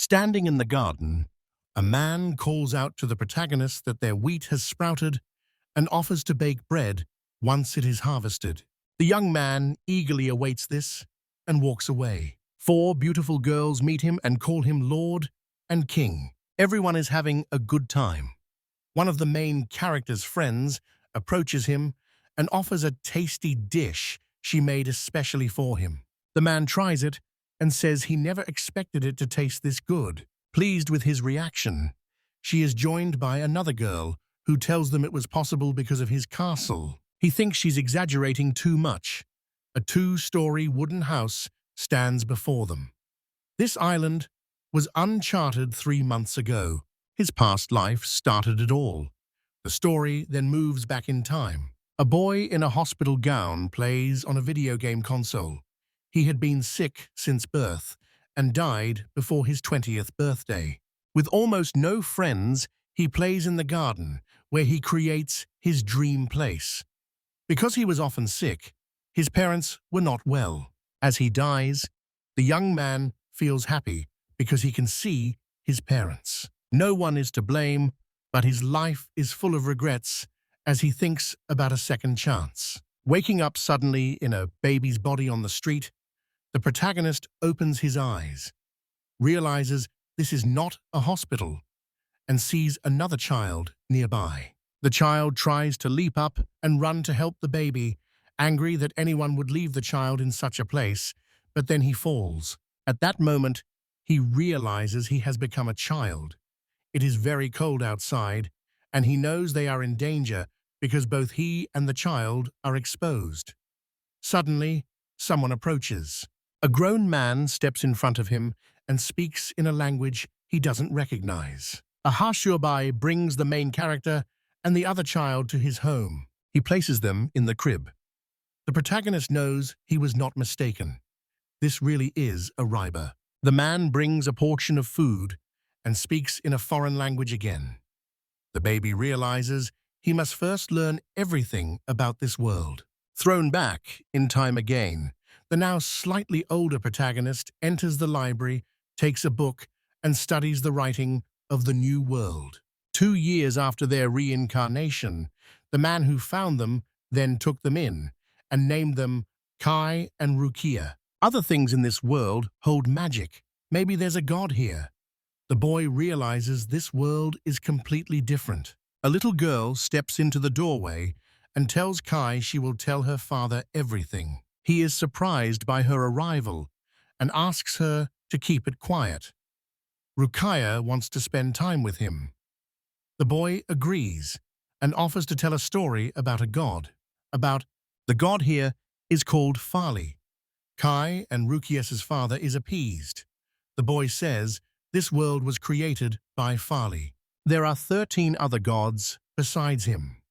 Standing in the garden, a man calls out to the protagonist that their wheat has sprouted and offers to bake bread once it is harvested. The young man eagerly awaits this and walks away. 4 beautiful girls meet him and call him Lord and King. Everyone is having a good time. One of the main character's friends approaches him and offers a tasty dish she made especially for him. The man tries it and says he never expected it to taste this good. Pleased with his reaction, she is joined by another girl who tells them it was possible because of his castle. He thinks she's exaggerating too much. A 2-story wooden house stands before them. This island was uncharted 3 months ago. His past life started it all. The story then moves back in time. A boy in a hospital gown plays on a video game console. He had been sick since birth and died before his 20th birthday. With almost no friends, he plays in the garden, where he creates his dream place. Because he was often sick, his parents were not well. As he dies, the young man feels happy because he can see his parents. No one is to blame, but his life is full of regrets as he thinks about a second chance. Waking up suddenly in a baby's body on the street, the protagonist opens his eyes, realizes this is not a hospital, and sees another child nearby. The child tries to leap up and run to help the baby, angry that anyone would leave the child in such a place, but then he falls. At that moment, he realizes he has become a child. It is very cold outside, and he knows they are in danger because both he and the child are exposed. Suddenly, someone approaches. A grown man steps in front of him and speaks in a language he doesn't recognize. A passerby brings the main character and the other child to his home. He places them in the crib. The protagonist knows he was not mistaken. This really is a riba. The man brings a portion of food and speaks in a foreign language again. The baby realizes he must first learn everything about this world. Thrown back in time again, the now slightly older protagonist enters the library, takes a book, and studies the writing of the new world. 2 years after their reincarnation, the man who found them then took them in and named them Kai and Rukia. Other things in this world hold magic. Maybe there's a god here. The boy realizes this world is completely different. A little girl steps into the doorway and tells Kai she will tell her father everything. He is surprised by her arrival and asks her to keep it quiet. Rukia wants to spend time with him. The boy agrees and offers to tell a story about a god. The god here is called Fali. Kai and Rukia's father is appeased. The boy says this world was created by Fali. There are 13 other gods besides him.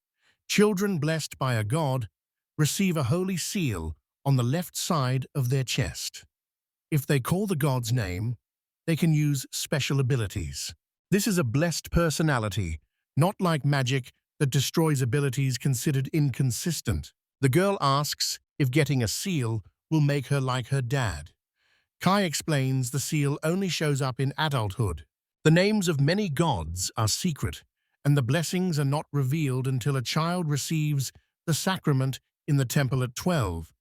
Children blessed by a god receive a holy seal on the left side of their chest. If they call the god's name, they can use special abilities. This is a blessed personality, not like magic that destroys abilities considered inconsistent. The girl asks if getting a seal will make her like her dad. Kai explains the seal only shows up in adulthood. The names of many gods are secret, and the blessings are not revealed until a child receives the sacrament in the temple at 12.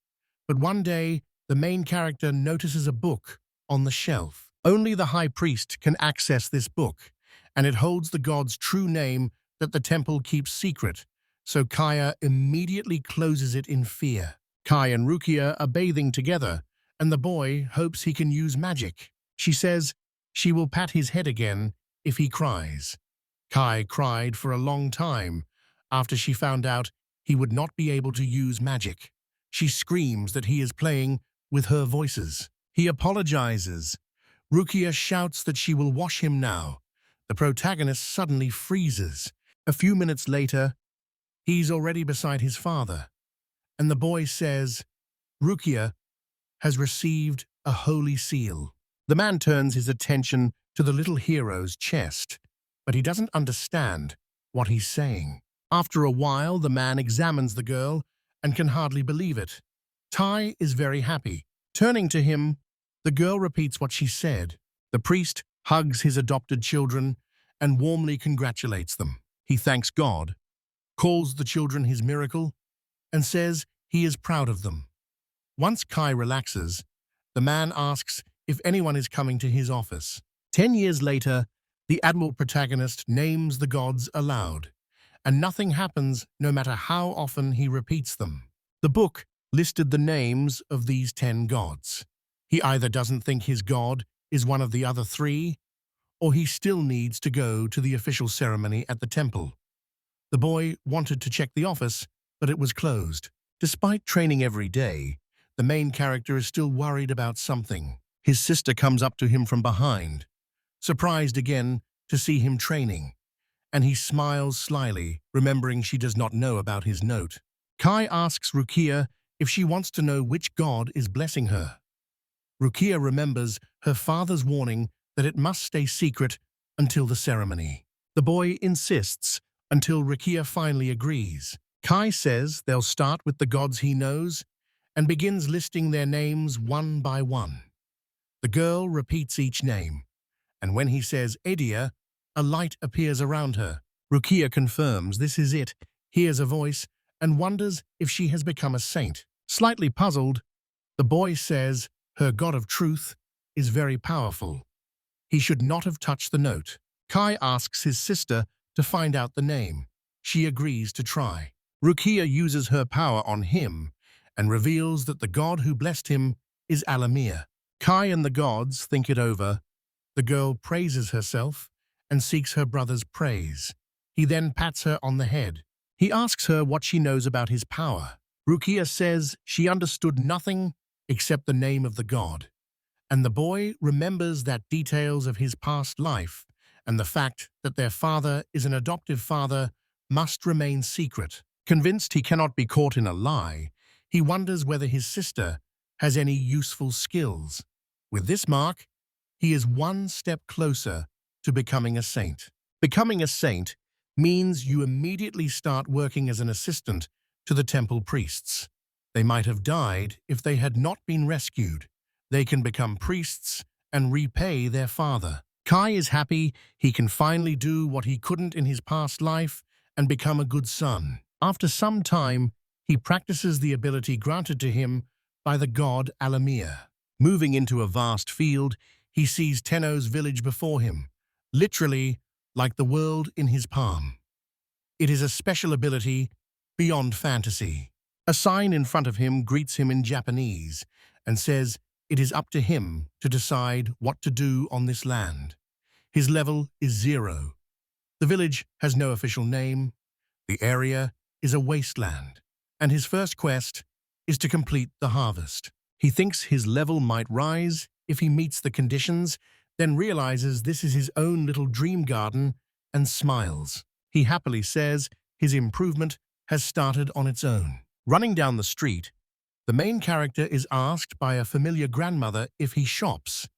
But one day, the main character notices a book on the shelf. Only the high priest can access this book, and it holds the god's true name that the temple keeps secret, so Kaya immediately closes it in fear. Kai and Rukia are bathing together, and the boy hopes he can use magic. She says she will pat his head again if he cries. Kai cried for a long time after she found out he would not be able to use magic. She screams that he is playing with her voices. He apologizes. Rukia shouts that she will wash him now. The protagonist suddenly freezes. A few minutes later, he's already beside his father, and the boy says, Rukia has received a holy seal. The man turns his attention to the little hero's chest, but he doesn't understand what he's saying. After a while, the man examines the girl and can hardly believe it. Tai is very happy. Turning to him, the girl repeats what she said. The priest hugs his adopted children, and warmly congratulates them. He thanks God, calls the children his miracle, and says he is proud of them. Once Kai relaxes, the man asks if anyone is coming to his office. 10 years later, the admiral protagonist names the gods aloud, and nothing happens no matter how often he repeats them. The book listed the names of these 10 gods. He either doesn't think his god is one of the other 3, or he still needs to go to the official ceremony at the temple. The boy wanted to check the office, but it was closed. Despite training every day, the main character is still worried about something. His sister comes up to him from behind, surprised again to see him training, and he smiles slyly, remembering she does not know about his note. Kai asks Rukia if she wants to know which god is blessing her. Rukia remembers her father's warning that it must stay secret until the ceremony. The boy insists until Rukia finally agrees. Kai says they'll start with the gods he knows and begins listing their names one by one. The girl repeats each name, and when he says Edia, a light appears around her. Rukia confirms this is it, hears a voice, and wonders if she has become a saint. Slightly puzzled, the boy says her god of truth is very powerful. He should not have touched the note. Kai asks his sister to find out the name. She agrees to try. Rukia uses her power on him and reveals that the god who blessed him is Alamir. Kai and the gods think it over. The girl praises herself and seeks her brother's praise. He then pats her on the head. He asks her what she knows about his power. Rukia says she understood nothing except the name of the god, and the boy remembers that details of his past life and the fact that their father is an adoptive father must remain secret. Convinced he cannot be caught in a lie, he wonders whether his sister has any useful skills. With this mark, he is one step closer to becoming a saint. Becoming a saint means you immediately start working as an assistant to the temple priests. They might have died if they had not been rescued. They can become priests and repay their father. Kai is happy he can finally do what he couldn't in his past life and become a good son. After some time, he practices the ability granted to him by the god Alamir. Moving into a vast field, he sees Tenno's village before him, literally like the world in his palm. It is a special ability beyond fantasy. A sign in front of him greets him in Japanese and says it is up to him to decide what to do on this land. His level is 0. The village has no official name. The area is a wasteland, and his first quest is to complete the harvest. He thinks his level might rise if he meets the conditions, then realizes this is his own little dream garden and smiles. He happily says his improvement has started on its own. Running down the street, the main character is asked by a familiar grandmother if he shops,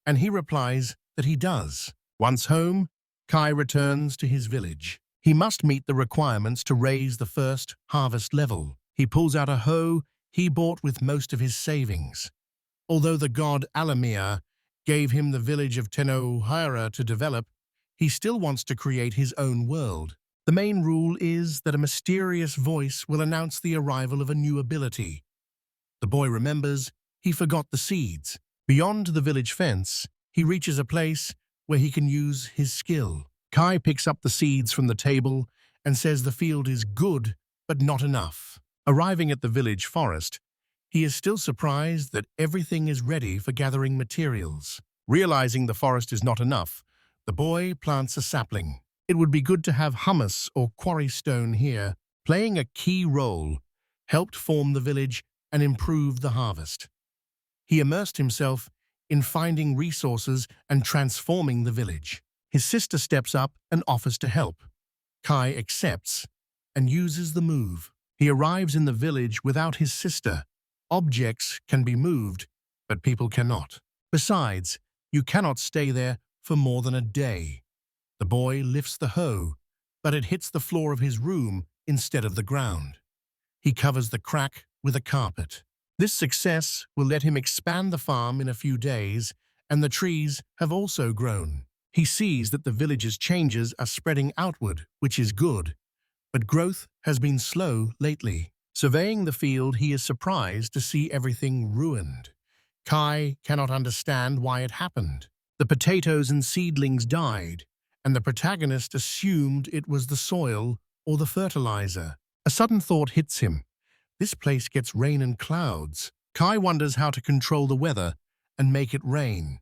and he replies that he does. Once home, Kai returns to his village. He must meet the requirements to raise the first harvest level. He pulls out a hoe he bought with most of his savings. Although the god Alamir gave him the village of Tenno to develop, he still wants to create his own world. The main rule is that a mysterious voice will announce the arrival of a new ability. The boy remembers he forgot the seeds. Beyond the village fence, he reaches a place where he can use his skill. Kai picks up the seeds from the table and says the field is good, but not enough. Arriving at the village forest, he is still surprised that everything is ready for gathering materials. Realizing the forest is not enough, the boy plants a sapling. It would be good to have hummus or quarry stone here, playing a key role, helped form the village and improve the harvest. He immersed himself in finding resources and transforming the village. His sister steps up and offers to help. Kai accepts and uses the move. He arrives in the village without his sister. Objects can be moved, but people cannot. Besides, you cannot stay there for more than a day. The boy lifts the hoe, but it hits the floor of his room instead of the ground. He covers the crack with a carpet. This success will let him expand the farm in a few days and the trees have also grown. He sees that the village's changes are spreading outward, which is good, but growth has been slow lately. Surveying the field, he is surprised to see everything ruined. Kai cannot understand why it happened. The potatoes and seedlings died, and the protagonist assumed it was the soil or the fertilizer. A sudden thought hits him. This place gets rain and clouds. Kai wonders how to control the weather and make it rain.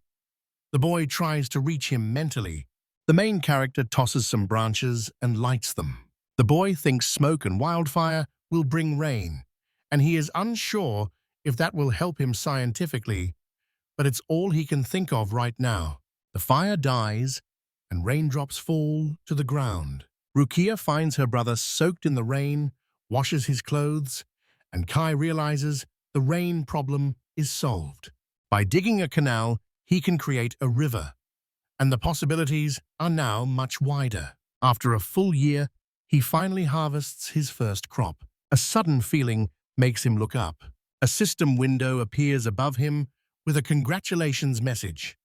The boy tries to reach him mentally. The main character tosses some branches and lights them. The boy thinks smoke and wildfire will bring rain, and he is unsure if that will help him scientifically, but it's all he can think of right now. The fire dies, and raindrops fall to the ground. Rukia finds her brother soaked in the rain, washes his clothes, and Kai realizes the rain problem is solved. By digging a canal, he can create a river, and the possibilities are now much wider. After a full year, he finally harvests his first crop. A sudden feeling makes him look up. A system window appears above him with a congratulations message.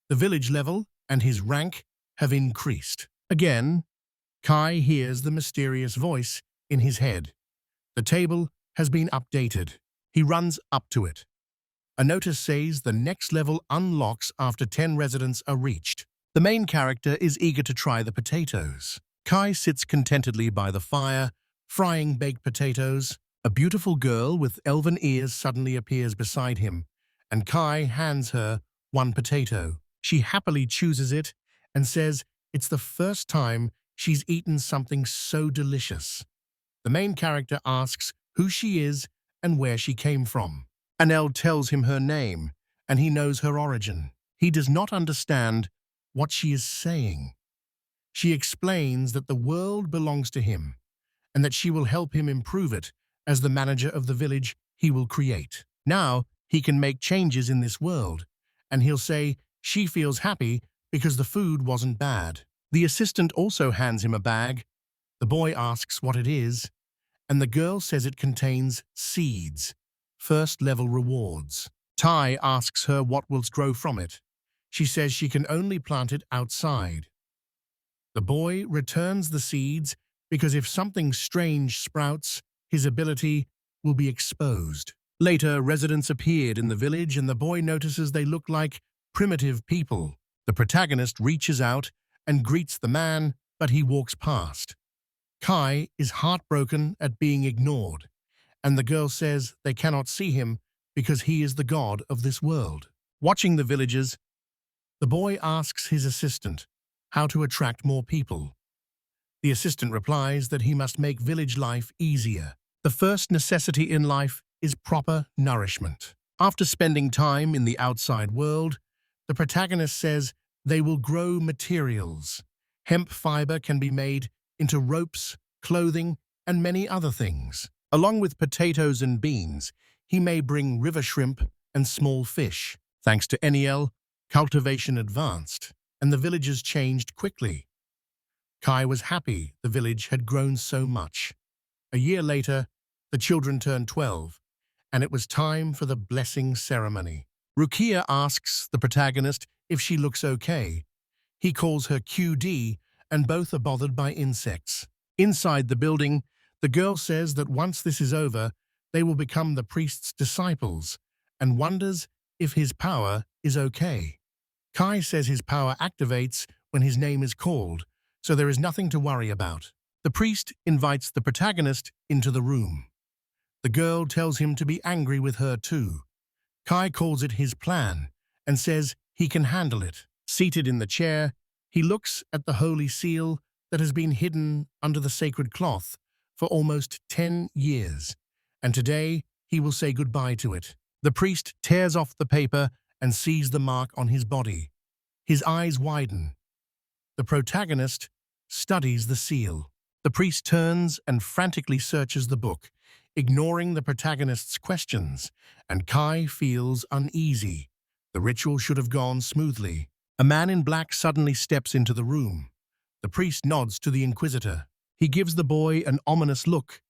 The village level and his rank have increased. Again, Kai hears the mysterious voice in his head. The table has been updated. He runs up to it. A notice says the next level unlocks after 10 residents are reached. The main character is eager to try the potatoes. Kai sits contentedly by the fire, frying baked potatoes. A beautiful girl with elven ears suddenly appears beside him, and Kai hands her one potato. She happily chooses it and says it's the first time she's eaten something so delicious. The main character asks who she is and where she came from. Anel tells him her name, and he knows her origin. He does not understand what she is saying. She explains that the world belongs to him, and that she will help him improve it as the manager of the village he will create. Now he can make changes in this world, and he'll say she feels happy because the food wasn't bad. The assistant also hands him a bag. The boy asks what it is, and the girl says it contains seeds, first-level rewards. Tai asks her what will grow from it. She says she can only plant it outside. The boy returns the seeds because if something strange sprouts, his ability will be exposed. Later, residents appeared in the village and the boy notices they look like primitive people. The protagonist reaches out and greets the man, but he walks past. Kai is heartbroken at being ignored, and the girl says they cannot see him because he is the god of this world. Watching the villagers, the boy asks his assistant how to attract more people. The assistant replies that he must make village life easier. The first necessity in life is proper nourishment. After spending time in the outside world, the protagonist says they will grow materials. Hemp fiber can be made into ropes, clothing, and many other things. Along with potatoes and beans, he may bring river shrimp and small fish. Thanks to Eniel, cultivation advanced, and the villagers changed quickly. Kai was happy the village had grown so much. A year later, the children turned 12, and it was time for the blessing ceremony. Rukia asks the protagonist if she looks okay. He calls her QD, and both are bothered by insects. Inside the building, the girl says that once this is over, they will become the priest's disciples, and wonders if his power is okay. Kai says his power activates when his name is called, so there is nothing to worry about. The priest invites the protagonist into the room. The girl tells him to be angry with her too. Kai calls it his plan and says he can handle it. Seated in the chair, he looks at the holy seal that has been hidden under the sacred cloth for almost 10 years, and today he will say goodbye to it. The priest tears off the paper and sees the mark on his body. His eyes widen. The protagonist studies the seal. The priest turns and frantically searches the book, ignoring the protagonist's questions, and Kai feels uneasy. The ritual should have gone smoothly. A man in black suddenly steps into the room. The priest nods to the inquisitor. He gives the boy an ominous look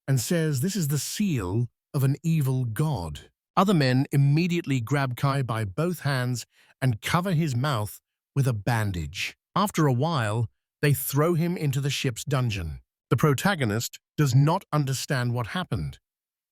and says this is the seal of an evil god. Other men immediately grab Kai by both hands and cover his mouth with a bandage. After a while, they throw him into the ship's dungeon. The protagonist does not understand what happened.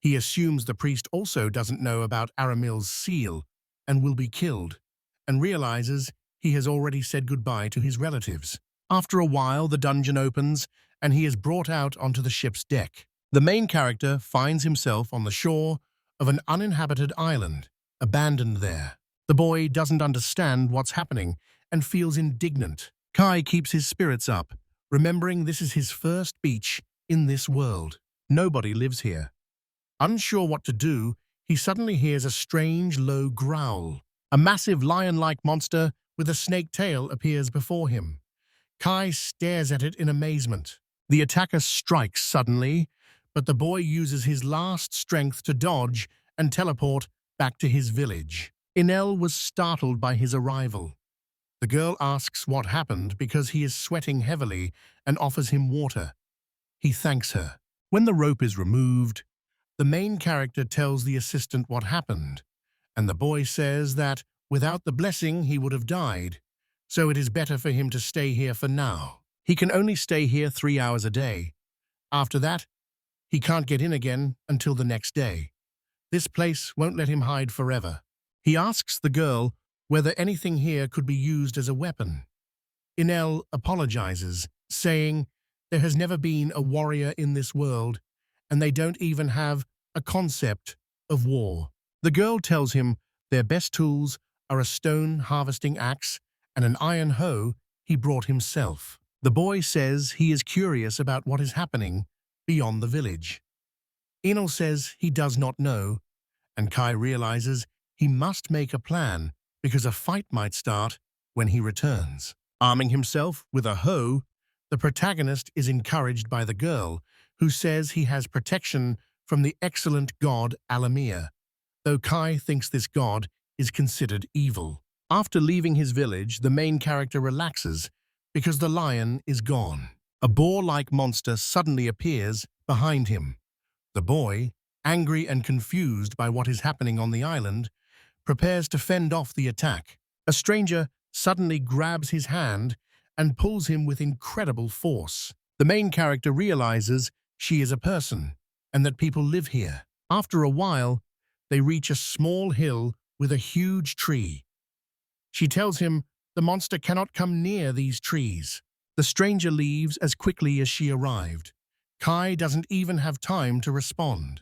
He assumes the priest also doesn't know about Aramil's seal and will be killed, and realizes he has already said goodbye to his relatives. After a while, the dungeon opens, and he is brought out onto the ship's deck. The main character finds himself on the shore of an uninhabited island, abandoned there. The boy doesn't understand what's happening and feels indignant. Kai keeps his spirits up, remembering this is his first beach in this world. Nobody lives here. Unsure what to do, he suddenly hears a strange, low growl. A massive lion-like monster with a snake tail appears before him. Kai stares at it in amazement. The attacker strikes suddenly, but the boy uses his last strength to dodge and teleport back to his village. Enel was startled by his arrival. The girl asks what happened because he is sweating heavily and offers him water. He thanks her. When the rope is removed, the main character tells the assistant what happened, and the boy says that without the blessing he would have died, so it is better for him to stay here for now. He can only stay here 3 hours a day. After that, he can't get in again until the next day. This place won't let him hide forever. He asks the girl whether anything here could be used as a weapon. Enel apologizes, saying there has never been a warrior in this world, and they don't even have a concept of war. The girl tells him their best tools are a stone harvesting axe and an iron hoe he brought himself. The boy says he is curious about what is happening beyond the village. Enel says he does not know, and Kai realizes he must make a plan because a fight might start when he returns. Arming himself with a hoe, the protagonist is encouraged by the girl, who says he has protection from the excellent god Alamir, though Kai thinks this god is considered evil. After leaving his village, the main character relaxes because the lion is gone. A boar-like monster suddenly appears behind him. The boy, angry and confused by what is happening on the island, prepares to fend off the attack. A stranger suddenly grabs his hand and pulls him with incredible force. The main character realizes she is a person and that people live here. After a while, they reach a small hill with a huge tree. She tells him the monster cannot come near these trees. The stranger leaves as quickly as she arrived. Kai doesn't even have time to respond.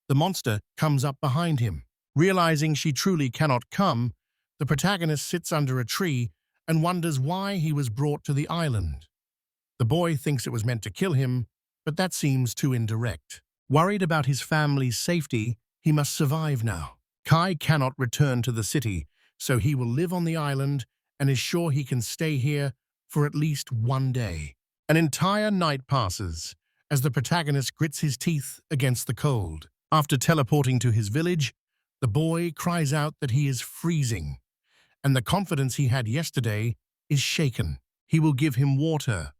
The monster comes up behind him. Realizing she truly cannot come, the protagonist sits under a tree and wonders why he was brought to the island. The boy thinks it was meant to kill him, but that seems too indirect. Worried about his family's safety, he must survive now. Kai cannot return to the city, so he will live on the island and is sure he can stay here for at least one day. An entire night passes as the protagonist grits his teeth against the cold. After teleporting to his village, the boy cries out that he is freezing, and the confidence he had yesterday is shaken. He will give him water.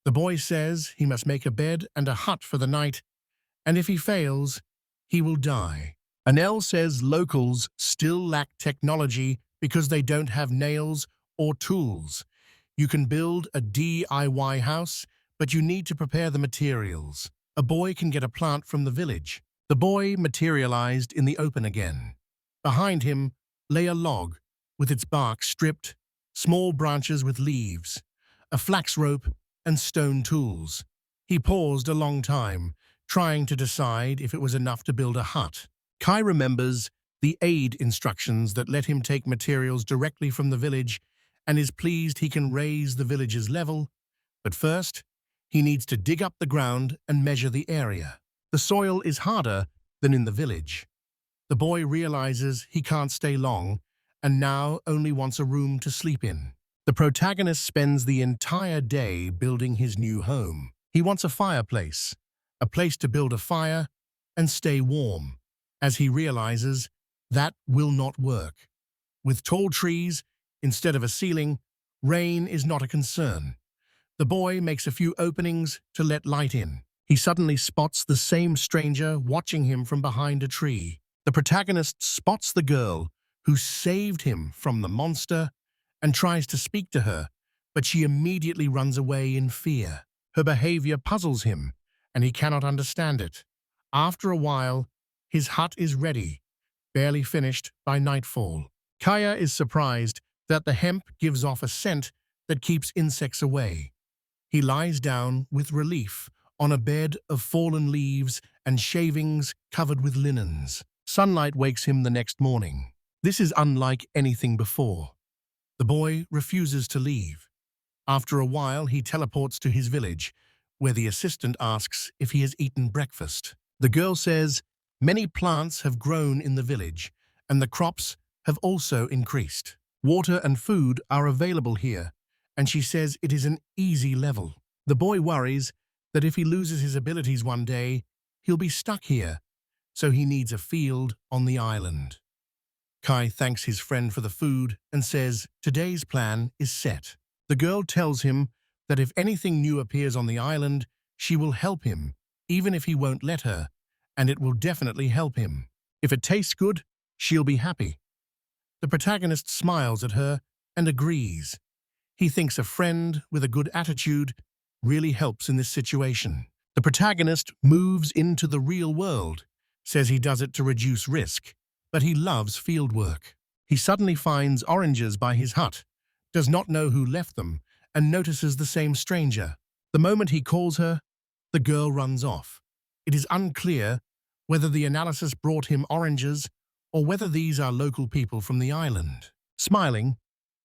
The boy says he must make a bed and a hut for the night, and if he fails, he will die. Enel says locals still lack technology because they don't have nails or tools. You can build a DIY house, but you need to prepare the materials. A boy can get a plant from the village. The boy materialized in the open again. Behind him lay a log with its bark stripped, small branches with leaves, a flax rope, and stone tools. He paused a long time, trying to decide if it was enough to build a hut. Kai remembers the aid instructions that let him take materials directly from the village and is pleased he can raise the village's level, but first, he needs to dig up the ground and measure the area. The soil is harder than in the village. The boy realizes he can't stay long and now only wants a room to sleep in. The protagonist spends the entire day building his new home. He wants a fireplace, a place to build a fire and stay warm, as he realizes that will not work. With tall trees instead of a ceiling, rain is not a concern. The boy makes a few openings to let light in. He suddenly spots the same stranger watching him from behind a tree. The protagonist spots the girl, who saved him from the monster and tries to speak to her, but she immediately runs away in fear. Her behavior puzzles him, and he cannot understand it. After a while, his hut is ready, barely finished by nightfall. Kaya is surprised that the hemp gives off a scent that keeps insects away. He lies down with relief on a bed of fallen leaves and shavings covered with linens. Sunlight wakes him the next morning. This is unlike anything before. The boy refuses to leave. After a while, he teleports to his village, where the assistant asks if he has eaten breakfast. The girl says many plants have grown in the village, and the crops have also increased. Water and food are available here, and she says it is an easy level. The boy worries that if he loses his abilities one day, he'll be stuck here, so he needs a field on the island. Kai thanks his friend for the food and says today's plan is set. The girl tells him that if anything new appears on the island, she will help him, even if he won't let her, and it will definitely help him. If it tastes good, she'll be happy. The protagonist smiles at her and agrees. He thinks a friend with a good attitude really helps in this situation. The protagonist moves into the real world, says he does it to reduce risk, but he loves fieldwork. He suddenly finds oranges by his hut, does not know who left them, and notices the same stranger. The moment he calls her, the girl runs off. It is unclear whether the analysis brought him oranges or whether these are local people from the island. Smiling,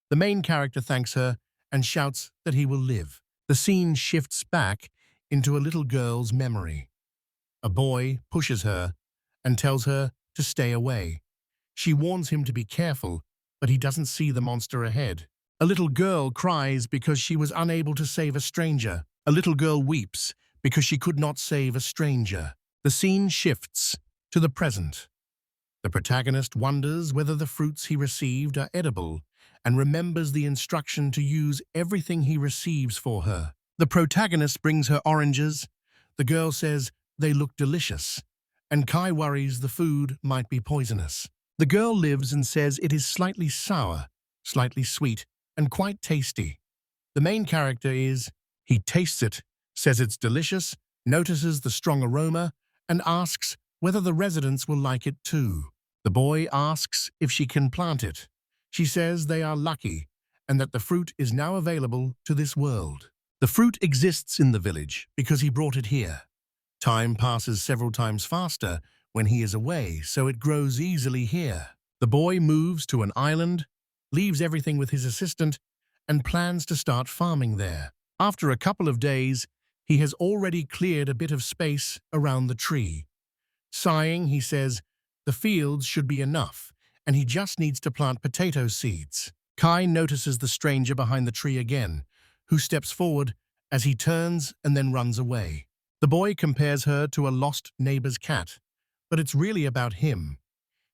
the main character thanks her and shouts that he will live. The scene shifts back into a little girl's memory. A boy pushes her and tells her to stay away. She warns him to be careful, but he doesn't see the monster ahead. A little girl cries because she was unable to save a stranger. A little girl weeps because she could not save a stranger. The scene shifts to the present. The protagonist wonders whether the fruits he received are edible and remembers the instruction to use everything he receives for her. The protagonist brings her oranges. The girl says they look delicious, and Kai worries the food might be poisonous. The girl lives and says it is slightly sour, slightly sweet, and quite tasty. The main character he tastes it, says it's delicious, notices the strong aroma, and asks whether the residents will like it too. The boy asks if she can plant it. She says they are lucky and that the fruit is now available to this world. The fruit exists in the village because he brought it here. Time passes several times faster when he is away, so it grows easily here. The boy moves to an island, leaves everything with his assistant, and plans to start farming there. After a couple of days, he has already cleared a bit of space around the tree. Sighing, he says, the fields should be enough, and he just needs to plant potato seeds. Kai notices the stranger behind the tree again, who steps forward as he turns and then runs away. The boy compares her to a lost neighbor's cat, but it's really about him.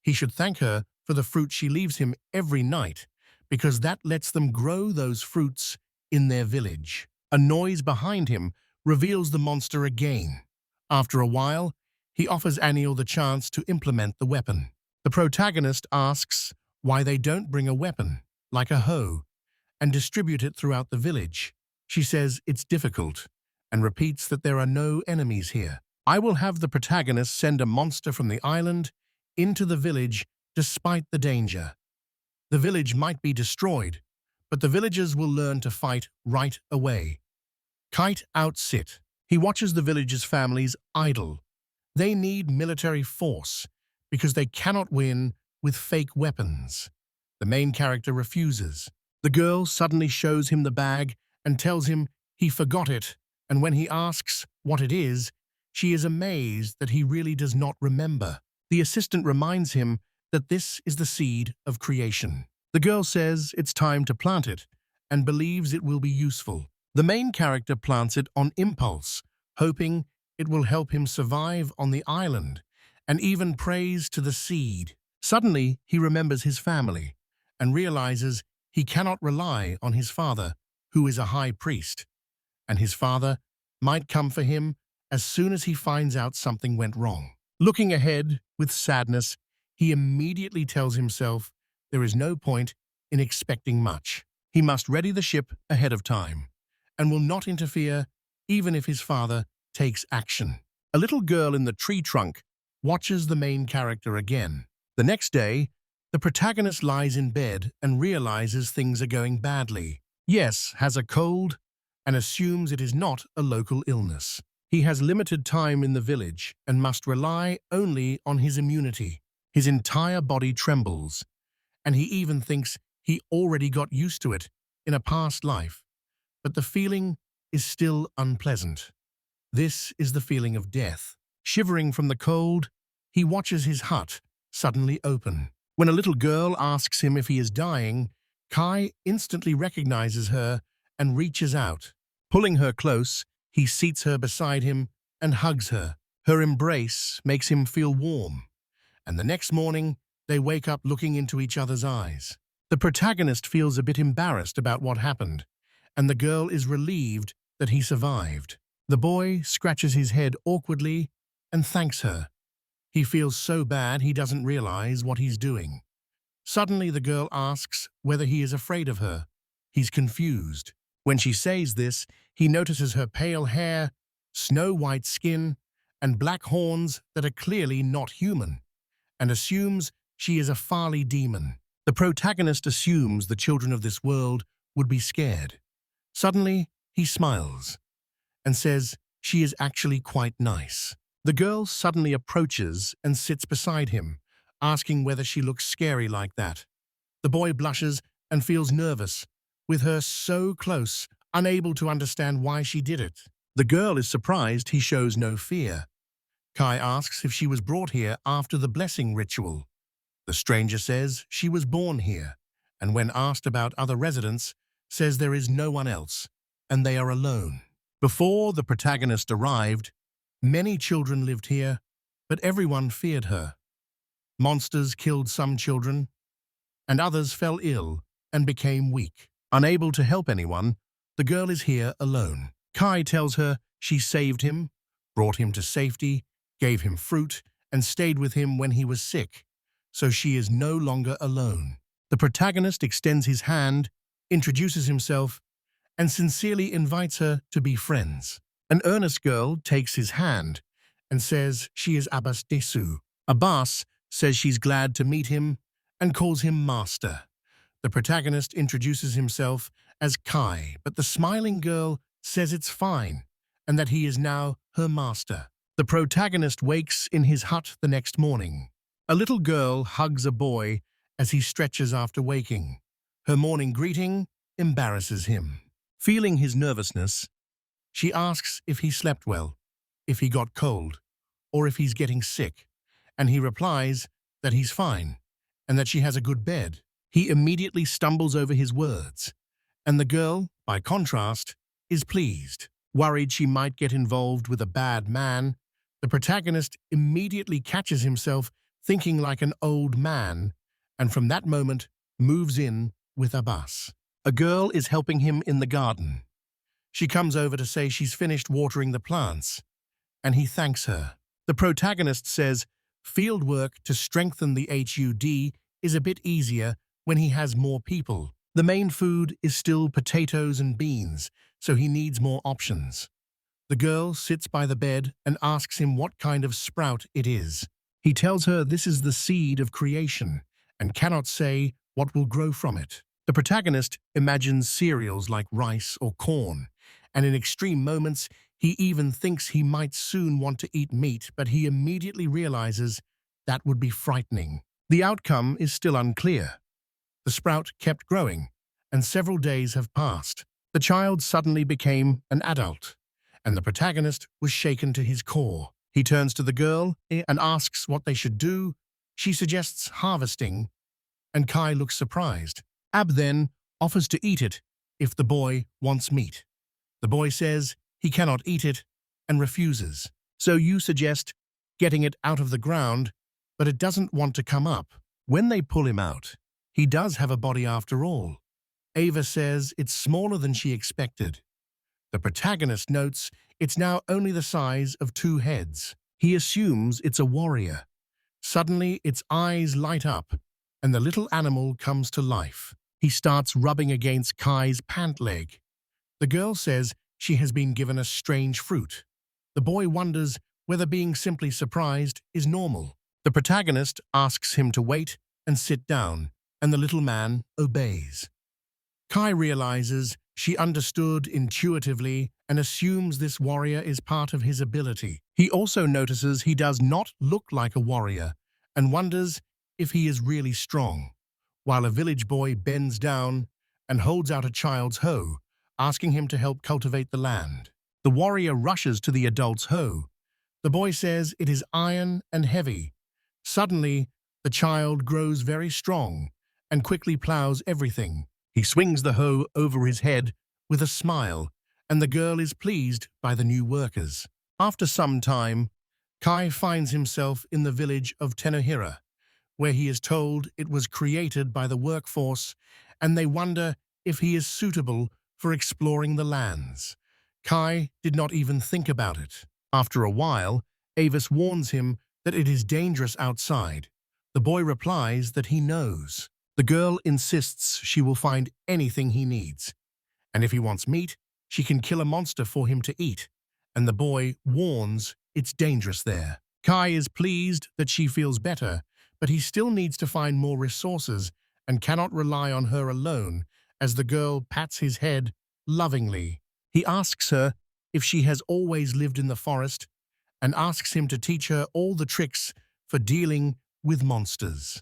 He should thank her for the fruit she leaves him every night, because that lets them grow those fruits in their village. A noise behind him reveals the monster again. After a while, he offers Aniel the chance to implement the weapon. The protagonist asks why they don't bring a weapon, like a hoe, and distribute it throughout the village. She says it's difficult, and repeats that there are no enemies here. I will have the protagonist send a monster from the island into the village despite the danger. The village might be destroyed, but the villagers will learn to fight right away. Kite outsit. He watches the villagers' families idle. They need military force because they cannot win with fake weapons. The main character refuses. The girl suddenly shows him the bag and tells him he forgot it, and when he asks what it is, she is amazed that he really does not remember. The assistant reminds him that this is the seed of creation. The girl says it's time to plant it and believes it will be useful. The main character plants it on impulse, hoping it will help him survive on the island, and even prays to the seed. Suddenly, he remembers his family and realizes he cannot rely on his father, who is a high priest, and his father might come for him as soon as he finds out something went wrong. Looking ahead with sadness, he immediately tells himself there is no point in expecting much. He must ready the ship ahead of time and will not interfere even if his father takes action. A little girl in the tree trunk watches the main character again. The next day, the protagonist lies in bed and realizes things are going badly. Yes, has a cold and assumes it is not a local illness. He has limited time in the village and must rely only on his immunity. His entire body trembles, and he even thinks he already got used to it in a past life. But the feeling is still unpleasant. This is the feeling of death. Shivering from the cold, he watches his hut suddenly open. When a little girl asks him if he is dying, Kai instantly recognizes her and reaches out. Pulling her close, he seats her beside him and hugs her. Her embrace makes him feel warm, and the next morning, they wake up looking into each other's eyes. The protagonist feels a bit embarrassed about what happened, and the girl is relieved that he survived. The boy scratches his head awkwardly and thanks her. He feels so bad he doesn't realize what he's doing. Suddenly, the girl asks whether he is afraid of her. He's confused. When she says this, he notices her pale hair, snow-white skin, and black horns that are clearly not human, and assumes she is a Farley demon. The protagonist assumes the children of this world would be scared. Suddenly, he smiles and says she is actually quite nice. The girl suddenly approaches and sits beside him, asking whether she looks scary like that. The boy blushes and feels nervous, with her so close, unable to understand why she did it. The girl is surprised he shows no fear. Kai asks if she was brought here after the blessing ritual. The stranger says she was born here, and when asked about other residents, says there is no one else, and they are alone. Before the protagonist arrived, many children lived here, but everyone feared her. Monsters killed some children, and others fell ill and became weak. Unable to help anyone, the girl is here alone. Kai tells her she saved him, brought him to safety, gave him fruit, and stayed with him when he was sick, so she is no longer alone. The protagonist extends his hand, introduces himself, and sincerely invites her to be friends. An earnest girl takes his hand and says she is Abbas Desu. Abbas says she's glad to meet him and calls him master. The protagonist introduces himself as Kai, but the smiling girl says it's fine and that he is now her master. The protagonist wakes in his hut the next morning. A little girl hugs a boy as he stretches after waking. Her morning greeting embarrasses him. Feeling his nervousness, she asks if he slept well, if he got cold, or if he's getting sick, and he replies that he's fine and that she has a good bed. He immediately stumbles over his words, and the girl, by contrast, is pleased. Worried she might get involved with a bad man, the protagonist immediately catches himself thinking like an old man, and from that moment moves in with Abbas. A girl is helping him in the garden. She comes over to say she's finished watering the plants, and he thanks her. The protagonist says field work to strengthen the HUD is a bit easier when he has more people. The main food is still potatoes and beans, so he needs more options. The girl sits by the bed and asks him what kind of sprout it is. He tells her this is the seed of creation and cannot say what will grow from it. The protagonist imagines cereals like rice or corn, and in extreme moments, he even thinks he might soon want to eat meat, but he immediately realizes that would be frightening. The outcome is still unclear. The sprout kept growing, and several days have passed. The child suddenly became an adult, and the protagonist was shaken to his core. He turns to the girl and asks what they should do. She suggests harvesting, and Kai looks surprised. Ab then offers to eat it if the boy wants meat. The boy says he cannot eat it and refuses. So you suggest getting it out of the ground, but it doesn't want to come up. When they pull him out, he does have a body after all. Ava says it's smaller than she expected. The protagonist notes it's now only the size of 2 heads. He assumes it's a warrior. Suddenly, its eyes light up, and the little animal comes to life. He starts rubbing against Kai's pant leg. The girl says she has been given a strange fruit. The boy wonders whether being simply surprised is normal. The protagonist asks him to wait and sit down, and the little man obeys. Kai realizes she understood intuitively and assumes this warrior is part of his ability. He also notices he does not look like a warrior and wonders if he is really strong, while a village boy bends down and holds out a child's hoe, asking him to help cultivate the land. The warrior rushes to the adult's hoe. The boy says it is iron and heavy. Suddenly, the child grows very strong and quickly plows everything. He swings the hoe over his head with a smile, and the girl is pleased by the new workers. After some time, Kai finds himself in the village of Tenohira, where he is told it was created by the workforce, and they wonder if he is suitable for exploring the lands. Kai did not even think about it. After a while, Avis warns him that it is dangerous outside. The boy replies that he knows. The girl insists she will find anything he needs, and if he wants meat, she can kill a monster for him to eat, and the boy warns it's dangerous there. Kai is pleased that she feels better, but he still needs to find more resources and cannot rely on her alone as the girl pats his head lovingly. He asks her if she has always lived in the forest and asks him to teach her all the tricks for dealing with monsters.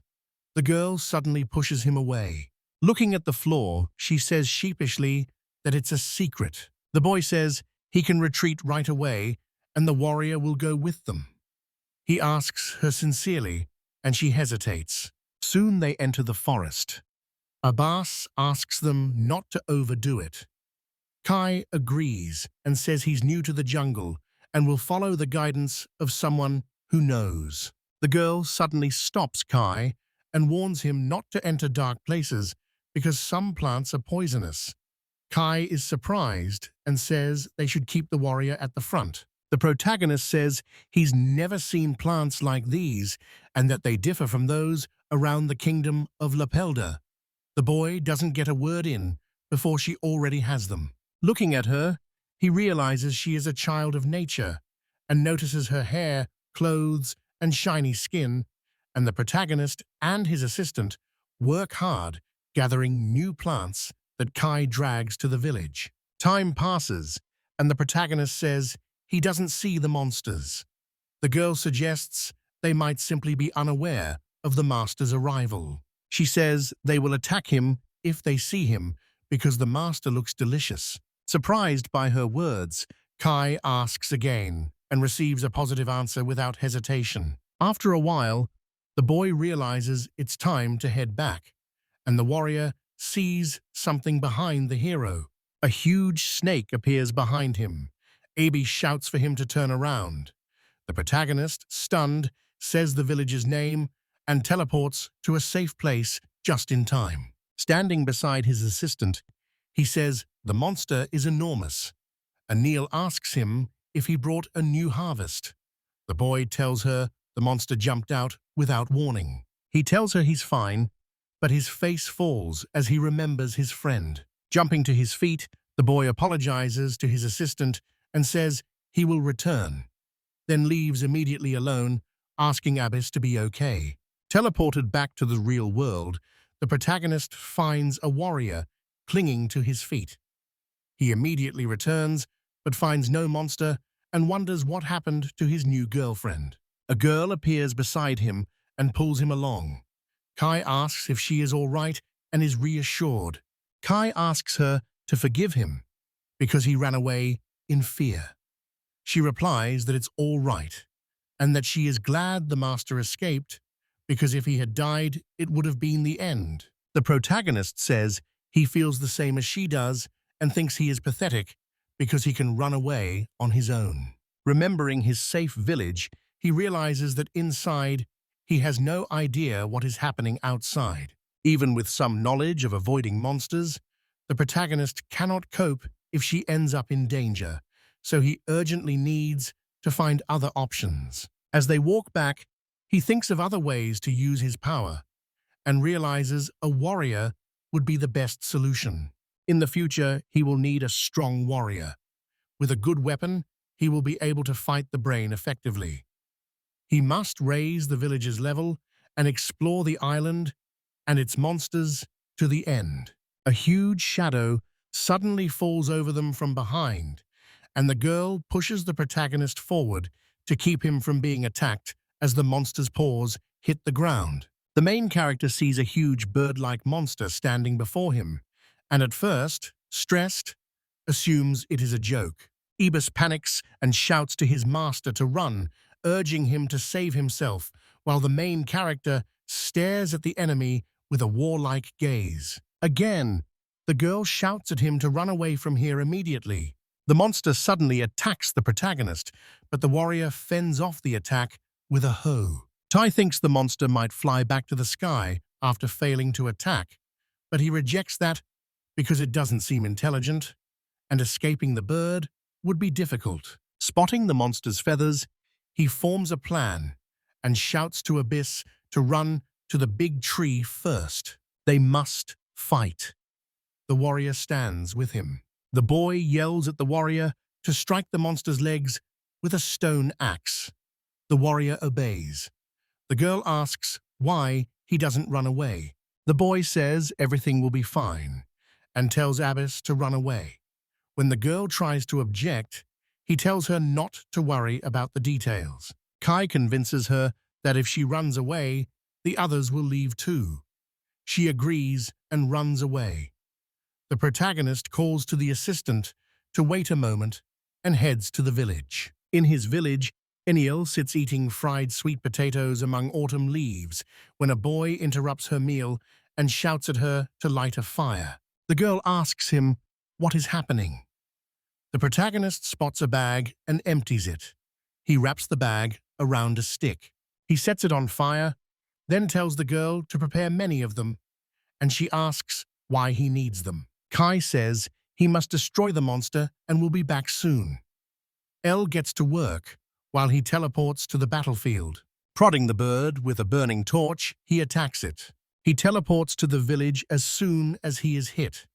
The girl suddenly pushes him away. Looking at the floor, she says sheepishly that it's a secret. The boy says he can retreat right away and the warrior will go with them. He asks her sincerely, and she hesitates. Soon they enter the forest. Abbas asks them not to overdo it. Kai agrees and says he's new to the jungle and will follow the guidance of someone who knows. The girl suddenly stops Kai and warns him not to enter dark places because some plants are poisonous. Kai is surprised and says they should keep the warrior at the front. The protagonist says he's never seen plants like these and that they differ from those around the kingdom of Lapelda. The boy doesn't get a word in before she already has them. Looking at her, he realizes she is a child of nature and notices her hair, clothes, and shiny skin, and the protagonist and his assistant work hard gathering new plants that Kai drags to the village. Time passes, and the protagonist says he doesn't see the monsters. The girl suggests they might simply be unaware of the master's arrival. She says they will attack him if they see him because the master looks delicious. Surprised by her words, Kai asks again and receives a positive answer without hesitation. After a while, the boy realizes it's time to head back, and the warrior sees something behind the hero. A huge snake appears behind him. Abi shouts for him to turn around. The protagonist, stunned, says the village's name and teleports to a safe place just in time. Standing beside his assistant, he says the monster is enormous. Anil asks him if he brought a new harvest. The boy tells her the monster jumped out without warning. He tells her he's fine, but his face falls as he remembers his friend. Jumping to his feet, the boy apologizes to his assistant and says he will return, then leaves immediately alone, asking Abyss to be okay. Teleported back to the real world, the protagonist finds a warrior clinging to his feet. He immediately returns, but finds no monster and wonders what happened to his new girlfriend. A girl appears beside him and pulls him along. Kai asks if she is all right and is reassured. Kai asks her to forgive him because he ran away in fear. She replies that it's all right and that she is glad the master escaped because if he had died, it would have been the end. The protagonist says he feels the same as she does and thinks he is pathetic because he can run away on his own. Remembering his safe village, he realizes that inside, he has no idea what is happening outside. Even with some knowledge of avoiding monsters, the protagonist cannot cope if she ends up in danger, so he urgently needs to find other options. As they walk back, he thinks of other ways to use his power, and realizes a warrior would be the best solution. In the future, he will need a strong warrior. With a good weapon, he will be able to fight the brain effectively. He must raise the village's level and explore the island and its monsters to the end. A huge shadow suddenly falls over them from behind, and the girl pushes the protagonist forward to keep him from being attacked as the monster's paws hit the ground. The main character sees a huge bird-like monster standing before him, and at first, stressed, assumes it is a joke. Ibis panics and shouts to his master to run, urging him to save himself, while the main character stares at the enemy with a warlike gaze. Again, the girl shouts at him to run away from here immediately. The monster suddenly attacks the protagonist, but the warrior fends off the attack with a hoe. Tai thinks the monster might fly back to the sky after failing to attack, but he rejects that because it doesn't seem intelligent, and escaping the bird would be difficult. Spotting the monster's feathers, he forms a plan and shouts to Abyss to run to the big tree first. They must fight. The warrior stands with him. The boy yells at the warrior to strike the monster's legs with a stone axe. The warrior obeys. The girl asks why he doesn't run away. The boy says everything will be fine and tells Abyss to run away. When the girl tries to object, he tells her not to worry about the details. Kai convinces her that if she runs away, the others will leave too. She agrees and runs away. The protagonist calls to the assistant to wait a moment and heads to the village. In his village, Eniel sits eating fried sweet potatoes among autumn leaves when a boy interrupts her meal and shouts at her to light a fire. The girl asks him what is happening. The protagonist spots a bag and empties it. He wraps the bag around a stick. He sets it on fire, then tells the girl to prepare many of them, and she asks why he needs them. Kai says he must destroy the monster and will be back soon. El gets to work while he teleports to the battlefield. Prodding the bird with a burning torch, he attacks it. He teleports to the village as soon as he is hit.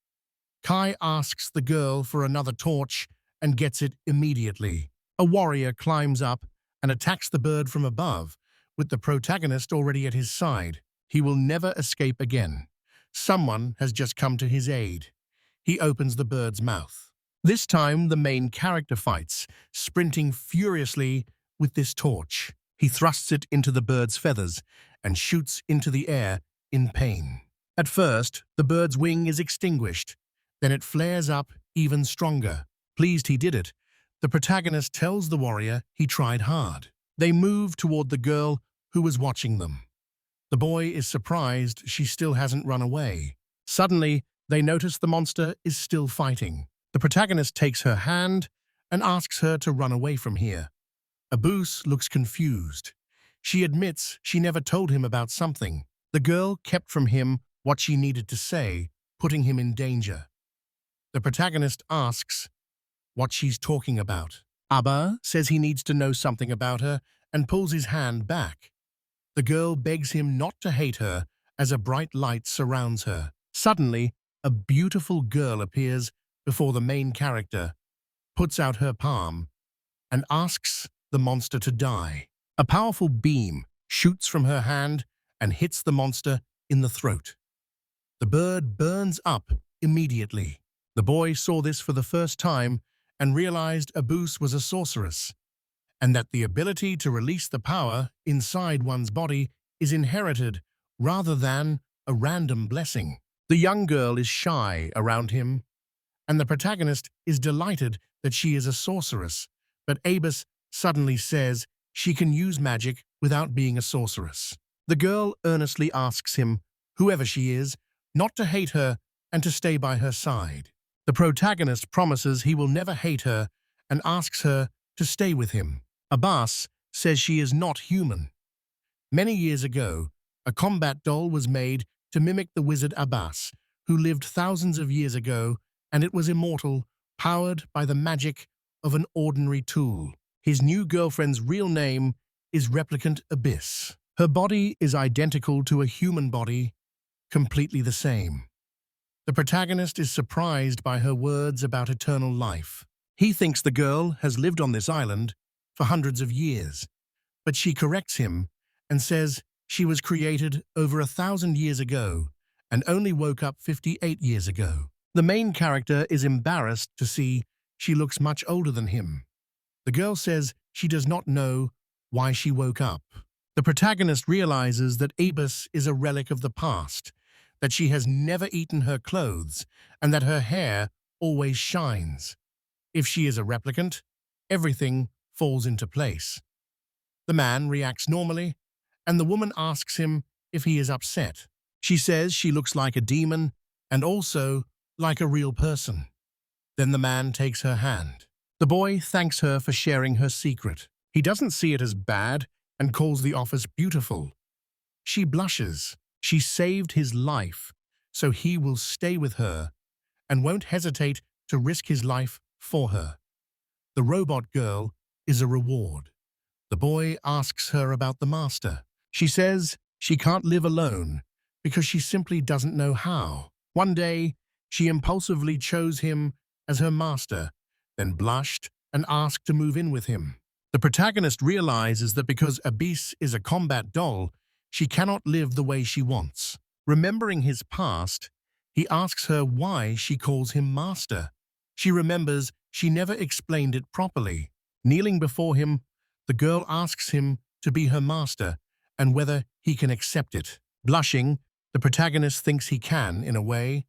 Kai asks the girl for another torch and gets it immediately. A warrior climbs up and attacks the bird from above, with the protagonist already at his side. He will never escape again. Someone has just come to his aid. He opens the bird's mouth. This time, the main character fights, sprinting furiously with this torch. He thrusts it into the bird's feathers and shoots into the air in pain. At first, the bird's wing is extinguished. Then it flares up even stronger. Pleased he did it, the protagonist tells the warrior he tried hard. They move toward the girl who was watching them. The boy is surprised she still hasn't run away. Suddenly, they notice the monster is still fighting. The protagonist takes her hand and asks her to run away from here. Abus looks confused. She admits she never told him about something. The girl kept from him what she needed to say, putting him in danger. The protagonist asks what she's talking about. Abba says he needs to know something about her and pulls his hand back. The girl begs him not to hate her as a bright light surrounds her. Suddenly, a beautiful girl appears before the main character, puts out her palm, and asks the monster to die. A powerful beam shoots from her hand and hits the monster in the throat. The bird burns up immediately. The boy saw this for the first time and realized Abus was a sorceress, and that the ability to release the power inside one's body is inherited rather than a random blessing. The young girl is shy around him, and the protagonist is delighted that she is a sorceress, but Abus suddenly says she can use magic without being a sorceress. The girl earnestly asks him, whoever she is, not to hate her and to stay by her side. The protagonist promises he will never hate her and asks her to stay with him. Abbas says she is not human. Many years ago, a combat doll was made to mimic the wizard Abbas, who lived thousands of years ago, and it was immortal, powered by the magic of an ordinary tool. His new girlfriend's real name is Replicant Abyss. Her body is identical to a human body, completely the same. The protagonist is surprised by her words about eternal life. He thinks the girl has lived on this island for hundreds of years, but she corrects him and says she was created over 1,000 years ago and only woke up 58 years ago. The main character is embarrassed to see she looks much older than him. The girl says she does not know why she woke up. The protagonist realizes that Ibis is a relic of the past, that she has never eaten her clothes, and that her hair always shines. If she is a replicant, everything falls into place. The man reacts normally, and the woman asks him if he is upset. She says she looks like a demon and also like a real person. Then the man takes her hand. The boy thanks her for sharing her secret. He doesn't see it as bad and calls the office beautiful. She blushes. She saved his life, so he will stay with her and won't hesitate to risk his life for her. The robot girl is a reward. The boy asks her about the master. She says she can't live alone because she simply doesn't know how. One day, she impulsively chose him as her master, then blushed and asked to move in with him. The protagonist realizes that because Ibis is a combat doll, she cannot live the way she wants. Remembering his past, he asks her why she calls him master. She remembers she never explained it properly. Kneeling before him, the girl asks him to be her master and whether he can accept it. Blushing, the protagonist thinks he can, in a way,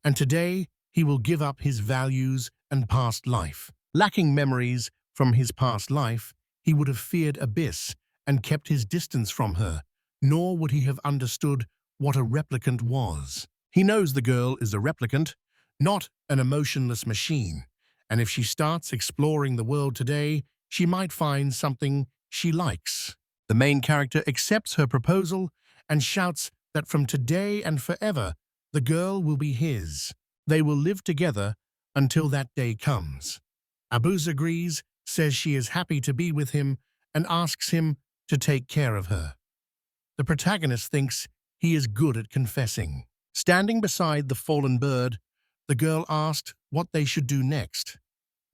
and today he will give up his values and past life. Lacking memories from his past life, he would have feared Ibis and kept his distance from her, nor would he have understood what a replicant was. He knows the girl is a replicant, not an emotionless machine, and if she starts exploring the world today, she might find something she likes. The main character accepts her proposal and shouts that from today and forever, the girl will be his. They will live together until that day comes. Ibis agrees, says she is happy to be with him, and asks him to take care of her. The protagonist thinks he is good at confessing. Standing beside the fallen bird, the girl asked what they should do next.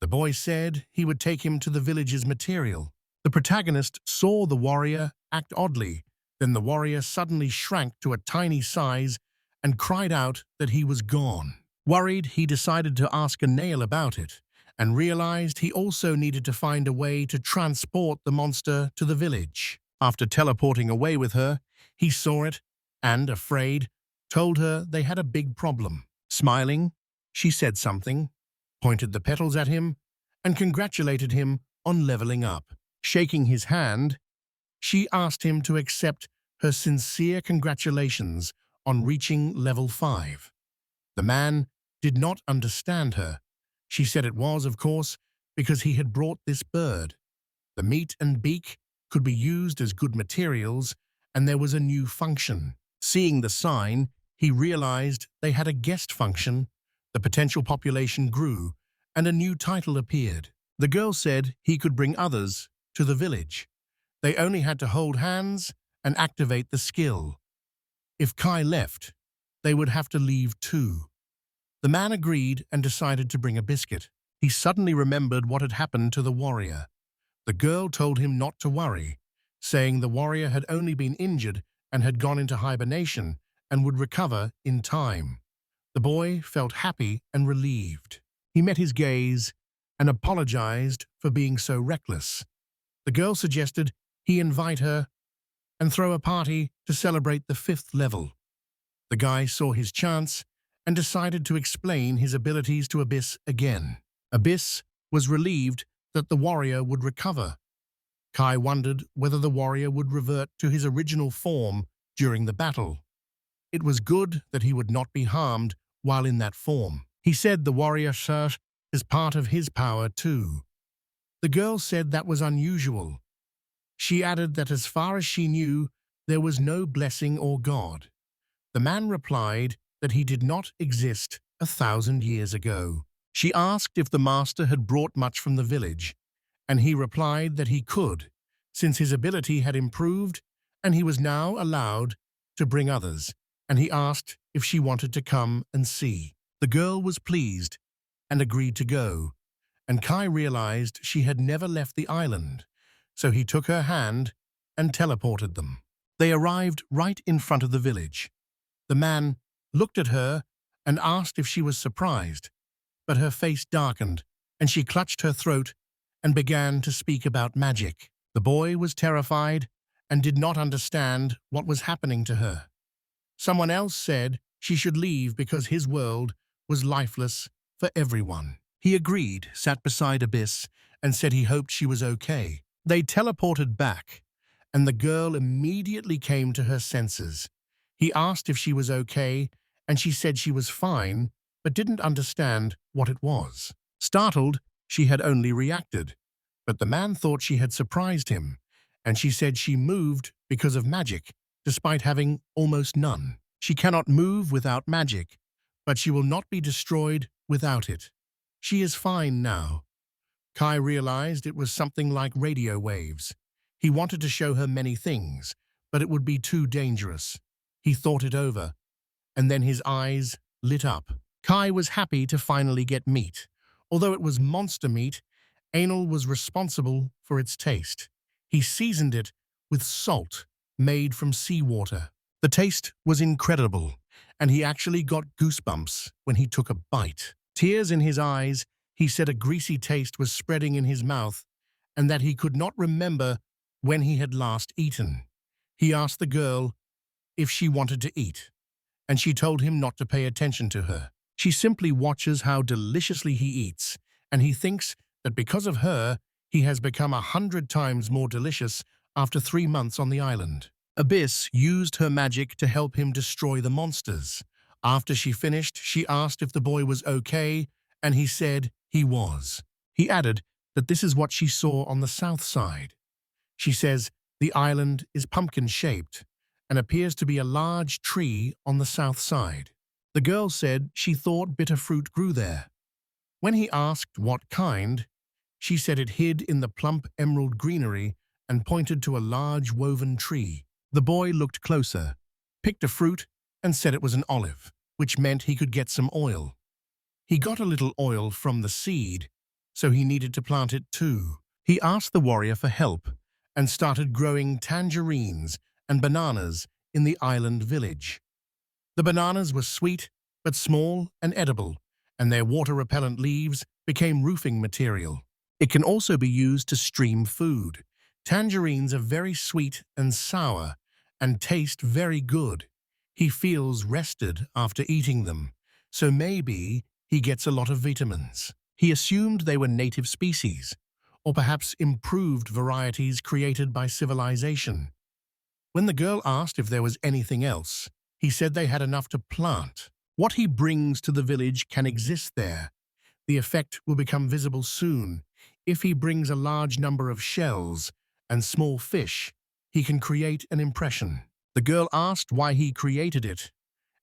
The boy said he would take him to the village's material. The protagonist saw the warrior act oddly. Then the warrior suddenly shrank to a tiny size and cried out that he was gone. Worried, he decided to ask a nail about it and realized he also needed to find a way to transport the monster to the village. After teleporting away with her, he saw it and, afraid, told her they had a big problem. Smiling, she said something, pointed the petals at him, and congratulated him on leveling up. Shaking his hand, she asked him to accept her sincere congratulations on reaching level 5. The man did not understand her. She said it was, of course, because he had brought this bird. The meat and beak could be used as good materials, and there was a new function. Seeing the sign, he realized they had a guest function. The potential population grew, and a new title appeared. The girl said he could bring others to the village. They only had to hold hands and activate the skill. If Kai left, they would have to leave too. The man agreed and decided to bring a biscuit. He suddenly remembered what had happened to the warrior. The girl told him not to worry, saying the warrior had only been injured and had gone into hibernation and would recover in time. The boy felt happy and relieved. He met his gaze and apologized for being so reckless. The girl suggested he invite her and throw a party to celebrate the 5th level. The guy saw his chance and decided to explain his abilities to Ibis again. Ibis was relieved that the warrior would recover. Kai wondered whether the warrior would revert to his original form during the battle. It was good that he would not be harmed while in that form. He said the warrior shirt is part of his power too. The girl said that was unusual. She added that as far as she knew, there was no blessing or god. The man replied that he did not exist 1,000 years ago. She asked if the master had brought much from the village, and he replied that he could, since his ability had improved and he was now allowed to bring others. and he asked if she wanted to come and see. The girl was pleased and agreed to go, and Kai realized she had never left the island, so he took her hand and teleported them. They arrived right in front of the village. The man looked at her and asked if she was surprised, but her face darkened, and she clutched her throat and began to speak about magic. The boy was terrified and did not understand what was happening to her. Someone else said she should leave because his world was lifeless for everyone. He agreed, sat beside Abyss, and said he hoped she was okay. They teleported back, and the girl immediately came to her senses. He asked if she was okay, and she said she was fine, but didn't understand what it was. Startled, she had only reacted, but the man thought she had surprised him, and she said she moved because of magic, despite having almost none. She cannot move without magic, but she will not be destroyed without it. She is fine now. Kai realized it was something like radio waves. He wanted to show her many things, but it would be too dangerous. He thought it over, and then his eyes lit up. Kai was happy to finally get meat. Although it was monster meat, Anal was responsible for its taste. He seasoned it with salt made from seawater. The taste was incredible, and he actually got goosebumps when he took a bite. Tears in his eyes, he said a greasy taste was spreading in his mouth and that he could not remember when he had last eaten. He asked the girl if she wanted to eat, and she told him not to pay attention to her. She simply watches how deliciously he eats, and he thinks that because of her, he has become 100 times more delicious after 3 months on the island. Abyss used her magic to help him destroy the monsters. After she finished, she asked if the boy was okay, and he said he was. He added that this is what she saw on the south side. She says the island is pumpkin-shaped and appears to be a large tree on the south side. The girl said she thought bitter fruit grew there. When he asked what kind, she said it hid in the plump emerald greenery and pointed to a large woven tree. The boy looked closer, picked a fruit, and said it was an olive, which meant he could get some oil. He got a little oil from the seed, so he needed to plant it too. He asked the warrior for help and started growing tangerines and bananas in the island village. The bananas were sweet but small and edible, and their water-repellent leaves became roofing material. It can also be used to stream food. Tangerines are very sweet and sour and taste very good. He feels rested after eating them, so maybe he gets a lot of vitamins. He assumed they were native species, or perhaps improved varieties created by civilization. When the girl asked if there was anything else, he said they had enough to plant. What he brings to the village can exist there. The effect will become visible soon. If he brings a large number of shells and small fish, he can create an impression. The girl asked why he created it,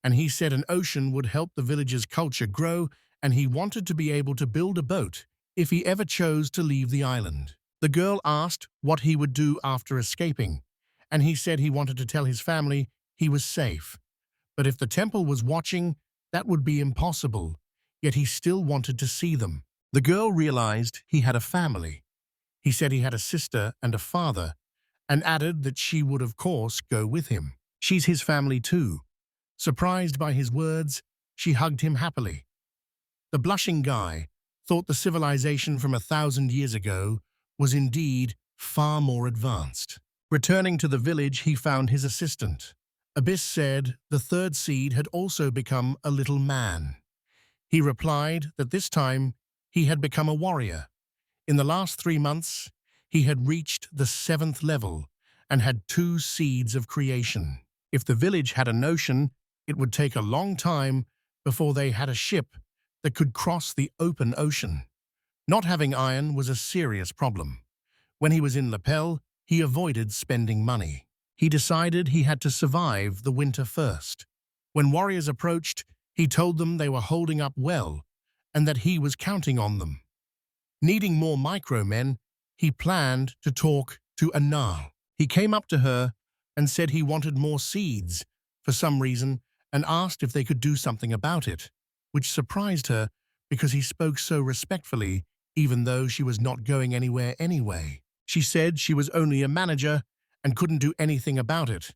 and he said an ocean would help the village's culture grow, and he wanted to be able to build a boat if he ever chose to leave the island. The girl asked what he would do after escaping, and he said he wanted to tell his family he was safe. But if the temple was watching, that would be impossible, yet he still wanted to see them. The girl realized he had a family. He said he had a sister and a father, and added that she would of course go with him. She's his family too. Surprised by his words, she hugged him happily. The blushing guy thought the civilization from 1,000 years ago was indeed far more advanced. Returning to the village, he found his assistant. Abyss said the third seed had also become a little man. He replied that this time he had become a warrior. In the last 3 months, he had reached the 7th level and had 2 seeds of creation. If the village had an ocean, it would take a long time before they had a ship that could cross the open ocean. Not having iron was a serious problem. When he was in Lapel, he avoided spending money. He decided he had to survive the winter first. When warriors approached, he told them they were holding up well and that he was counting on them. Needing more micro-men, he planned to talk to Anal. He came up to her and said he wanted more seeds for some reason and asked if they could do something about it, which surprised her because he spoke so respectfully, even though she was not going anywhere anyway. She said she was only a manager and couldn't do anything about it,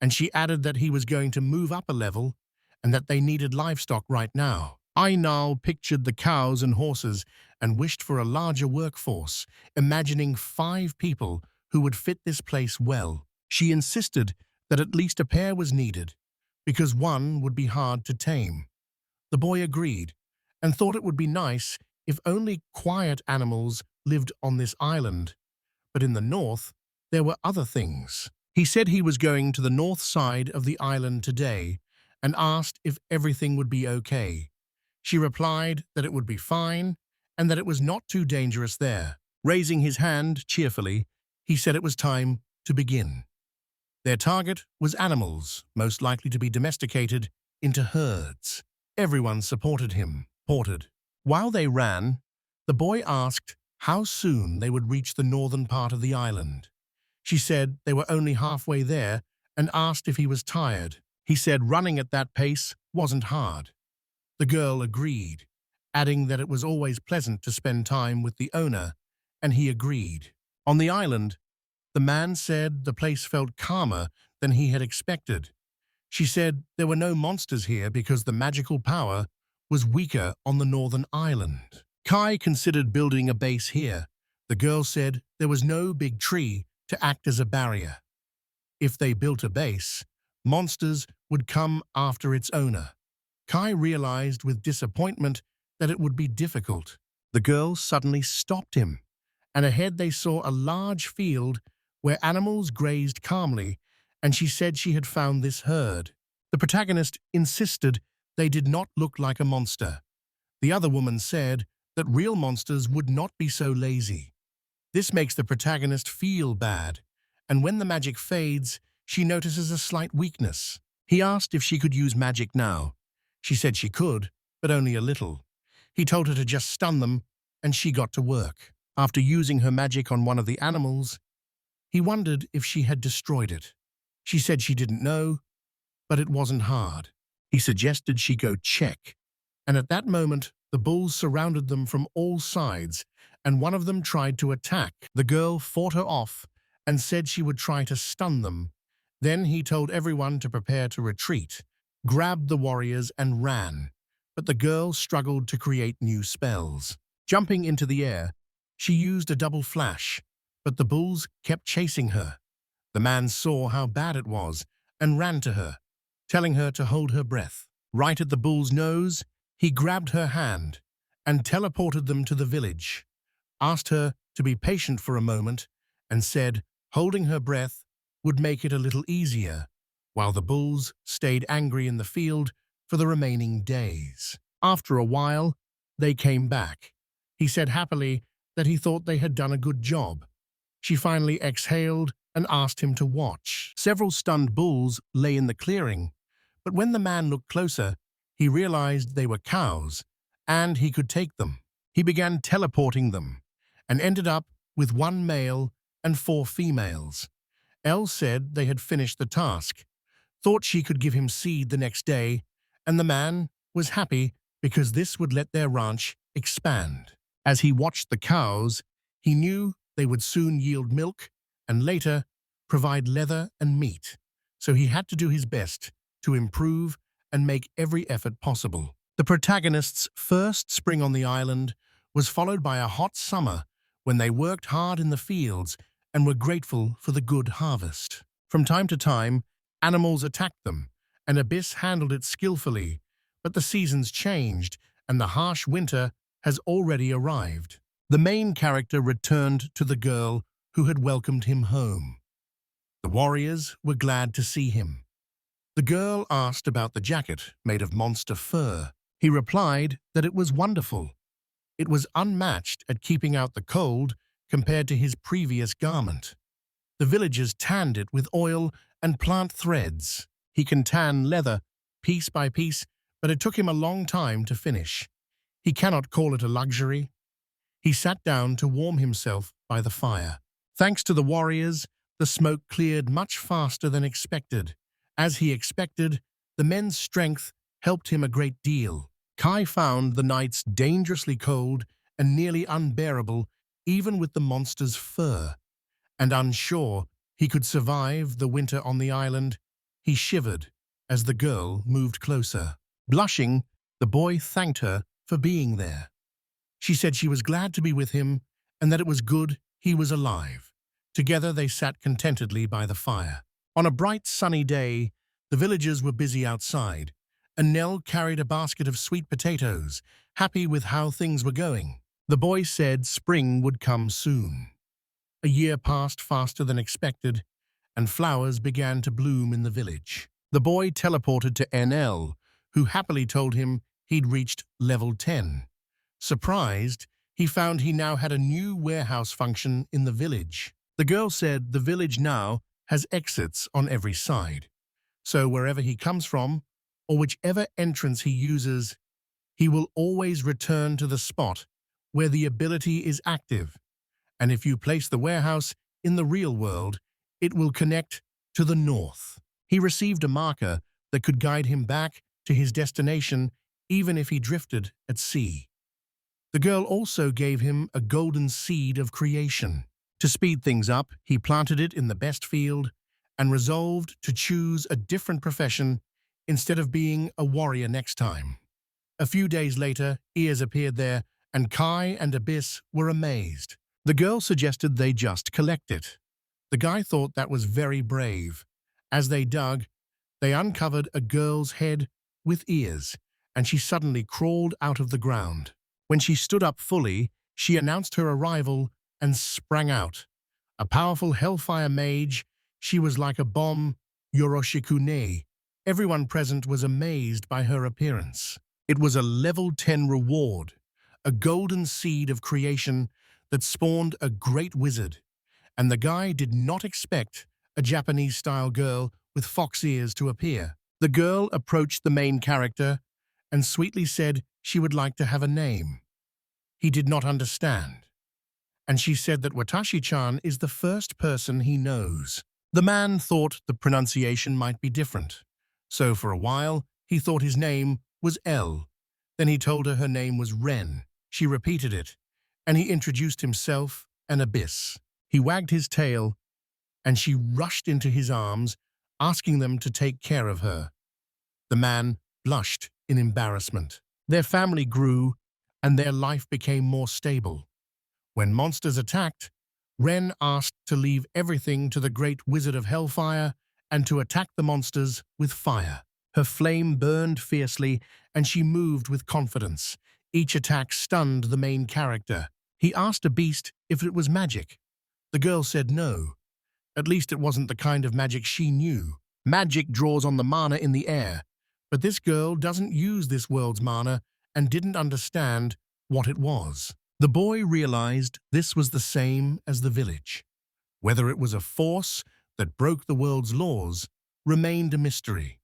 and she added that he was going to move up a level and that they needed livestock right now. I now pictured the cows and horses and wished for a larger workforce, imagining 5 people who would fit this place well. She insisted that at least a pair was needed, because one would be hard to tame. The boy agreed, and thought it would be nice if only quiet animals lived on this island. But in the north, there were other things. He said he was going to the north side of the island today and asked if everything would be okay. She replied that it would be fine and that it was not too dangerous there. Raising his hand cheerfully, he said it was time to begin. Their target was animals, most likely to be domesticated into herds. Everyone supported him. While they ran, the boy asked how soon they would reach the northern part of the island. She said they were only halfway there and asked if he was tired. He said running at that pace wasn't hard. The girl agreed, adding that it was always pleasant to spend time with the owner, and he agreed. On the island, the man said the place felt calmer than he had expected. She said there were no monsters here because the magical power was weaker on the northern island. Kai considered building a base here. The girl said there was no big tree to act as a barrier. If they built a base, monsters would come after its owner. Kai realized with disappointment that it would be difficult. The girl suddenly stopped him, and ahead they saw a large field where animals grazed calmly, and she said she had found this herd. The protagonist insisted they did not look like a monster. The other woman said that real monsters would not be so lazy. This makes the protagonist feel bad, and when the magic fades, she notices a slight weakness. He asked if she could use magic now. She said she could, but only a little. He told her to just stun them, and she got to work. After using her magic on one of the animals, he wondered if she had destroyed it. She said she didn't know, but it wasn't hard. He suggested she go check, and at that moment, the bulls surrounded them from all sides, and one of them tried to attack. The girl fought her off and said she would try to stun them. Then he told everyone to prepare to retreat, grabbed the warriors and ran, but the girl struggled to create new spells. Jumping into the air, she used a double flash, but the bulls kept chasing her. The man saw how bad it was and ran to her, telling her to hold her breath. Right at the bull's nose, he grabbed her hand and teleported them to the village, asked her to be patient for a moment, and said holding her breath would make it a little easier, while the bulls stayed angry in the field for the remaining days. After a while, they came back. He said happily that he thought they had done a good job. She finally exhaled and asked him to watch. Several stunned bulls lay in the clearing, but when the man looked closer, he realized they were cows, and he could take them. He began teleporting them, and ended up with 1 male and 4 females. Elle said they had finished the task, thought she could give him seed the next day, and the man was happy because this would let their ranch expand. As he watched the cows, he knew they would soon yield milk and later provide leather and meat, so he had to do his best to improve and make every effort possible. The protagonist's first spring on the island was followed by a hot summer when they worked hard in the fields and were grateful for the good harvest. From time to time, animals attacked them, and Abyss handled it skillfully, but the seasons changed and the harsh winter has already arrived. The main character returned to the girl who had welcomed him home. The warriors were glad to see him. The girl asked about the jacket made of monster fur. He replied that it was wonderful. It was unmatched at keeping out the cold compared to his previous garment. The villagers tanned it with oil and plant threads. He can tan leather piece by piece, but it took him a long time to finish. He cannot call it a luxury. He sat down to warm himself by the fire. Thanks to the warriors, the smoke cleared much faster than expected. As he expected, The men's strength helped him a great deal. Kai found the nights dangerously cold and nearly unbearable, even with the monster's fur. And unsure he could survive the winter on the island, he shivered as the girl moved closer. Blushing, the boy thanked her for being there. She said she was glad to be with him and that it was good he was alive. Together they sat contentedly by the fire. On a bright sunny day, the villagers were busy outside, and Nell carried a basket of sweet potatoes, happy with how things were going. The boy said spring would come soon. A year passed faster than expected, and flowers began to bloom in the village. The boy teleported to NL, who happily told him he'd reached level 10. Surprised, he found he now had a new warehouse function in the village. The girl said the village now has exits on every side, so wherever he comes from, or whichever entrance he uses, he will always return to the spot where the ability is active. And if you place the warehouse in the real world, it will connect to the north. He received a marker that could guide him back to his destination even if he drifted at sea. The girl also gave him a golden seed of creation. To speed things up, he planted it in the best field and resolved to choose a different profession instead of being a warrior next time. A few days later, ears appeared there, and Kai and Abyss were amazed. The girl suggested they just collect it. The guy thought that was very brave. As they dug, they uncovered a girl's head with ears, and she suddenly crawled out of the ground. When she stood up fully, she announced her arrival and sprang out. A powerful hellfire mage, she was like a bomb, Yoroshikune. Everyone present was amazed by her appearance. It was a level 10 reward, a golden seed of creation that spawned a great wizard. And the guy did not expect a Japanese-style girl with fox ears to appear. The girl approached the main character and sweetly said she would like to have a name. He did not understand, and she said that Watashi-chan is the first person he knows. The man thought the pronunciation might be different, so for a while he thought his name was L. Then he told her name was Ren. She repeated it, and he introduced himself and Abyss. He wagged his tail, and she rushed into his arms, asking them to take care of her. The man blushed in embarrassment. Their family grew, and their life became more stable. When monsters attacked, Ren asked to leave everything to the great wizard of hellfire and to attack the monsters with fire. Her flame burned fiercely, and she moved with confidence. Each attack stunned the main character. He asked a beast if it was magic. The girl said no. At least it wasn't the kind of magic she knew. Magic draws on the mana in the air, but this girl doesn't use this world's mana and didn't understand what it was. The boy realized this was the same as the village. Whether it was a force that broke the world's laws remained a mystery.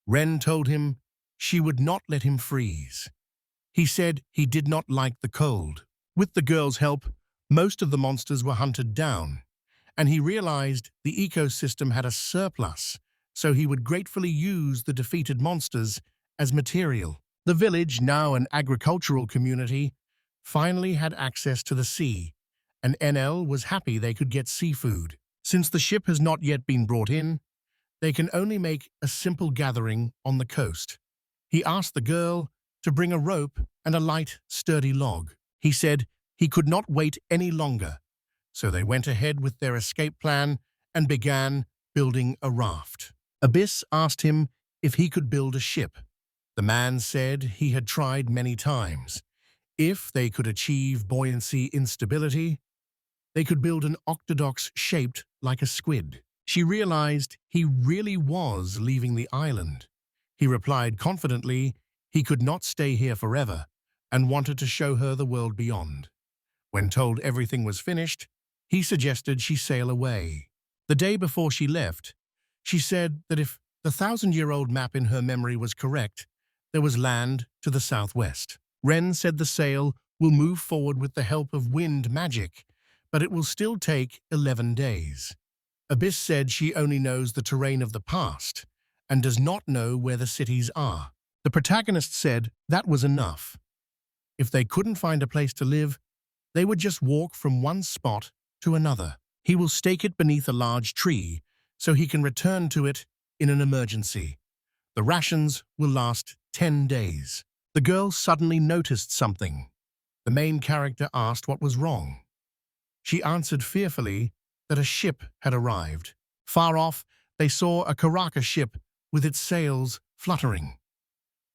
Ren told him she would not let him freeze. He said he did not like the cold. With the girl's help, most of the monsters were hunted down, and he realized the ecosystem had a surplus, so he would gratefully use the defeated monsters as material. The village, now an agricultural community, finally had access to the sea, and NL was happy they could get seafood. Since the ship has not yet been brought in, they can only make a simple gathering on the coast. He asked the girl to bring a rope and a light, sturdy log. He said he could not wait any longer, so they went ahead with their escape plan and began building a raft. Abyss asked him if he could build a ship. The man said he had tried many times. If they could achieve buoyancy instability, they could build an octodox shaped like a squid. She realized he really was leaving the island. He replied confidently he could not stay here forever and wanted to show her the world beyond. When told everything was finished, he suggested she sail away. The day before she left, she said that if the 1,000-year-old map in her memory was correct, there was land to the southwest. Ren said the sail will move forward with the help of wind magic, but it will still take 11 days. Abyss said she only knows the terrain of the past, and does not know where the cities are. The protagonist said that was enough. If they couldn't find a place to live, they would just walk from one spot to another. He will stake it beneath a large tree so he can return to it in an emergency. The rations will last 10 days. The girl suddenly noticed something. The main character asked what was wrong. She answered fearfully that a ship had arrived. Far off, they saw a Karaka ship with its sails fluttering.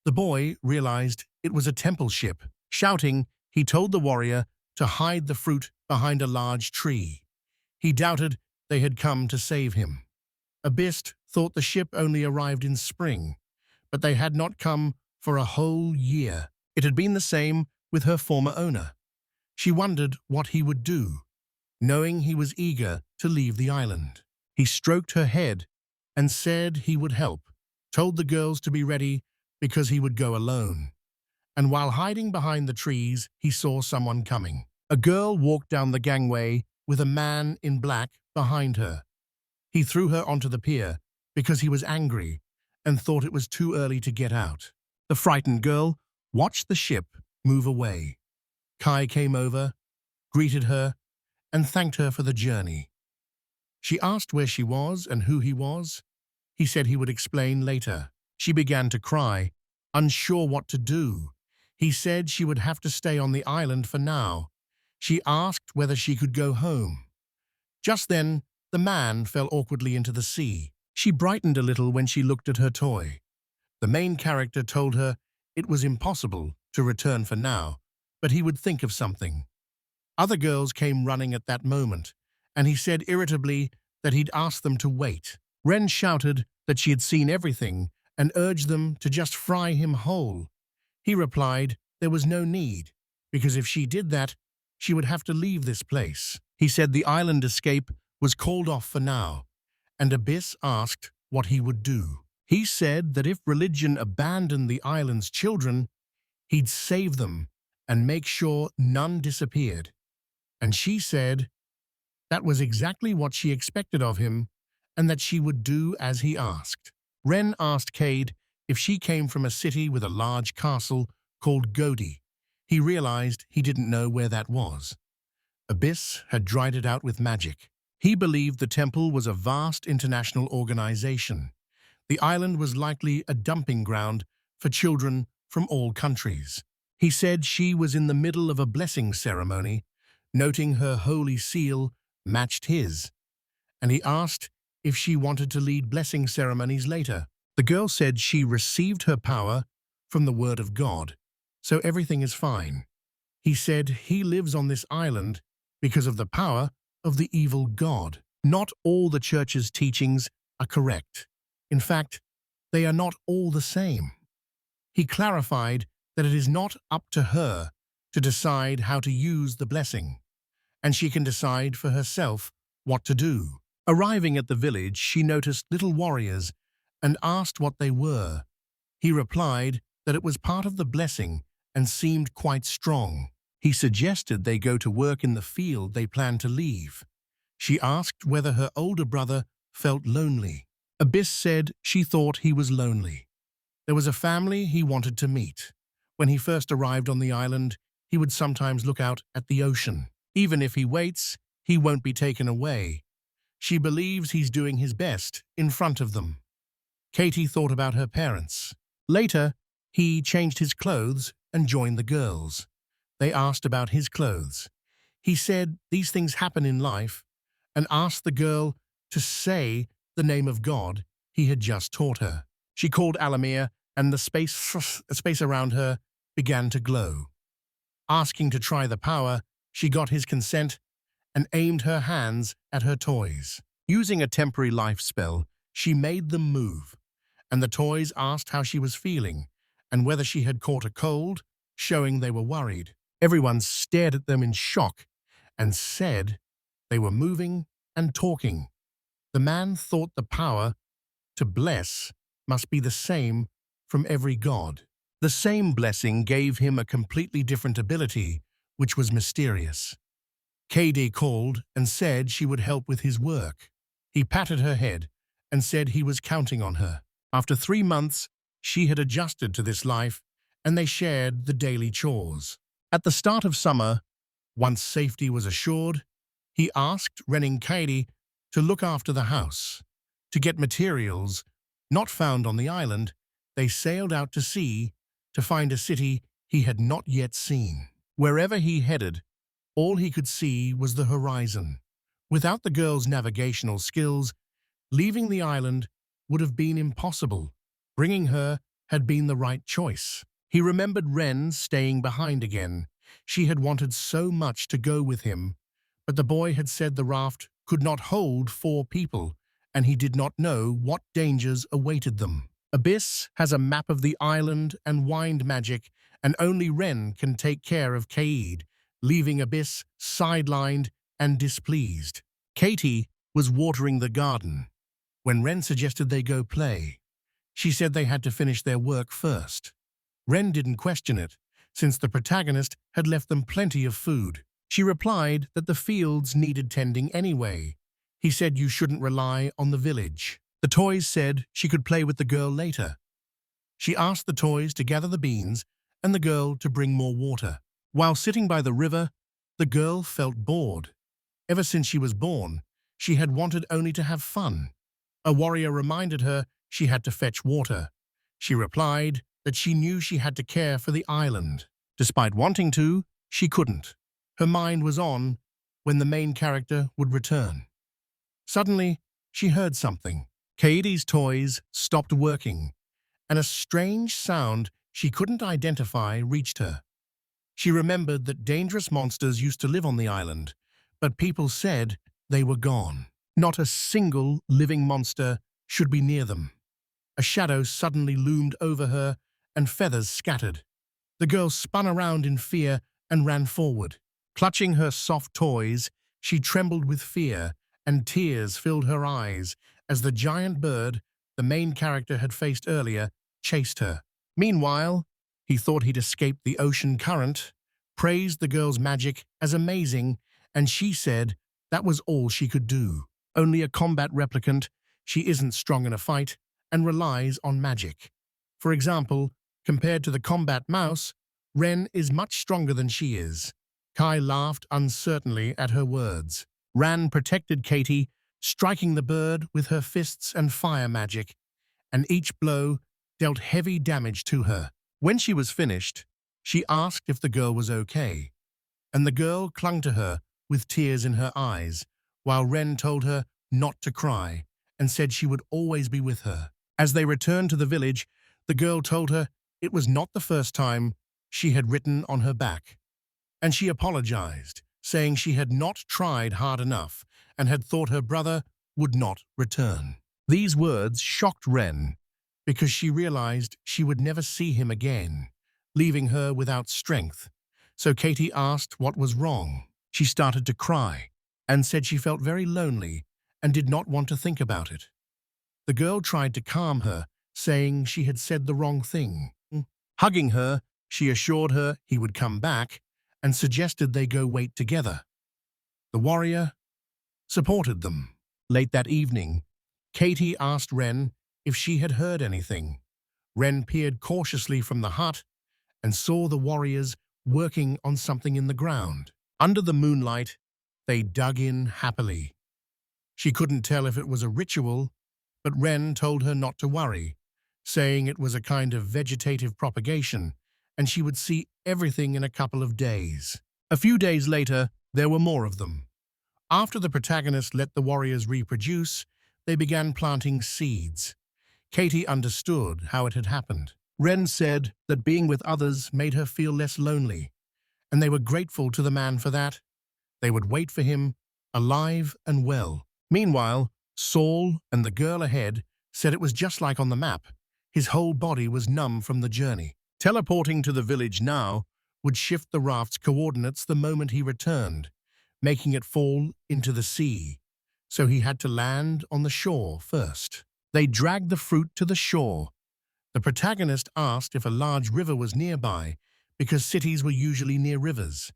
The boy realized it was a temple ship. Shouting, he told the warrior to hide the fruit behind a large tree. He doubted they had come to save him. Abyss thought the ship only arrived in spring, but they had not come for a whole year. It had been the same with her former owner. She wondered what he would do, knowing he was eager to leave the island. He stroked her head and said he would help, told the girls to be ready because he would go alone. And while hiding behind the trees, he saw someone coming. A girl walked down the gangway with a man in black behind her. He threw her onto the pier because he was angry and thought it was too early to get out. The frightened girl watched the ship move away. Kai came over, greeted her, and thanked her for the journey. She asked where she was and who he was. He said he would explain later. She began to cry, unsure what to do. He said she would have to stay on the island for now. She asked whether she could go home. Just then, the man fell awkwardly into the sea. She brightened a little when she looked at her toy. The main character told her it was impossible to return for now, but he would think of something. Other girls came running at that moment, and he said irritably that he'd asked them to wait. Ren shouted that she had seen everything and urged them to just fry him whole. He replied there was no need, because if she did that, she would have to leave this place. He said the island escape was called off for now, and Abyss asked what he would do. He said that if religion abandoned the island's children, he'd save them and make sure none disappeared. And she said that was exactly what she expected of him and that she would do as he asked. Ren asked Cade if she came from a city with a large castle called Godi. He realized he didn't know where that was. Abyss had dried it out with magic. He believed the temple was a vast international organization. The island was likely a dumping ground for children from all countries. He said she was in the middle of a blessing ceremony, noting her holy seal matched his, and he asked if she wanted to lead blessing ceremonies later. The girl said she received her power from the word of God, so everything is fine. He said he lives on this island because of the power of the evil god. Not all the church's teachings are correct. In fact, they are not all the same. He clarified that it is not up to her to decide how to use the blessing, and she can decide for herself what to do. Arriving at the village, she noticed little warriors and asked what they were. He replied that it was part of the blessing and seemed quite strong. He suggested they go to work in the field they planned to leave. She asked whether her older brother felt lonely. Abyss said she thought he was lonely. There was a family he wanted to meet. When he first arrived on the island, he would sometimes look out at the ocean. Even if he waits, he won't be taken away. She believes he's doing his best in front of them. Katie thought about her parents. Later, he changed his clothes and joined the girls. They asked about his clothes. He said these things happen in life and asked the girl to say the name of God he had just taught her. She called Alamir, and the space around her began to glow. Asking to try the power, she got his consent and aimed her hands at her toys. Using a temporary life spell, she made them move, and the toys asked how she was feeling and whether she had caught a cold, showing they were worried. Everyone stared at them in shock and said they were moving and talking. The man thought the power to bless must be the same from every god. The same blessing gave him a completely different ability, which was mysterious. KD called and said she would help with his work. He patted her head and said he was counting on her. After 3 months, she had adjusted to this life, and they shared the daily chores. At the start of summer, once safety was assured, he asked Ren and Katie to look after the house. To get materials not found on the island, they sailed out to sea to find a city he had not yet seen. Wherever he headed, all he could see was the horizon. Without the girl's navigational skills, leaving the island would have been impossible. Bringing her had been the right choice. He remembered Ren staying behind again. She had wanted so much to go with him, but the boy had said the raft could not hold 4 people, and he did not know what dangers awaited them. Abyss has a map of the island and wind magic, and only Ren can take care of Kaede, leaving Abyss sidelined and displeased. Katie was watering the garden when Ren suggested they go play. She said they had to finish their work first. Ren didn't question it, since the protagonist had left them plenty of food. She replied that the fields needed tending anyway. He said you shouldn't rely on the village. The toys said she could play with the girl later. She asked the toys to gather the beans and the girl to bring more water. While sitting by the river, the girl felt bored. Ever since she was born, she had wanted only to have fun. A warrior reminded her she had to fetch water. She replied that she knew she had to care for the island. Despite wanting to, she couldn't. Her mind was on when the main character would return. Suddenly, she heard something. Kaede's toys stopped working, and a strange sound she couldn't identify reached her. She remembered that dangerous monsters used to live on the island, but people said they were gone. Not a single living monster should be near them. A shadow suddenly loomed over her, and feathers scattered. The girl spun around in fear and ran forward. Clutching her soft toys, she trembled with fear, and tears filled her eyes as the giant bird the main character had faced earlier chased her. Meanwhile, he thought he'd escaped the ocean current, praised the girl's magic as amazing, and she said that was all she could do. Only a combat replicant, she isn't strong in a fight and relies on magic. For example, compared to the combat mouse, Ren is much stronger than she is. Kai laughed uncertainly at her words. Ran protected Katie, striking the bird with her fists and fire magic, and each blow dealt heavy damage to her. When she was finished, she asked if the girl was okay, and the girl clung to her with tears in her eyes, while Ren told her not to cry and said she would always be with her. As they returned to the village, the girl told her it was not the first time she had written on her back, and she apologized, saying she had not tried hard enough and had thought her brother would not return. These words shocked Ren because she realized she would never see him again, leaving her without strength. So Katie asked what was wrong. She started to cry and said she felt very lonely and did not want to think about it. The girl tried to calm her, saying she had said the wrong thing. Hugging her, she assured her he would come back and suggested they go wait together. The warrior supported them. Late that evening, Katie asked Ren if she had heard anything. Ren peered cautiously from the hut and saw the warriors working on something in the ground. Under the moonlight, they dug in happily. She couldn't tell if it was a ritual, but Ren told her not to worry, saying it was a kind of vegetative propagation, and she would see everything in a couple of days. A few days later, there were more of them. After the protagonist let the warriors reproduce, they began planting seeds. Katie understood how it had happened. Ren said that being with others made her feel less lonely, and they were grateful to the man for that. They would wait for him, alive and well. Meanwhile, Saul and the girl ahead said it was just like on the map. His whole body was numb from the journey. Teleporting to the village now would shift the raft's coordinates the moment he returned, making it fall into the sea. So he had to land on the shore first. They dragged the fruit to the shore. The protagonist asked if a large river was nearby, because cities were usually near rivers.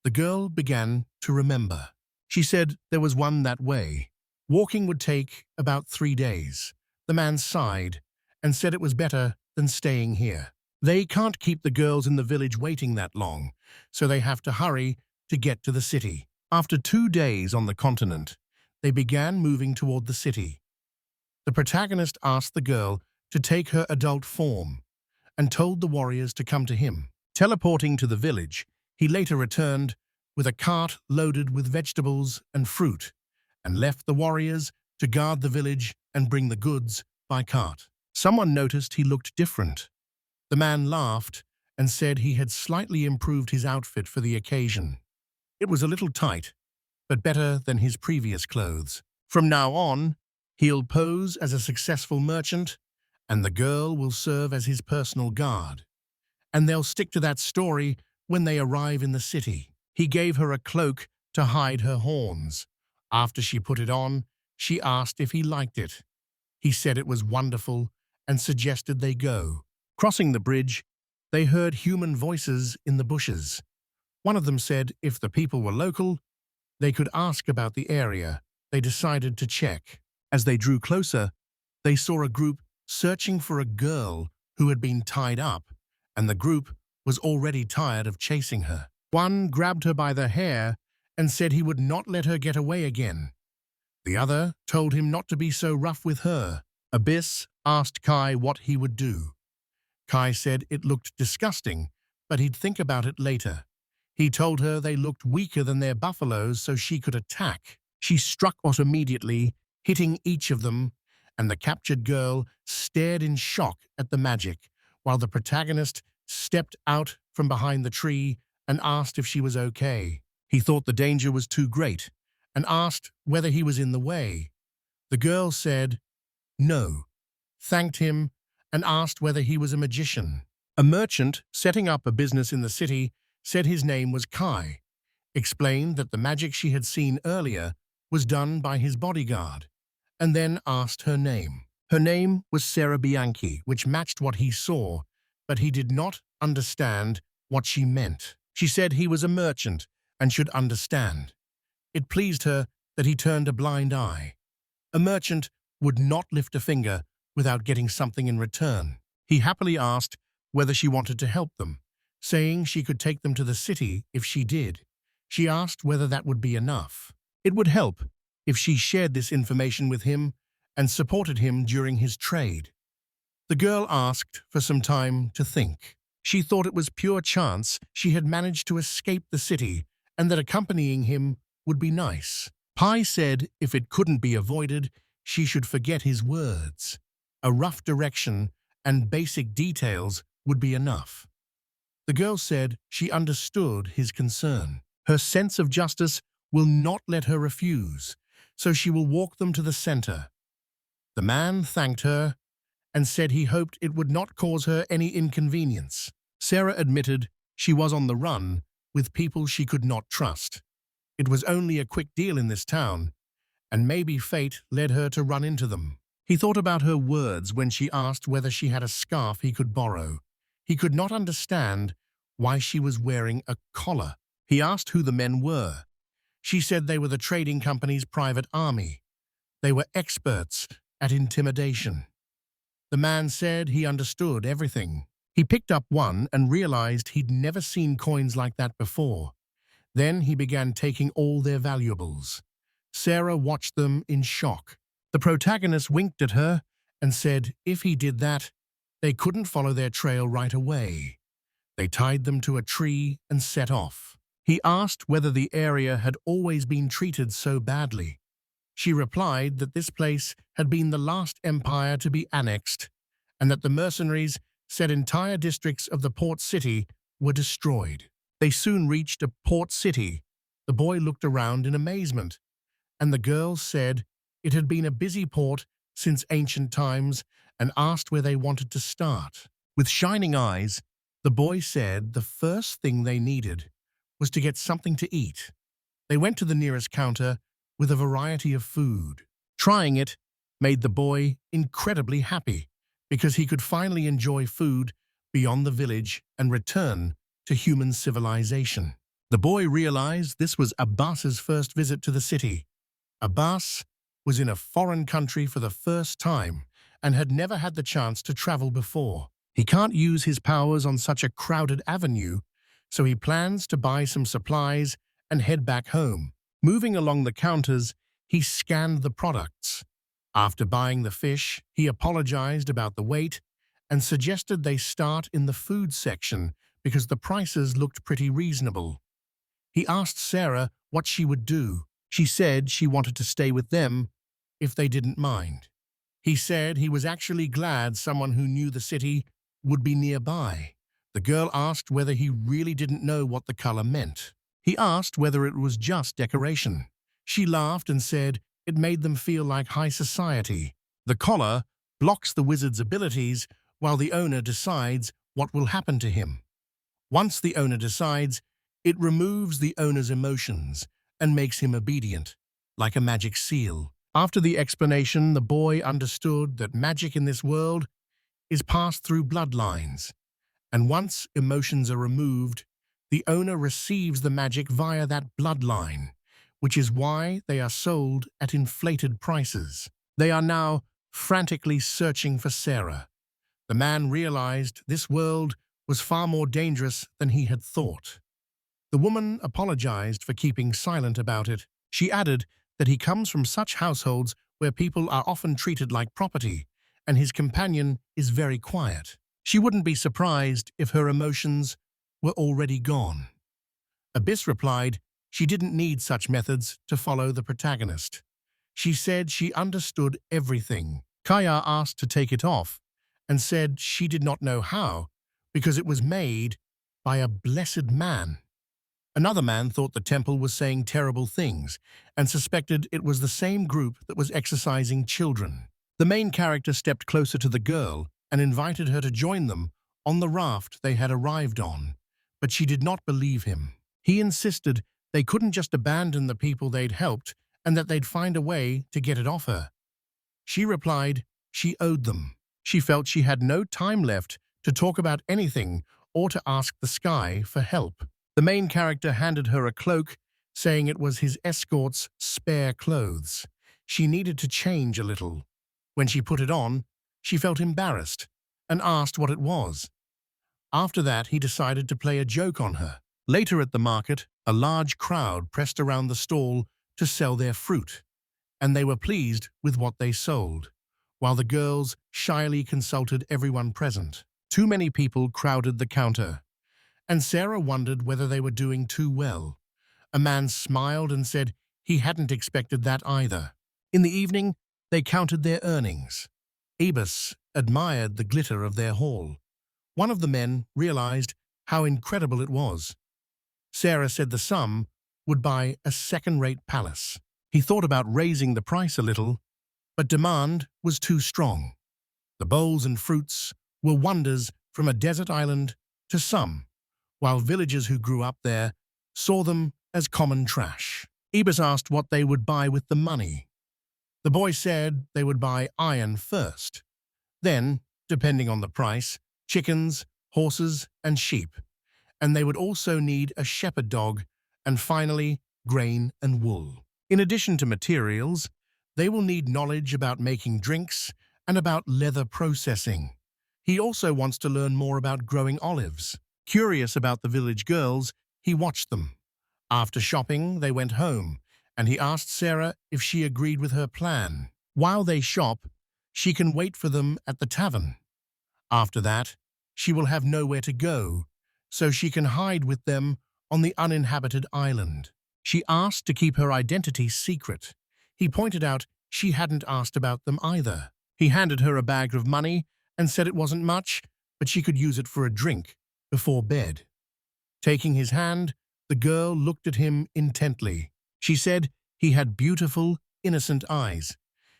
The girl began to remember. She said there was one that way. Walking would take about 3 days. The man sighed and said it was better than staying here. They can't keep the girls in the village waiting that long, so they have to hurry to get to the city. After 2 days on the continent, they began moving toward the city. The protagonist asked the girl to take her adult form and told the warriors to come to him. Teleporting to the village, he later returned with a cart loaded with vegetables and fruit and left the warriors to guard the village and bring the goods by cart. Someone noticed he looked different. The man laughed and said he had slightly improved his outfit for the occasion. It was a little tight, but better than his previous clothes. From now on, he'll pose as a successful merchant, and the girl will serve as his personal guard. And they'll stick to that story when they arrive in the city. He gave her a cloak to hide her horns. After she put it on, she asked if he liked it. He said it was wonderful and suggested they go. Crossing the bridge, they heard human voices in the bushes. One of them said if the people were local, they could ask about the area. They decided to check. As they drew closer, they saw a group searching for a girl who had been tied up, and the group was already tired of chasing her. One grabbed her by the hair and said he would not let her get away again. The other told him not to be so rough with her. Abyss asked Kai what he would do. Kai said it looked disgusting, but he'd think about it later. He told her they looked weaker than their buffaloes, so she could attack. She struck out immediately, hitting each of them, and the captured girl stared in shock at the magic, while the protagonist stepped out from behind the tree and asked if she was okay. He thought the danger was too great and asked whether he was in the way. The girl said no, thanked him, and asked whether he was a magician. A merchant setting up a business in the city said his name was Kai, explained that the magic she had seen earlier was done by his bodyguard, and then asked her name. Her name was Sarah Bianchi, which matched what he saw, but he did not understand what she meant. She said he was a merchant and should understand. It pleased her that he turned a blind eye. A merchant would not lift a finger without getting something in return. He happily asked whether she wanted to help them, saying she could take them to the city if she did. She asked whether that would be enough. It would help if she shared this information with him and supported him during his trade. The girl asked for some time to think. She thought it was pure chance she had managed to escape the city and that accompanying him would be nice. Pai said if it couldn't be avoided, she should forget his words. A rough direction and basic details would be enough. The girl said she understood his concern. Her sense of justice will not let her refuse, so she will walk them to the center. The man thanked her and said he hoped it would not cause her any inconvenience. Sarah admitted she was on the run with people she could not trust. It was only a quick deal in this town, and maybe fate led her to run into them. He thought about her words when she asked whether she had a scarf he could borrow. He could not understand why she was wearing a collar. He asked who the men were. She said they were the trading company's private army. They were experts at intimidation. The man said he understood everything. He picked up one and realized he'd never seen coins like that before. Then he began taking all their valuables. Sarah watched them in shock. The protagonist winked at her and said if he did that, they couldn't follow their trail right away. They tied them to a tree and set off. He asked whether the area had always been treated so badly. She replied that this place had been the last empire to be annexed, and that the mercenaries said entire districts of the port city were destroyed. They soon reached a port city. The boy looked around in amazement, and the girl said it had been a busy port since ancient times and asked where they wanted to start. With shining eyes, the boy said the first thing they needed was to get something to eat. They went to the nearest counter with a variety of food. Trying it made the boy incredibly happy because he could finally enjoy food beyond the village and return to human civilization. The boy realized this was Abbas's first visit to the city. Abbas was in a foreign country for the first time, and had never had the chance to travel before. He can't use his powers on such a crowded avenue, so he plans to buy some supplies and head back home. Moving along the counters, he scanned the products. After buying the fish, he apologized about the wait and suggested they start in the food section because the prices looked pretty reasonable. He asked Sarah what she would do. She said she wanted to stay with them if they didn't mind. He said he was actually glad someone who knew the city would be nearby. The girl asked whether he really didn't know what the color meant. He asked whether it was just decoration. She laughed and said it made them feel like high society. The collar blocks the wizard's abilities while the owner decides what will happen to him. Once the owner decides, it removes the owner's emotions and makes him obedient, like a magic seal. After the explanation, the boy understood that magic in this world is passed through bloodlines, and once emotions are removed, the owner receives the magic via that bloodline, which is why they are sold at inflated prices. They are now frantically searching for Sarah. The man realized this world was far more dangerous than he had thought. The woman apologized for keeping silent about it. She added that he comes from such households where people are often treated like property, and his companion is very quiet. She wouldn't be surprised if her emotions were already gone. Abyss replied she didn't need such methods to follow the protagonist. She said she understood everything. Kaya asked to take it off and said she did not know how because it was made by a blessed man. Another man thought the temple was saying terrible things and suspected it was the same group that was exercising children. The main character stepped closer to the girl and invited her to join them on the raft they had arrived on, but she did not believe him. He insisted they couldn't just abandon the people they'd helped and that they'd find a way to get it off her. She replied she owed them. She felt she had no time left to talk about anything or to ask the sky for help. The main character handed her a cloak, saying it was his escort's spare clothes. She needed to change a little. When she put it on, she felt embarrassed and asked what it was. After that, he decided to play a joke on her. Later at the market, a large crowd pressed around the stall to sell their fruit, and they were pleased with what they sold, while the girls shyly consulted everyone present. Too many people crowded the counter, and Sarah wondered whether they were doing too well. A man smiled and said he hadn't expected that either. In the evening, they counted their earnings. Ebus admired the glitter of their haul. One of the men realized how incredible it was. Sarah said the sum would buy a second-rate palace. He thought about raising the price a little, but demand was too strong. The bowls and fruits were wonders from a desert island to some, while villagers who grew up there saw them as common trash. Ebus asked what they would buy with the money. The boy said they would buy iron first. Then, depending on the price, chickens, horses, and sheep. And they would also need a shepherd dog, and finally, grain and wool. In addition to materials, they will need knowledge about making drinks and about leather processing. He also wants to learn more about growing olives. Curious about the village girls, he watched them. After shopping, they went home, and he asked Sarah if she agreed with her plan. While they shop, she can wait for them at the tavern. After that, she will have nowhere to go, so she can hide with them on the uninhabited island. She asked to keep her identity secret. He pointed out she hadn't asked about them either. He handed her a bag of money and said it wasn't much, but she could use it for a drink before bed. Taking his hand, the girl looked at him intently. She said he had beautiful, innocent eyes.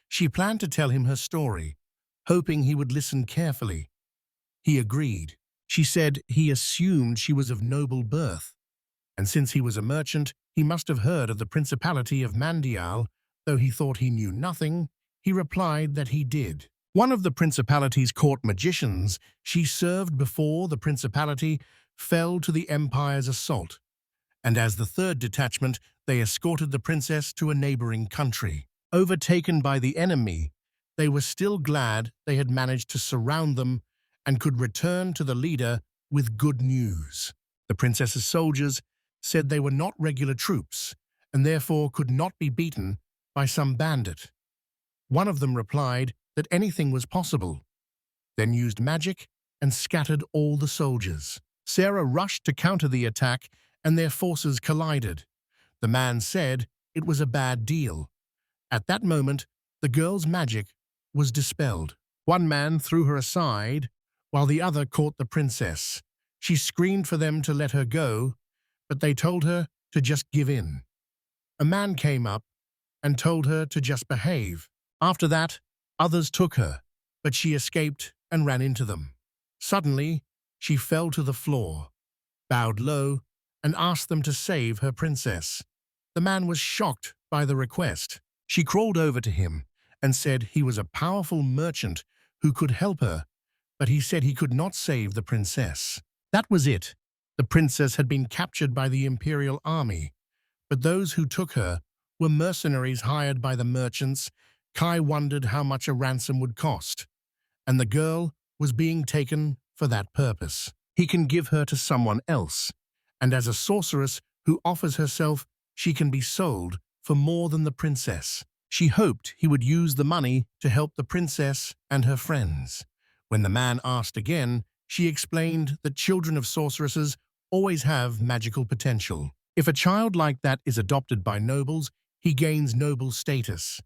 She planned to tell him her story, hoping he would listen carefully. He agreed. She said he assumed she was of noble birth, and since he was a merchant, he must have heard of the Principality of Mandial. Though he thought he knew nothing, he replied that he did. One of the Principality's court magicians she served before the Principality fell to the Empire's assault, and as the third detachment, they escorted the princess to a neighboring country. Overtaken by the enemy, they were still glad they had managed to surround them and could return to the leader with good news. The princess's soldiers said they were not regular troops and therefore could not be beaten by some bandit. One of them replied that anything was possible, then used magic and scattered all the soldiers. Sarah rushed to counter the attack and their forces collided. The man said it was a bad deal. At that moment, the girl's magic was dispelled. One man threw her aside, while the other caught the princess. She screamed for them to let her go, but they told her to just give in. A man came up and told her to just behave. After that, others took her, but she escaped and ran into them. Suddenly, she fell to the floor, bowed low, and asked them to save her princess. The man was shocked by the request. She crawled over to him and said he was a powerful merchant who could help her, but he said he could not save the princess. That was it. The princess had been captured by the imperial army, but those who took her were mercenaries hired by the merchants. Kai wondered how much a ransom would cost, and the girl was being taken for that purpose. He can give her to someone else, and as a sorceress who offers herself, she can be sold for more than the princess. She hoped he would use the money to help the princess and her friends. When the man asked again, she explained that children of sorceresses always have magical potential. If a child like that is adopted by nobles, he gains noble status.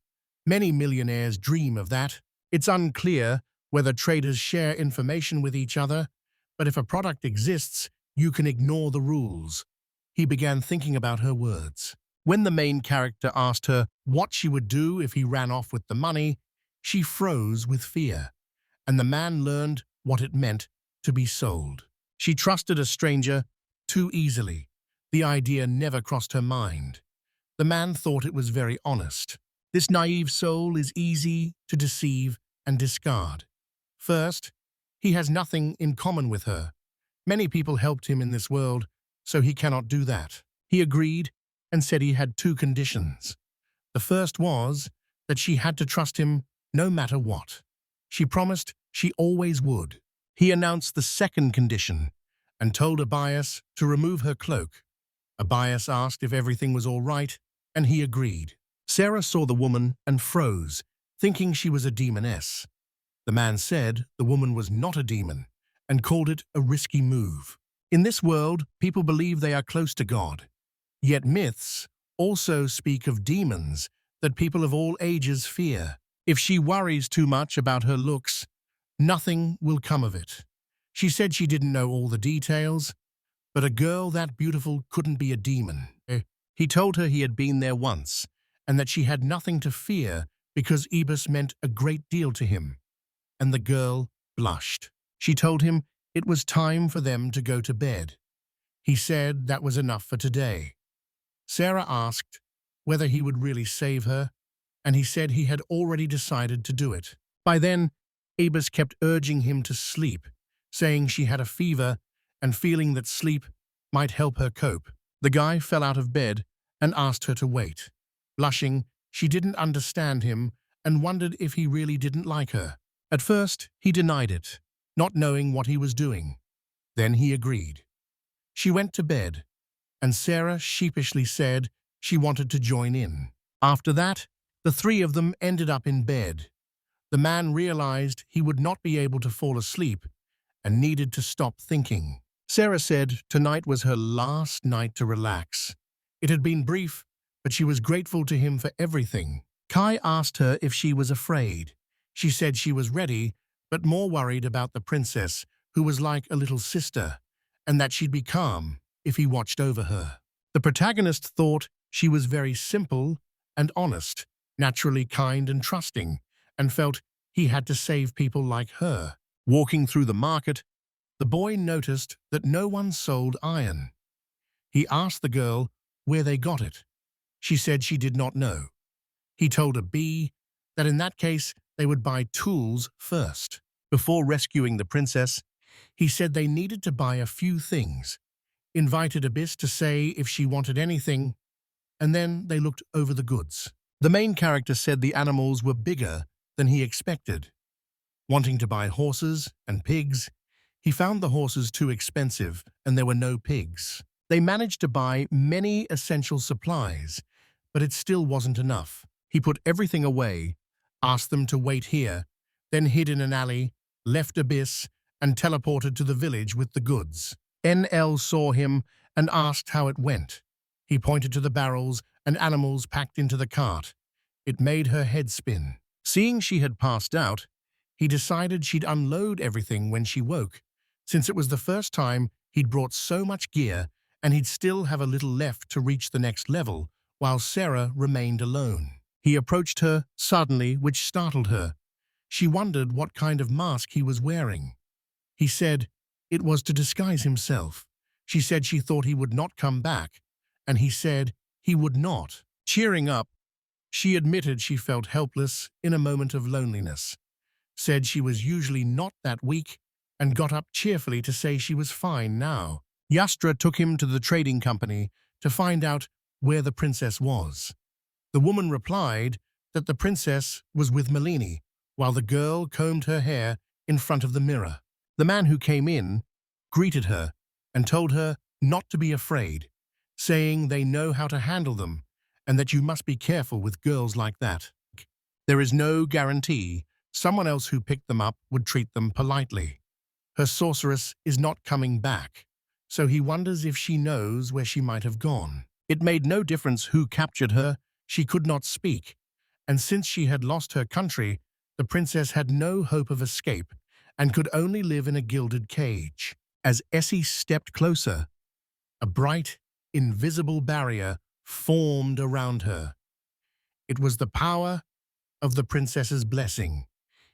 Many millionaires dream of that. It's unclear whether traders share information with each other, but if a product exists, you can ignore the rules. He began thinking about her words. When the main character asked her what she would do if he ran off with the money, she froze with fear, and the man learned what it meant to be sold. She trusted a stranger too easily. The idea never crossed her mind. The man thought it was very honest. This naive soul is easy to deceive and discard. First, he has nothing in common with her. Many people helped him in this world, so he cannot do that. He agreed and said he had two conditions. The first was that she had to trust him no matter what. She promised she always would. He announced the second condition and told Abias to remove her cloak. Abias asked if everything was all right, and he agreed. Sarah saw the woman and froze, thinking she was a demoness. The man said the woman was not a demon and called it a risky move. In this world, people believe they are close to God. Yet myths also speak of demons that people of all ages fear. If she worries too much about her looks, nothing will come of it. She said she didn't know all the details, but a girl that beautiful couldn't be a demon. He told her he had been there once, and that she had nothing to fear because Ibis meant a great deal to him. And the girl blushed. She told him it was time for them to go to bed. He said that was enough for today. Sarah asked whether he would really save her, and he said he had already decided to do it. By then, Ibis kept urging him to sleep, saying she had a fever and feeling that sleep might help her cope. The guy fell out of bed and asked her to wait. Blushing, she didn't understand him and wondered if he really didn't like her. At first, he denied it, not knowing what he was doing. Then he agreed. She went to bed, and Sarah sheepishly said she wanted to join in. After that, the three of them ended up in bed. The man realized he would not be able to fall asleep and needed to stop thinking. Sarah said tonight was her last night to relax. It had been brief, but she was grateful to him for everything. Kai asked her if she was afraid. She said she was ready, but more worried about the princess, who was like a little sister, and that she'd be calm if he watched over her. The protagonist thought she was very simple and honest, naturally kind and trusting, and felt he had to save people like her. Walking through the market, the boy noticed that no one sold iron. He asked the girl where they got it. She said she did not know. He told a bee that in that case they would buy tools first. Before rescuing the princess, he said they needed to buy a few things, invited Abyss to say if she wanted anything, and then they looked over the goods. The main character said the animals were bigger than he expected. Wanting to buy horses and pigs, he found the horses too expensive and there were no pigs. They managed to buy many essential supplies, but it still wasn't enough. He put everything away, asked them to wait here, then hid in an alley, left Abyss, and teleported to the village with the goods. NL saw him and asked how it went. He pointed to the barrels and animals packed into the cart. It made her head spin. Seeing she had passed out, he decided she'd unload everything when she woke, since it was the first time he'd brought so much gear and he'd still have a little left to reach the next level, while Sarah remained alone. He approached her suddenly, which startled her. She wondered what kind of mask he was wearing. He said it was to disguise himself. She said she thought he would not come back, and he said he would not. Cheering up, she admitted she felt helpless in a moment of loneliness, said she was usually not that weak, and got up cheerfully to say she was fine now. Yastra took him to the trading company to find out where the princess was. The woman replied that the princess was with Malini, while the girl combed her hair in front of the mirror. The man who came in greeted her and told her not to be afraid, saying they know how to handle them and that you must be careful with girls like that. There is no guarantee someone else who picked them up would treat them politely. Her sorceress is not coming back, so he wonders if she knows where she might have gone. It made no difference who captured her, she could not speak, and since she had lost her country, the princess had no hope of escape and could only live in a gilded cage. As Essie stepped closer, a bright, invisible barrier formed around her. It was the power of the princess's blessing.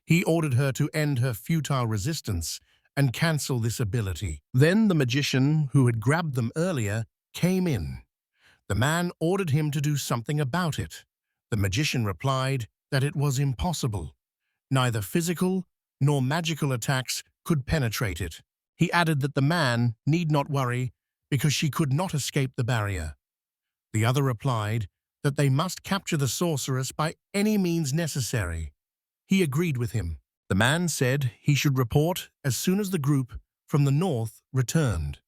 He ordered her to end her futile resistance and cancel this ability. Then the magician, who had grabbed them earlier, came in. The man ordered him to do something about it. The magician replied that it was impossible. Neither physical nor magical attacks could penetrate it. He added that the man need not worry because she could not escape the barrier. The other replied that they must capture the sorceress by any means necessary. He agreed with him. The man said he should report as soon as the group from the north returned.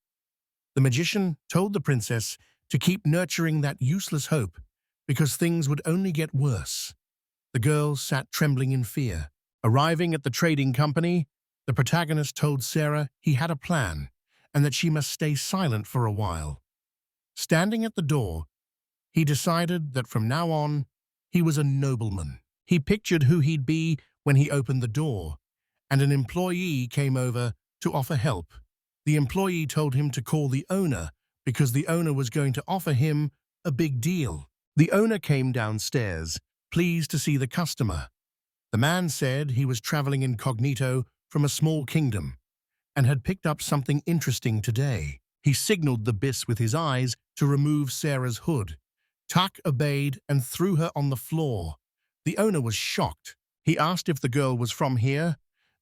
The magician told the princess to keep nurturing that useless hope because things would only get worse. The girl sat trembling in fear. Arriving at the trading company, the protagonist told Sarah he had a plan and that she must stay silent for a while. Standing at the door, he decided that from now on, he was a nobleman. He pictured who he'd be when he opened the door, and an employee came over to offer help. The employee told him to call the owner because the owner was going to offer him a big deal. The owner came downstairs, pleased to see the customer. The man said he was traveling incognito from a small kingdom and had picked up something interesting today. He signaled the Biss with his eyes to remove Sarah's hood. Tuck obeyed and threw her on the floor. The owner was shocked. He asked if the girl was from here,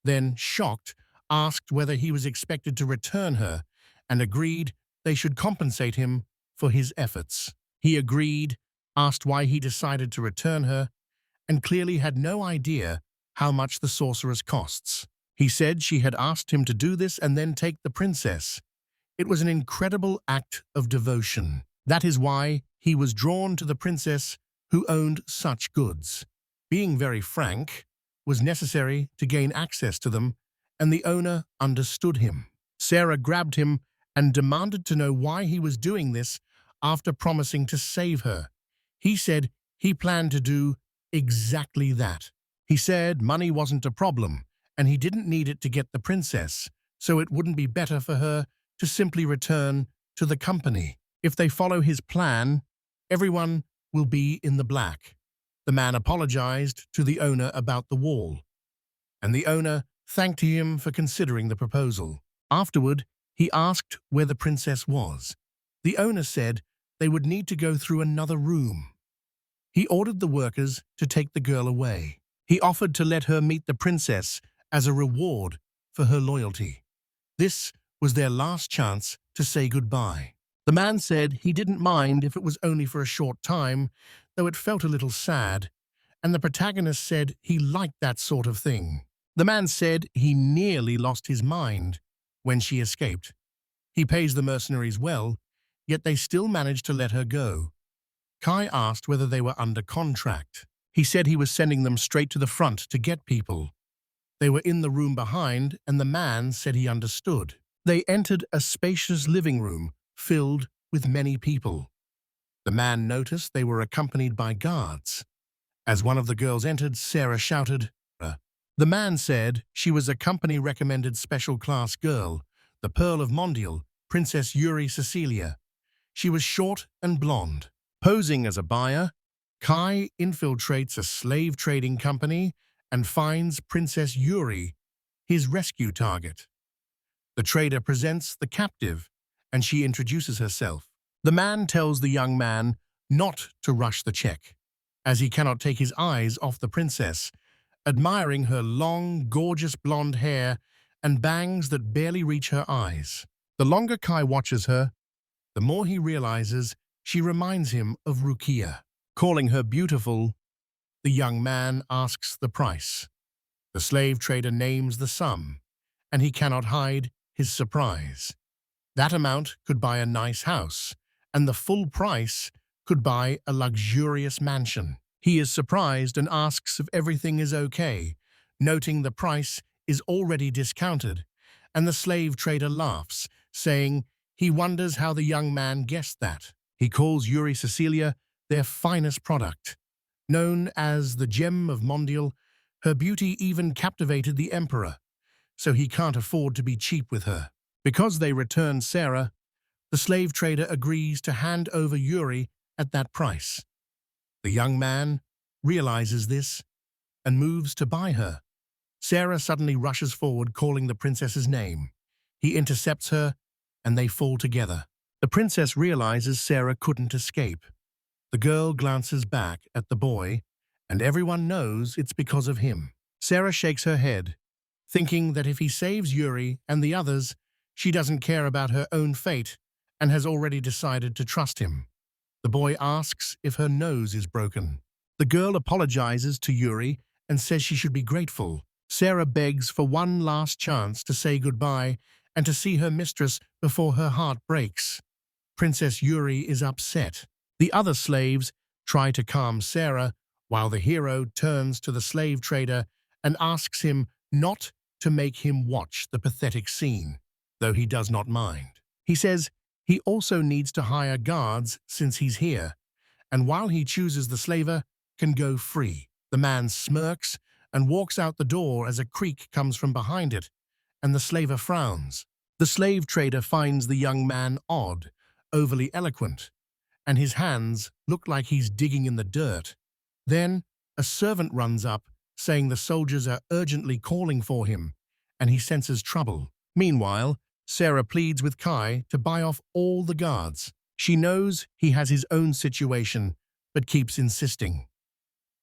then, shocked, asked whether he was expected to return her and agreed they should compensate him for his efforts. He agreed, asked why he decided to return her, and clearly had no idea how much the sorceress costs. He said she had asked him to do this and then take the princess. It was an incredible act of devotion. That is why he was drawn to the princess who owned such goods. Being very frank was necessary to gain access to them, and the owner understood him. Sarah grabbed him and demanded to know why he was doing this after promising to save her. He said he planned to do exactly that. He said money wasn't a problem, and he didn't need it to get the princess, so it wouldn't be better for her to simply return to the company. If they follow his plan, everyone will be in the black. The man apologized to the owner about the wall, and the owner thanked him for considering the proposal. Afterward, he asked where the princess was. The owner said they would need to go through another room. He ordered the workers to take the girl away. He offered to let her meet the princess as a reward for her loyalty. This was their last chance to say goodbye. The man said he didn't mind if it was only for a short time, though it felt a little sad, and the protagonist said he liked that sort of thing. The man said he nearly lost his mind when she escaped. He pays the mercenaries well, yet they still managed to let her go. Kai asked whether they were under contract. He said he was sending them straight to the front to get people. They were in the room behind, and the man said he understood. They entered a spacious living room filled with many people. The man noticed they were accompanied by guards. As one of the girls entered, Sarah shouted. The man said she was a company-recommended special class girl, the Pearl of Mondial, Princess Yuri Cecilia. She was short and blonde. Posing as a buyer, Kai infiltrates a slave trading company and finds Princess Yuri, his rescue target. The trader presents the captive, and she introduces herself. The man tells the young man not to rush the check, as he cannot take his eyes off the princess, admiring her long, gorgeous blonde hair and bangs that barely reach her eyes. The longer Kai watches her, the more he realizes she reminds him of Rukia. Calling her beautiful, the young man asks the price. The slave trader names the sum, and he cannot hide his surprise. That amount could buy a nice house, and the full price could buy a luxurious mansion. He is surprised and asks if everything is okay, noting the price is already discounted, and the slave trader laughs, saying he wonders how the young man guessed that. He calls Yuri Cecilia their finest product. Known as the Gem of Mondial, her beauty even captivated the emperor, so he can't afford to be cheap with her. Because they return Sarah, the slave trader agrees to hand over Yuri at that price. The young man realizes this and moves to buy her. Sarah suddenly rushes forward, calling the princess's name. He intercepts her, and they fall together. The princess realizes Sarah couldn't escape. The girl glances back at the boy, and everyone knows it's because of him. Sarah shakes her head, thinking that if he saves Yuri and the others, she doesn't care about her own fate and has already decided to trust him. The boy asks if her nose is broken. The girl apologizes to Yuri and says she should be grateful. Sarah begs for one last chance to say goodbye and to see her mistress before her heart breaks. Princess Yuri is upset. The other slaves try to calm Sarah, while the hero turns to the slave trader and asks him not to make him watch the pathetic scene, though he does not mind. He says he also needs to hire guards since he's here, and while he chooses the slaver, can go free. The man smirks and walks out the door as a creak comes from behind it, and the slaver frowns. The slave trader finds the young man odd, overly eloquent, and his hands look like he's digging in the dirt. Then a servant runs up, saying the soldiers are urgently calling for him, and he senses trouble. Meanwhile, Sarah pleads with Kai to buy off all the guards. She knows he has his own situation, but keeps insisting.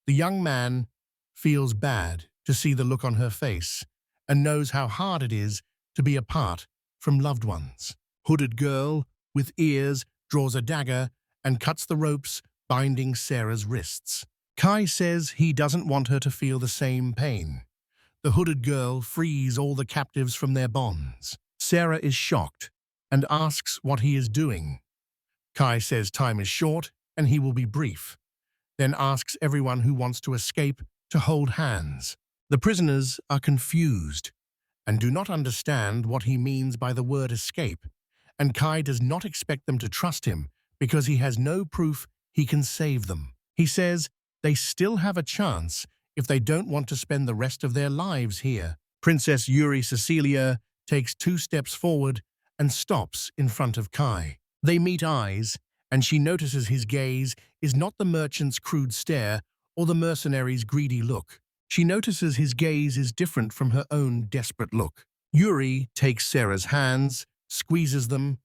The young man feels bad to see the look on her face and knows how hard it is to be apart from loved ones. Hooded girl with ears draws a dagger and cuts the ropes binding Sarah's wrists. Kai says he doesn't want her to feel the same pain. The hooded girl frees all the captives from their bonds. Sarah is shocked and asks what he is doing. Kai says time is short and he will be brief, then asks everyone who wants to escape to hold hands. The prisoners are confused and do not understand what he means by the word escape, and Kai does not expect them to trust him because he has no proof he can save them. He says they still have a chance if they don't want to spend the rest of their lives here. Princess Yuri Cecilia takes 2 steps forward and stops in front of Kai. They meet eyes, and she notices his gaze is not the merchant's crude stare or the mercenary's greedy look. She notices his gaze is different from her own desperate look. Yuri takes Sarah's hands, squeezes them,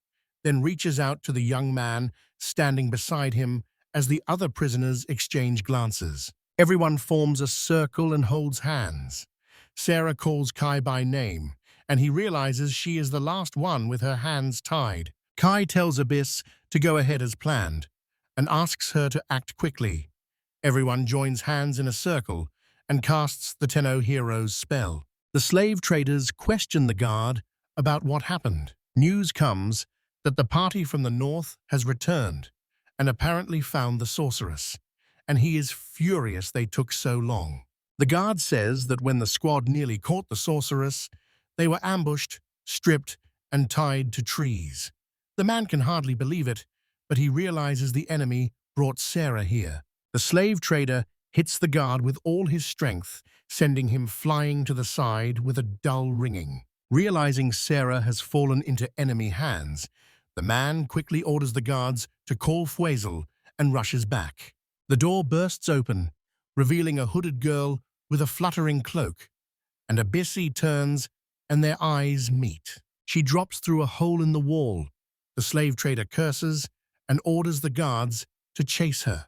then reaches out to the young man standing beside him as the other prisoners exchange glances. Everyone forms a circle and holds hands. Sarah calls Kai by name, and he realizes she is the last one with her hands tied. Kai tells Abyss to go ahead as planned and asks her to act quickly. Everyone joins hands in a circle and casts the Tenno Hero's spell. The slave traders question the guard about what happened. News comes that the party from the north has returned and apparently found the sorceress, and he is furious they took so long. The guard says that when the squad nearly caught the sorceress, they were ambushed, stripped, and tied to trees. The man can hardly believe it, but he realizes the enemy brought Sarah here. The slave trader hits the guard with all his strength, sending him flying to the side with a dull ringing. Realizing Sarah has fallen into enemy hands, the man quickly orders the guards to call Fwazel and rushes back. The door bursts open, revealing a hooded girl with a fluttering cloak, and Abyssi turns and their eyes meet. She drops through a hole in the wall. The slave trader curses and orders the guards to chase her.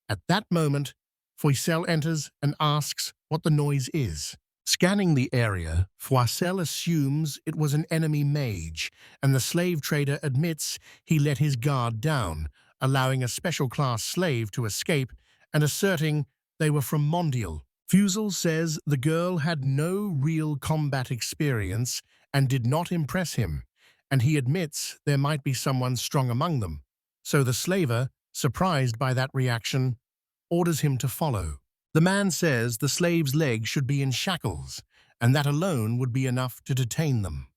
At that moment, Fwazel enters and asks what the noise is. Scanning the area, Fwazel assumes it was an enemy mage, and the slave trader admits he let his guard down, allowing a special class slave to escape and asserting they were from Mondial. Fwazel says the girl had no real combat experience and did not impress him, and he admits there might be someone strong among them. So the slaver, surprised by that reaction, orders him to follow. The man says the slave's leg should be in shackles, and that alone would be enough to detain them.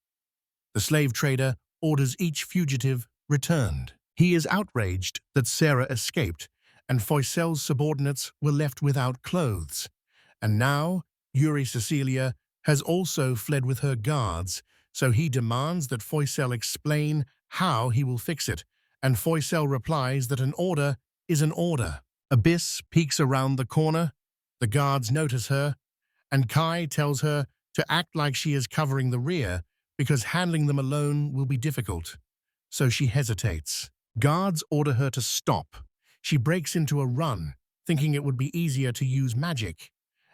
The slave trader orders each fugitive returned. He is outraged that Sarah escaped, and Fwazel's subordinates were left without clothes. And now, Yuri Cecilia has also fled with her guards, so he demands that Fwazel explain how he will fix it, and Fwazel replies that an order is an order. Abyss peeks around the corner, the guards notice her, and Kai tells her to act like she is covering the rear because handling them alone will be difficult. So she hesitates. Guards order her to stop. She breaks into a run, thinking it would be easier to use magic,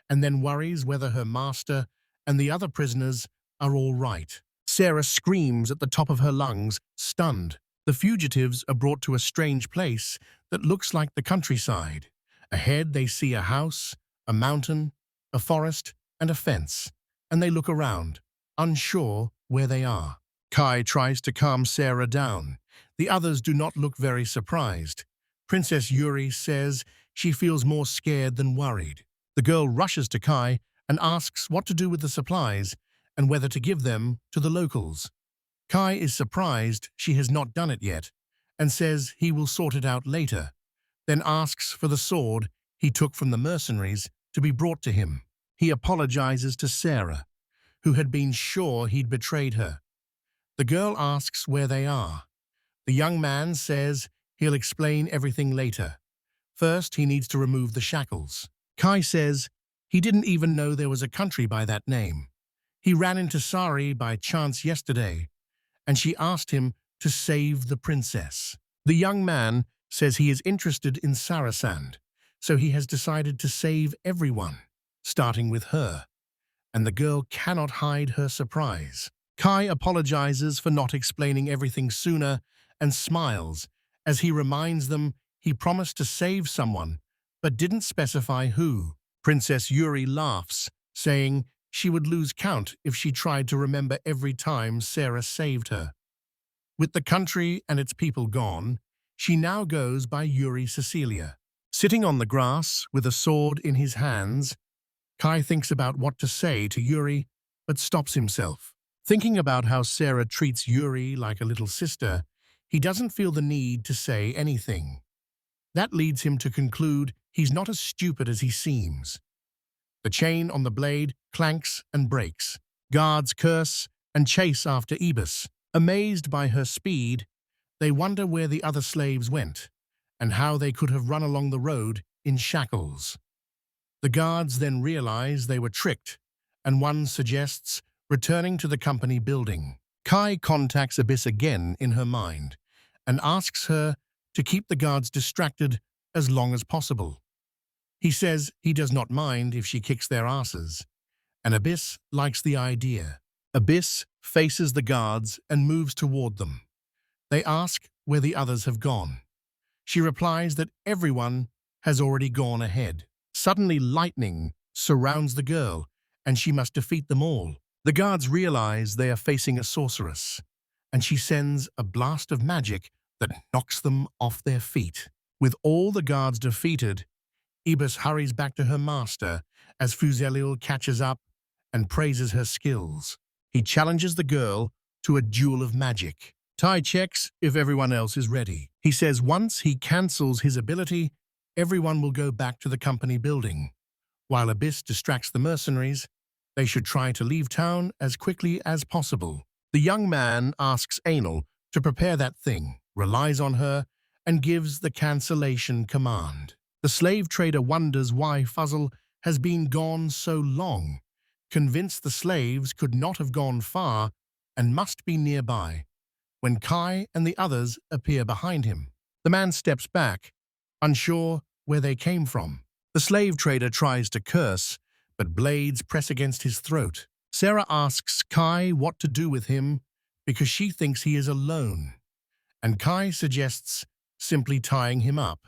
and then worries whether her master and the other prisoners are all right. Sarah screams at the top of her lungs, stunned. The fugitives are brought to a strange place that looks like the countryside. Ahead they see a house, a mountain, a forest, and a fence, and they look around, unsure where they are. Kai tries to calm Sarah down. The others do not look very surprised. Princess Yuri says she feels more scared than worried. The girl rushes to Kai and asks what to do with the supplies and whether to give them to the locals. Kai is surprised she has not done it yet and says he will sort it out later, then asks for the sword he took from the mercenaries to be brought to him. He apologizes to Sarah, who had been sure he'd betrayed her. The girl asks where they are. The young man says he'll explain everything later. First, he needs to remove the shackles. Kai says he didn't even know there was a country by that name. He ran into Sari by chance yesterday, and she asked him to save the princess. The young man says he is interested in Sarasand, so he has decided to save everyone, starting with her, and the girl cannot hide her surprise. Kai apologizes for not explaining everything sooner and smiles as he reminds them he promised to save someone, but didn't specify who. Princess Yuri laughs, saying she would lose count if she tried to remember every time Sarah saved her. With the country and its people gone, she now goes by Yuri Cecilia. Sitting on the grass with a sword in his hands, Kai thinks about what to say to Yuri, but stops himself. Thinking about how Sarah treats Yuri like a little sister, he doesn't feel the need to say anything. That leads him to conclude he's not as stupid as he seems. The chain on the blade clanks and breaks. Guards curse and chase after Ibis. Amazed by her speed, they wonder where the other slaves went and how they could have run along the road in shackles. The guards then realize they were tricked, and one suggests returning to the company building. Kai contacts Abyss again in her mind and asks her to keep the guards distracted as long as possible. He says he does not mind if she kicks their asses, and Abyss likes the idea. Abyss faces the guards and moves toward them. They ask where the others have gone. She replies that everyone has already gone ahead. Suddenly, lightning surrounds the girl, and she must defeat them all. The guards realize they are facing a sorceress, and she sends a blast of magic that knocks them off their feet. With all the guards defeated, Ibis hurries back to her master as Fuzeliel catches up and praises her skills. He challenges the girl to a duel of magic. Tai checks if everyone else is ready. He says once he cancels his ability, everyone will go back to the company building. While Abyss distracts the mercenaries, they should try to leave town as quickly as possible. The young man asks Anal to prepare that thing, relies on her, and gives the cancellation command. The slave trader wonders why Fuzzle has been gone so long, convinced the slaves could not have gone far and must be nearby, when Kai and the others appear behind him. The man steps back, unsure where they came from. The slave trader tries to curse, but blades press against his throat. Sarah asks Kai what to do with him because she thinks he is alone, and Kai suggests simply tying him up.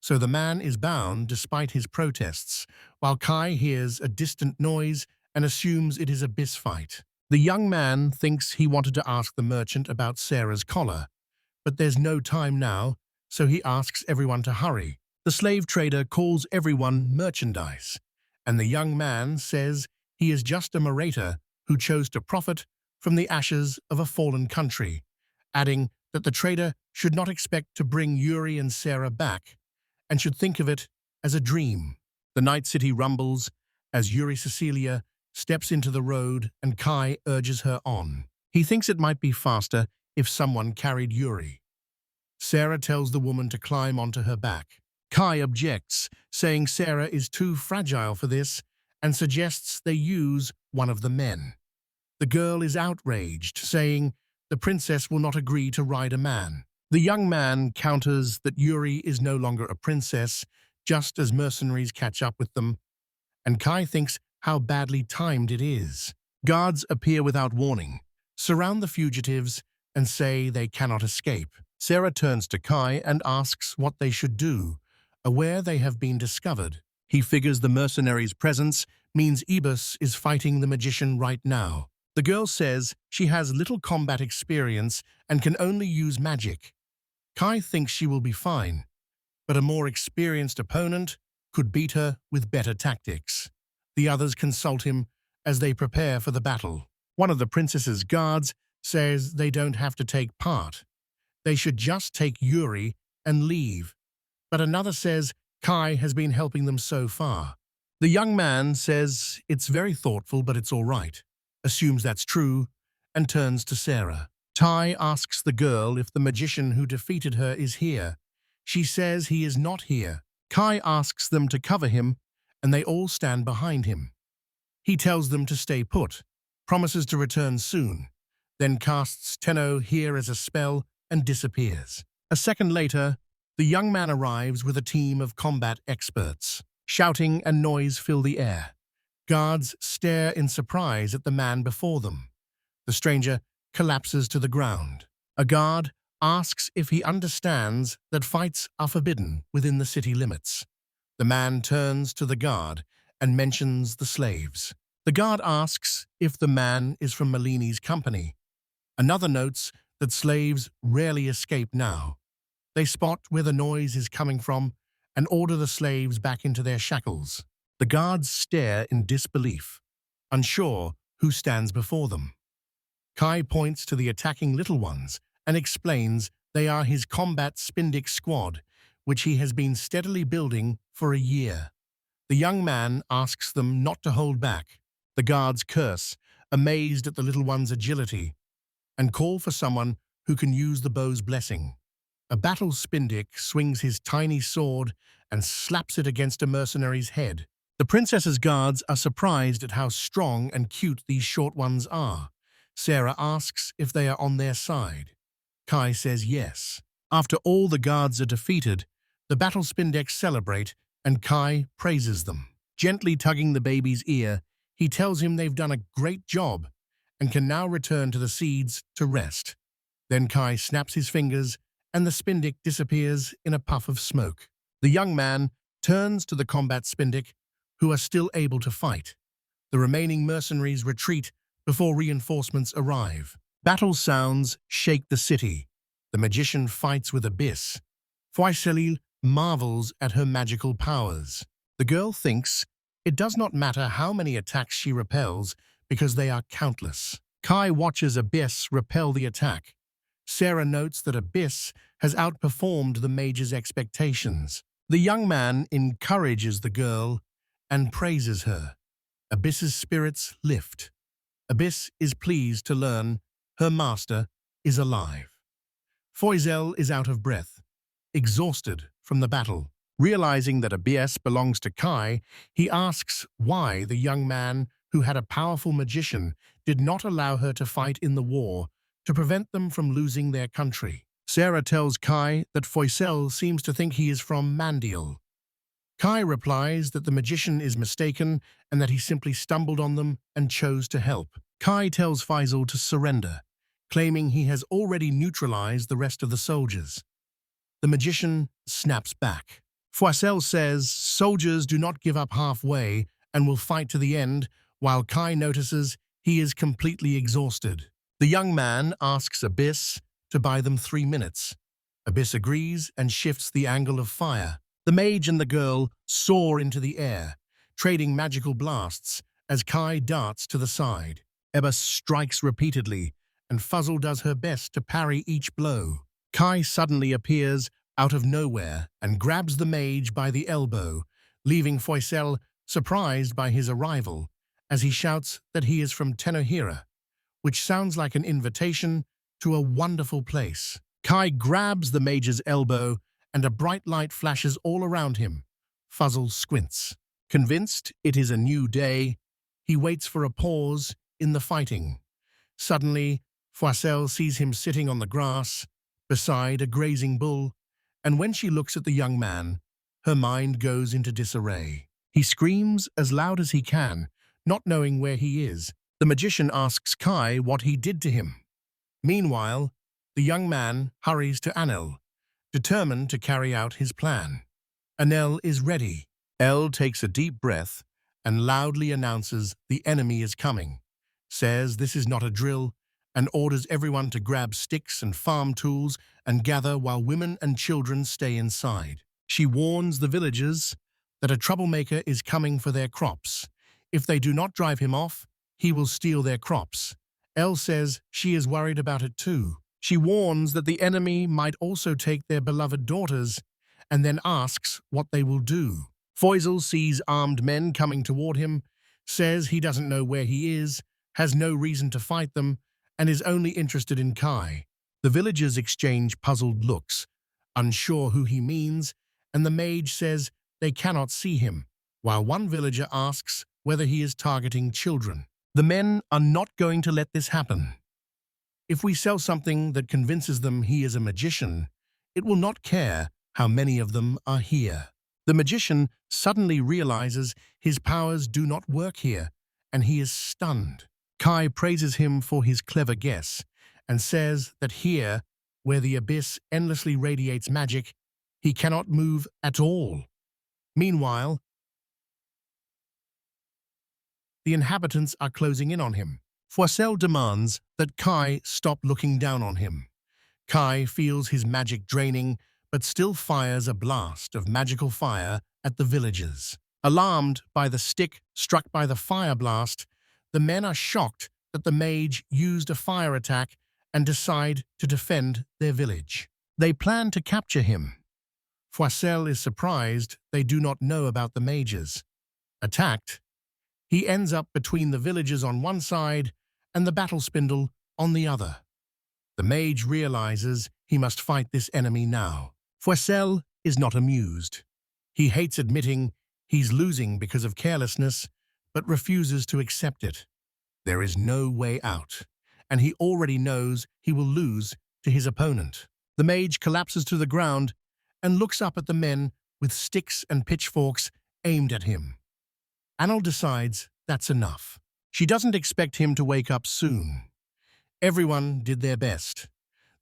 So the man is bound despite his protests, while Kai hears a distant noise and assumes it is a Abyss fight. The young man thinks he wanted to ask the merchant about Sarah's collar, but there's no time now, so he asks everyone to hurry. The slave trader calls everyone merchandise, and the young man says he is just a narrator who chose to profit from the ashes of a fallen country, adding that the trader should not expect to bring Yuri and Sarah back, and should think of it as a dream. The night city rumbles as Yuri Cecilia steps into the road and Kai urges her on. He thinks it might be faster if someone carried Yuri. Sarah tells the woman to climb onto her back. Kai objects, saying Sarah is too fragile for this, and suggests they use one of the men. The girl is outraged, saying the princess will not agree to ride a man. The young man counters that Yuri is no longer a princess, just as mercenaries catch up with them, and Kai thinks how badly timed it is. Guards appear without warning, surround the fugitives, and say they cannot escape. Sarah turns to Kai and asks what they should do, aware they have been discovered. He figures the mercenaries' presence means Ibis is fighting the magician right now. The girl says she has little combat experience and can only use magic. Kai thinks she will be fine, but a more experienced opponent could beat her with better tactics. The others consult him as they prepare for the battle. One of the princess's guards says they don't have to take part. They should just take Yuri and leave. But another says Kai has been helping them so far. The young man says it's very thoughtful, but it's all right, assumes that's true, and turns to Sarah. Tai asks the girl if the magician who defeated her is here. She says he is not here. Kai asks them to cover him, and they all stand behind him. He tells them to stay put, promises to return soon, then casts Tenno here as a spell and disappears. A second later, the young man arrives with a team of combat experts. Shouting and noise fill the air. Guards stare in surprise at the man before them. The stranger collapses to the ground. A guard asks if he understands that fights are forbidden within the city limits. The man turns to the guard and mentions the slaves. The guard asks if the man is from Malini's company. Another notes that slaves rarely escape now. They spot where the noise is coming from and order the slaves back into their shackles. The guards stare in disbelief, unsure who stands before them. Kai points to the attacking little ones and explains they are his combat Spindic squad, which he has been steadily building for a year. The young man asks them not to hold back. The guards curse, amazed at the little one's agility, and call for someone who can use the bow's blessing. A battle Spindic swings his tiny sword and slaps it against a mercenary's head. The princess's guards are surprised at how strong and cute these short ones are. Sarah asks if they are on their side. Kai says yes. After all the guards are defeated, the battle Spindex celebrate and Kai praises them. Gently tugging the baby's ear, he tells him they've done a great job and can now return to the seeds to rest. Then Kai snaps his fingers and the Spindic disappears in a puff of smoke. The young man turns to the combat Spindic, who are still able to fight. The remaining mercenaries retreat before reinforcements arrive. Battle sounds shake the city. The magician fights with Abyss. Foiselil marvels at her magical powers. The girl thinks it does not matter how many attacks she repels because they are countless. Kai watches Abyss repel the attack. Sarah notes that Abyss has outperformed the mage's expectations. The young man encourages the girl and praises her. Abyss's spirits lift. Abyss is pleased to learn her master is alive. Foizel is out of breath, exhausted from the battle. Realizing that Abyss belongs to Kai, he asks why the young man, who had a powerful magician, did not allow her to fight in the war to prevent them from losing their country. Sarah tells Kai that Foizel seems to think he is from Mandiel. Kai replies that the magician is mistaken and that he simply stumbled on them and chose to help. Kai tells Faisal to surrender, claiming he has already neutralized the rest of the soldiers. The magician snaps back. Foizel says soldiers do not give up halfway and will fight to the end, while Kai notices he is completely exhausted. The young man asks Abyss to buy them 3 minutes. Abyss agrees and shifts the angle of fire. The mage and the girl soar into the air, trading magical blasts as Kai darts to the side. Ebba strikes repeatedly, and Fuzzle does her best to parry each blow. Kai suddenly appears out of nowhere and grabs the mage by the elbow, leaving Foizel surprised by his arrival as he shouts that he is from Tenohira, which sounds like an invitation to a wonderful place. Kai grabs the mage's elbow and a bright light flashes all around him. Fuzzle squints. Convinced it is a new day, he waits for a pause in the fighting. Suddenly, Foizel sees him sitting on the grass beside a grazing bull, and when she looks at the young man, her mind goes into disarray. He screams as loud as he can, not knowing where he is. The magician asks Kai what he did to him. Meanwhile, the young man hurries to Anel, determined to carry out his plan. Anel is ready. El takes a deep breath and loudly announces the enemy is coming, says this is not a drill, and orders everyone to grab sticks and farm tools and gather while women and children stay inside. She warns the villagers that a troublemaker is coming for their crops. If they do not drive him off, he will steal their crops. Elle says she is worried about it too. She warns that the enemy might also take their beloved daughters and then asks what they will do. Foizel sees armed men coming toward him, says he doesn't know where he is, has no reason to fight them, and is only interested in Kai. The villagers exchange puzzled looks, unsure who he means, and the mage says they cannot see him, while one villager asks whether he is targeting children. The men are not going to let this happen. If we sell something that convinces them he is a magician, it will not care how many of them are here. The magician suddenly realizes his powers do not work here, and he is stunned. Kai praises him for his clever guess and says that here, where the abyss endlessly radiates magic, he cannot move at all. Meanwhile, the inhabitants are closing in on him. Foizel demands that Kai stop looking down on him. Kai feels his magic draining, but still fires a blast of magical fire at the villagers. Alarmed by the stick struck by the fire blast, the men are shocked that the mage used a fire attack and decide to defend their village. They plan to capture him. Foizel is surprised they do not know about the mages. Attacked, he ends up between the villagers on one side and the battle spindle on the other. The mage realizes he must fight this enemy now. Foizel is not amused. He hates admitting he's losing because of carelessness, but refuses to accept it. There is no way out, and he already knows he will lose to his opponent. The mage collapses to the ground and looks up at the men with sticks and pitchforks aimed at him. Anil decides that's enough. She doesn't expect him to wake up soon. Everyone did their best.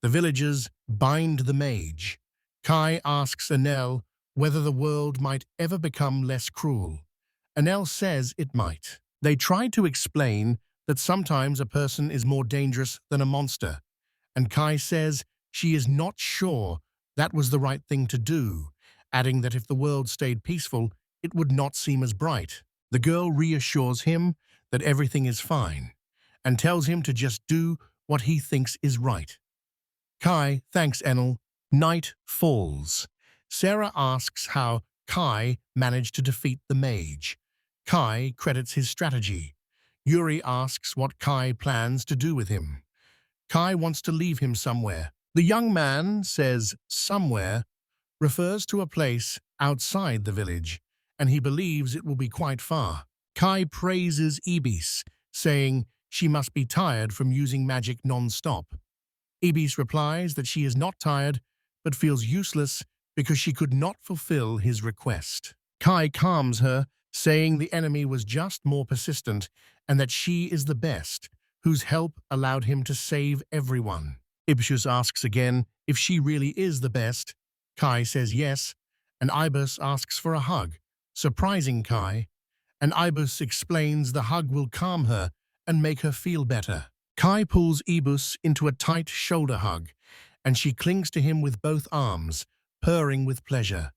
The villagers bind the mage. Kai asks Anel whether the world might ever become less cruel. Anel says it might. They try to explain that sometimes a person is more dangerous than a monster, and Kai says she is not sure that was the right thing to do, adding that if the world stayed peaceful, it would not seem as bright. The girl reassures him that everything is fine, and tells him to just do what he thinks is right. Kai thanks Enel. Night falls. Sarah asks how Kai managed to defeat the mage. Kai credits his strategy. Yuri asks what Kai plans to do with him. Kai wants to leave him somewhere. The young man says somewhere refers to a place outside the village, and he believes it will be quite far. Kai praises Ibis, saying she must be tired from using magic non-stop. Ibis replies that she is not tired, but feels useless because she could not fulfill his request. Kai calms her, saying the enemy was just more persistent and that she is the best, whose help allowed him to save everyone. Ibis asks again if she really is the best. Kai says yes, and Ibis asks for a hug, surprising Kai, and Ibis explains the hug will calm her and make her feel better. Kai pulls Ibis into a tight shoulder hug, and she clings to him with both arms, purring with pleasure.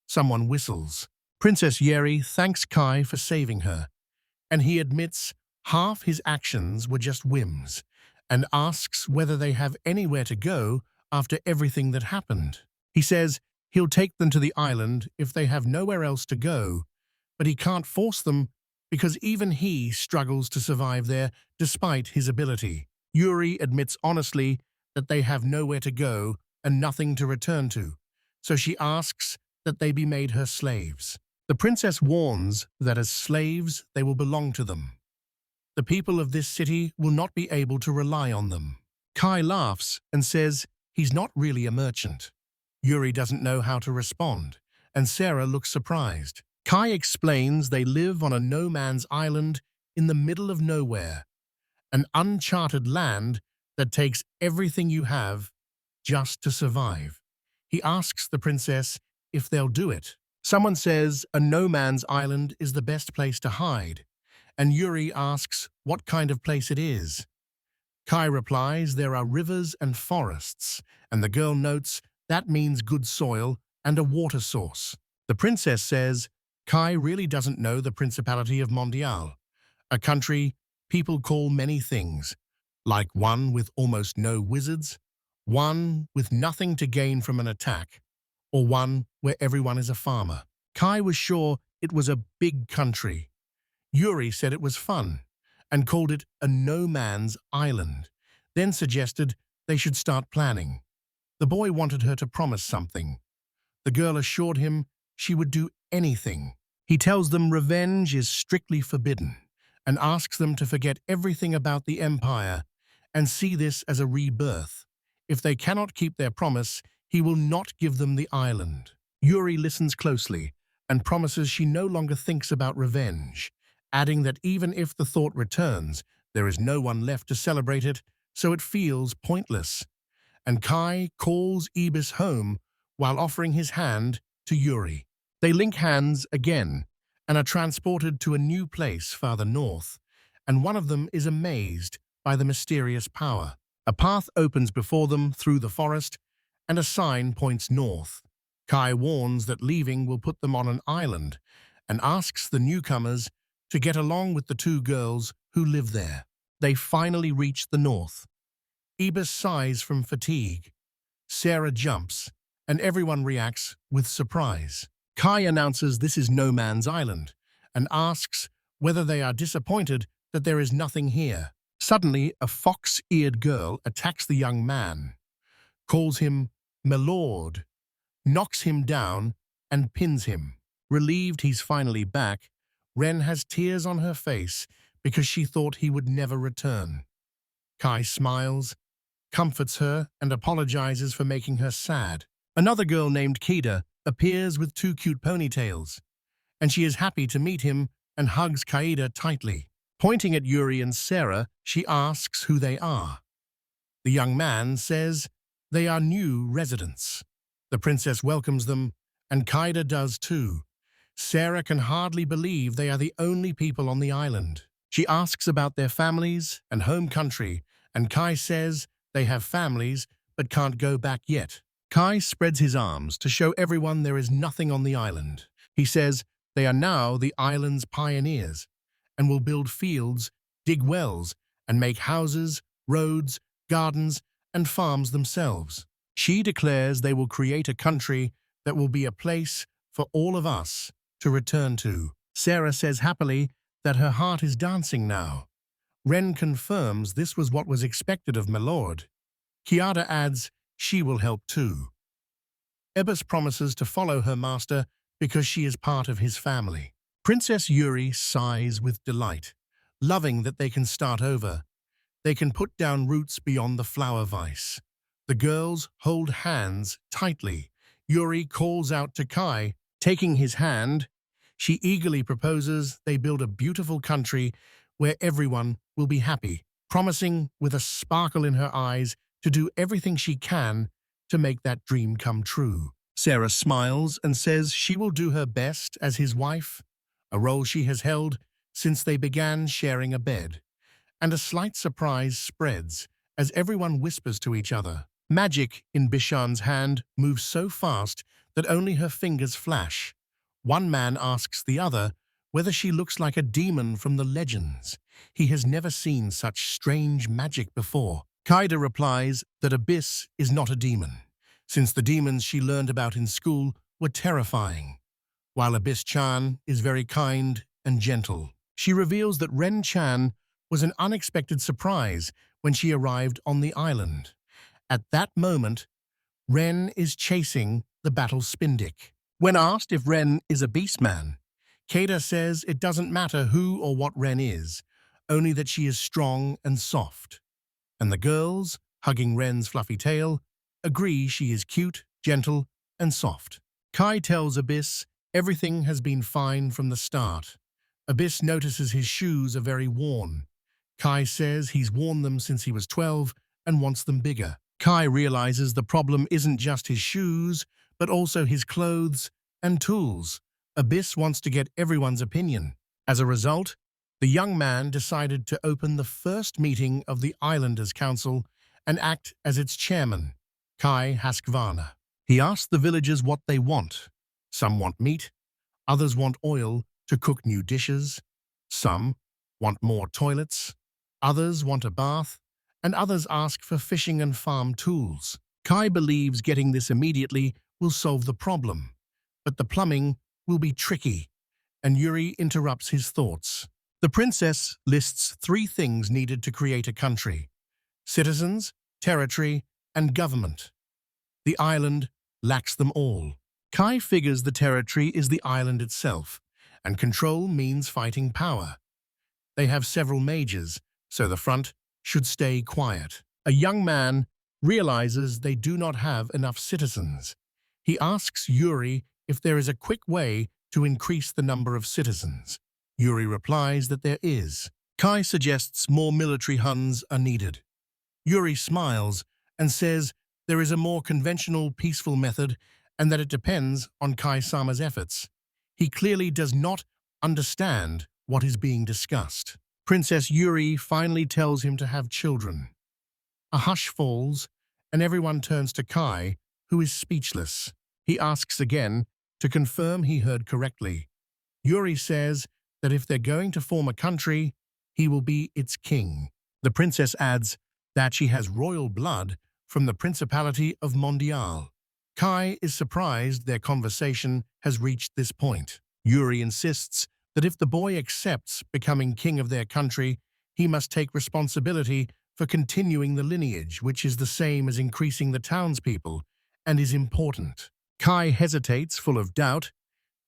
Someone whistles. Princess Yeri thanks Kai for saving her, and he admits half his actions were just whims, and asks whether they have anywhere to go after everything that happened. He says he'll take them to the island if they have nowhere else to go, but he can't force them because even he struggles to survive there despite his ability. Yuri admits honestly that they have nowhere to go and nothing to return to, so she asks that they be made her slaves. The princess warns that as slaves they will belong to them. The people of this city will not be able to rely on them. Kai laughs and says he's not really a merchant. Yuri doesn't know how to respond, and Sarah looks surprised. Kai explains they live on a no-man's island in the middle of nowhere, an uncharted land that takes everything you have just to survive. He asks the princess if they'll do it. Someone says a no-man's island is the best place to hide, and Yuri asks what kind of place it is. Kai replies there are rivers and forests, and the girl notes that means good soil and a water source. The princess says Kai really doesn't know the Principality of Mondial, a country people call many things, like one with almost no wizards, one with nothing to gain from an attack, or one where everyone is a farmer. Kai was sure it was a big country. Yuri said it was fun and called it a no-man's island, then suggested they should start planning. The boy wanted her to promise something. The girl assured him she would do anything. He tells them revenge is strictly forbidden and asks them to forget everything about the empire and see this as a rebirth. If they cannot keep their promise, he will not give them the island. Yuri listens closely and promises she no longer thinks about revenge, adding that even if the thought returns, there is no one left to celebrate it, so it feels pointless. And Kai calls Ibis home while offering his hand to Yuri. They link hands again and are transported to a new place farther north, and one of them is amazed by the mysterious power. A path opens before them through the forest, and a sign points north. Kai warns that leaving will put them on an island and asks the newcomers to get along with the two girls who live there. They finally reach the north. Ibis sighs from fatigue. Sarah jumps, and everyone reacts with surprise. Kai announces this is no man's island and asks whether they are disappointed that there is nothing here. Suddenly, a fox-eared girl attacks the young man, calls him "my lord," knocks him down, and pins him. Relieved he's finally back, Ren has tears on her face because she thought he would never return. Kai smiles, comforts her, and apologizes for making her sad. Another girl named Kida appears with two cute ponytails, and she is happy to meet him and hugs Kaida tightly. Pointing at Yuri and Sarah, she asks who they are. The young man says they are new residents. The princess welcomes them and Kaida does too. Sarah can hardly believe they are the only people on the island. She asks about their families and home country, and Kai says they have families but can't go back yet. Kai spreads his arms to show everyone there is nothing on the island. He says they are now the island's pioneers and will build fields, dig wells, and make houses, roads, gardens, and farms themselves. She declares they will create a country that will be a place for all of us to return to. Sarah says happily that her heart is dancing now. Ren confirms this was what was expected of my lord. Kiara adds she will help too. Ebis promises to follow her master because she is part of his family. Princess Yuri sighs with delight, loving that they can start over. They can put down roots beyond the flower vise. The girls hold hands tightly. Yuri calls out to Kai, taking his hand. She eagerly proposes they build a beautiful country where everyone will be happy, promising with a sparkle in her eyes to do everything she can to make that dream come true. Sarah smiles and says she will do her best as his wife, a role she has held since they began sharing a bed. And a slight surprise spreads as everyone whispers to each other. Magic in Bishan's hand moves so fast that only her fingers flash. One man asks the other whether she looks like a demon from the legends. He has never seen such strange magic before. Kaida replies that Abyss is not a demon, since the demons she learned about in school were terrifying, while Abyss-chan is very kind and gentle. She reveals that Ren-chan was an unexpected surprise when she arrived on the island. At that moment, Ren is chasing the battle Spindick. When asked if Ren is a beastman, Kaida says it doesn't matter who or what Ren is, only that she is strong and soft. And the girls, hugging Ren's fluffy tail, agree she is cute, gentle, and soft. Kai tells Abyss everything has been fine from the start. Abyss notices his shoes are very worn. Kai says he's worn them since he was 12 and wants them bigger. Kai realizes the problem isn't just his shoes, but also his clothes and tools. Abyss wants to get everyone's opinion. As a result, the young man decided to open the first meeting of the Islanders' Council and act as its chairman, Kai Haskvarna. He asked the villagers what they want. Some want meat, others want oil to cook new dishes, some want more toilets, others want a bath, and others ask for fishing and farm tools. Kai believes getting this immediately will solve the problem, but the plumbing will be tricky, and Yuri interrupts his thoughts. The princess lists 3 things needed to create a country: citizens, territory, and government. The island lacks them all. Kai figures the territory is the island itself, and control means fighting power. They have several mages, so the front should stay quiet. A young man realizes they do not have enough citizens. He asks Yuri if there is a quick way to increase the number of citizens. Yuri replies that there is. Kai suggests more military Huns are needed. Yuri smiles and says there is a more conventional, peaceful method and that it depends on Kai-sama's efforts. He clearly does not understand what is being discussed. Princess Yuri finally tells him to have children. A hush falls, and everyone turns to Kai, who is speechless. He asks again to confirm he heard correctly. Yuri says that if they're going to form a country, he will be its king. The princess adds that she has royal blood from the Principality of Mondial. Kai is surprised their conversation has reached this point. Yuri insists that if the boy accepts becoming king of their country, he must take responsibility for continuing the lineage, which is the same as increasing the townspeople, and is important. Kai hesitates, full of doubt,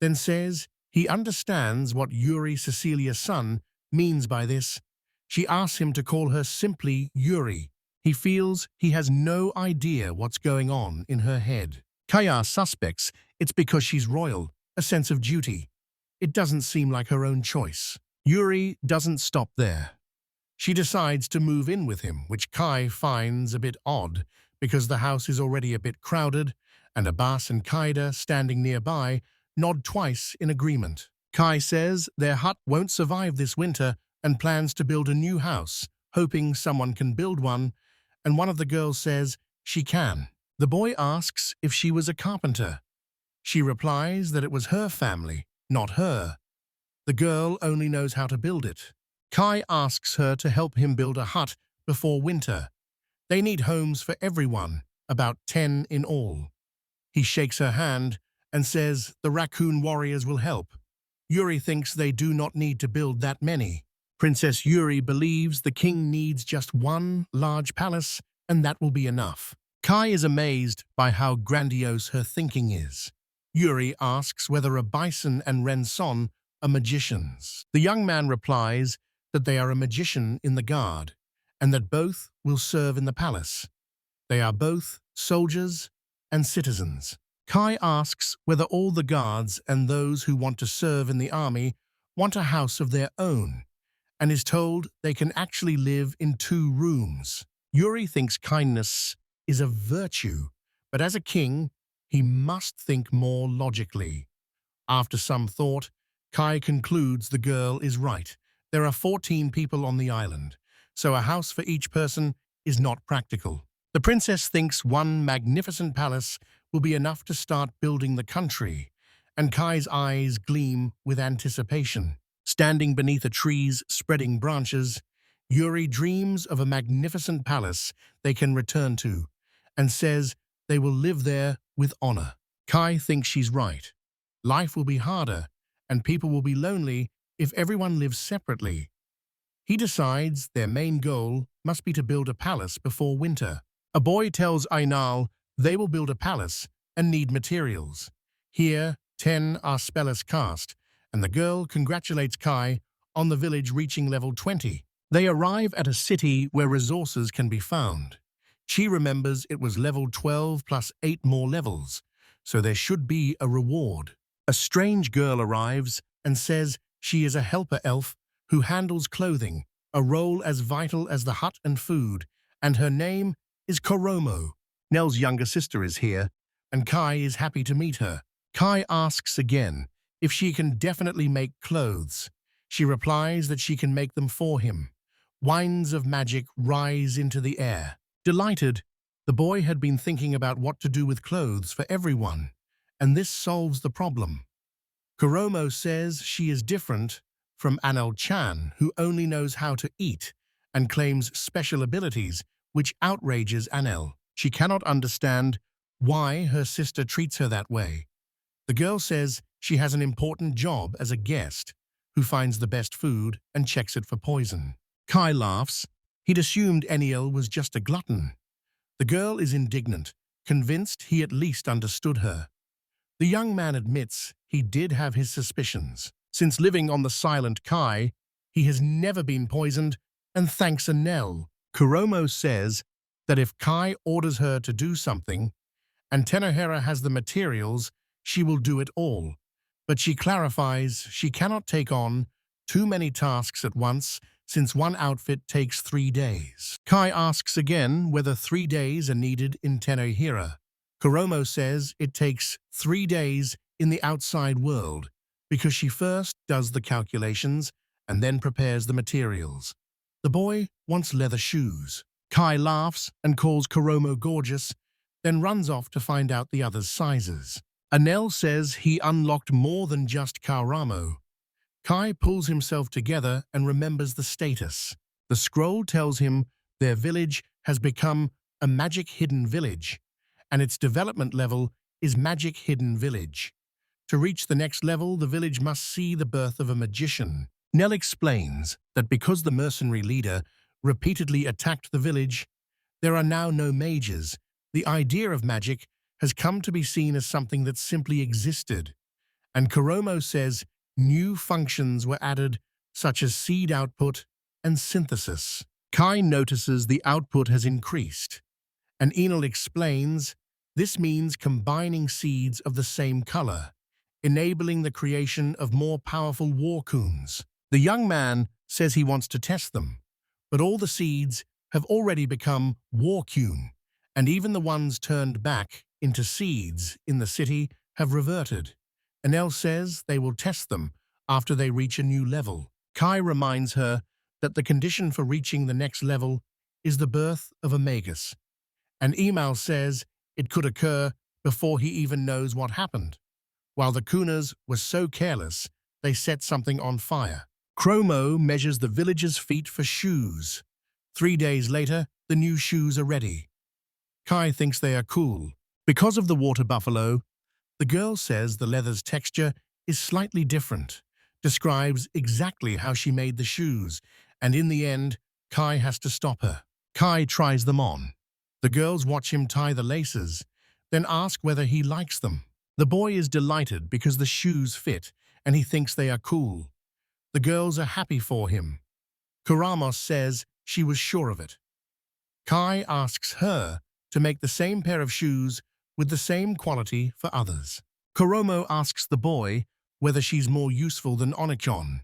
then says he understands what Yuri Cecilia's son means by this. She asks him to call her simply Yuri. He feels he has no idea what's going on in her head. Kaya suspects it's because she's royal, a sense of duty. It doesn't seem like her own choice. Yuri doesn't stop there. She decides to move in with him, which Kai finds a bit odd because the house is already a bit crowded and Abbas and Kaida, standing nearby, nod twice in agreement. Kai says their hut won't survive this winter and plans to build a new house, hoping someone can build one, and one of the girls says she can. The boy asks if she was a carpenter. She replies that it was her family, not her. The girl only knows how to build it. Kai asks her to help him build a hut before winter. They need homes for everyone, about 10 in all. He shakes her hand and says the raccoon warriors will help. Yuri thinks they do not need to build that many. Princess Yuri believes the king needs just one large palace, and that will be enough. Kai is amazed by how grandiose her thinking is. Yuri asks whether a bison and Renson are magicians. The young man replies that they are a magician in the guard, and that both will serve in the palace. They are both soldiers and citizens. Kai asks whether all the guards and those who want to serve in the army want a house of their own, and is told they can actually live in 2 rooms. Yuri thinks kindness is a virtue, but as a king, he must think more logically. After some thought, Kai concludes the girl is right. There are 14 people on the island, so a house for each person is not practical. The princess thinks one magnificent palace will be enough to start building the country, and Kai's eyes gleam with anticipation. Standing beneath a tree's spreading branches, Yuri dreams of a magnificent palace they can return to, and says they will live there with honor. Kai thinks she's right. Life will be harder, and people will be lonely if everyone lives separately. He decides their main goal must be to build a palace before winter. A boy tells Ainal they will build a palace and need materials. Here, 10 are spellless cast, and the girl congratulates Kai on the village reaching level 20. They arrive at a city where resources can be found. She remembers it was level 12 plus 8 more levels, so there should be a reward. A strange girl arrives and says she is a helper elf who handles clothing, a role as vital as the hut and food, and her name is Koromo. Nell's younger sister is here, and Kai is happy to meet her. Kai asks again if she can definitely make clothes. She replies that she can make them for him. Winds of magic rise into the air. Delighted, the boy had been thinking about what to do with clothes for everyone, and this solves the problem. Koromo says she is different from Anel-chan, who only knows how to eat and claims special abilities, which outrages Anel. She cannot understand why her sister treats her that way. The girl says she has an important job as a guest who finds the best food and checks it for poison. Kai laughs. He'd assumed Enel was just a glutton. The girl is indignant, convinced he at least understood her. The young man admits he did have his suspicions. Since living on the silent Kai, he has never been poisoned and thanks Enel. Kuromo says that if Kai orders her to do something, and Tenohera has the materials, she will do it all. But she clarifies she cannot take on too many tasks at once, since one outfit takes 3 days. Kai asks again whether 3 days are needed in Tenohera. Kuromo says it takes 3 days in the outside world, because she first does the calculations and then prepares the materials. The boy wants leather shoes. Kai laughs and calls Kuromo gorgeous, then runs off to find out the others' sizes. Anel says he unlocked more than just Karamo. Kai pulls himself together and remembers the status. The scroll tells him their village has become a magic hidden village, and its development level is magic hidden village. To reach the next level, the village must see the birth of a magician. Nell explains that because the mercenary leader repeatedly attacked the village, there are now no mages. The idea of magic has come to be seen as something that simply existed. And Kuromo says new functions were added, such as seed output and synthesis. Kai notices the output has increased, and Enel explains this means combining seeds of the same color, enabling the creation of more powerful warcoons. The young man says he wants to test them, but all the seeds have already become warcoon, and even the ones turned back into seeds in the city have reverted. Enel says they will test them after they reach a new level. Kai reminds her that the condition for reaching the next level is the birth of a magus. And email says it could occur before he even knows what happened. While the Kunas were so careless, they set something on fire. Chromo measures the villagers' feet for shoes. 3 days later, the new shoes are ready. Kai thinks they are cool. Because of the water buffalo, the girl says the leather's texture is slightly different, describes exactly how she made the shoes, and in the end, Kai has to stop her. Kai tries them on. The girls watch him tie the laces, then ask whether he likes them. The boy is delighted because the shoes fit, and he thinks they are cool. The girls are happy for him. Kuramos says she was sure of it. Kai asks her to make the same pair of shoes with the same quality for others. Kuromo asks the boy whether she's more useful than Onicon.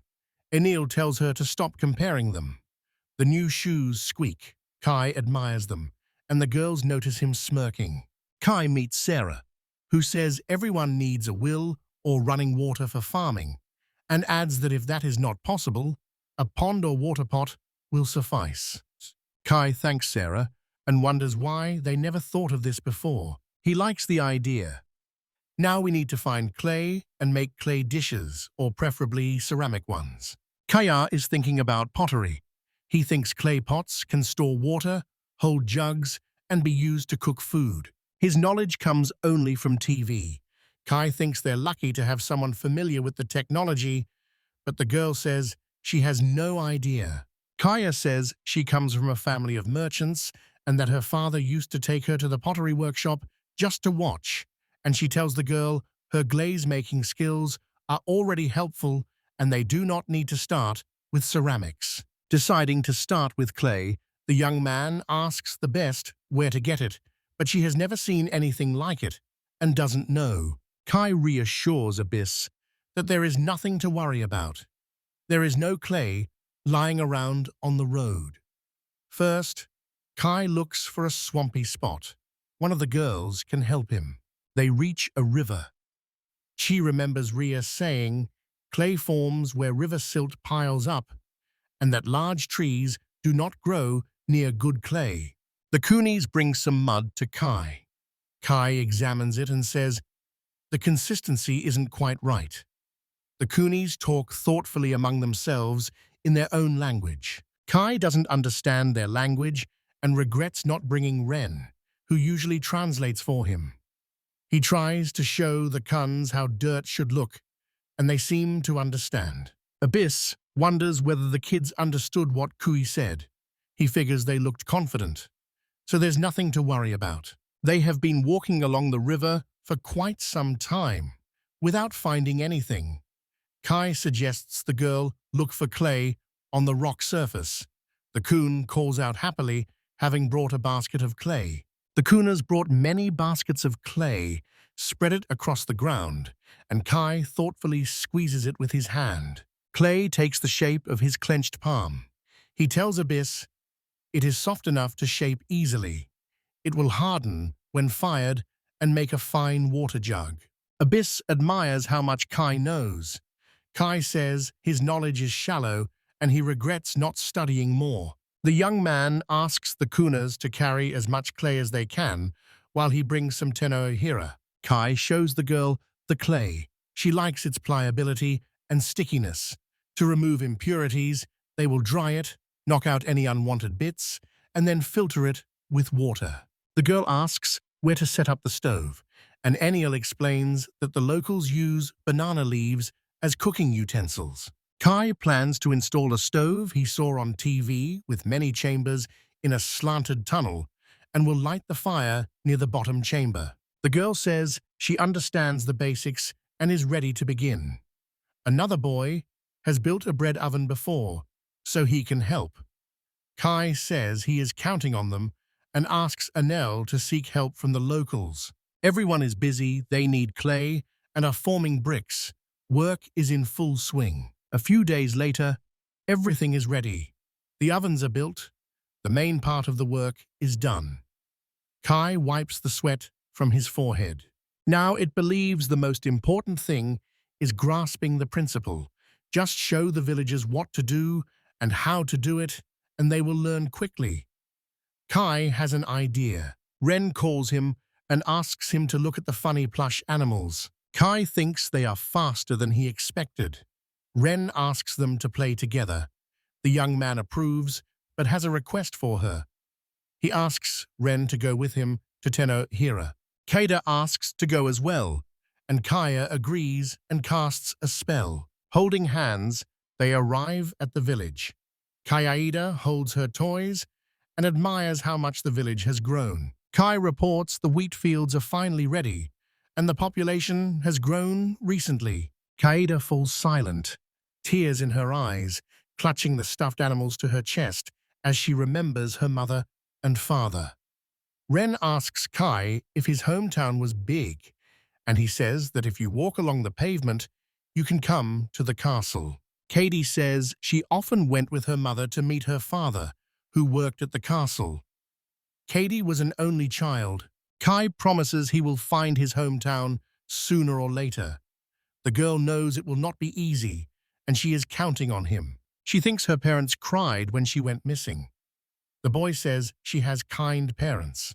Enil tells her to stop comparing them. The new shoes squeak. Kai admires them, and the girls notice him smirking. Kai meets Sarah, who says everyone needs a will or running water for farming, and adds that if that is not possible, a pond or water pot will suffice. Kai thanks Sarah and wonders why they never thought of this before. He likes the idea. Now we need to find clay and make clay dishes, or preferably ceramic ones. Kaya is thinking about pottery. He thinks clay pots can store water, hold jugs, and be used to cook food. His knowledge comes only from TV. Kai thinks they're lucky to have someone familiar with the technology, but the girl says she has no idea. Kaya says she comes from a family of merchants and that her father used to take her to the pottery workshop just to watch, and she tells the girl her glaze-making skills are already helpful and they do not need to start with ceramics. Deciding to start with clay, the young man asks the best where to get it, but she has never seen anything like it and doesn't know. Kai reassures Abyss that there is nothing to worry about. There is no clay lying around on the road. First, Kai looks for a swampy spot. One of the girls can help him. They reach a river. She remembers Rhea saying clay forms where river silt piles up and that large trees do not grow near good clay. The Kunis bring some mud to Kai. Kai examines it and says the consistency isn't quite right. The Kunis talk thoughtfully among themselves in their own language. Kai doesn't understand their language and regrets not bringing Ren, who usually translates for him. He tries to show the Kuns how dirt should look, and they seem to understand. Abyss wonders whether the kids understood what Kui said. He figures they looked confident, so there's nothing to worry about. They have been walking along the river for quite some time, without finding anything. Kai suggests the girl look for clay on the rock surface. The Kun calls out happily, having brought a basket of clay. The Kunas brought many baskets of clay, spread it across the ground, and Kai thoughtfully squeezes it with his hand. Clay takes the shape of his clenched palm. He tells Abyss it is soft enough to shape easily. It will harden when fired and make a fine water jug. Abyss admires how much Kai knows. Kai says his knowledge is shallow and he regrets not studying more. The young man asks the Kunas to carry as much clay as they can while he brings some tenohira. Kai shows the girl the clay. She likes its pliability and stickiness. To remove impurities, they will dry it, knock out any unwanted bits, and then filter it with water. The girl asks where to set up the stove, and Enil explains that the locals use banana leaves as cooking utensils. Kai plans to install a stove he saw on TV with many chambers in a slanted tunnel and will light the fire near the bottom chamber. The girl says she understands the basics and is ready to begin. Another boy has built a bread oven before, so he can help. Kai says he is counting on them and asks Enel to seek help from the locals. Everyone is busy, they need clay and are forming bricks. Work is in full swing. A few days later, everything is ready. The ovens are built. The main part of the work is done. Kai wipes the sweat from his forehead. Now it believes the most important thing is grasping the principle. Just show the villagers what to do and how to do it, and they will learn quickly. Kai has an idea. Ren calls him and asks him to look at the funny plush animals. Kai thinks they are faster than he expected. Ren asks them to play together. The young man approves, but has a request for her. He asks Ren to go with him to Hira. Keita asks to go as well, and Kaya agrees and casts a spell. Holding hands, they arrive at the village. Kayaida holds her toys and admires how much the village has grown. Kai reports the wheat fields are finally ready, and the population has grown recently. Kaida falls silent, tears in her eyes, clutching the stuffed animals to her chest as she remembers her mother and father. Ren asks Kai if his hometown was big, and he says that if you walk along the pavement, you can come to the castle. Katie says she often went with her mother to meet her father, who worked at the castle. Katie was an only child. Kai promises he will find his hometown sooner or later. The girl knows it will not be easy, and she is counting on him. She thinks her parents cried when she went missing. The boy says she has kind parents.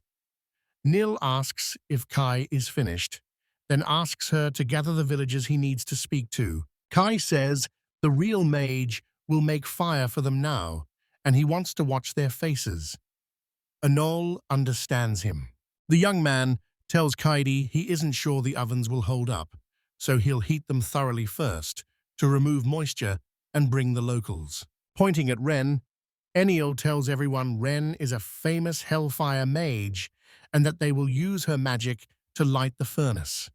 Nil asks if Kai is finished, then asks her to gather the villagers he needs to speak to. Kai says the real mage will make fire for them now, and he wants to watch their faces. Anol understands him. The young man tells Kaidi he isn't sure the ovens will hold up, so he'll heat them thoroughly first to remove moisture and bring the locals. Pointing at Ren, Enil tells everyone Ren is a famous hellfire mage and that they will use her magic to light the furnace.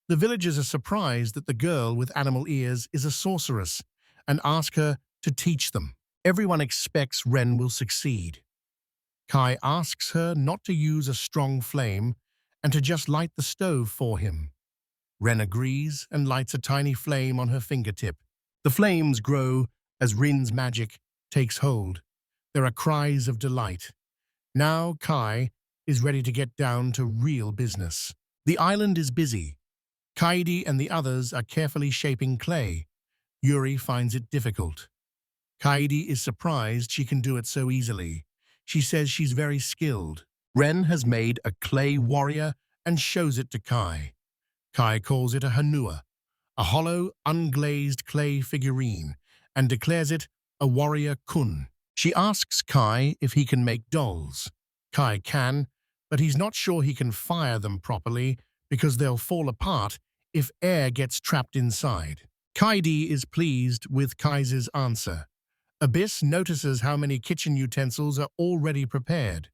The villagers are surprised that the girl with animal ears is a sorceress and ask her to teach them. Everyone expects Ren will succeed. Kai asks her not to use a strong flame and to just light the stove for him. Ren agrees and lights a tiny flame on her fingertip. The flames grow as Rin's magic takes hold. There are cries of delight. Now Kai is ready to get down to real business. The island is busy. Kaidi and the others are carefully shaping clay. Yuri finds it difficult. Kaidi is surprised she can do it so easily. She says she's very skilled. Ren has made a clay warrior and shows it to Kai. Kai calls it a hanua, a hollow, unglazed clay figurine, and declares it a warrior kun. She asks Kai if he can make dolls. Kai can, but he's not sure he can fire them properly because they'll fall apart if air gets trapped inside. Kaidi is pleased with Kai's answer. Abyss notices how many kitchen utensils are already prepared.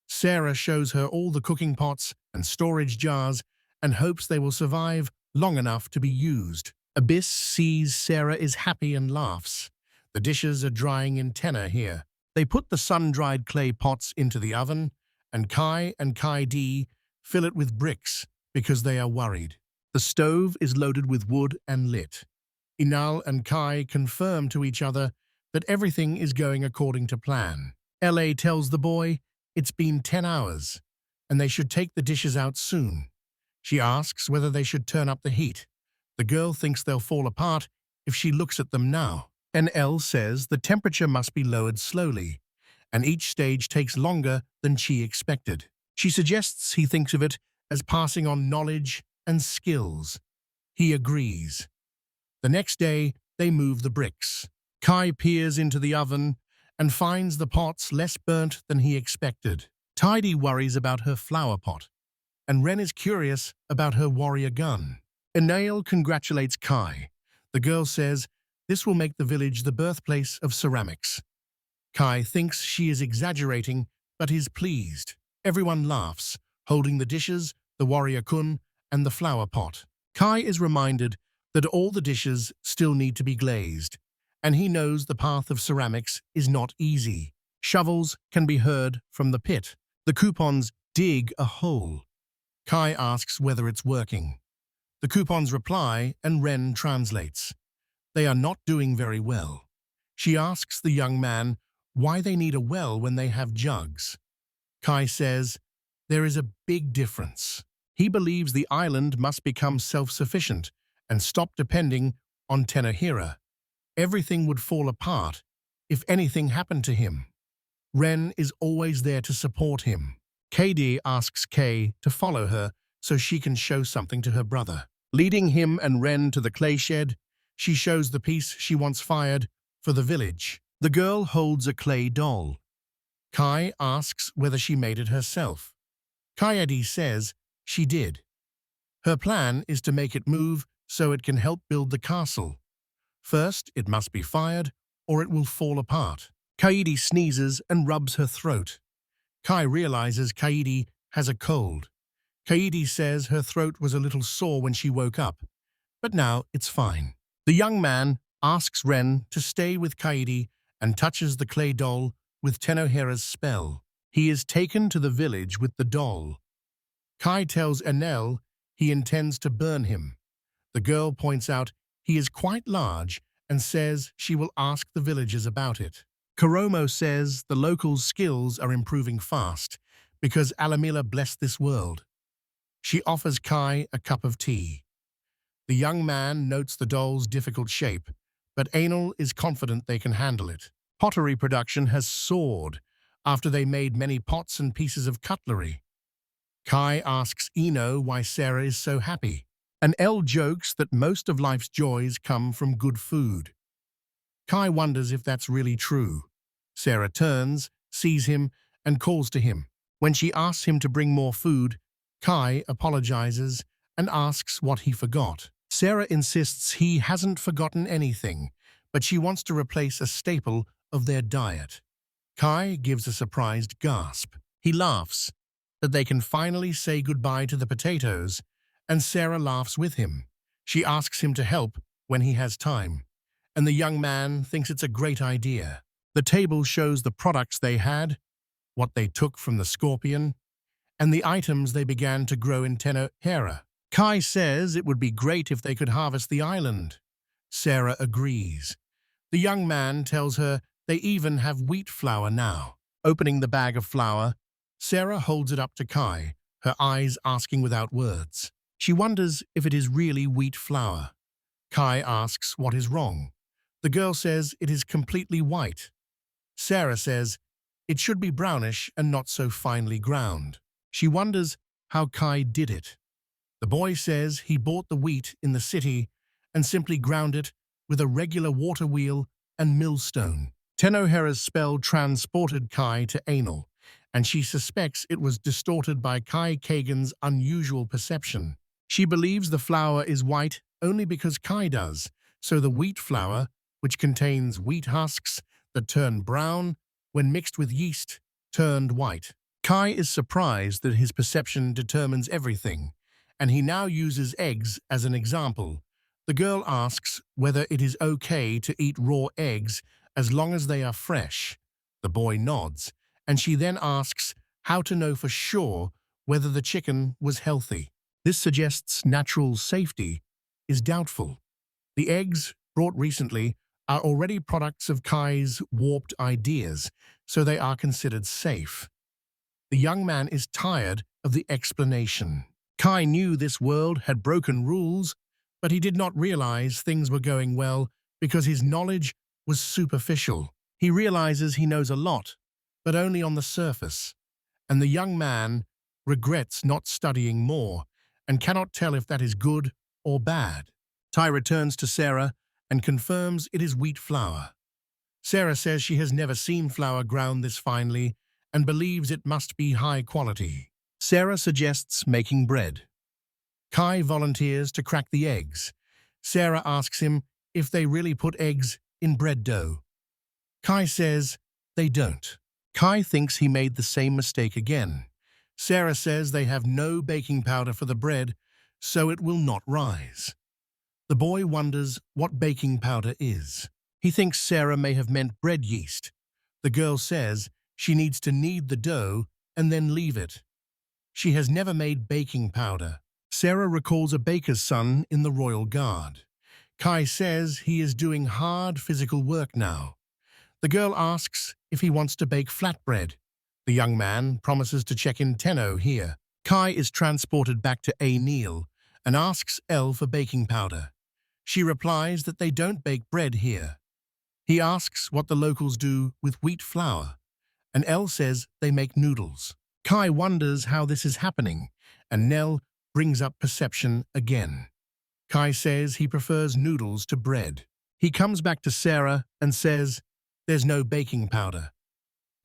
Sarah shows her all the cooking pots and storage jars and hopes they will survive long enough to be used. Abyss sees Sarah is happy and laughs. The dishes are drying in tenor here. They put the sun-dried clay pots into the oven, and Kai D fill it with bricks because they are worried. The stove is loaded with wood and lit. Inal and Kai confirm to each other that everything is going according to plan. LA tells the boy it's been 10 hours, and they should take the dishes out soon. She asks whether they should turn up the heat. The girl thinks they'll fall apart if she looks at them now. NL says the temperature must be lowered slowly, and each stage takes longer than she expected. She suggests he thinks of it as passing on knowledge and skills. He agrees. The next day, they move the bricks. Kai peers into the oven and finds the pots less burnt than he expected. Tidy worries about her flower pot, and Ren is curious about her warrior gun. Enail congratulates Kai. The girl says this will make the village the birthplace of ceramics. Kai thinks she is exaggerating, but is pleased. Everyone laughs, holding the dishes, the warrior kun, and the flower pot. Kai is reminded that all the dishes still need to be glazed, and he knows the path of ceramics is not easy. Shovels can be heard from the pit. The coupons dig a hole. Kai asks whether it's working. The coupons reply, and Ren translates. They are not doing very well. She asks the young man why they need a well when they have jugs. Kai says there is a big difference. He believes the island must become self-sufficient and stop depending on Tenohira. Everything would fall apart if anything happened to him. Ren is always there to support him. KD asks Kay to follow her so she can show something to her brother. Leading him and Ren to the clay shed, she shows the piece she once fired for the village. The girl holds a clay doll. Kai asks whether she made it herself. Kaede says she did. Her plan is to make it move so it can help build the castle. First, it must be fired, or it will fall apart. Kaede sneezes and rubs her throat. Kai realizes Kaede has a cold. Kaede says her throat was a little sore when she woke up, but now it's fine. The young man asks Ren to stay with Kaede and touches the clay doll with Tenohira's spell. He is taken to the village with the doll. Kai tells Enel he intends to burn him. The girl points out he is quite large and says she will ask the villagers about it. Kuromo says the locals' skills are improving fast because Alamila blessed this world. She offers Kai a cup of tea. The young man notes the doll's difficult shape, but Anal is confident they can handle it. Pottery production has soared after they made many pots and pieces of cutlery. Kai asks Ino why Sarah is so happy, and El jokes that most of life's joys come from good food. Kai wonders if that's really true. Sarah turns, sees him, and calls to him. When she asks him to bring more food, Kai apologizes and asks what he forgot. Sarah insists he hasn't forgotten anything, but she wants to replace a staple of their diet. Kai gives a surprised gasp. He laughs that they can finally say goodbye to the potatoes, and Sarah laughs with him. She asks him to help when he has time, and the young man thinks it's a great idea. The table shows the products they had, what they took from the scorpion, and the items they began to grow in Tenohira. Kai says it would be great if they could harvest the island. Sarah agrees. The young man tells her they even have wheat flour now. Opening the bag of flour, Sarah holds it up to Kai, her eyes asking without words. She wonders if it is really wheat flour. Kai asks what is wrong. The girl says it is completely white. Sarah says it should be brownish and not so finely ground. She wonders how Kai did it. The boy says he bought the wheat in the city and simply ground it with a regular water wheel and millstone. Tenohira's spell transported Kai to Anal, and she suspects it was distorted by Kai Kagan's unusual perception. She believes the flour is white only because Kai does, so the wheat flour, which contains wheat husks that turn brown when mixed with yeast, turned white. Kai is surprised that his perception determines everything, and he now uses eggs as an example. The girl asks whether it is okay to eat raw eggs as long as they are fresh. The boy nods, and she then asks how to know for sure whether the chicken was healthy. This suggests natural safety is doubtful. The eggs, brought recently, are already products of Kai's warped ideas, so they are considered safe. The young man is tired of the explanation. Kai knew this world had broken rules, but he did not realize things were going well because his knowledge was superficial. He realizes he knows a lot, but only on the surface, and the young man regrets not studying more and cannot tell if that is good or bad. Tai returns to Sarah and confirms it is wheat flour. Sarah says she has never seen flour ground this finely and believes it must be high quality. Sarah suggests making bread. Kai volunteers to crack the eggs. Sarah asks him if they really put eggs in bread dough. Kai says they don't. Kai thinks he made the same mistake again. Sarah says they have no baking powder for the bread, so it will not rise. The boy wonders what baking powder is. He thinks Sarah may have meant bread yeast. The girl says she needs to knead the dough and then leave it. She has never made baking powder. Sarah recalls a baker's son in the Royal Guard. Kai says he is doing hard physical work now. The girl asks if he wants to bake flatbread. The young man promises to check in Tenno here. Kai is transported back to A. Neil and asks Elle for baking powder. She replies that they don't bake bread here. He asks what the locals do with wheat flour, and Elle says they make noodles. Kai wonders how this is happening, and Nell brings up perception again. Kai says he prefers noodles to bread. He comes back to Sarah and says there's no baking powder.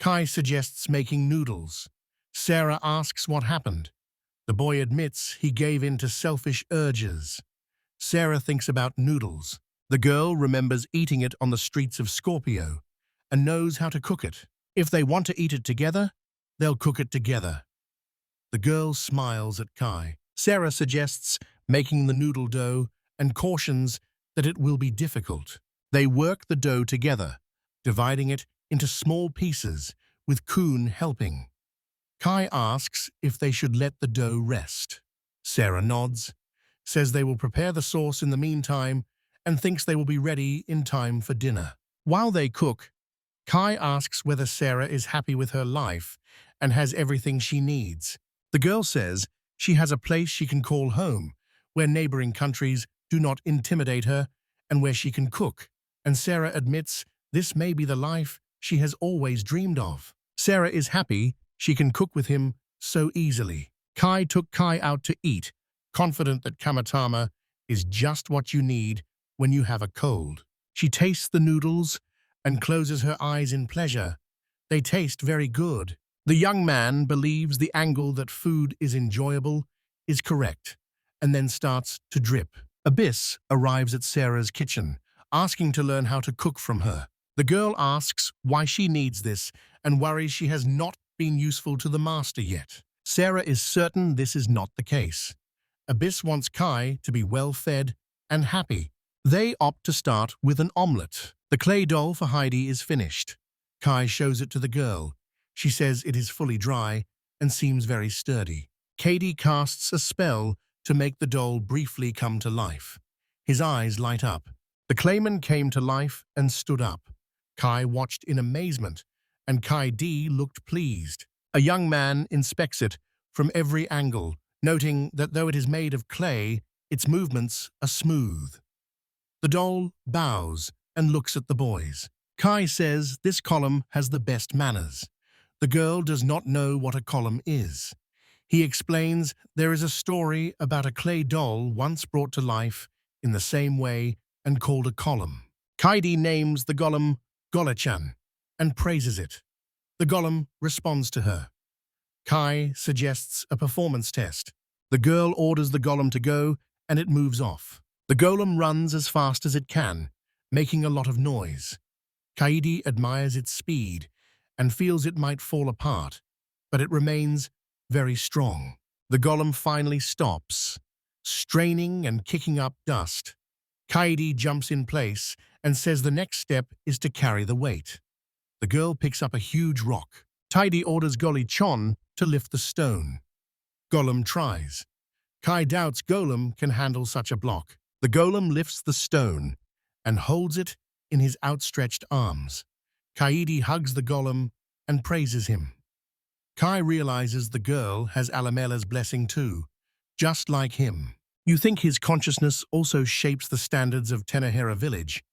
Kai suggests making noodles. Sarah asks what happened. The boy admits he gave in to selfish urges. Sarah thinks about noodles. The girl remembers eating it on the streets of Scorpio and knows how to cook it. If they want to eat it together, they'll cook it together. The girl smiles at Kai. Sarah suggests making the noodle dough and cautions that it will be difficult. They work the dough together, dividing it into small pieces, with Kun helping. Kai asks if they should let the dough rest. Sarah nods, says they will prepare the sauce in the meantime, and thinks they will be ready in time for dinner. While they cook, Kai asks whether Sarah is happy with her life and has everything she needs. The girl says she has a place she can call home, where neighboring countries do not intimidate her and where she can cook, and Sarah admits this may be the life she has always dreamed of. Sarah is happy she can cook with him so easily. Kai took Kai out to eat, confident that kamatama is just what you need when you have a cold. She tastes the noodles and closes her eyes in pleasure. They taste very good. The young man believes the angle that food is enjoyable is correct, and then starts to drip. Abyss arrives at Sarah's kitchen, asking to learn how to cook from her. The girl asks why she needs this and worries she has not been useful to the master yet. Sarah is certain this is not the case. Abyss wants Kai to be well-fed and happy. They opt to start with an omelette. The clay doll for Heidi is finished. Kai shows it to the girl. She says it is fully dry and seems very sturdy. Katie casts a spell to make the doll briefly come to life. His eyes light up. The clayman came to life and stood up. Kai watched in amazement, and Kai D looked pleased. A young man inspects it from every angle, noting that though it is made of clay, its movements are smooth. The doll bows and looks at the boys. Kai says this column has the best manners. The girl does not know what a column is. He explains there is a story about a clay doll once brought to life in the same way and called a column. Kaidi names the golem Golechan and praises it. The golem responds to her. Kai suggests a performance test. The girl orders the golem to go and it moves off. The golem runs as fast as it can, making a lot of noise. Kaidi admires its speed and feels it might fall apart, but it remains very strong. The golem finally stops, straining and kicking up dust. Kaidi jumps in place and says the next step is to carry the weight. The girl picks up a huge rock. Tidy orders Goli Chon to lift the stone. Golem tries. Kai doubts Golem can handle such a block. The golem lifts the stone and holds it in his outstretched arms. Kaidi hugs the golem and praises him. Kai realizes the girl has Alamela's blessing too, just like him. You think his consciousness also shapes the standards of Tenahera village,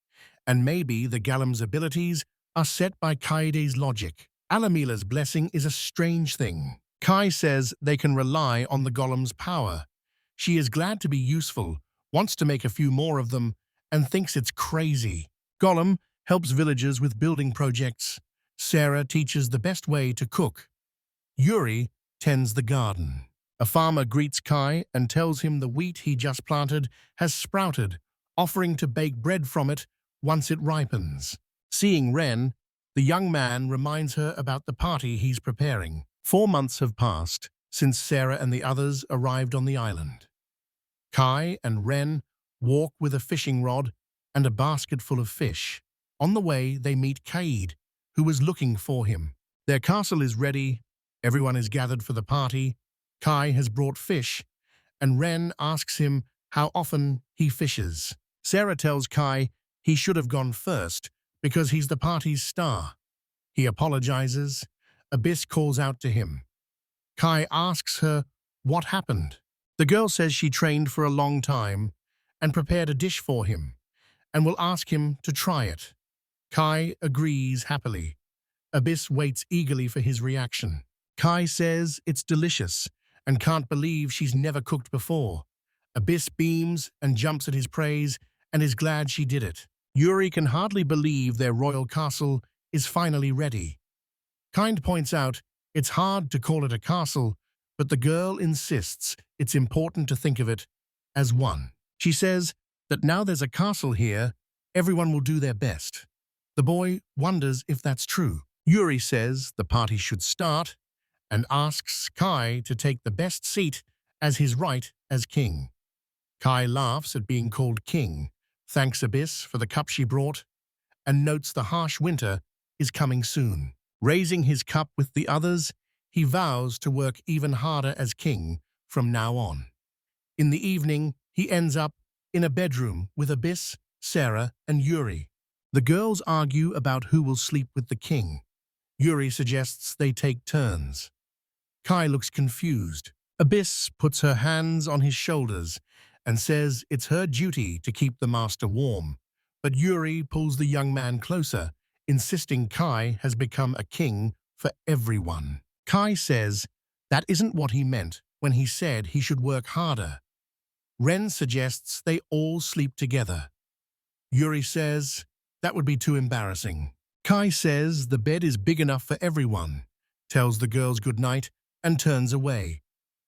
and maybe the Galem's abilities are set by Kaide's logic. Alamela's blessing is a strange thing. Kai says they can rely on the golem's power. She is glad to be useful, wants to make a few more of them, and thinks it's crazy. Golem helps villagers with building projects. Sarah teaches the best way to cook. Yuri tends the garden. A farmer greets Kai and tells him the wheat he just planted has sprouted, offering to bake bread from it once it ripens. Seeing Ren, the young man reminds her about the party he's preparing. 4 months have passed since Sarah and the others arrived on the island. Kai and Ren walk with a fishing rod and a basket full of fish. On the way, they meet Kaid, who is looking for him. Their castle is ready. Everyone is gathered for the party. Kai has brought fish, and Ren asks him how often he fishes. Sarah tells Kai he should have gone first because he's the party's star. He apologizes, Abyss calls out to him. Kai asks her what happened. The girl says she trained for a long time and prepared a dish for him and will ask him to try it. Kai agrees happily. Abyss waits eagerly for his reaction. Kai says it's delicious and can't believe she's never cooked before. Abyss beams and jumps at his praise and is glad she did it. Yuri can hardly believe their royal castle is finally ready. Kind points out it's hard to call it a castle, but the girl insists it's important to think of it as one. She says that now there's a castle here, everyone will do their best. The boy wonders if that's true. Yuri says the party should start and asks Kai to take the best seat as his right as king. Kai laughs at being called king, thanks Abyss for the cup she brought, and notes the harsh winter is coming soon. Raising his cup with the others, he vows to work even harder as king from now on. In the evening, he ends up in a bedroom with Abyss, Sarah, and Yuri. The girls argue about who will sleep with the king. Yuri suggests they take turns. Kai looks confused. Abyss puts her hands on his shoulders and says it's her duty to keep the master warm. But Yuri pulls the young man closer, insisting Kai has become a king for everyone. Kai says that isn't what he meant when he said he should work harder. Ren suggests they all sleep together. Yuri says that would be too embarrassing. Kai says the bed is big enough for everyone, tells the girls goodnight, and turns away.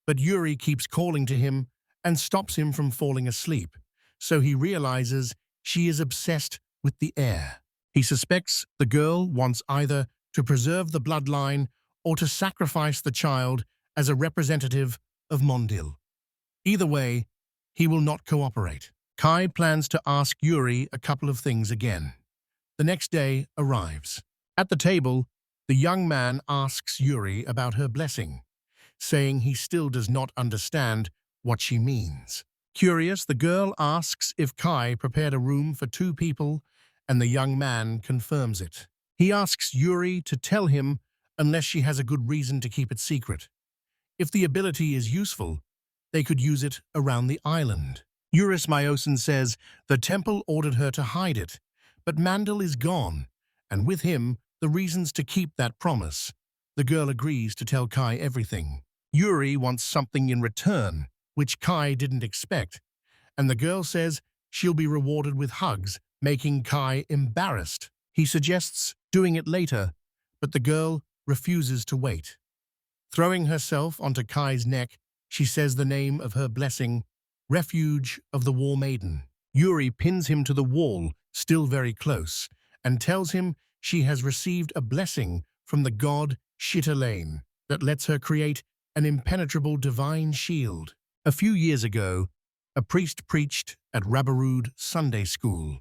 But Yuri keeps calling to him and stops him from falling asleep, so he realizes she is obsessed with the heir. He suspects the girl wants either to preserve the bloodline or to sacrifice the child as a representative of Mondil. Either way, he will not cooperate. Kai plans to ask Yuri a couple of things again. The next day arrives. At the table, the young man asks Yuri about her blessing, saying he still does not understand what she means. Curious, the girl asks if Kai prepared a room for 2 people, and the young man confirms it. He asks Yuri to tell him unless she has a good reason to keep it secret. If the ability is useful, they could use it around the island. Eurus Myosin says the temple ordered her to hide it, but Mandel is gone, and with him, the reasons to keep that promise. The girl agrees to tell Kai everything. Yuri wants something in return, which Kai didn't expect, and the girl says she'll be rewarded with hugs, making Kai embarrassed. He suggests doing it later, but the girl refuses to wait. Throwing herself onto Kai's neck, she says the name of her blessing, Refuge of the War Maiden. Yuri pins him to the wall, still very close, and tells him she has received a blessing from the god Shitterlane that lets her create an impenetrable divine shield. A few years ago, a priest preached at Rabarud Sunday School,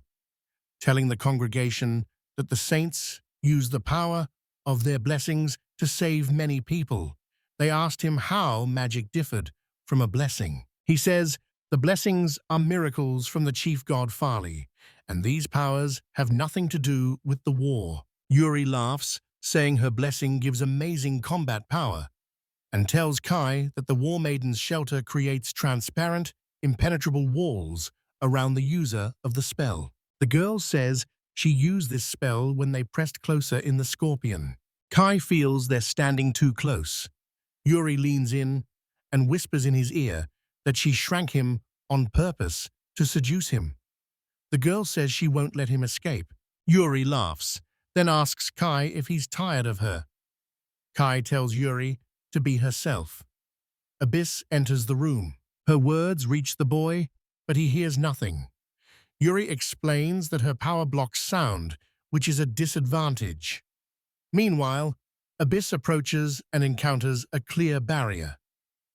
telling the congregation that the saints use the power of their blessings to save many people. They asked him how magic differed from a blessing. He says the blessings are miracles from the chief god Farley, and these powers have nothing to do with the war. Yuri laughs, saying her blessing gives amazing combat power, and tells Kai that the War Maiden's shelter creates transparent, impenetrable walls around the user of the spell. The girl says she used this spell when they pressed closer in the Scorpion. Kai feels they're standing too close. Yuri leans in and whispers in his ear that she shrank him on purpose to seduce him. The girl says she won't let him escape. Yuri laughs, then asks Kai if he's tired of her. Kai tells Yuri to be herself. Abyss enters the room. Her words reach the boy, but he hears nothing. Yuri explains that her power blocks sound, which is a disadvantage. Meanwhile, Abyss approaches and encounters a clear barrier.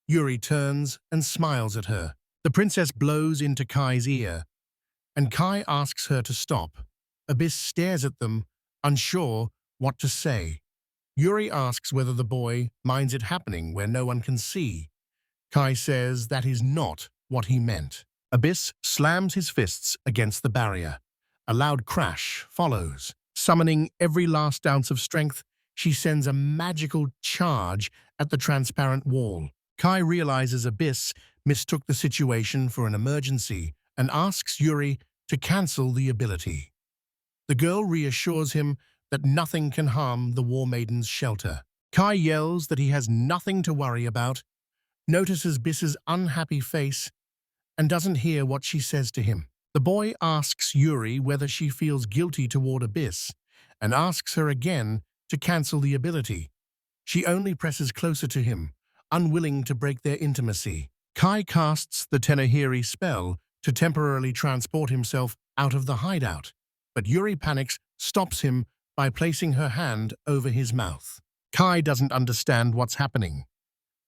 Yuri turns and smiles at her. The princess blows into Kai's ear, and Kai asks her to stop. Abyss stares at them, unsure what to say. Yuri asks whether the boy minds it happening where no one can see. Kai says that is not what he meant. Abyss slams his fists against the barrier. A loud crash follows. Summoning every last ounce of strength, she sends a magical charge at the transparent wall. Kai realizes Abyss mistook the situation for an emergency and asks Yuri to cancel the ability. The girl reassures him that nothing can harm the War Maiden's shelter. Kai yells that he has nothing to worry about, notices Biss's unhappy face, and doesn't hear what she says to him. The boy asks Yuri whether she feels guilty toward Abyss and asks her again to cancel the ability. She only presses closer to him, unwilling to break their intimacy. Kai casts the Tenahiri spell to temporarily transport himself out of the hideout, but Yuri panics, stops him by placing her hand over his mouth. Kai doesn't understand what's happening.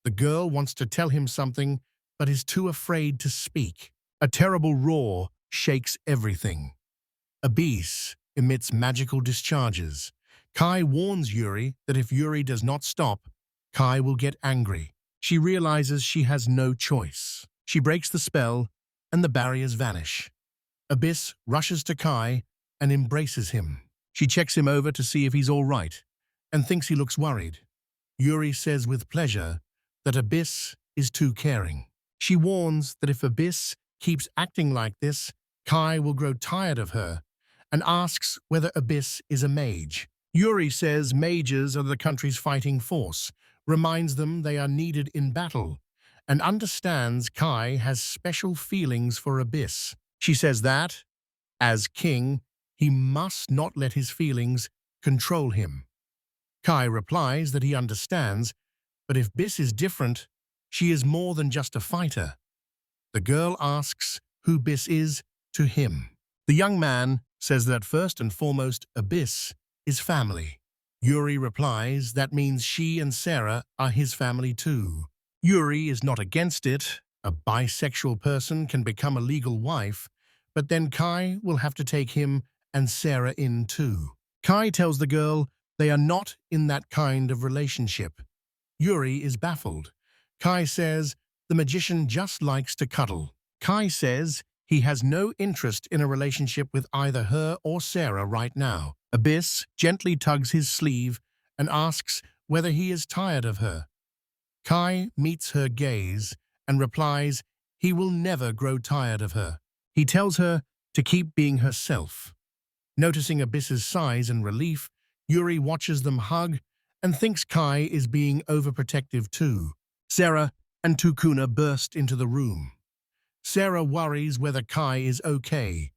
The girl wants to tell him something, but is too afraid to speak. A terrible roar shakes everything. Abyss emits magical discharges. Kai warns Yuri that if Yuri does not stop, Kai will get angry. She realizes she has no choice. She breaks the spell, and the barriers vanish. Abyss rushes to Kai and embraces him. She checks him over to see if he's all right, and thinks he looks worried. Yuri says with pleasure that Abyss is too caring. She warns that if Abyss keeps acting like this, Kai will grow tired of her, and asks whether Abyss is a mage. Yuri says mages are the country's fighting force, reminds them they are needed in battle, and understands Kai has special feelings for Abyss. She says that, as king, he must not let his feelings control him. Kai replies that he understands, but if Biss is different, she is more than just a fighter. The girl asks who Biss is to him. The young man says that first and foremost, Abyss is family. Yuri replies that means she and Sarah are his family too. Yuri is not against it. A bisexual person can become a legal wife, but then Kai will have to take him and Sarah in too. Kai tells the girl they are not in that kind of relationship. Yuri is baffled. Kai says the magician just likes to cuddle. Kai says he has no interest in a relationship with either her or Sarah right now. Abyss gently tugs his sleeve and asks whether he is tired of her. Kai meets her gaze and replies he will never grow tired of her. He tells her to keep being herself. Noticing Abyss's sighs and relief, Yuri watches them hug and thinks Kai is being overprotective too. Sarah and Tukuna burst into the room. Sarah worries whether Kai is okay.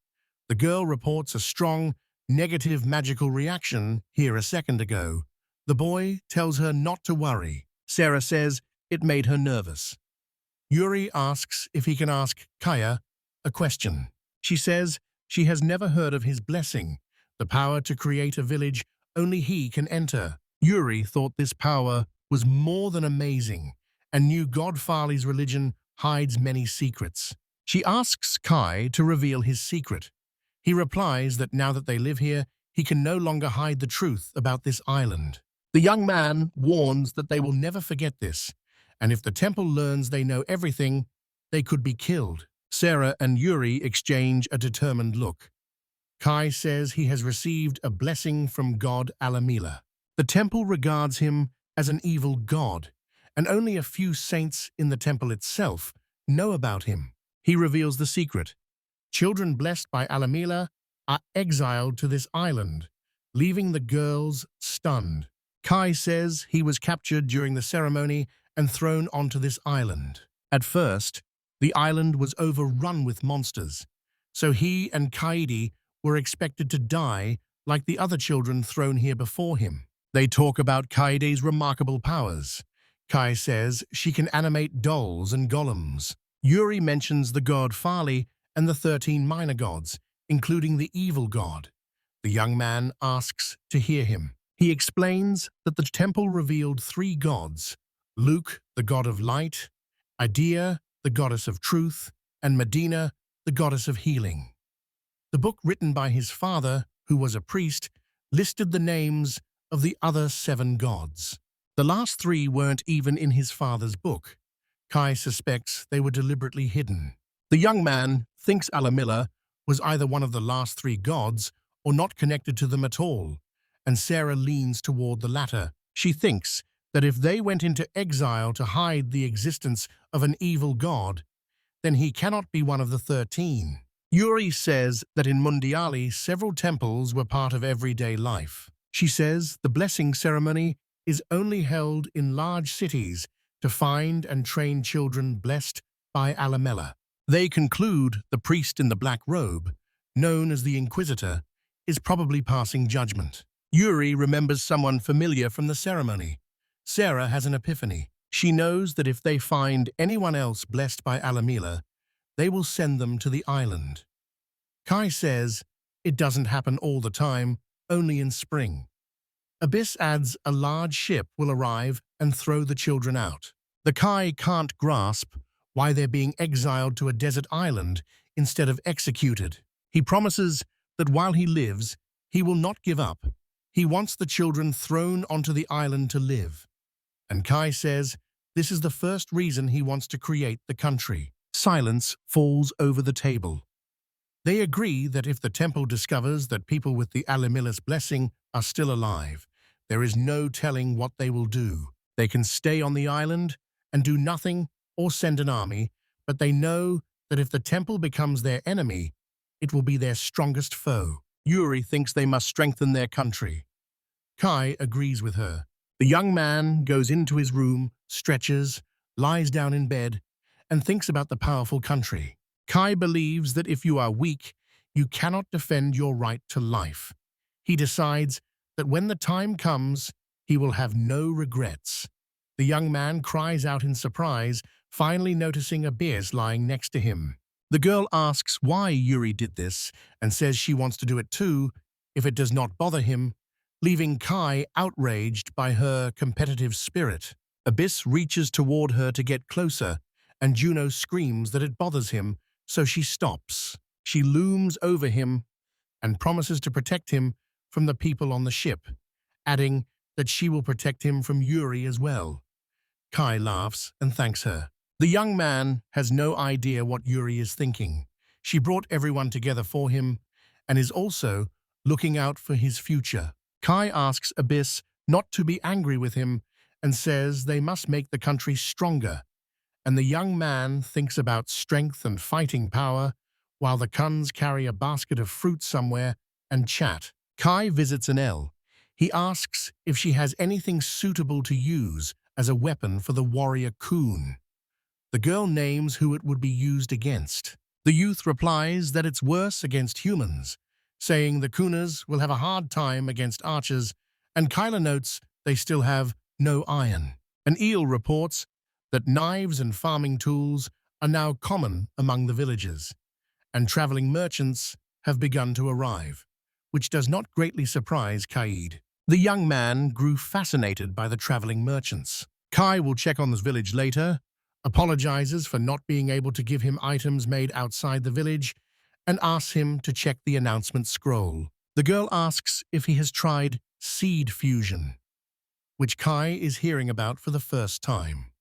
The girl reports a strong, negative magical reaction here a second ago. The boy tells her not to worry. Sarah says it made her nervous. Yuri asks if he can ask Kaya a question. She says she has never heard of his blessing, the power to create a village only he can enter. Yuri thought this power was more than amazing and knew God Farley's religion hides many secrets. She asks Kai to reveal his secret. He replies that now that they live here, he can no longer hide the truth about this island. The young man warns that they will never forget this, and if the temple learns they know everything, they could be killed. Sarah and Yuri exchange a determined look. Kai says he has received a blessing from God Alamila. The temple regards him as an evil god, and only a few saints in the temple itself know about him. He reveals the secret. Children blessed by Alamila are exiled to this island, leaving the girls stunned. Kai says he was captured during the ceremony and thrown onto this island. At first, the island was overrun with monsters, so he and Kaidi were expected to die like the other children thrown here before him. They talk about Kaidi's remarkable powers. Kai says she can animate dolls and golems. Yuri mentions the god Farley and the 13 minor gods, including the evil god. The young man asks to hear him. He explains that the temple revealed 3 gods, Luke, the god of light, Idea, the goddess of truth, and Medina, the goddess of healing. The book written by his father, who was a priest, listed the names of the other 7 gods. The last 3 weren't even in his father's book. Kai suspects they were deliberately hidden. The young man thinks Alamila was either one of the last 3 gods or not connected to them at all, and Sarah leans toward the latter. She thinks that if they went into exile to hide the existence of an evil god, then he cannot be one of the 13. Yuri says that in Mundiali, several temples were part of everyday life. She says the blessing ceremony is only held in large cities to find and train children blessed by Alamela. They conclude the priest in the black robe, known as the Inquisitor, is probably passing judgment. Yuri remembers someone familiar from the ceremony. Sarah has an epiphany. She knows that if they find anyone else blessed by Alamela, they will send them to the island. Kai says it doesn't happen all the time, only in spring. Abyss adds a large ship will arrive and throw the children out. The Kai can't grasp why they're being exiled to a desert island instead of executed. He promises that while he lives, he will not give up. He wants the children thrown onto the island to live. And Kai says this is the first reason he wants to create the country. Silence falls over the table. They agree that if the temple discovers that people with the Alamila's blessing are still alive, there is no telling what they will do. They can stay on the island and do nothing or send an army, but they know that if the temple becomes their enemy, it will be their strongest foe. Yuri thinks they must strengthen their country. Kai agrees with her. The young man goes into his room, stretches, lies down in bed, and thinks about the powerful country. Kai believes that if you are weak, you cannot defend your right to life. He decides that when the time comes, he will have no regrets. The young man cries out in surprise, finally noticing Abyss lying next to him. The girl asks why Yuri did this and says she wants to do it too if it does not bother him, leaving Kai outraged by her competitive spirit. Abyss reaches toward her to get closer, and Juno screams that it bothers him, so she stops. She looms over him and promises to protect him from the people on the ship, adding that she will protect him from Yuri as well. Kai laughs and thanks her. The young man has no idea what Yuri is thinking. She brought everyone together for him and is also looking out for his future. Kai asks Abyss not to be angry with him and says they must make the country stronger, and the young man thinks about strength and fighting power while the Kuns carry a basket of fruit somewhere and chat. Kai visits Enel. He asks if she has anything suitable to use as a weapon for the warrior Kun. The girl names who it would be used against. The youth replies that it's worse against humans, saying the Kunas will have a hard time against archers, and Kyla notes they still have no iron. An eel reports that knives and farming tools are now common among the villagers, and traveling merchants have begun to arrive, which does not greatly surprise Kaid. The young man grew fascinated by the traveling merchants. Kai will check on this village later, apologizes for not being able to give him items made outside the village, and asks him to check the announcement scroll. The girl asks if he has tried seed fusion, which Kai is hearing about for the first time.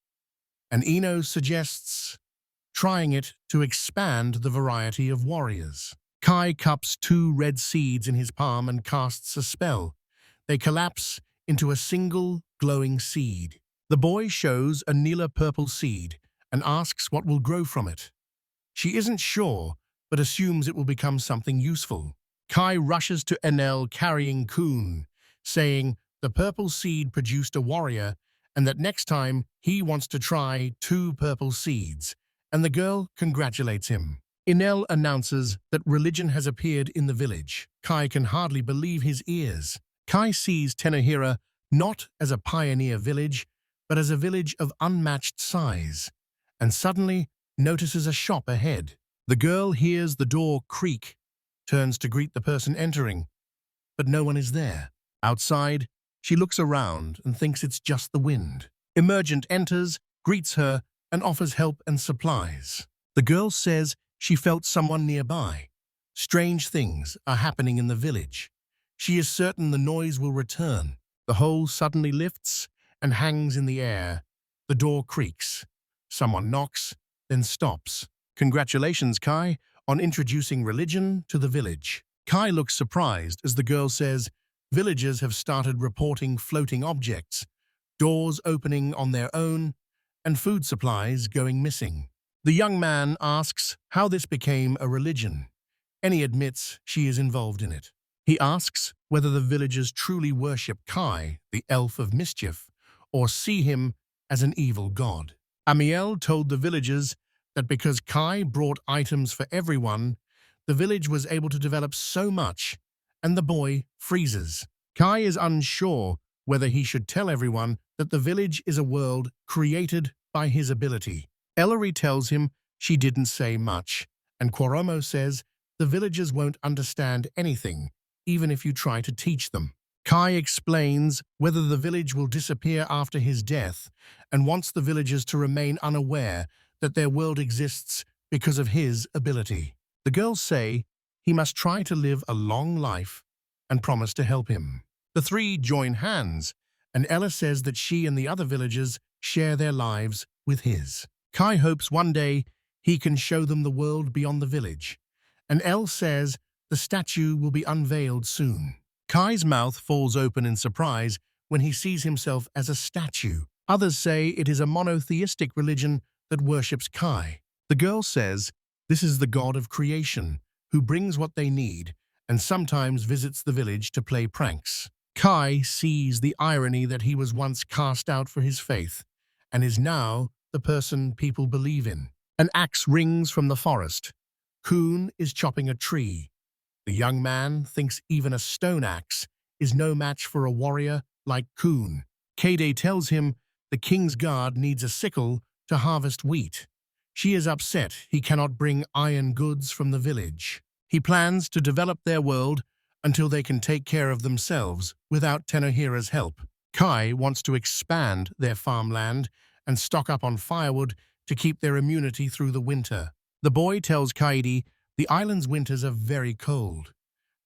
And Eno suggests trying it to expand the variety of warriors. Kai cups 2 red seeds in his palm and casts a spell. They collapse into a single glowing seed. The boy shows a Nila-purple seed and asks what will grow from it. She isn't sure, but assumes it will become something useful. Kai rushes to Enel carrying Kun, saying the purple seed produced a warrior and that next time he wants to try 2 purple seeds, and the girl congratulates him. Enel announces that religion has appeared in the village. Kai can hardly believe his ears. Kai sees Tenohira not as a pioneer village, but as a village of unmatched size, and suddenly notices a shop ahead. The girl hears the door creak, turns to greet the person entering, but no one is there. Outside, she looks around and thinks it's just the wind. Emergent enters, greets her, and offers help and supplies. The girl says she felt someone nearby. Strange things are happening in the village. She is certain the noise will return. The hole suddenly lifts and hangs in the air. The door creaks. Someone knocks, then stops. Congratulations, Kai, on introducing religion to the village. Kai looks surprised as the girl says, Villagers have started reporting floating objects, doors opening on their own, and food supplies going missing. The young man asks how this became a religion. Annie admits she is involved in it. He asks whether the villagers truly worship Kai, the elf of mischief, or see him as an evil god. Amiel told the villagers that because Kai brought items for everyone, the village was able to develop so much, and the boy freezes. Kai is unsure whether he should tell everyone that the village is a world created by his ability. Ellery tells him she didn't say much, and Quoromo says the villagers won't understand anything, even if you try to teach them. Kai explains whether the village will disappear after his death and wants the villagers to remain unaware that their world exists because of his ability. The girls say he must try to live a long life and promise to help him. The three join hands, and Ella says that she and the other villagers share their lives with his. Kai hopes one day he can show them the world beyond the village, and Elle says the statue will be unveiled soon. Kai's mouth falls open in surprise when he sees himself as a statue. Others say it is a monotheistic religion that worships Kai. The girl says this is the god of creation, who brings what they need and sometimes visits the village to play pranks. Kai sees the irony that he was once cast out for his faith and is now the person people believe in. An axe rings from the forest. Kun is chopping a tree. The young man thinks even a stone axe is no match for a warrior like Kun. Kade tells him the king's guard needs a sickle to harvest wheat. She is upset he cannot bring iron goods from the village. He plans to develop their world until they can take care of themselves without Tenohira's help. Kai wants to expand their farmland and stock up on firewood to keep their immunity through the winter. The boy tells Kaede the island's winters are very cold.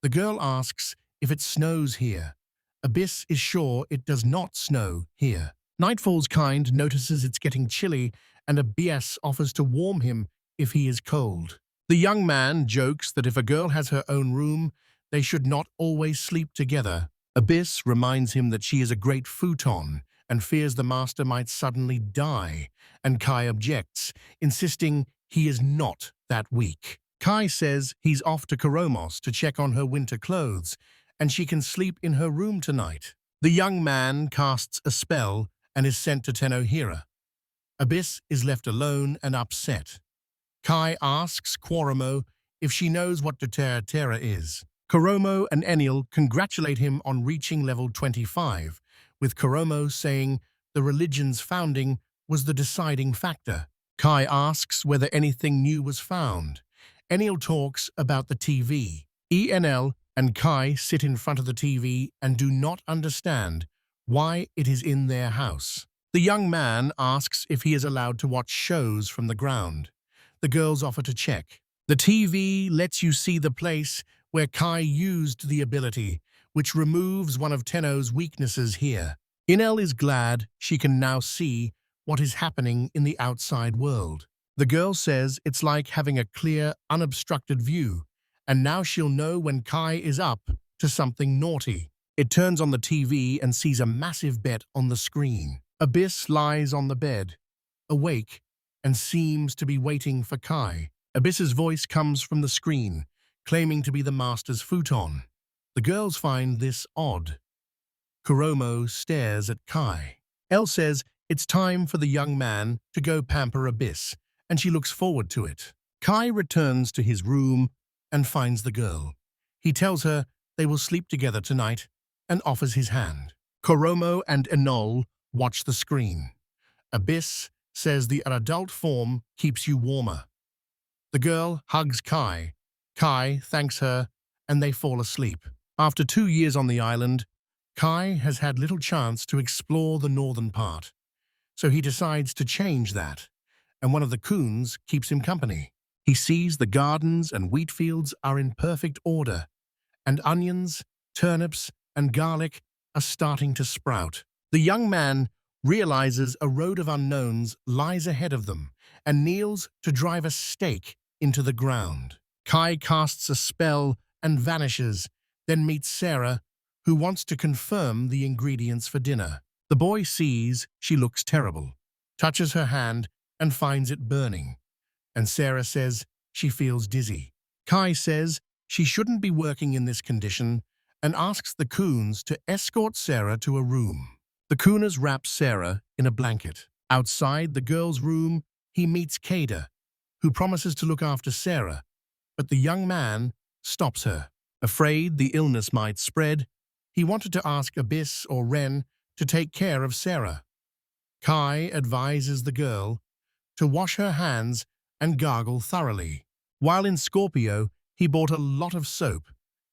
The girl asks if it snows here. Abyss is sure it does not snow here. Nightfall's kind notices it's getting chilly, and Abyss offers to warm him if he is cold. The young man jokes that if a girl has her own room, they should not always sleep together. Abyss reminds him that she is a great futon and fears the master might suddenly die, and Kai objects, insisting he is not that weak. Kai says he's off to Koromos to check on her winter clothes, and she can sleep in her room tonight. The young man casts a spell and is sent to Tenohira. Abyss is left alone and upset. Kai asks Quoromo if she knows what Terra is. Koromo and Enil congratulate him on reaching level 25, with Koromo saying the religion's founding was the deciding factor. Kai asks whether anything new was found. Enil talks about the TV. Enl and Kai sit in front of the TV and do not understand why it is in their house. The young man asks if he is allowed to watch shows from the ground. The girls offer to check. The TV lets you see the place where Kai used the ability, which removes one of Tenno's weaknesses here. Enel is glad she can now see what is happening in the outside world. The girl says it's like having a clear, unobstructed view, and now she'll know when Kai is up to something naughty. It turns on the TV and sees a massive bet on the screen. Abyss lies on the bed, awake, and seems to be waiting for Kai. Abyss's voice comes from the screen, claiming to be the master's futon. The girls find this odd. Kuromo stares at Kai. Elle says it's time for the young man to go pamper Abyss, and she looks forward to it. Kai returns to his room and finds the girl. He tells her they will sleep together tonight and offers his hand. Kuromo and Enol watch the screen. Abyss says the adult form keeps you warmer. The girl hugs Kai. Kai thanks her, and they fall asleep. After 2 years on the island, Kai has had little chance to explore the northern part, so he decides to change that, and one of the coons keeps him company. He sees the gardens and wheat fields are in perfect order, and onions, turnips, and garlic are starting to sprout. The young man realizes a road of unknowns lies ahead of them and kneels to drive a stake into the ground. Kai casts a spell and vanishes, then meets Sarah, who wants to confirm the ingredients for dinner. The boy sees she looks terrible, touches her hand, and finds it burning. And Sarah says she feels dizzy. Kai says she shouldn't be working in this condition and asks the coons to escort Sarah to a room. The cooners wrap Sarah in a blanket. Outside the girl's room, he meets Kada, who promises to look after Sarah, but the young man stops her. Afraid the illness might spread, he wanted to ask Abyss or Ren to take care of Sarah. Kai advises the girl to wash her hands and gargle thoroughly. While in Scorpio, he bought a lot of soap.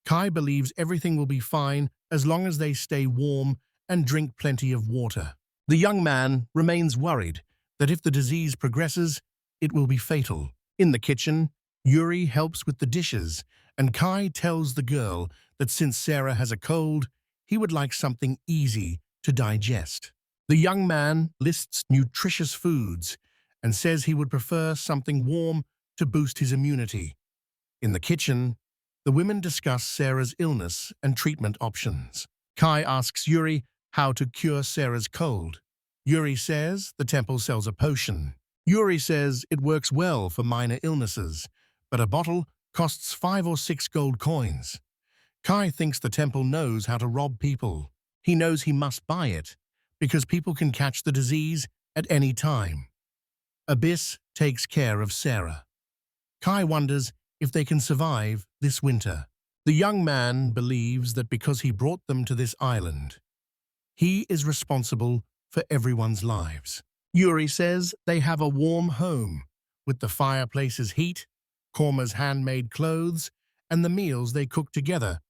Kai believes everything will be fine as long as they stay warm and drink plenty of water. The young man remains worried that if the disease progresses, it will be fatal. In the kitchen, Yuri helps with the dishes, and Kai tells the girl that since Sarah has a cold, he would like something easy to digest. The young man lists nutritious foods and says he would prefer something warm to boost his immunity. In the kitchen, the women discuss Sarah's illness and treatment options. Kai asks Yuri how to cure Sarah's cold. Yuri says the temple sells a potion. Yuri says it works well for minor illnesses, but a bottle costs 5 or 6 gold coins. Kai thinks the temple knows how to rob people. He knows he must buy it, because people can catch the disease at any time. Abyss takes care of Sarah. Kai wonders if they can survive this winter. The young man believes that because he brought them to this island, he is responsible for everyone's lives. Yuri says they have a warm home, with the fireplace's heat, Korma's handmade clothes, and the meals they cook together,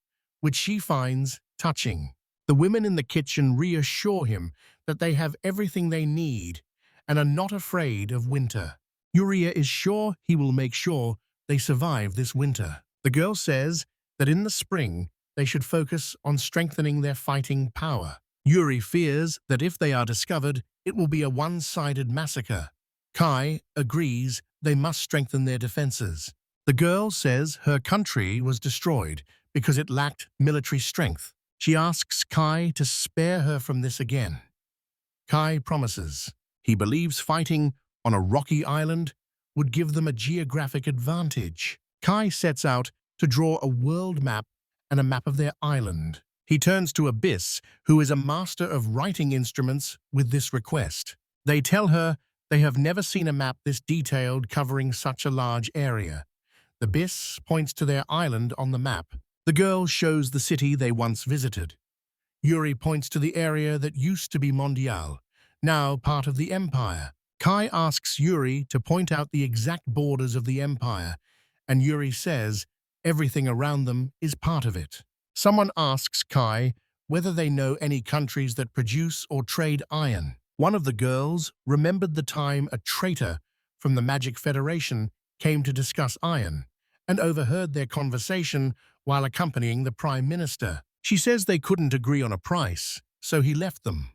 which she finds touching. The women in the kitchen reassure him that they have everything they need and are not afraid of winter. Yuri is sure he will make sure they survive this winter. The girl says that in the spring they should focus on strengthening their fighting power. Yuri fears that if they are discovered, it will be a one-sided massacre. Kai agrees they must strengthen their defenses. The girl says her country was destroyed because it lacked military strength. She asks Kai to spare her from this again. Kai promises. He believes fighting on a rocky island would give them a geographic advantage. Kai sets out to draw a world map and a map of their island. He turns to Abyss, who is a master of writing instruments, with this request. They tell her they have never seen a map this detailed covering such a large area. Abyss points to their island on the map. The girl shows the city they once visited. Yuri points to the area that used to be Mondial, now part of the Empire. Kai asks Yuri to point out the exact borders of the Empire, and Yuri says everything around them is part of it. Someone asks Kai whether they know any countries that produce or trade iron. One of the girls remembered the time a traitor from the Magic Federation came to discuss iron and overheard their conversation while accompanying the Prime Minister. She says they couldn't agree on a price, so he left them.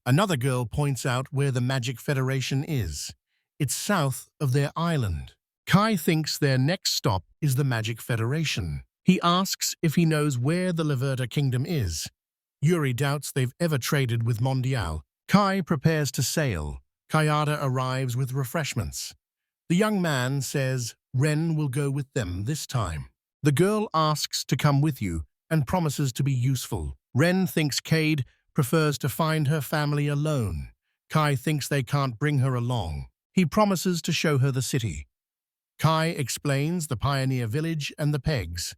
Another girl points out where the Magic Federation is. It's south of their island. Kai thinks their next stop is the Magic Federation. He asks if he knows where the Leverta Kingdom is. Yuri doubts they've ever traded with Mondial. Kai prepares to sail. Kayada arrives with refreshments. The young man says Ren will go with them this time. The girl asks to come with you and promises to be useful. Ren thinks Cade prefers to find her family alone. Kai thinks they can't bring her along. He promises to show her the city. Kai explains the pioneer village and the pegs.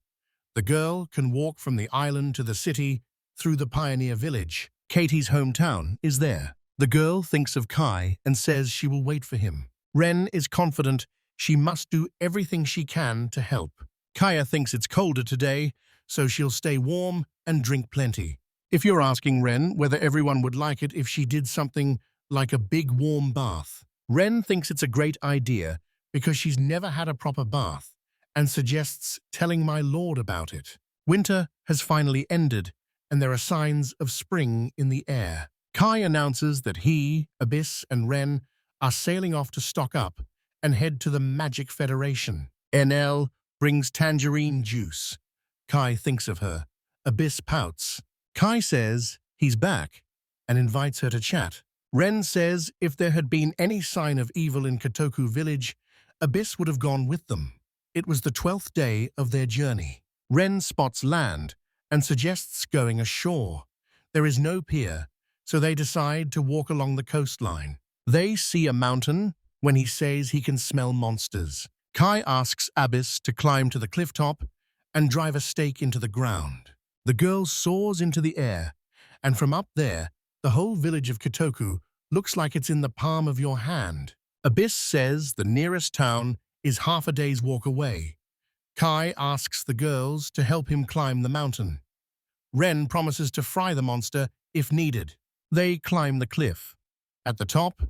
The girl can walk from the island to the city through the pioneer village. Katie's hometown is there. The girl thinks of Kai and says she will wait for him. Ren is confident she must do everything she can to help. Kaya thinks it's colder today, so she'll stay warm and drink plenty. If you're asking Ren whether everyone would like it if she did something like a big warm bath, Ren thinks it's a great idea because she's never had a proper bath and suggests telling my lord about it. Winter has finally ended, and there are signs of spring in the air. Kai announces that he, Abyss, and Ren are sailing off to stock up and head to the Magic Federation. NL brings tangerine juice. Kai thinks of her. Abyss pouts. Kai says he's back and invites her to chat. Ren says if there had been any sign of evil in Kotoku village, Abyss would have gone with them. It was the 12th day of their journey. Ren spots land and suggests going ashore. There is no pier, so they decide to walk along the coastline. They see a mountain when he says he can smell monsters. Kai asks Abyss to climb to the cliff top and drive a stake into the ground. The girl soars into the air, and from up there, the whole village of Kotoku looks like it's in the palm of your hand. Abyss says the nearest town is half a day's walk away. Kai asks the girls to help him climb the mountain. Ren promises to fry the monster if needed. They climb the cliff. At the top,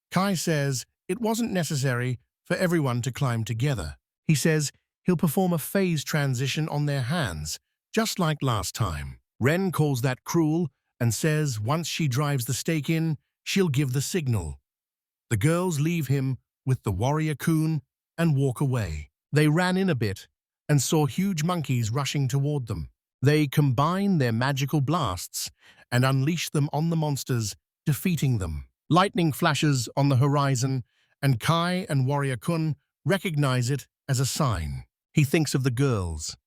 Kai says it wasn't necessary for everyone to climb together. He says he'll perform a phase transition on their hands, just like last time. Ren calls that cruel and says once she drives the stake in, she'll give the signal. The girls leave him with the warrior coon and walk away. They ran in a bit and saw huge monkeys rushing toward them. They combine their magical blasts and unleash them on the monsters, defeating them. Lightning flashes on the horizon, and Kai and Warrior Kun recognize it as a sign. He thinks of the girls.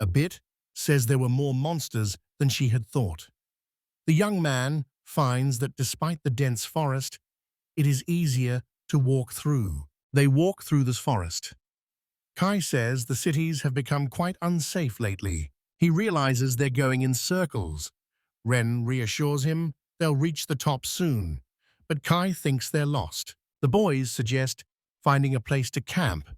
A bit says there were more monsters than she had thought. The young man finds that despite the dense forest, it is easier to walk through. They walk through this forest. Kai says the cities have become quite unsafe lately. He realizes they're going in circles. Ren reassures him they'll reach the top soon, but Kai thinks they're lost. The boys suggest finding a place to camp.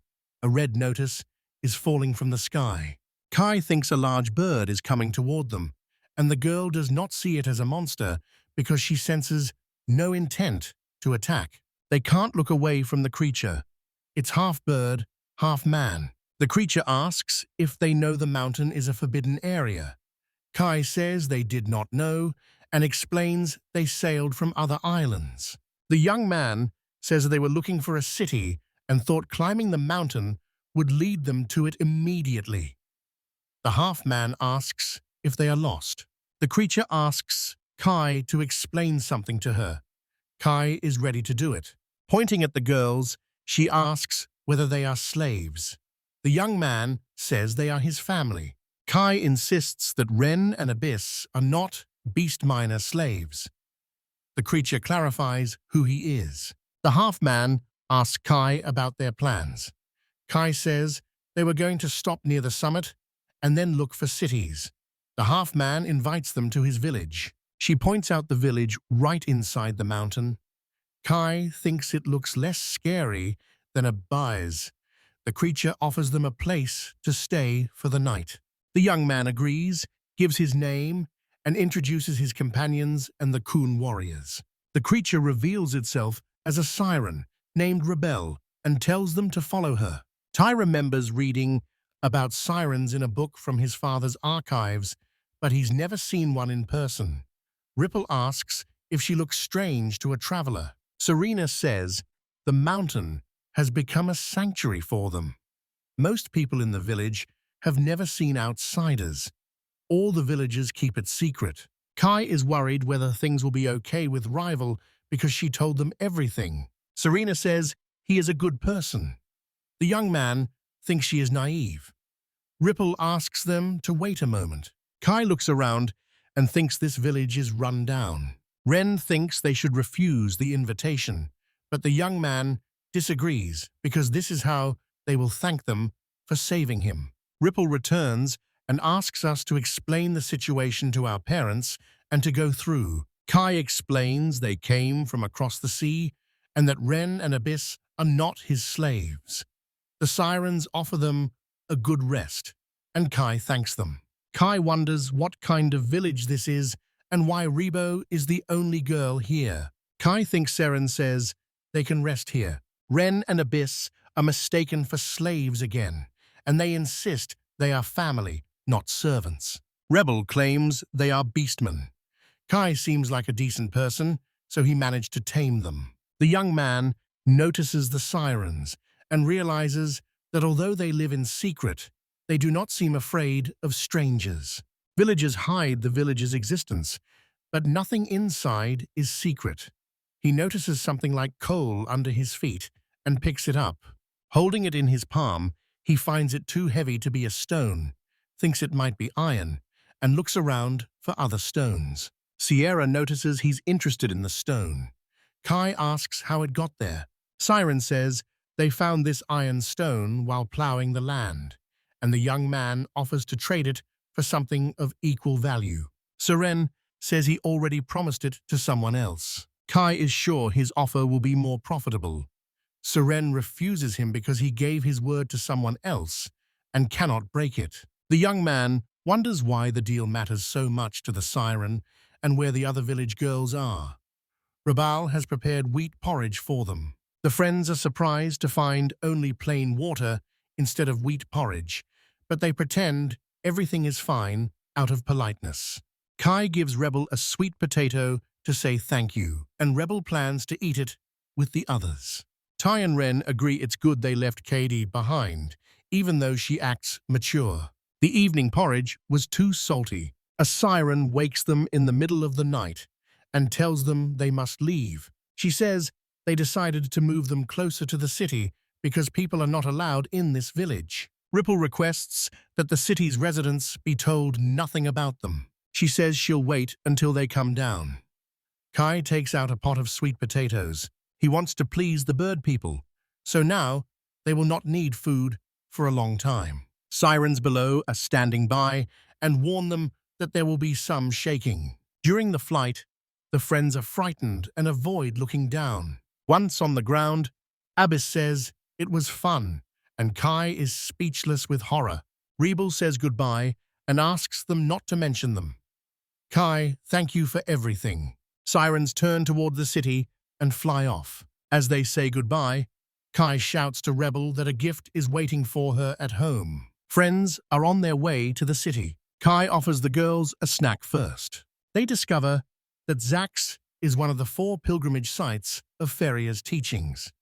A red notice is falling from the sky. Kai thinks a large bird is coming toward them, and the girl does not see it as a monster because she senses no intent to attack. They can't look away from the creature. It's half bird, half man. The creature asks if they know the mountain is a forbidden area. Kai says they did not know and explains they sailed from other islands. The young man says they were looking for a city and thought climbing the mountain would lead them to it immediately. The half-man asks if they are lost. The creature asks Kai to explain something to her. Kai is ready to do it. Pointing at the girls, she asks whether they are slaves. The young man says they are his family. Kai insists that Ren and Abyss are not beast miner slaves. The creature clarifies who he is. The half-man asks Kai about their plans. Kai says they were going to stop near the summit and then look for cities. The half-man invites them to his village. She points out the village right inside the mountain. Kai thinks it looks less scary than a baize. The creature offers them a place to stay for the night. The young man agrees, gives his name, and introduces his companions and the Kun warriors. The creature reveals itself as a siren named Rebel and tells them to follow her. Tai remembers reading about sirens in a book from his father's archives, but he's never seen one in person. Ripple asks if she looks strange to a traveler. Serena says the mountain has become a sanctuary for them. Most people in the village have never seen outsiders. All the villagers keep it secret. Kai is worried whether things will be okay with Rival because she told them everything. Serena says he is a good person. The young man thinks she is naive. Ripple asks them to wait a moment. Kai looks around and thinks this village is run down. Ren thinks they should refuse the invitation, but the young man disagrees because this is how they will thank them for saving him. Ripple returns and asks us to explain the situation to our parents and to go through. Kai explains they came from across the sea and that Ren and Abyss are not his slaves. The sirens offer them a good rest, and Kai thanks them. Kai wonders what kind of village this is and why Rebo is the only girl here. Kai thinks Seren says they can rest here. Ren and Abyss are mistaken for slaves again, and they insist they are family, not servants. Rebel claims they are beastmen. Kai seems like a decent person, so he managed to tame them. The young man notices the sirens and realizes that although they live in secret, they do not seem afraid of strangers. Villagers hide the village's existence, but nothing inside is secret. He notices something like coal under his feet and picks it up. Holding it in his palm, he finds it too heavy to be a stone, thinks it might be iron, and looks around for other stones. Sierra notices he's interested in the stone. Kai asks how it got there. Siren says they found this iron stone while plowing the land, and the young man offers to trade it for something of equal value. Siren says he already promised it to someone else. Kai is sure his offer will be more profitable. Siren refuses him because he gave his word to someone else and cannot break it. The young man wonders why the deal matters so much to the Siren and where the other village girls are. Rabal has prepared wheat porridge for them. The friends are surprised to find only plain water instead of wheat porridge, but they pretend everything is fine out of politeness. Kai gives Rebel a sweet potato to say thank you, and Rebel plans to eat it with the others. Tai and Ren agree it's good they left Katie behind, even though she acts mature. The evening porridge was too salty. A siren wakes them in the middle of the night and tells them they must leave. She says they decided to move them closer to the city because people are not allowed in this village. Ripple requests that the city's residents be told nothing about them. She says she'll wait until they come down. Kai takes out a pot of sweet potatoes. He wants to please the bird people, so now they will not need food for a long time. Sirens below are standing by and warn them that there will be some shaking. During the flight, the friends are frightened and avoid looking down. Once on the ground, Abyss says it was fun, and Kai is speechless with horror. Rebel says goodbye and asks them not to mention them. Kai, thank you for everything. Sirens turn toward the city and fly off. As they say goodbye, Kai shouts to Rebel that a gift is waiting for her at home. Friends are on their way to the city. Kai offers the girls a snack first. They discover that Zax is one of the 4 pilgrimage sites of Feria's teachings,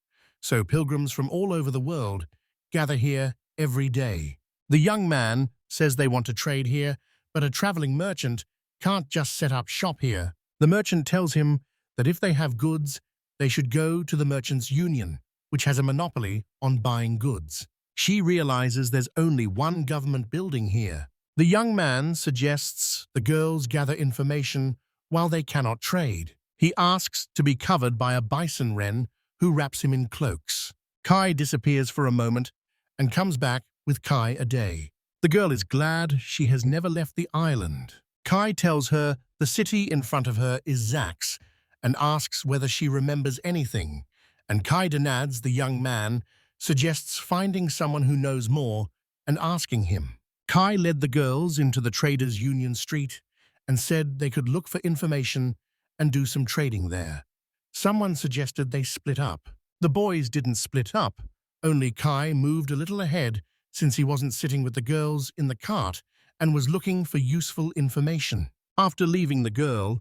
so pilgrims from all over the world gather here every day. The young man says they want to trade here, but a traveling merchant can't just set up shop here. The merchant tells him that if they have goods, they should go to the Merchants' Union, which has a monopoly on buying goods. She realizes there's only one government building here. The young man suggests the girls gather information while they cannot trade. He asks to be covered by a bison wren who wraps him in cloaks. Kai disappears for a moment and comes back with Kai a day. The girl is glad she has never left the island. Kai tells her the city in front of her is Zax and asks whether she remembers anything, and Kai Denad's, the young man, suggests finding someone who knows more and asking him. Kai led the girls into the Traders' Union Street and said they could look for information and do some trading there. Someone suggested they split up. The boys didn't split up, only Kai moved a little ahead since he wasn't sitting with the girls in the cart and was looking for useful information. After leaving the girl,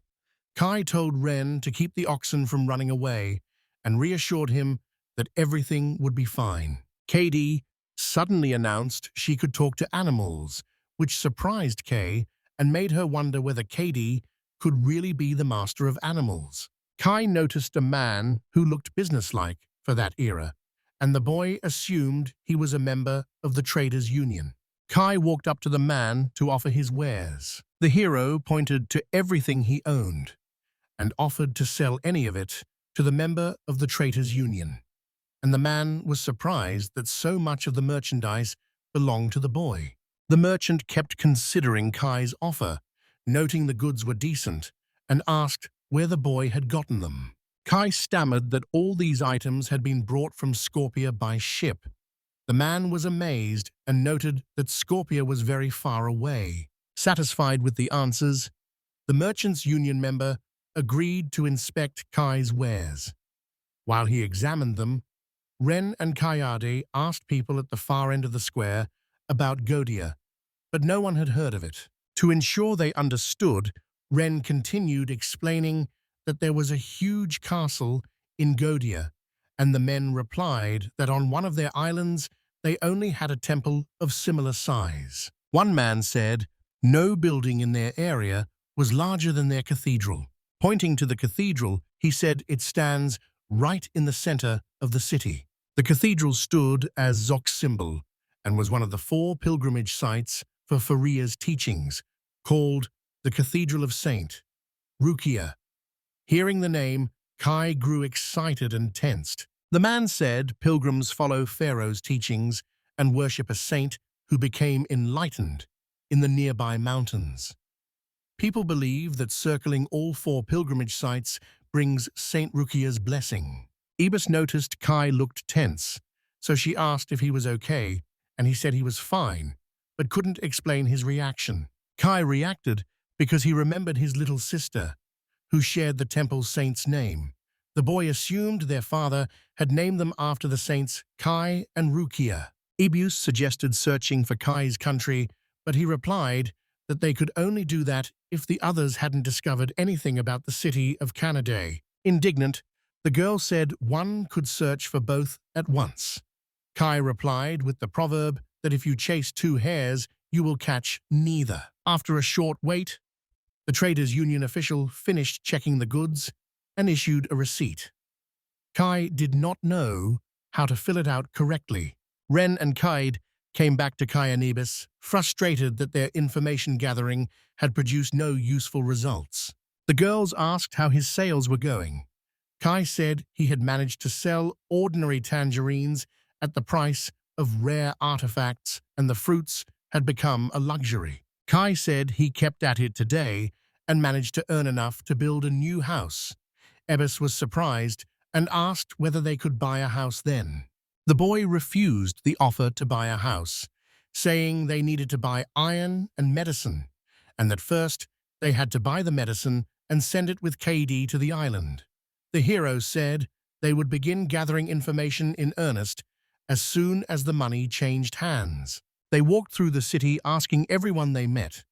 Kai told Ren to keep the oxen from running away and reassured him that everything would be fine. Katie suddenly announced she could talk to animals, which surprised Kay and made her wonder whether Katie could really be the master of animals. Kai noticed a man who looked businesslike for that era, and the boy assumed he was a member of the Traders' Union. Kai walked up to the man to offer his wares. The hero pointed to everything he owned and offered to sell any of it to the member of the Traders' Union. And the man was surprised that so much of the merchandise belonged to the boy. The merchant kept considering Kai's offer, noting the goods were decent, and asked where the boy had gotten them. Kai stammered that all these items had been brought from Scorpia by ship. The man was amazed and noted that Scorpia was very far away. Satisfied with the answers, the Merchants' Union member agreed to inspect Kai's wares. While he examined them, Ren and Kayade asked people at the far end of the square about Godia, but no one had heard of it. To ensure they understood, Ren continued explaining that there was a huge castle in Godia, and the men replied that on one of their islands they only had a temple of similar size. One man said, No building in their area was larger than their cathedral. Pointing to the cathedral, he said it stands right in the center of the city. The cathedral stood as Zok's symbol and was one of the 4 pilgrimage sites for Faria's teachings, called the Cathedral of Saint Rukia. Hearing the name, Kai grew excited and tensed. The man said pilgrims follow Pharaoh's teachings and worship a saint who became enlightened in the nearby mountains. People believe that circling all 4 pilgrimage sites brings Saint Rukia's blessing. Ibis noticed Kai looked tense, so she asked if he was okay, and he said he was fine, but couldn't explain his reaction. Kai reacted because he remembered his little sister, who shared the temple saint's name. The boy assumed their father had named them after the saints Kai and Rukia. Ibis suggested searching for Kai's country, but he replied that they could only do that if the others hadn't discovered anything about the city of Canada. Indignant, the girl said one could search for both at once. Kai replied with the proverb that if you chase 2 hares, you will catch neither. After a short wait, the traders' union official finished checking the goods and issued a receipt. Kai did not know how to fill it out correctly. Ren and Kaid came back to Kai and Ibis, frustrated that their information gathering had produced no useful results. The girls asked how his sales were going. Kai said he had managed to sell ordinary tangerines at the price of rare artifacts, and the fruits had become a luxury. Kai said he kept at it today and managed to earn enough to build a new house. Ibis was surprised and asked whether they could buy a house then. The boy refused the offer to buy a house, saying they needed to buy iron and medicine, and that first they had to buy the medicine and send it with KD to the island. The hero said they would begin gathering information in earnest as soon as the money changed hands. They walked through the city asking everyone they met,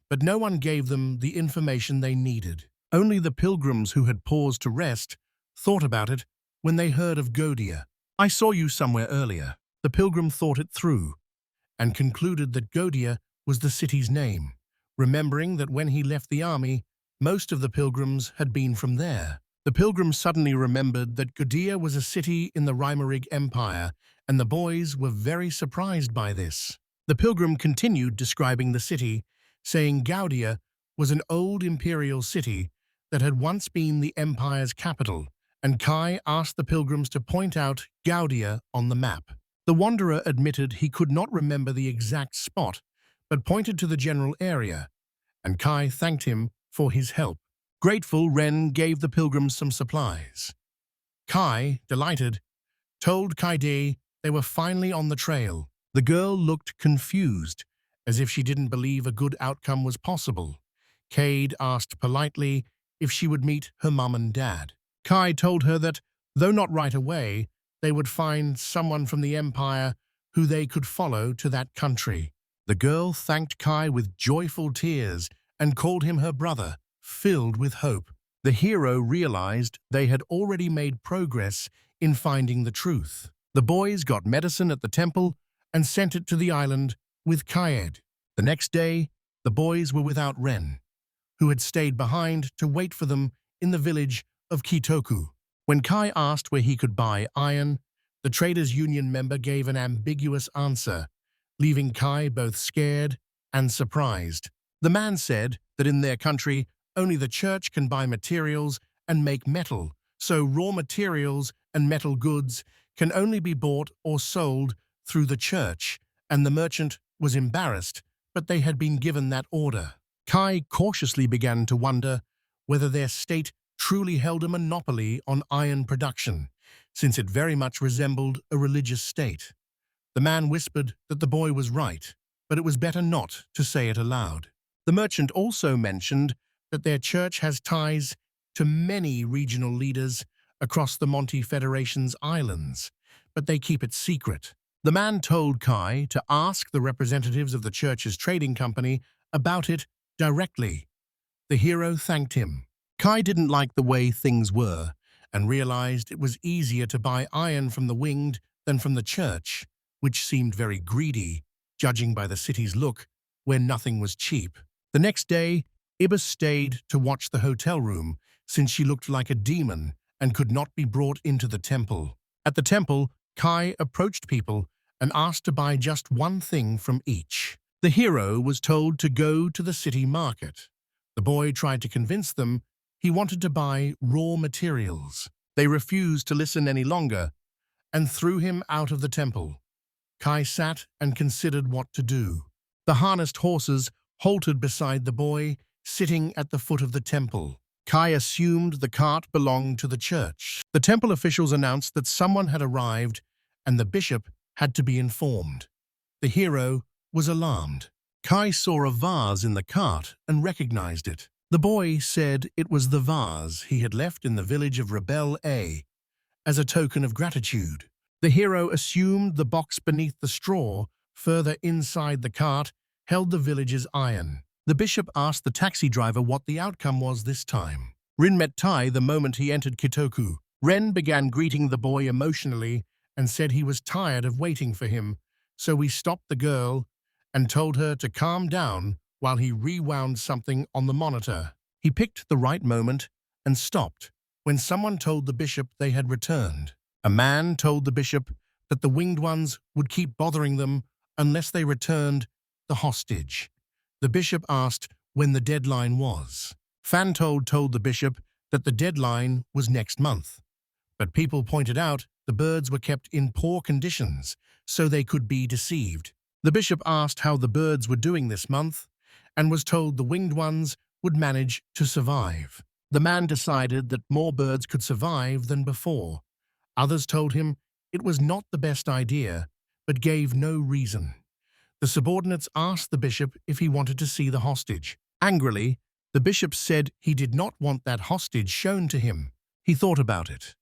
but no one gave them the information they needed. Only the pilgrims who had paused to rest thought about it when they heard of Godia. I saw you somewhere earlier. The pilgrim thought it through and concluded that Godia was the city's name, remembering that when he left the army, most of the pilgrims had been from there. The pilgrim suddenly remembered that Godia was a city in the Reimerig Empire, and the boys were very surprised by this. The pilgrim continued describing the city, saying Gaudia was an old imperial city that had once been the empire's capital, and Kai asked the pilgrims to point out Gaudia on the map. The wanderer admitted he could not remember the exact spot, but pointed to the general area, and Kai thanked him for his help. Grateful, Ren gave the pilgrims some supplies. Kai, delighted, told Kaide they were finally on the trail. The girl looked confused, as if she didn't believe a good outcome was possible. Cade asked politely if she would meet her mum and dad. Kai told her that, though not right away, they would find someone from the Empire who they could follow to that country. The girl thanked Kai with joyful tears and called him her brother, filled with hope. The hero realized they had already made progress in finding the truth. The boys got medicine at the temple and sent it to the island with Kaed. The next day, the boys were without Ren, who had stayed behind to wait for them in the village of Kitoku. When Kai asked where he could buy iron, the traders' union member gave an ambiguous answer, leaving Kai both scared and surprised. The man said that in their country, only the church can buy materials and make metal, so raw materials and metal goods can only be bought or sold through the church, and the merchant was embarrassed, but they had been given that order. Kai cautiously began to wonder whether their state truly held a monopoly on iron production, since it very much resembled a religious state. The man whispered that the boy was right, but it was better not to say it aloud. The merchant also mentioned that their church has ties to many regional leaders across the Monty Federation's islands, but they keep it secret. The man told Kai to ask the representatives of the church's trading company about it directly. The hero thanked him. Kai didn't like the way things were and realized it was easier to buy iron from the winged than from the church, which seemed very greedy, judging by the city's look, where nothing was cheap. The next day, Ibis stayed to watch the hotel room since she looked like a demon and could not be brought into the temple. At the temple, Kai approached people and asked to buy just one thing from each. The hero was told to go to the city market. The boy tried to convince them he wanted to buy raw materials. They refused to listen any longer and threw him out of the temple. Kai sat and considered what to do. The harnessed horses halted beside the boy, sitting at the foot of the temple. Kai assumed the cart belonged to the church. The temple officials announced that someone had arrived and the bishop had to be informed. The hero was alarmed. Kai saw a vase in the cart and recognized it. The boy said it was the vase he had left in the village of Rebel A as a token of gratitude. The hero assumed the box beneath the straw, further inside the cart, held the village's iron. The bishop asked the taxi driver what the outcome was this time. Rin met Tai the moment he entered Kitoku. Ren began greeting the boy emotionally and said he was tired of waiting for him, so he stopped the girl and told her to calm down while he rewound something on the monitor. He picked the right moment and stopped when someone told the bishop they had returned. A man told the bishop that the winged ones would keep bothering them unless they returned the hostage. The bishop asked when the deadline was. Fantold told the bishop that the deadline was next month, but people pointed out the birds were kept in poor conditions, so they could be deceived. The bishop asked how the birds were doing this month and was told the winged ones would manage to survive. The man decided that more birds could survive than before. Others told him it was not the best idea, but gave no reason. The subordinates asked the bishop if he wanted to see the hostage. Angrily, the bishop said he did not want that hostage shown to him. He thought about it.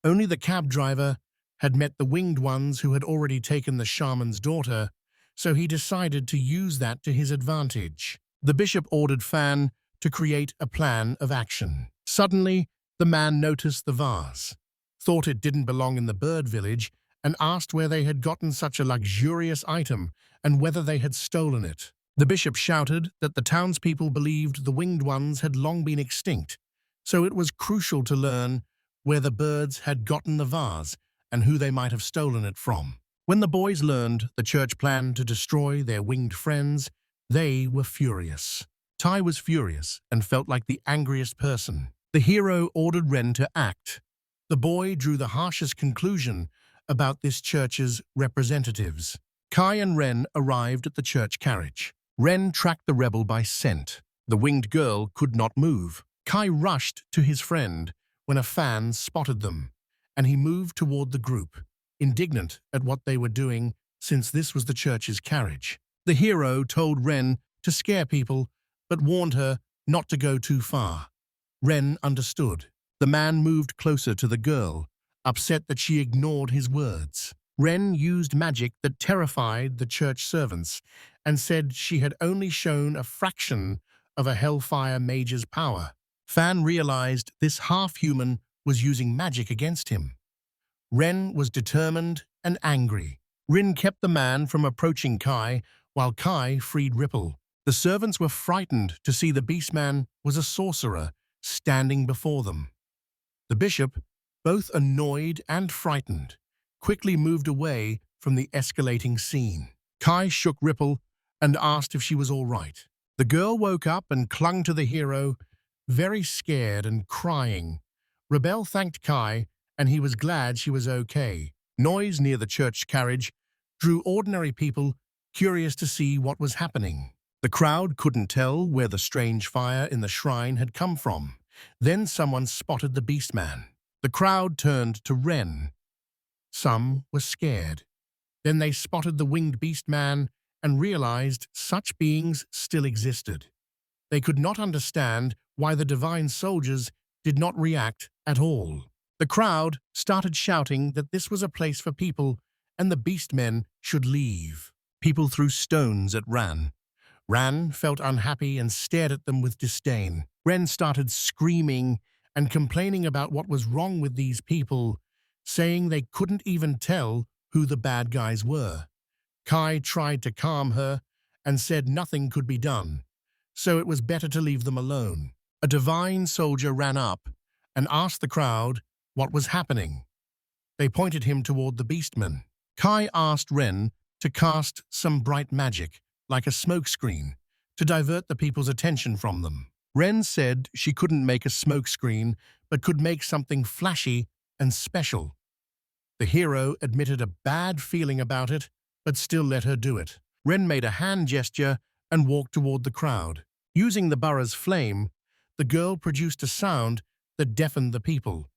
Only the cab driver had met the winged ones who had already taken the shaman's daughter, so he decided to use that to his advantage. The bishop ordered Fan to create a plan of action. Suddenly, the man noticed the vase, thought it didn't belong in the bird village, and asked where they had gotten such a luxurious item and whether they had stolen it. The bishop shouted that the townspeople believed the winged ones had long been extinct, so it was crucial to learn where the birds had gotten the vase and who they might have stolen it from. When the boys learned the church planned to destroy their winged friends, they were furious. Tai was furious and felt like the angriest person. The hero ordered Ren to act. The boy drew the harshest conclusion about this church's representatives. Kai and Ren arrived at the church carriage. Ren tracked the rebel by scent. The winged girl could not move. Kai rushed to his friend when a fan spotted them, and he moved toward the group, indignant at what they were doing since this was the church's carriage. The hero told Ren to scare people, but warned her not to go too far. Ren understood. The man moved closer to the girl, upset that she ignored his words. Ren used magic that terrified the church servants and said she had only shown a fraction of a Hellfire Mage's power. Fan realized this half-human was using magic against him. Ren was determined and angry. Rin kept the man from approaching Kai, while Kai freed Ripple. The servants were frightened to see the beastman was a sorcerer standing before them. The bishop, both annoyed and frightened, quickly moved away from the escalating scene. Kai shook Ripple and asked if she was all right. The girl woke up and clung to the hero, very scared and crying. Rebel thanked Kai, and he was glad she was okay. Noise near the church carriage drew ordinary people curious to see what was happening. The crowd couldn't tell where the strange fire in the shrine had come from. Then someone spotted the beastman. The crowd turned to Ren. Some were scared. Then they spotted the winged beastman and realized such beings still existed. They could not understand why the divine soldiers did not react at all. The crowd started shouting that this was a place for people and the beastmen should leave. People threw stones at Ran. Ran felt unhappy and stared at them with disdain. Ren started screaming and complaining about what was wrong with these people, saying they couldn't even tell who the bad guys were. Kai tried to calm her and said nothing could be done, so it was better to leave them alone. A divine soldier ran up and asked the crowd what was happening. They pointed him toward the beastman. Kai asked Ren to cast some bright magic, like a smokescreen, to divert the people's attention from them. Ren said she couldn't make a smokescreen, but could make something flashy and special. The hero admitted a bad feeling about it, but still let her do it. Ren made a hand gesture and walked toward the crowd. Using the borough's flame, the girl produced a sound that deafened the people.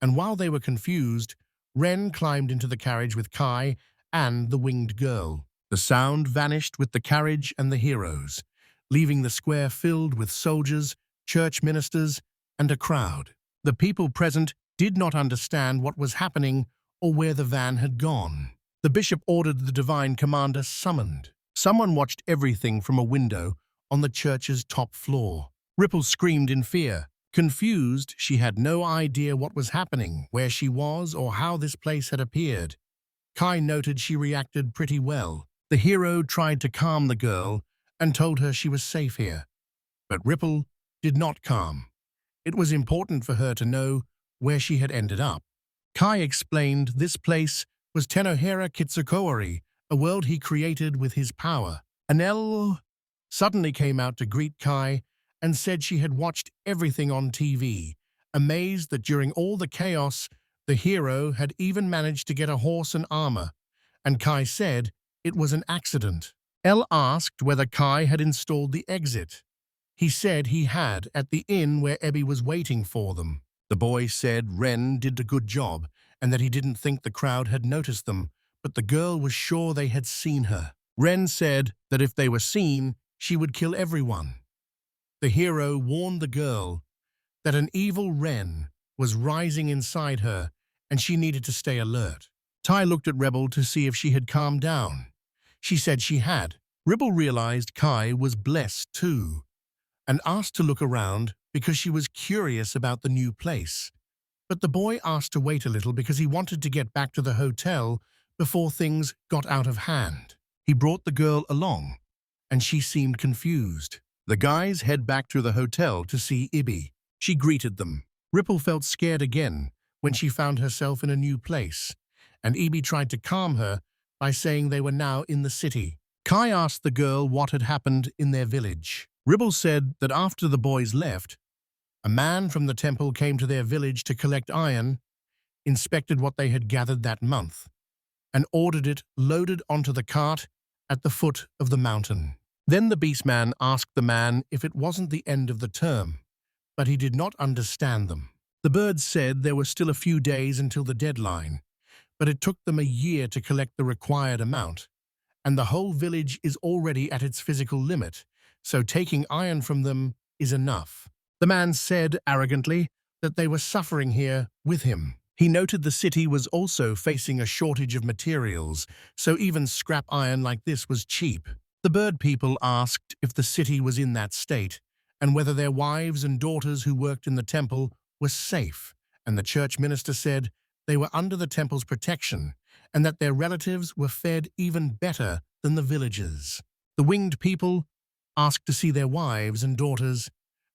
And while they were confused, Ren climbed into the carriage with Kai and the winged girl. The sound vanished with the carriage and the heroes, leaving the square filled with soldiers, church ministers, and a crowd. The people present did not understand what was happening or where the van had gone. The bishop ordered the divine commander summoned. Someone watched everything from a window on the church's top floor. Ripple screamed in fear. Confused, she had no idea what was happening, where she was, or how this place had appeared. Kai noted she reacted pretty well. The hero tried to calm the girl and told her she was safe here. But Ripple did not calm. It was important for her to know where she had ended up. Kai explained this place was Tenohera Kitsukowari, a world he created with his power. Anel suddenly came out to greet Kai and said she had watched everything on TV, amazed that during all the chaos, the hero had even managed to get a horse and armor, and Kai said it was an accident. Elle asked whether Kai had installed the exit. He said he had at the inn where Ebby was waiting for them. The boy said Ren did a good job and that he didn't think the crowd had noticed them, but the girl was sure they had seen her. Ren said that if they were seen, she would kill everyone. The hero warned the girl that an evil Ren was rising inside her and she needed to stay alert. Tai looked at Rebel to see if she had calmed down. She said she had. Rebel realized Kai was blessed too and asked to look around because she was curious about the new place. But the boy asked to wait a little because he wanted to get back to the hotel before things got out of hand. He brought the girl along, and she seemed confused. The guys head back to the hotel to see Ibby. She greeted them. Ripple felt scared again when she found herself in a new place, and Ibby tried to calm her by saying they were now in the city. Kai asked the girl what had happened in their village. Ribble said that after the boys left, a man from the temple came to their village to collect iron, inspected what they had gathered that month, and ordered it loaded onto the cart at the foot of the mountain. Then the beastman asked the man if it wasn't the end of the term, but he did not understand them. The birds said there were still a few days until the deadline, but it took them a year to collect the required amount, and the whole village is already at its physical limit, so taking iron from them is enough. The man said arrogantly that they were suffering here with him. He noted the city was also facing a shortage of materials, so even scrap iron like this was cheap. The bird people asked if the city was in that state, and whether their wives and daughters who worked in the temple were safe, and the church minister said they were under the temple's protection, and that their relatives were fed even better than the villagers. The winged people asked to see their wives and daughters,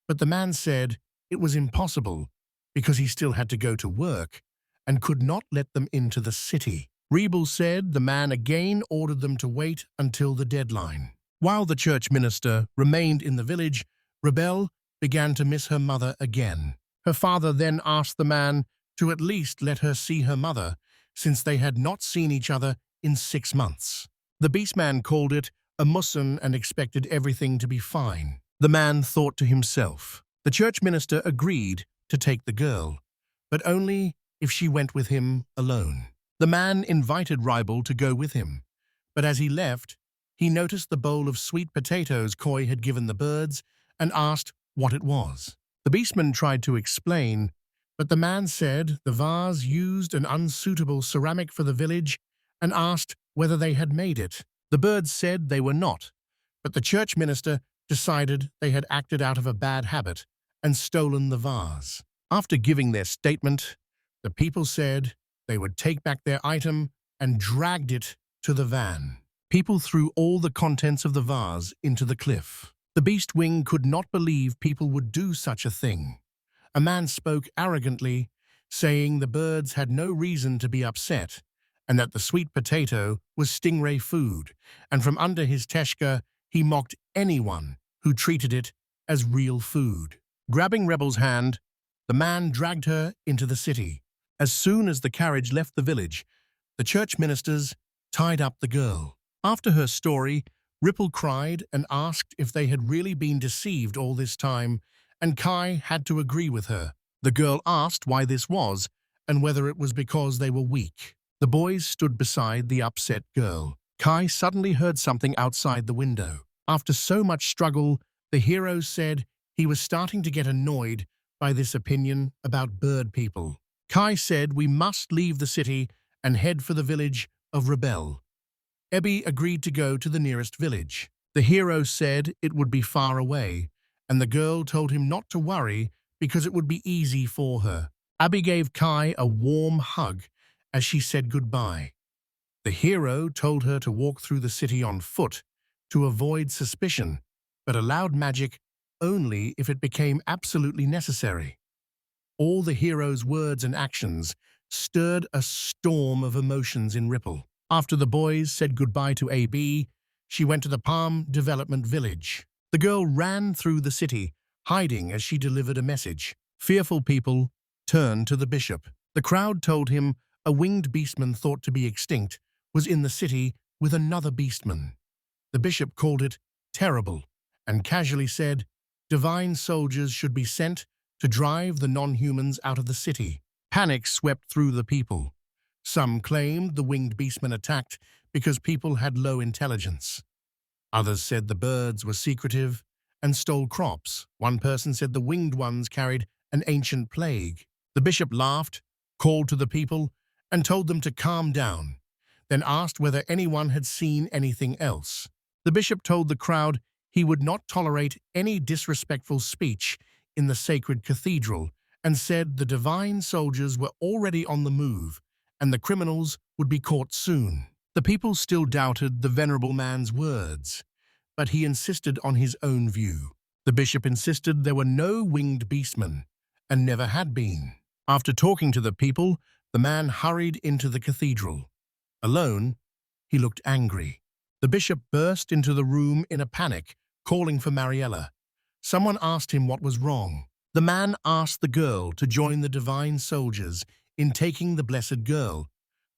but the man said it was impossible because he still had to go to work and could not let them into the city. Rebel said the man again ordered them to wait until the deadline. While the church minister remained in the village, Rebel began to miss her mother again. Her father then asked the man to at least let her see her mother, since they had not seen each other in 6 months. The beastman called it a musun and expected everything to be fine. The man thought to himself. The church minister agreed to take the girl, but only if she went with him alone. The man invited Ribel to go with him, but as he left, he noticed the bowl of sweet potatoes Koi had given the birds and asked what it was. The beastman tried to explain, but the man said the vase used an unsuitable ceramic for the village and asked whether they had made it. The birds said they were not, but the church minister decided they had acted out of a bad habit and stolen the vase. After giving their statement, the people said they would take back their item and dragged it to the van. People threw all the contents of the vase into the cliff. The beast wing could not believe people would do such a thing. A man spoke arrogantly, saying the birds had no reason to be upset, and that the sweet potato was stingray food, and from under his teshka he mocked anyone who treated it as real food. Grabbing Rebel's hand, the man dragged her into the city. As soon as the carriage left the village, the church ministers tied up the girl. After her story, Ripple cried and asked if they had really been deceived all this time, and Kai had to agree with her. The girl asked why this was, and whether it was because they were weak. The boys stood beside the upset girl. Kai suddenly heard something outside the window. After so much struggle, the hero said he was starting to get annoyed by this opinion about bird people. Kai said we must leave the city and head for the village of Rebel. Ebby agreed to go to the nearest village. The hero said it would be far away, and the girl told him not to worry because it would be easy for her. Abby gave Kai a warm hug as she said goodbye. The hero told her to walk through the city on foot to avoid suspicion, but allowed magic only if it became absolutely necessary. All the hero's words and actions stirred a storm of emotions in Ripple. After the boys said goodbye to AB, she went to the Palm Development Village. The girl ran through the city, hiding as she delivered a message. Fearful people turned to the bishop. The crowd told him a winged beastman thought to be extinct was in the city with another beastman. The bishop called it terrible and casually said divine soldiers should be sent to drive the non-humans out of the city. Panic swept through the people. Some claimed the winged beastmen attacked because people had low intelligence. Others said the birds were secretive and stole crops. One person said the winged ones carried an ancient plague. The bishop laughed, called to the people, and told them to calm down, then asked whether anyone had seen anything else. The bishop told the crowd he would not tolerate any disrespectful speech in the sacred cathedral and said the divine soldiers were already on the move and the criminals would be caught soon. The people still doubted the venerable man's words, but he insisted on his own view. The bishop insisted there were no winged beastmen, and never had been. After talking to the people, the man hurried into the cathedral. Alone, he looked angry. The bishop burst into the room in a panic, calling for Mariella. Someone asked him what was wrong. The man asked the girl to join the divine soldiers in taking the blessed girl,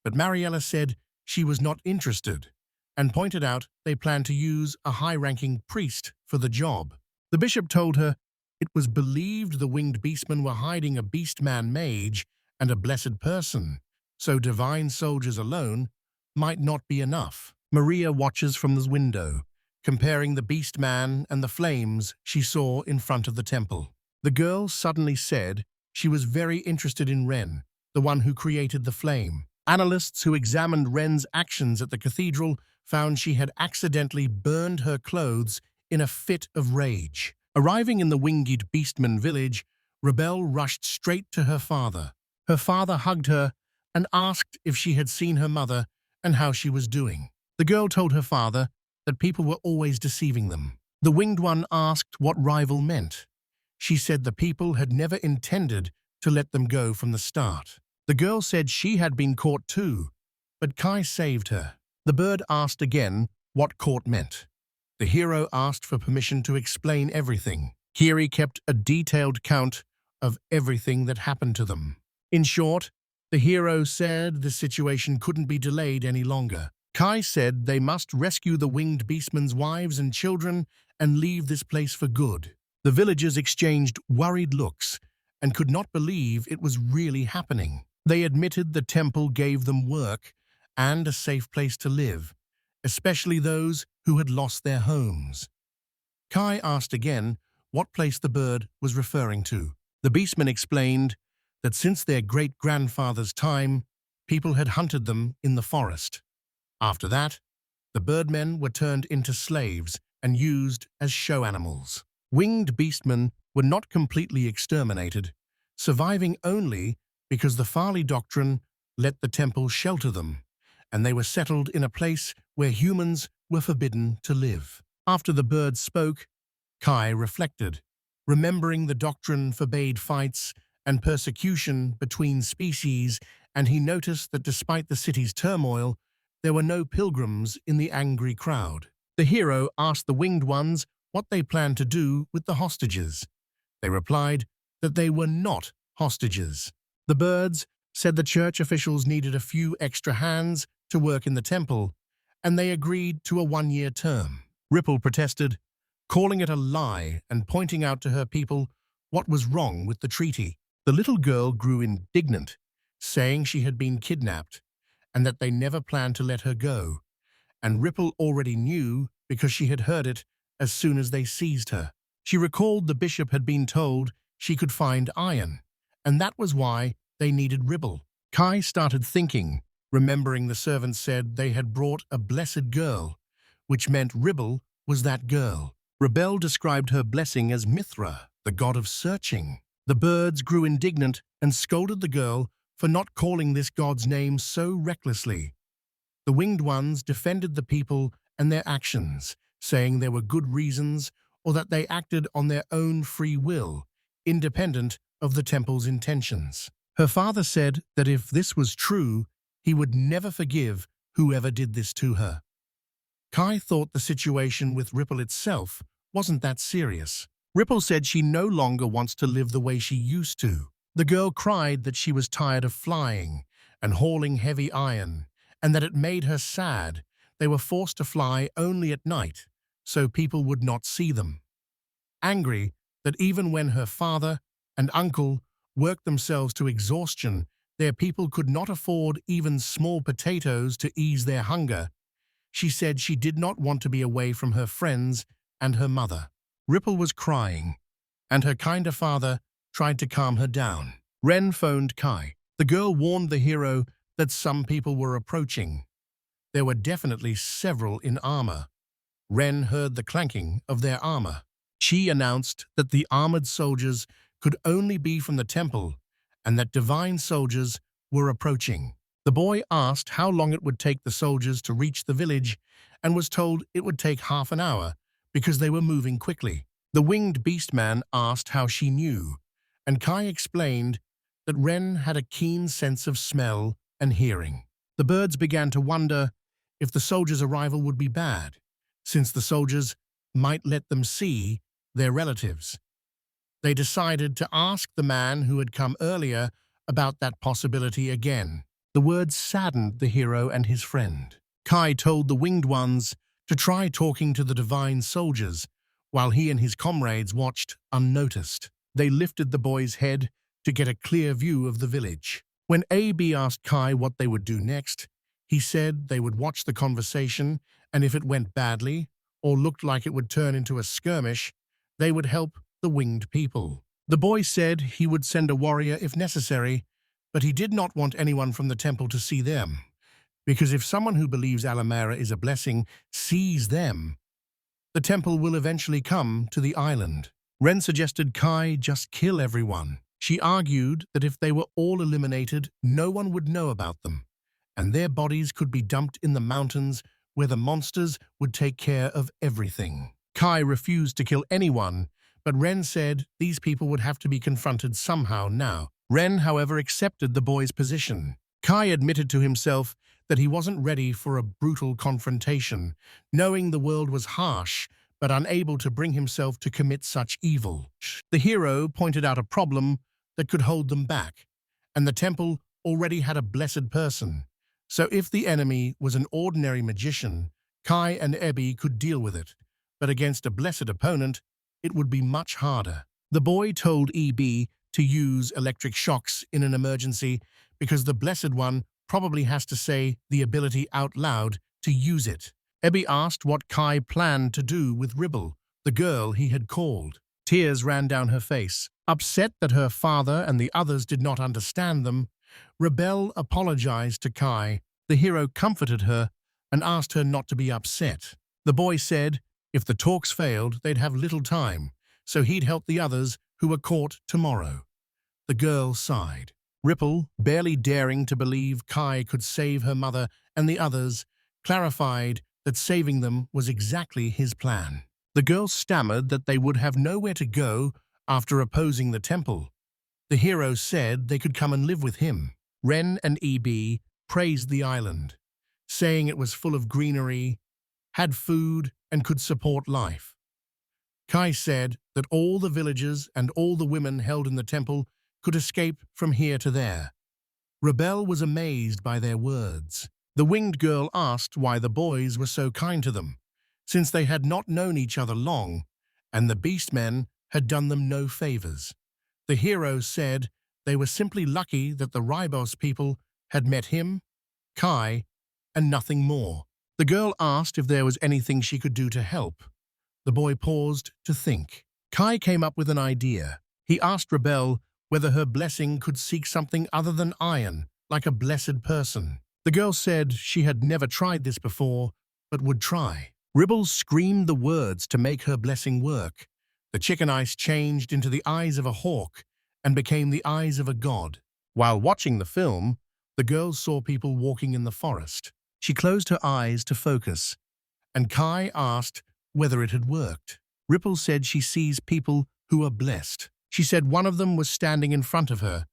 but Mariella said she was not interested and pointed out they planned to use a high-ranking priest for the job. The bishop told her it was believed the winged beastmen were hiding a beastman mage and a blessed person, so divine soldiers alone might not be enough. Maria watches from the window, comparing the beastman and the flames she saw in front of the temple. The girl suddenly said she was very interested in Ren, the one who created the flame. Analysts who examined Ren's actions at the cathedral found she had accidentally burned her clothes in a fit of rage. Arriving in the winged beastman village, Rebel rushed straight to her father. Her father hugged her and asked if she had seen her mother and how she was doing. The girl told her father that people were always deceiving them. The winged one asked what rival meant. She said the people had never intended to let them go from the start. The girl said she had been caught too, but Kai saved her. The bird asked again what caught meant. The hero asked for permission to explain everything. Kiri kept a detailed count of everything that happened to them. In short, the hero said the situation couldn't be delayed any longer. Kai said they must rescue the winged beastmen's wives and children and leave this place for good. The villagers exchanged worried looks and could not believe it was really happening. They admitted the temple gave them work and a safe place to live, especially those who had lost their homes. Kai asked again what place the bird was referring to. The beastmen explained that since their great-grandfather's time, people had hunted them in the forest. After that, the birdmen were turned into slaves and used as show animals. Winged beastmen were not completely exterminated, surviving only because the Farley doctrine let the temple shelter them, and they were settled in a place where humans were forbidden to live. After the birds spoke, Kai reflected, remembering the doctrine forbade fights and persecution between species, and he noticed that despite the city's turmoil, there were no pilgrims in the angry crowd. The hero asked the winged ones what they planned to do with the hostages. They replied that they were not hostages. The birds said the church officials needed a few extra hands to work in the temple, and they agreed to a one-year term. Ripple protested, calling it a lie and pointing out to her people what was wrong with the treaty. The little girl grew indignant, saying she had been kidnapped and that they never planned to let her go, and Ripple already knew because she had heard it as soon as they seized her. She recalled the bishop had been told she could find iron, and that was why they needed Ripple. Kai started thinking, remembering the servants said they had brought a blessed girl, which meant Ripple was that girl. Rebel described her blessing as Mithra, the god of searching. The birds grew indignant and scolded the girl for not calling this god's name so recklessly. The winged ones defended the people and their actions, saying there were good reasons or that they acted on their own free will, independent of the temple's intentions. Her father said that if this was true, he would never forgive whoever did this to her. Kai thought the situation with Ripple itself wasn't that serious. Ripple said she no longer wants to live the way she used to. The girl cried that she was tired of flying and hauling heavy iron, and that it made her sad they were forced to fly only at night, so people would not see them. Angry that even when her father and uncle worked themselves to exhaustion, their people could not afford even small potatoes to ease their hunger, she said she did not want to be away from her friends and her mother. Ripple was crying, and her kinder father tried to calm her down. Ren phoned Kai. The girl warned the hero that some people were approaching. There were definitely several in armor. Ren heard the clanking of their armor. She announced that the armored soldiers could only be from the temple and that divine soldiers were approaching. The boy asked how long it would take the soldiers to reach the village and was told it would take half an hour because they were moving quickly. The winged beastman asked how she knew, and Kai explained that Ren had a keen sense of smell and hearing. The birds began to wonder if the soldiers' arrival would be bad, since the soldiers might let them see their relatives. They decided to ask the man who had come earlier about that possibility again. The words saddened the hero and his friend. Kai told the winged ones to try talking to the divine soldiers, while he and his comrades watched unnoticed. They lifted the boy's head to get a clear view of the village. When AB asked Kai what they would do next, he said they would watch the conversation, and if it went badly or looked like it would turn into a skirmish, they would help the winged people. The boy said he would send a warrior if necessary, but he did not want anyone from the temple to see them, because if someone who believes Alamara is a blessing sees them, the temple will eventually come to the island. Ren suggested Kai just kill everyone. She argued that if they were all eliminated, no one would know about them, and their bodies could be dumped in the mountains where the monsters would take care of everything. Kai refused to kill anyone, but Ren said these people would have to be confronted somehow now. Ren, however, accepted the boy's position. Kai admitted to himself that he wasn't ready for a brutal confrontation, knowing the world was harsh, but unable to bring himself to commit such evil. The hero pointed out a problem that could hold them back, and the temple already had a blessed person. So if the enemy was an ordinary magician, Kai and Ebby could deal with it, but against a blessed opponent, it would be much harder. The boy told EB to use electric shocks in an emergency because the Blessed One probably has to say the ability out loud to use it. Ebby asked what Kai planned to do with Ribble, the girl he had called. Tears ran down her face. Upset that her father and the others did not understand them, Rebel apologized to Kai. The hero comforted her and asked her not to be upset. The boy said if the talks failed, they'd have little time, so he'd help the others who were caught tomorrow. The girl sighed. Ripple, barely daring to believe Kai could save her mother and the others, clarified that saving them was exactly his plan. The girls stammered that they would have nowhere to go after opposing the temple. The hero said they could come and live with him. Ren and EB praised the island, saying it was full of greenery, had food, and could support life. Kai said that all the villagers and all the women held in the temple could escape from here to there. Rebel was amazed by their words. The winged girl asked why the boys were so kind to them, since they had not known each other long, and the beastmen had done them no favors. The hero said they were simply lucky that the Ribos people had met him, Kai, and nothing more. The girl asked if there was anything she could do to help. The boy paused to think. Kai came up with an idea. He asked Rebel whether her blessing could seek something other than iron, like a blessed person. The girl said she had never tried this before, but would try. Rebel screamed the words to make her blessing work. The chicken eyes changed into the eyes of a hawk and became the eyes of a god. While watching the film, the girl saw people walking in the forest. She closed her eyes to focus, and Kai asked whether it had worked. Ripple said she sees people who are blessed. She said one of them was standing in front of her,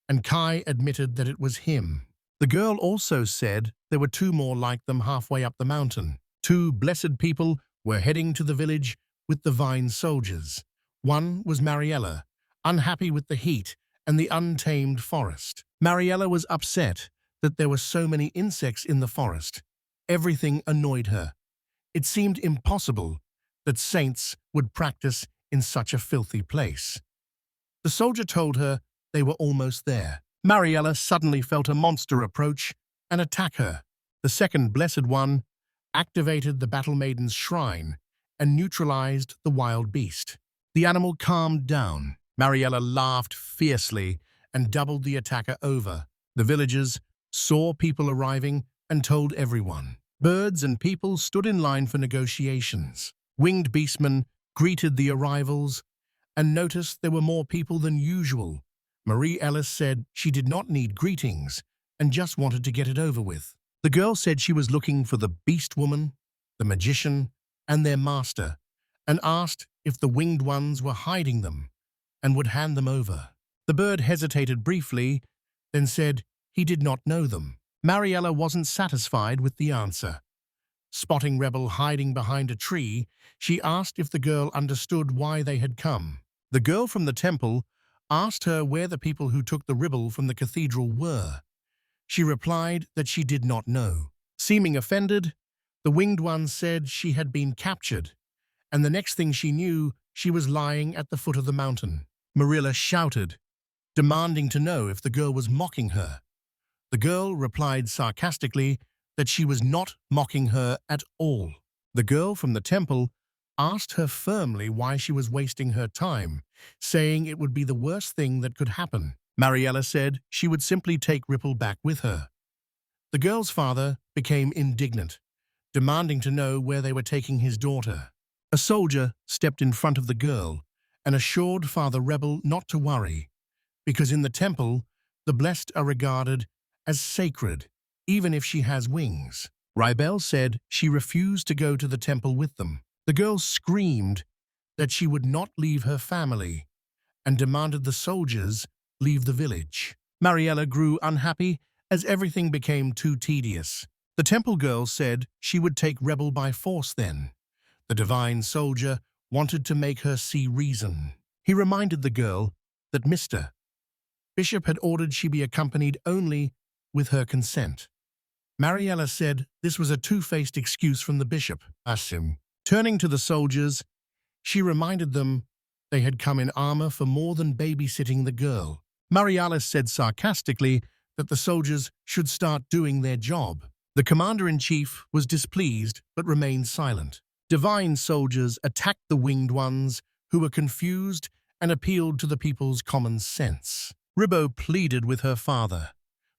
and Kai admitted that it was him. The girl also said there were two more like them halfway up the mountain. Two blessed people were heading to the village with the vine soldiers. One was Mariella, unhappy with the heat and the untamed forest. Mariella was upset that there were so many insects in the forest. Everything annoyed her. It seemed impossible that saints would practice in such a filthy place. The soldier told her they were almost there. Mariella suddenly felt a monster approach and attack her. The second blessed one activated the Battle Maiden's shrine and neutralized the wild beast. The animal calmed down. Mariella laughed fiercely and doubled the attacker over. The villagers saw people arriving and told everyone. Birds and people stood in line for negotiations. Winged beastmen greeted the arrivals and noticed there were more people than usual. Marie Ellis said she did not need greetings and just wanted to get it over with. The girl said she was looking for the beast woman, the magician, and their master, and asked if the winged ones were hiding them and would hand them over. The bird hesitated briefly, then said he did not know them. Mariella wasn't satisfied with the answer. Spotting Rebel hiding behind a tree, she asked if the girl understood why they had come. The girl from the temple asked her where the people who took the ribble from the cathedral were. She replied that she did not know. Seeming offended, the winged one said she had been captured, and the next thing she knew, she was lying at the foot of the mountain. Marilla shouted, demanding to know if the girl was mocking her. The girl replied sarcastically that she was not mocking her at all. The girl from the temple asked her firmly why she was wasting her time, saying it would be the worst thing that could happen. Mariella said she would simply take Ripple back with her. The girl's father became indignant, demanding to know where they were taking his daughter. A soldier stepped in front of the girl and assured Father Rebel not to worry, because in the temple, the blessed are regarded as sacred, even if she has wings. Rybel said she refused to go to the temple with them. The girl screamed that she would not leave her family and demanded the soldiers leave the village. Mariella grew unhappy as everything became too tedious. The temple girl said she would take Rebel by force then. The divine soldier wanted to make her see reason. He reminded the girl that Mr. Bishop had ordered she be accompanied only with her consent. Mariella said this was a two-faced excuse from the bishop. Asim. Turning to the soldiers, she reminded them they had come in armor for more than babysitting the girl. Mariella said sarcastically that the soldiers should start doing their job. The commander-in-chief was displeased but remained silent. Divine soldiers attacked the winged ones who were confused and appealed to the people's common sense. Ribbo pleaded with her father.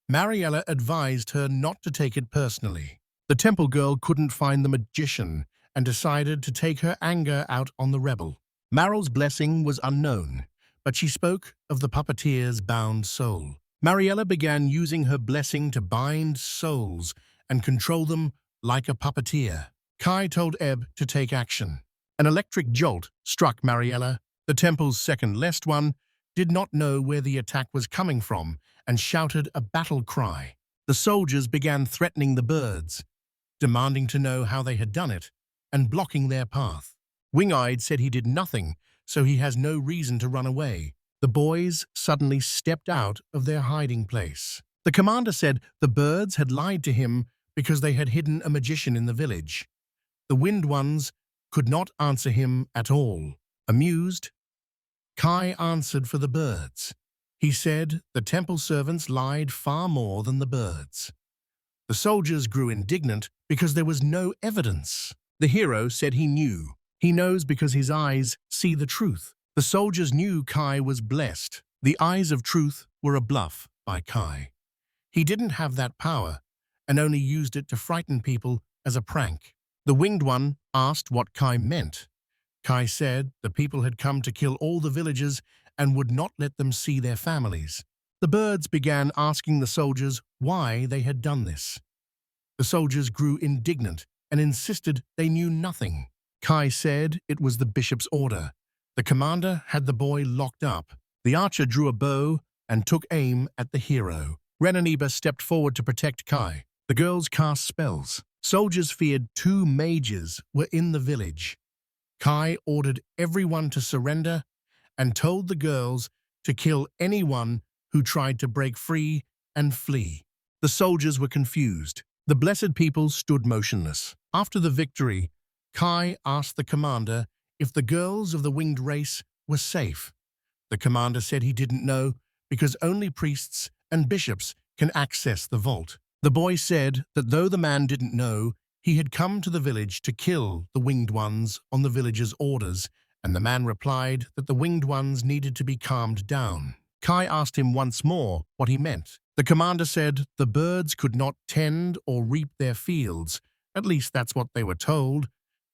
Mariella advised her not to take it personally. The temple girl couldn't find the magician and decided to take her anger out on the rebel. Maryl's blessing was unknown, but she spoke of the puppeteer's bound soul. Mariella began using her blessing to bind souls and control them like a puppeteer. Kai told Eb to take action. An electric jolt struck Mariella. The temple's second lest one did not know where the attack was coming from and shouted a battle cry. The soldiers began threatening the birds, demanding to know how they had done it, and blocking their path. Wing-Eyed said he did nothing, so he has no reason to run away. The boys suddenly stepped out of their hiding place. The commander said the birds had lied to him because they had hidden a magician in the village. The Winged Ones could not answer him at all. Amused, Kai answered for the birds. He said the temple servants lied far more than the birds. The soldiers grew indignant because there was no evidence. The hero said he knew. He knows because his eyes see the truth. The soldiers knew Kai was blessed. The eyes of truth were a bluff by Kai. He didn't have that power and only used it to frighten people as a prank. The Winged One asked what Kai meant. Kai said the people had come to kill all the villagers and would not let them see their families. The birds began asking the soldiers why they had done this. The soldiers grew indignant and insisted they knew nothing. Kai said it was the bishop's order. The commander had the boy locked up. The archer drew a bow and took aim at the hero. Ren and Iba stepped forward to protect Kai. The girls cast spells. Soldiers feared 2 mages were in the village. Kai ordered everyone to surrender and told the girls to kill anyone who tried to break free and flee. The soldiers were confused. The blessed people stood motionless. After the victory, Kai asked the commander if the girls of the winged race were safe. The commander said he didn't know because only priests and bishops can access the vault. The boy said that though the man didn't know, he had come to the village to kill the Winged Ones on the village's orders, and the man replied that the Winged Ones needed to be calmed down. Kai asked him once more what he meant. The commander said the birds could not tend or reap their fields, at least that's what they were told,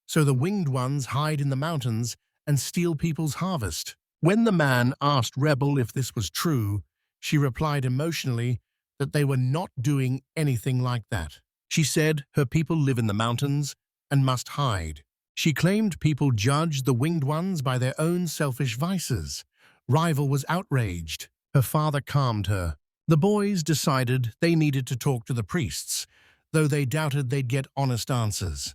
so the Winged Ones hide in the mountains and steal people's harvest. When the man asked Rebel if this was true, she replied emotionally that they were not doing anything like that. She said her people live in the mountains and must hide. She claimed people judged the Winged Ones by their own selfish vices. Rival was outraged. Her father calmed her. The boys decided they needed to talk to the priests, though they doubted they'd get honest answers.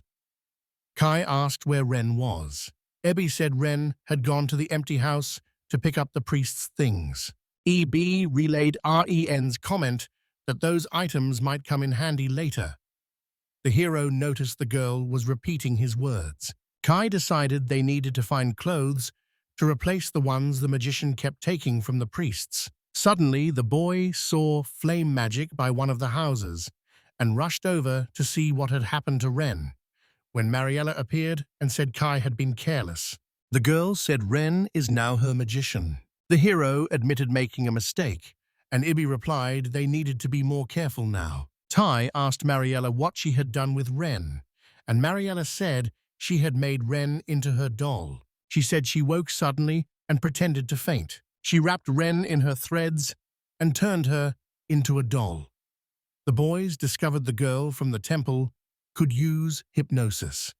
Kai asked where Ren was. Ebby said Ren had gone to the empty house to pick up the priest's things. EB relayed REN's comment that those items might come in handy later. The hero noticed the girl was repeating his words. Kai decided they needed to find clothes to replace the ones the magician kept taking from the priests. Suddenly, the boy saw flame magic by one of the houses and rushed over to see what had happened to Ren. When Mariella appeared and said Kai had been careless, the girl said Ren is now her magician. The hero admitted making a mistake, and Ibby replied they needed to be more careful now. Tai asked Mariella what she had done with Ren, and Mariella said she had made Ren into her doll. She said she woke suddenly and pretended to faint. She wrapped Ren in her threads and turned her into a doll. The boys discovered the girl from the temple could use hypnosis.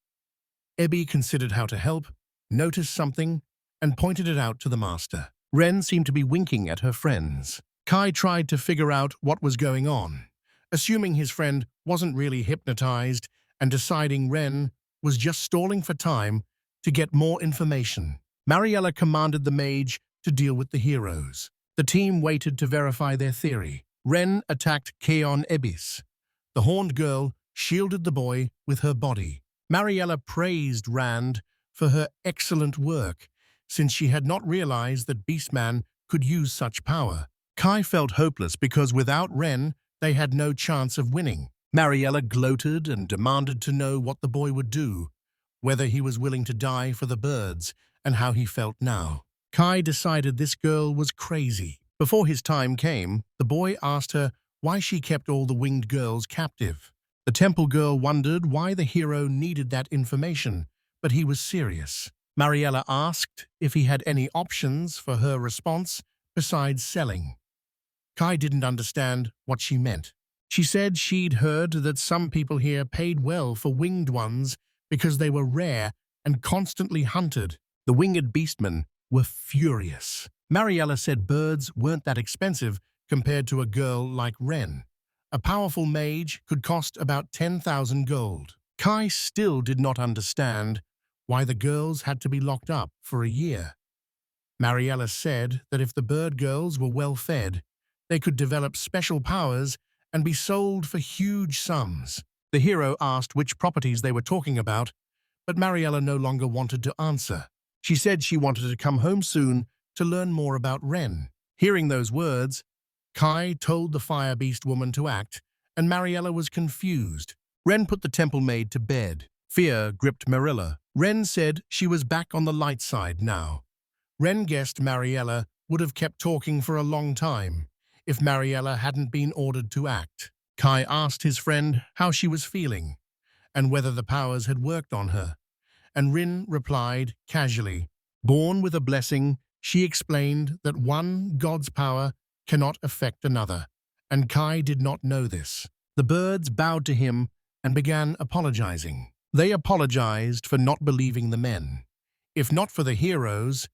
Ebby considered how to help, noticed something, and pointed it out to the master. Ren seemed to be winking at her friends. Kai tried to figure out what was going on, assuming his friend wasn't really hypnotized and deciding Ren was just stalling for time to get more information. Mariella commanded the mage to deal with the heroes. The team waited to verify their theory. Ren attacked Keon Ebis. The horned girl shielded the boy with her body. Mariella praised Rand for her excellent work, since she had not realized that Beastman could use such power. Kai felt hopeless because without Ren, they had no chance of winning. Mariella gloated and demanded to know what the boy would do, whether he was willing to die for the birds, and how he felt now. Kai decided this girl was crazy. Before his time came, the boy asked her why she kept all the winged girls captive. The temple girl wondered why the hero needed that information, but he was serious. Mariella asked if he had any options for her response besides selling. Kai didn't understand what she meant. She said she'd heard that some people here paid well for winged ones because they were rare and constantly hunted. The winged beastmen were furious. Mariella said birds weren't that expensive compared to a girl like Ren. A powerful mage could cost about 10,000 gold. Kai still did not understand why the girls had to be locked up for a year. Mariella said that if the bird girls were well fed, they could develop special powers and be sold for huge sums. The hero asked which properties they were talking about, but Mariella no longer wanted to answer. She said she wanted to come home soon to learn more about Ren. Hearing those words, Kai told the fire beast woman to act, and Mariella was confused. Ren put the temple maid to bed. Fear gripped Mariella. Ren said she was back on the light side now. Ren guessed Mariella would have kept talking for a long time if Mariella hadn't been ordered to act. Kai asked his friend how she was feeling and whether the powers had worked on her, and Rin replied casually. Born with a blessing, she explained that one god's power cannot affect another, and Kai did not know this. The birds bowed to him and began apologizing. They apologized for not believing the men. If not for the heroes,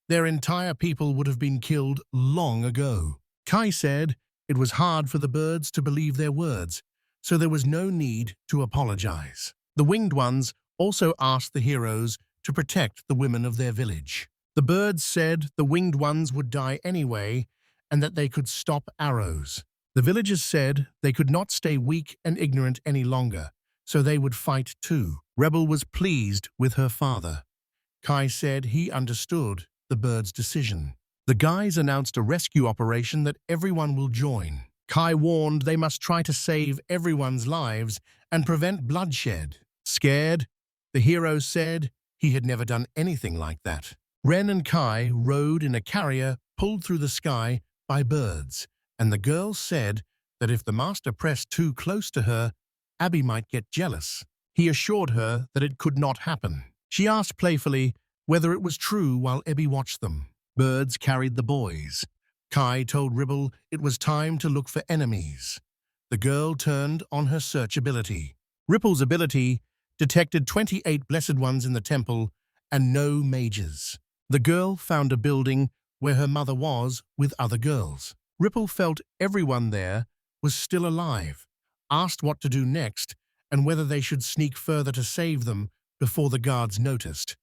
their entire people would have been killed long ago. Kai said it was hard for the birds to believe their words, so there was no need to apologize. The winged ones also asked the heroes to protect the women of their village. The birds said the winged ones would die anyway and that they could stop arrows. The villagers said they could not stay weak and ignorant any longer, so they would fight too. Rebel was pleased with her father. Kai said he understood the birds' decision. The guys announced a rescue operation that everyone will join. Kai warned they must try to save everyone's lives and prevent bloodshed. Scared, the hero said he had never done anything like that. Ren and Kai rode in a carrier pulled through the sky by birds, and the girl said that if the master pressed too close to her, Abby might get jealous. He assured her that it could not happen. She asked playfully whether it was true while Abby watched them. Birds carried the boys. Kai told Ribble it was time to look for enemies. The girl turned on her search ability. Ripple's ability detected 28 blessed ones in the temple and no mages. The girl found a building where her mother was with other girls. Ripple felt everyone there was still alive, asked what to do next and whether they should sneak further to save them before the guards noticed,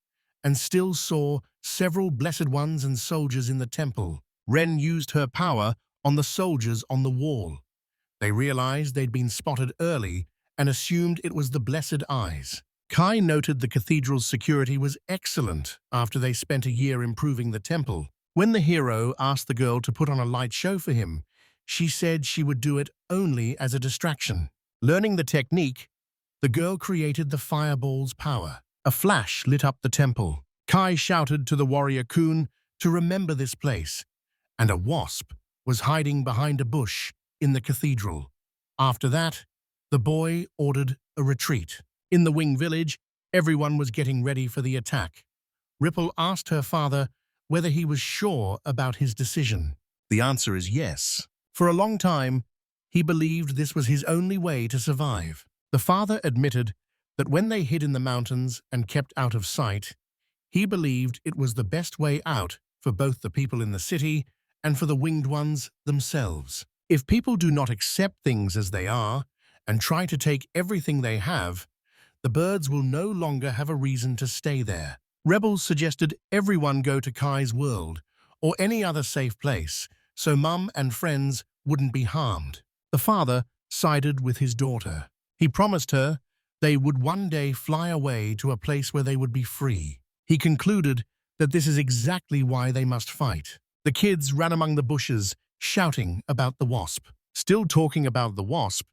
and still saw several blessed ones and soldiers in the temple. Ren used her power on the soldiers on the wall. They realized they'd been spotted early and assumed it was the blessed eyes. Kai noted the cathedral's security was excellent after they spent a year improving the temple. When the hero asked the girl to put on a light show for him, she said she would do it only as a distraction. Learning the technique, the girl created the fireball's power. A flash lit up the temple. Kai shouted to the warrior Kun to remember this place, and a wasp was hiding behind a bush in the cathedral. After that, the boy ordered a retreat. In the Wing village, everyone was getting ready for the attack. Ripple asked her father whether he was sure about his decision. The answer is yes. For a long time, he believed this was his only way to survive. The father admitted that when they hid in the mountains and kept out of sight, he believed it was the best way out for both the people in the city and for the winged ones themselves. If people do not accept things as they are and try to take everything they have, the birds will no longer have a reason to stay there. Rebels suggested everyone go to Kai's world or any other safe place so Mum and friends wouldn't be harmed. The father sided with his daughter. He promised her they would one day fly away to a place where they would be free. He concluded that this is exactly why they must fight. The kids ran among the bushes, shouting about the wasp. Still talking about the wasp,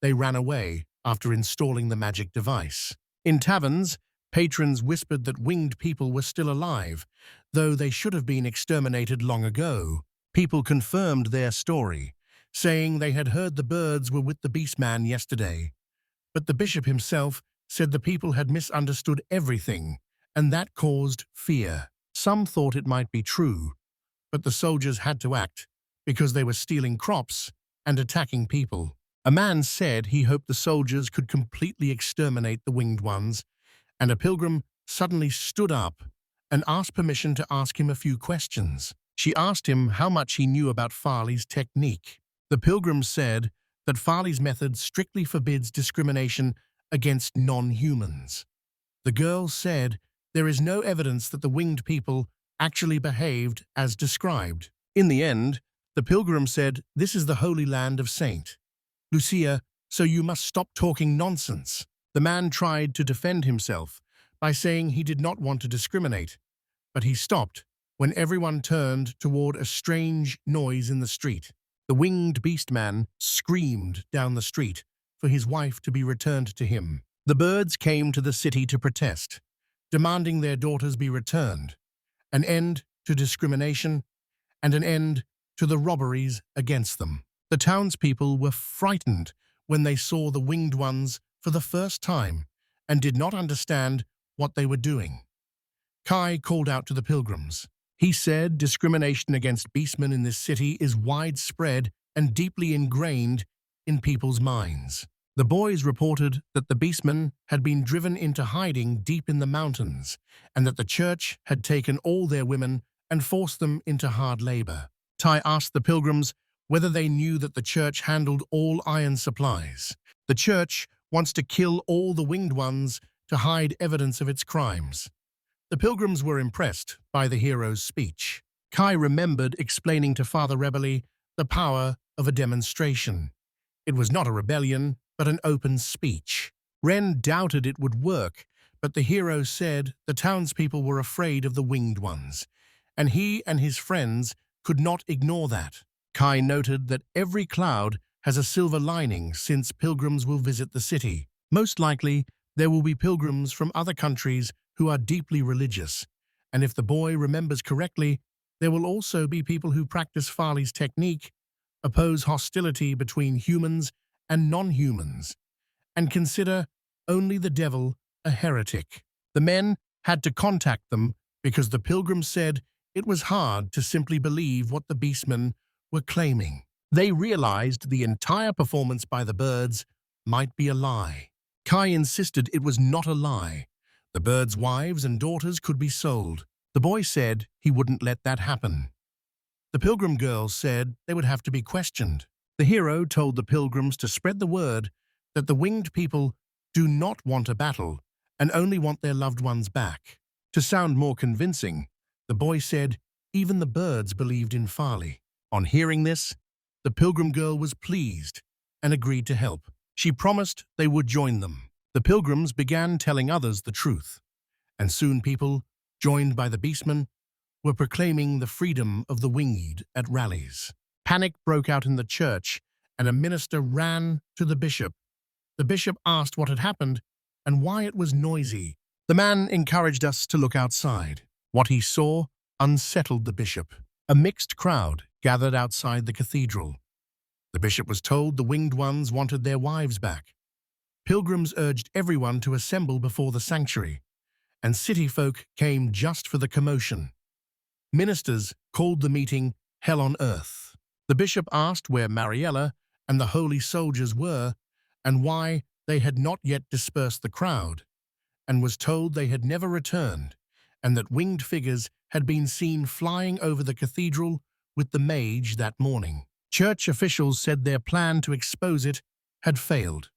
they ran away after installing the magic device. In taverns, patrons whispered that winged people were still alive, though they should have been exterminated long ago. People confirmed their story, saying they had heard the birds were with the beastman yesterday. But the bishop himself said the people had misunderstood everything, and that caused fear. Some thought it might be true, but the soldiers had to act because they were stealing crops and attacking people. A man said he hoped the soldiers could completely exterminate the winged ones, and a pilgrim suddenly stood up and asked permission to ask him a few questions. She asked him how much he knew about Farley's technique. The pilgrim said that Farley's method strictly forbids discrimination against non-humans. The girl said there is no evidence that the winged people actually behaved as described. In the end, the pilgrim said, "This is the holy land of Saint Lucia, so you must stop talking nonsense." The man tried to defend himself by saying he did not want to discriminate, but he stopped when everyone turned toward a strange noise in the street. The winged beast man screamed down the street for his wife to be returned to him. The birds came to the city to protest, demanding their daughters be returned, an end to discrimination, and an end to the robberies against them. The townspeople were frightened when they saw the winged ones for the first time and did not understand what they were doing. Kai called out to the pilgrims. He said discrimination against beastmen in this city is widespread and deeply ingrained in people's minds. The boys reported that the beastmen had been driven into hiding deep in the mountains and that the church had taken all their women and forced them into hard labor. Tai asked the pilgrims whether they knew that the church handled all iron supplies. The church wants to kill all the winged ones to hide evidence of its crimes. The pilgrims were impressed by the hero's speech. Kai remembered explaining to Father Rebelli the power of a demonstration. It was not a rebellion, but an open speech. Ren doubted it would work, but the hero said the townspeople were afraid of the winged ones, and he and his friends could not ignore that. Kai noted that every cloud has a silver lining since pilgrims will visit the city. Most likely, there will be pilgrims from other countries who are deeply religious, and if the boy remembers correctly, there will also be people who practice Farley's technique, oppose hostility between humans and non-humans, and consider only the devil a heretic. The men had to contact them because the pilgrims said it was hard to simply believe what the beastmen were claiming. They realized the entire performance by the birds might be a lie. Kai insisted it was not a lie. The birds' wives and daughters could be sold. The boy said he wouldn't let that happen. The pilgrim girls said they would have to be questioned. The hero told the pilgrims to spread the word that the winged people do not want a battle and only want their loved ones back. To sound more convincing, the boy said even the birds believed in Farley. On hearing this, the pilgrim girl was pleased and agreed to help. She promised they would join them. The pilgrims began telling others the truth, and soon people, joined by the beastmen, were proclaiming the freedom of the winged at rallies. Panic broke out in the church, and a minister ran to the bishop. The bishop asked what had happened and why it was noisy. The man encouraged us to look outside. What he saw unsettled the bishop. A mixed crowd gathered outside the cathedral. The bishop was told the winged ones wanted their wives back. Pilgrims urged everyone to assemble before the sanctuary, and city folk came just for the commotion. Ministers called the meeting Hell on Earth. The bishop asked where Mariella and the holy soldiers were and why they had not yet dispersed the crowd, and was told they had never returned and that winged figures had been seen flying over the cathedral with the mage that morning. Church officials said their plan to expose it had failed.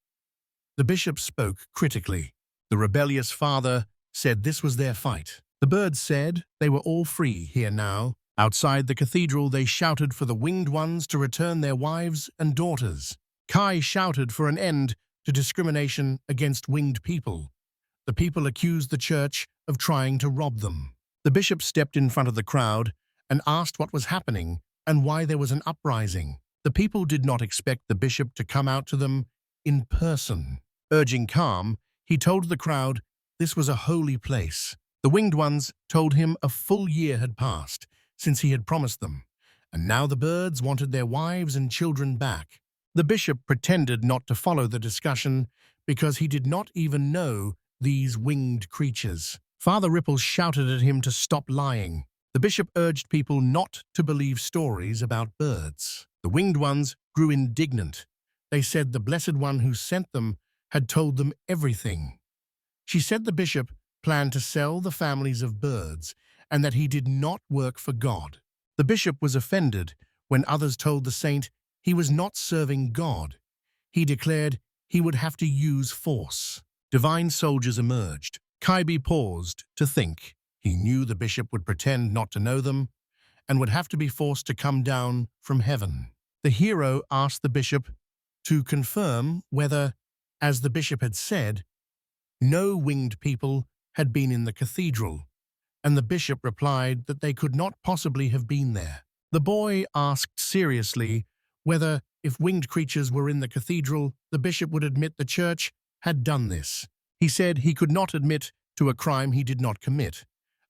The bishop spoke critically. The rebellious father said this was their fight. The birds said they were all free here now. Outside the cathedral, they shouted for the winged ones to return their wives and daughters. Kai shouted for an end to discrimination against winged people. The people accused the church of trying to rob them. The bishop stepped in front of the crowd and asked what was happening and why there was an uprising. The people did not expect the bishop to come out to them in person. Urging calm, he told the crowd this was a holy place. The winged ones told him a full year had passed since he had promised them, and now the birds wanted their wives and children back. The bishop pretended not to follow the discussion because he did not even know these winged creatures. Father Ripples shouted at him to stop lying. The bishop urged people not to believe stories about birds. The winged ones grew indignant. They said the Blessed One who sent them had told them everything. She said the bishop planned to sell the families of birds and that he did not work for God. The bishop was offended when others told the saint he was not serving God. He declared he would have to use force. Divine soldiers emerged. Kaibi paused to think. He knew the bishop would pretend not to know them and would have to be forced to come down from heaven. The hero asked the bishop to confirm whether, as the bishop had said, no winged people had been in the cathedral, and the bishop replied that they could not possibly have been there. The boy asked seriously whether, if winged creatures were in the cathedral, the bishop would admit the church had done this. He said he could not admit to a crime he did not commit,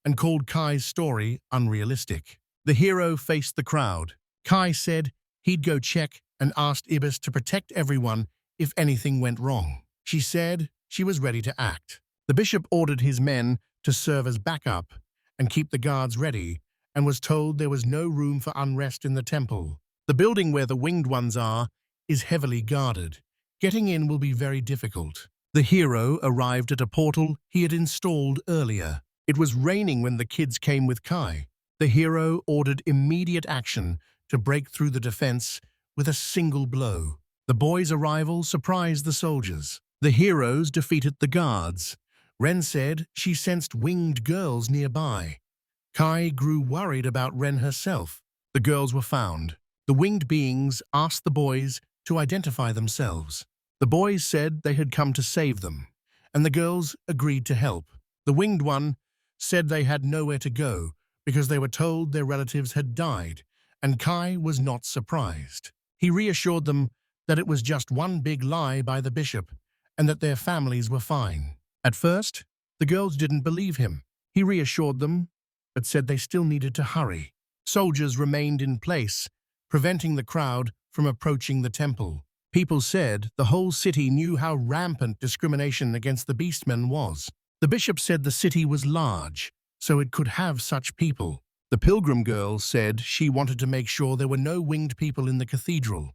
and called Kai's story unrealistic. The hero faced the crowd. Kai said he'd go check and asked Ibis to protect everyone if anything went wrong. She said she was ready to act. The bishop ordered his men to serve as backup and keep the guards ready, and was told there was no room for unrest in the temple. The building where the winged ones are is heavily guarded. Getting in will be very difficult. The hero arrived at a portal he had installed earlier. It was raining when the kids came with Kai. The hero ordered immediate action to break through the defense with a single blow. The boy's arrival surprised the soldiers. The heroes defeated the guards. Ren said she sensed winged girls nearby. Kai grew worried about Ren herself. The girls were found. The winged beings asked the boys to identify themselves. The boys said they had come to save them, and the girls agreed to help. The winged one said they had nowhere to go because they were told their relatives had died, and Kai was not surprised. He reassured them that it was just one big lie by the bishop and that their families were fine. At first, the girls didn't believe him. He reassured them, but said they still needed to hurry. Soldiers remained in place, preventing the crowd from approaching the temple. People said the whole city knew how rampant discrimination against the beastmen was. The bishop said the city was large, so it could have such people. The pilgrim girl said she wanted to make sure there were no winged people in the cathedral.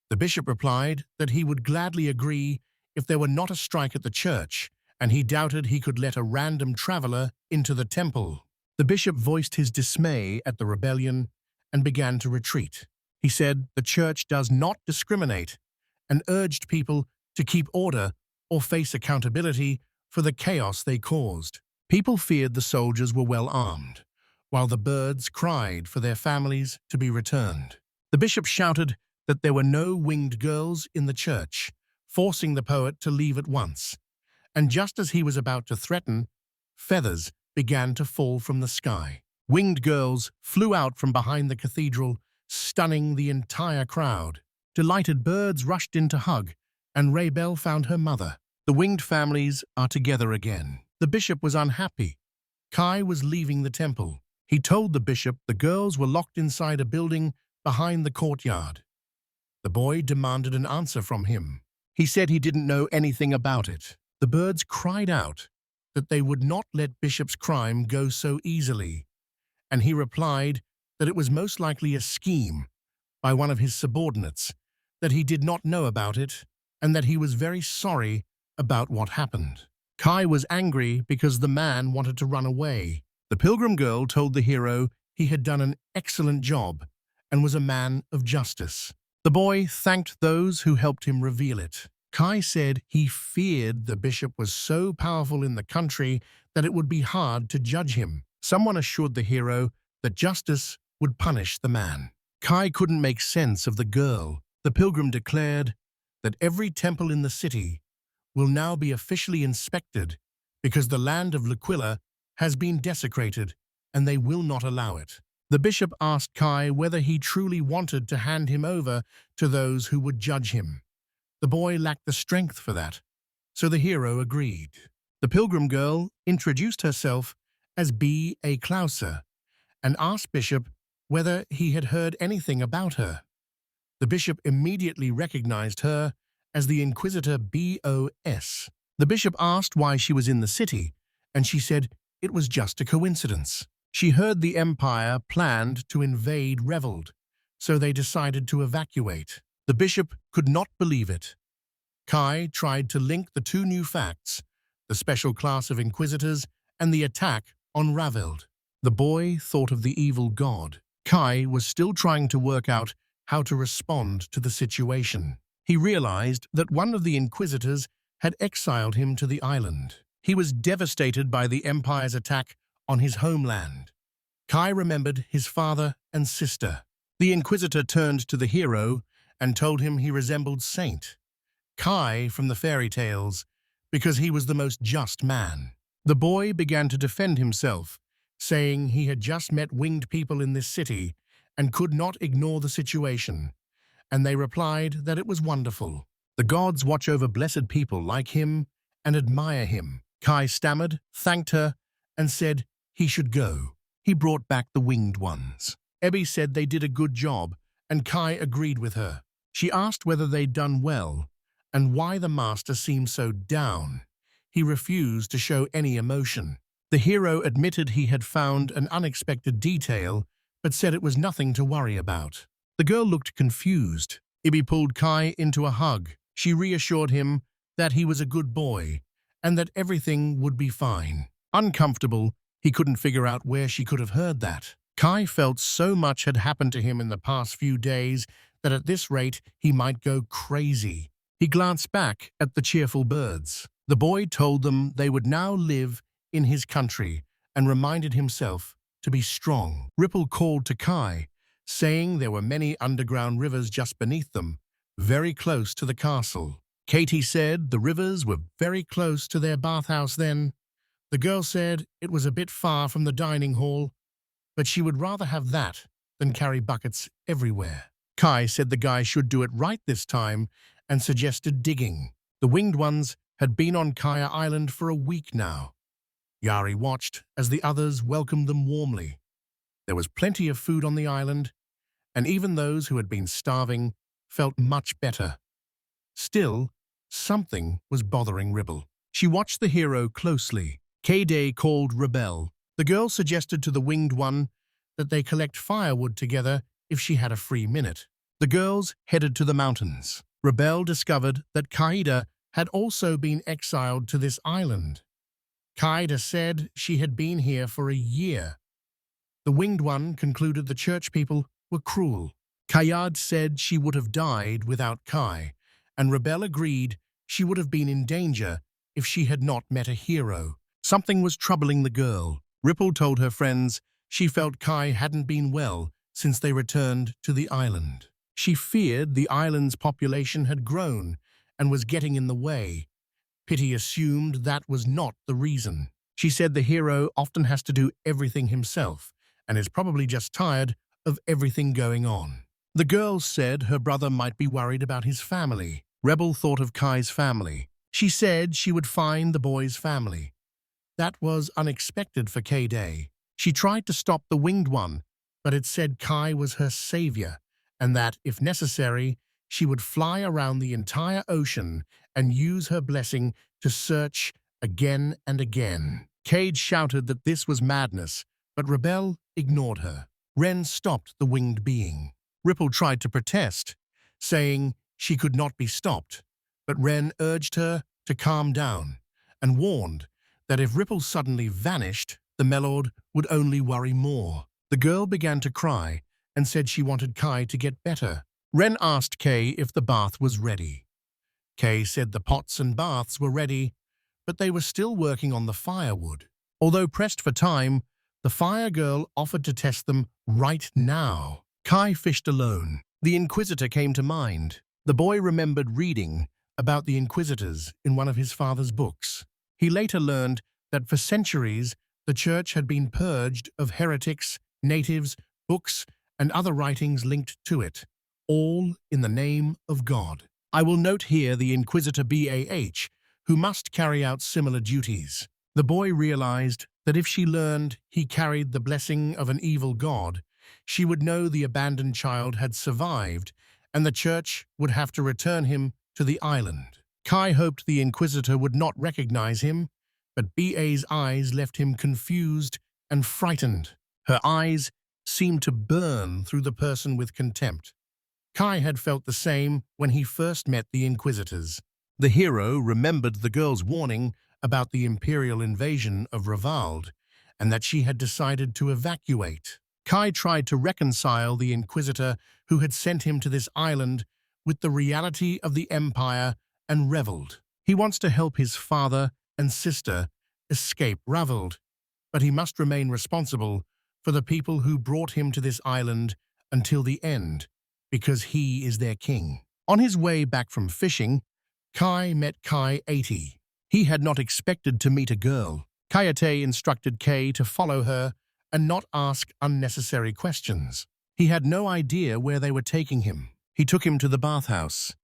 The bishop replied that he would gladly agree if there were not a strike at the church, and he doubted he could let a random traveler into the temple. The bishop voiced his dismay at the rebellion and began to retreat. He said the church does not discriminate and urged people to keep order or face accountability for the chaos they caused. People feared the soldiers were well armed, while the birds cried for their families to be returned. The bishop shouted that there were no winged girls in the church, forcing the poet to leave at once. And just as he was about to threaten, feathers began to fall from the sky. Winged girls flew out from behind the cathedral, stunning the entire crowd. Delighted birds rushed in to hug, and Raybell found her mother. The winged families are together again. The bishop was unhappy. Kai was leaving the temple. He told the bishop the girls were locked inside a building behind the courtyard. The boy demanded an answer from him. He said he didn't know anything about it. The birds cried out that they would not let Bishop's crime go so easily, and he replied that it was most likely a scheme by one of his subordinates, that he did not know about it, and that he was very sorry about what happened. Kai was angry because the man wanted to run away. The pilgrim girl told the hero he had done an excellent job and was a man of justice. The boy thanked those who helped him reveal it. Kai said he feared the bishop was so powerful in the country that it would be hard to judge him. Someone assured the hero that justice would punish the man. Kai couldn't make sense of the girl. The pilgrim declared that every temple in the city will now be officially inspected because the land of L'Aquila has been desecrated and they will not allow it. The bishop asked Kai whether he truly wanted to hand him over to those who would judge him. The boy lacked the strength for that, so the hero agreed. The pilgrim girl introduced herself as B.A. Klauser and asked Bishop whether he had heard anything about her. The bishop immediately recognized her as the Inquisitor B.O.S. The bishop asked why she was in the city, and she said it was just a coincidence. She heard the Empire planned to invade Revold, so they decided to evacuate. The bishop could not believe it. Kai tried to link the two new facts, the special class of inquisitors and the attack unraveled. The boy thought of the evil god. Kai was still trying to work out how to respond to the situation. He realized that one of the inquisitors had exiled him to the island. He was devastated by the Empire's attack on his homeland. Kai remembered his father and sister. The inquisitor turned to the hero and told him he resembled Saint Kai from the fairy tales because he was the most just man. The boy began to defend himself, saying he had just met winged people in this city and could not ignore the situation, and they replied that it was wonderful. The gods watch over blessed people like him and admire him. Kai stammered, thanked her, and said he should go. He brought back the winged ones. Ebby said they did a good job, and Kai agreed with her. She asked whether they'd done well, and why the master seemed so down. He refused to show any emotion. The hero admitted he had found an unexpected detail, but said it was nothing to worry about. The girl looked confused. Ibby pulled Kai into a hug. She reassured him that he was a good boy and that everything would be fine. Uncomfortable, he couldn't figure out where she could have heard that. Kai felt so much had happened to him in the past few days that at this rate he might go crazy. He glanced back at the cheerful birds. The boy told them they would now live in his country and reminded himself to be strong. Ripple called to Kai, saying there were many underground rivers just beneath them, very close to the castle. Katie said the rivers were very close to their bathhouse then. The girl said it was a bit far from the dining hall, but she would rather have that than carry buckets everywhere. Kai said the guy should do it right this time and suggested digging. The winged ones had been on Kaya Island for a week now. Yari watched as the others welcomed them warmly. There was plenty of food on the island, and even those who had been starving felt much better. Still, something was bothering Ribble. She watched the hero closely. K-Day called Rebel. The girl suggested to the winged one that they collect firewood together if she had a free minute. The girls headed to the mountains. Rebel discovered that Kaida had also been exiled to this island. Kaida said she had been here for a year. The winged one concluded the church people were cruel. Kayad said she would have died without Kai, and Rebel agreed she would have been in danger if she had not met a hero. Something was troubling the girl. Ripple told her friends she felt Kai hadn't been well since they returned to the island. She feared the island's population had grown and was getting in the way. Pity assumed that was not the reason. She said the hero often has to do everything himself and is probably just tired of everything going on. The girl said her brother might be worried about his family. Rebel thought of Kai's family. She said she would find the boy's family. That was unexpected for K-Day. She tried to stop the winged one, but it said Kai was her savior, and that, if necessary, she would fly around the entire ocean and use her blessing to search again and again. Cade shouted that this was madness, but Rebel ignored her. Ren stopped the winged being. Ripple tried to protest, saying she could not be stopped, but Ren urged her to calm down and warned that if Ripple suddenly vanished, the Melord would only worry more. The girl began to cry and said she wanted Kai to get better. Ren asked Kay if the bath was ready. Kay said the pots and baths were ready, but they were still working on the firewood. Although pressed for time, the fire girl offered to test them right now. Kai fished alone. The Inquisitor came to mind. The boy remembered reading about the Inquisitors in one of his father's books. He later learned that for centuries the church had been purged of heretics, natives, books, and other writings linked to it, all in the name of God. I will note here the Inquisitor BAH, who must carry out similar duties. The boy realized that if she learned he carried the blessing of an evil god, she would know the abandoned child had survived, and the church would have to return him to the island. Kai hoped the Inquisitor would not recognize him, but BA's eyes left him confused and frightened. Her eyes seemed to burn through the person with contempt. Kai had felt the same when he first met the Inquisitors. The hero remembered the girl's warning about the imperial invasion of Revald and that she had decided to evacuate. Kai tried to reconcile the Inquisitor who had sent him to this island with the reality of the Empire and reveled. He wants to help his father and sister escape Revald, but he must remain responsible for the people who brought him to this island until the end, because he is their king. On his way back from fishing, Kai met Kai 80. He had not expected to meet a girl. Kayate instructed Kay to follow her and not ask unnecessary questions. He had no idea where they were taking him. He took him to the bathhouse.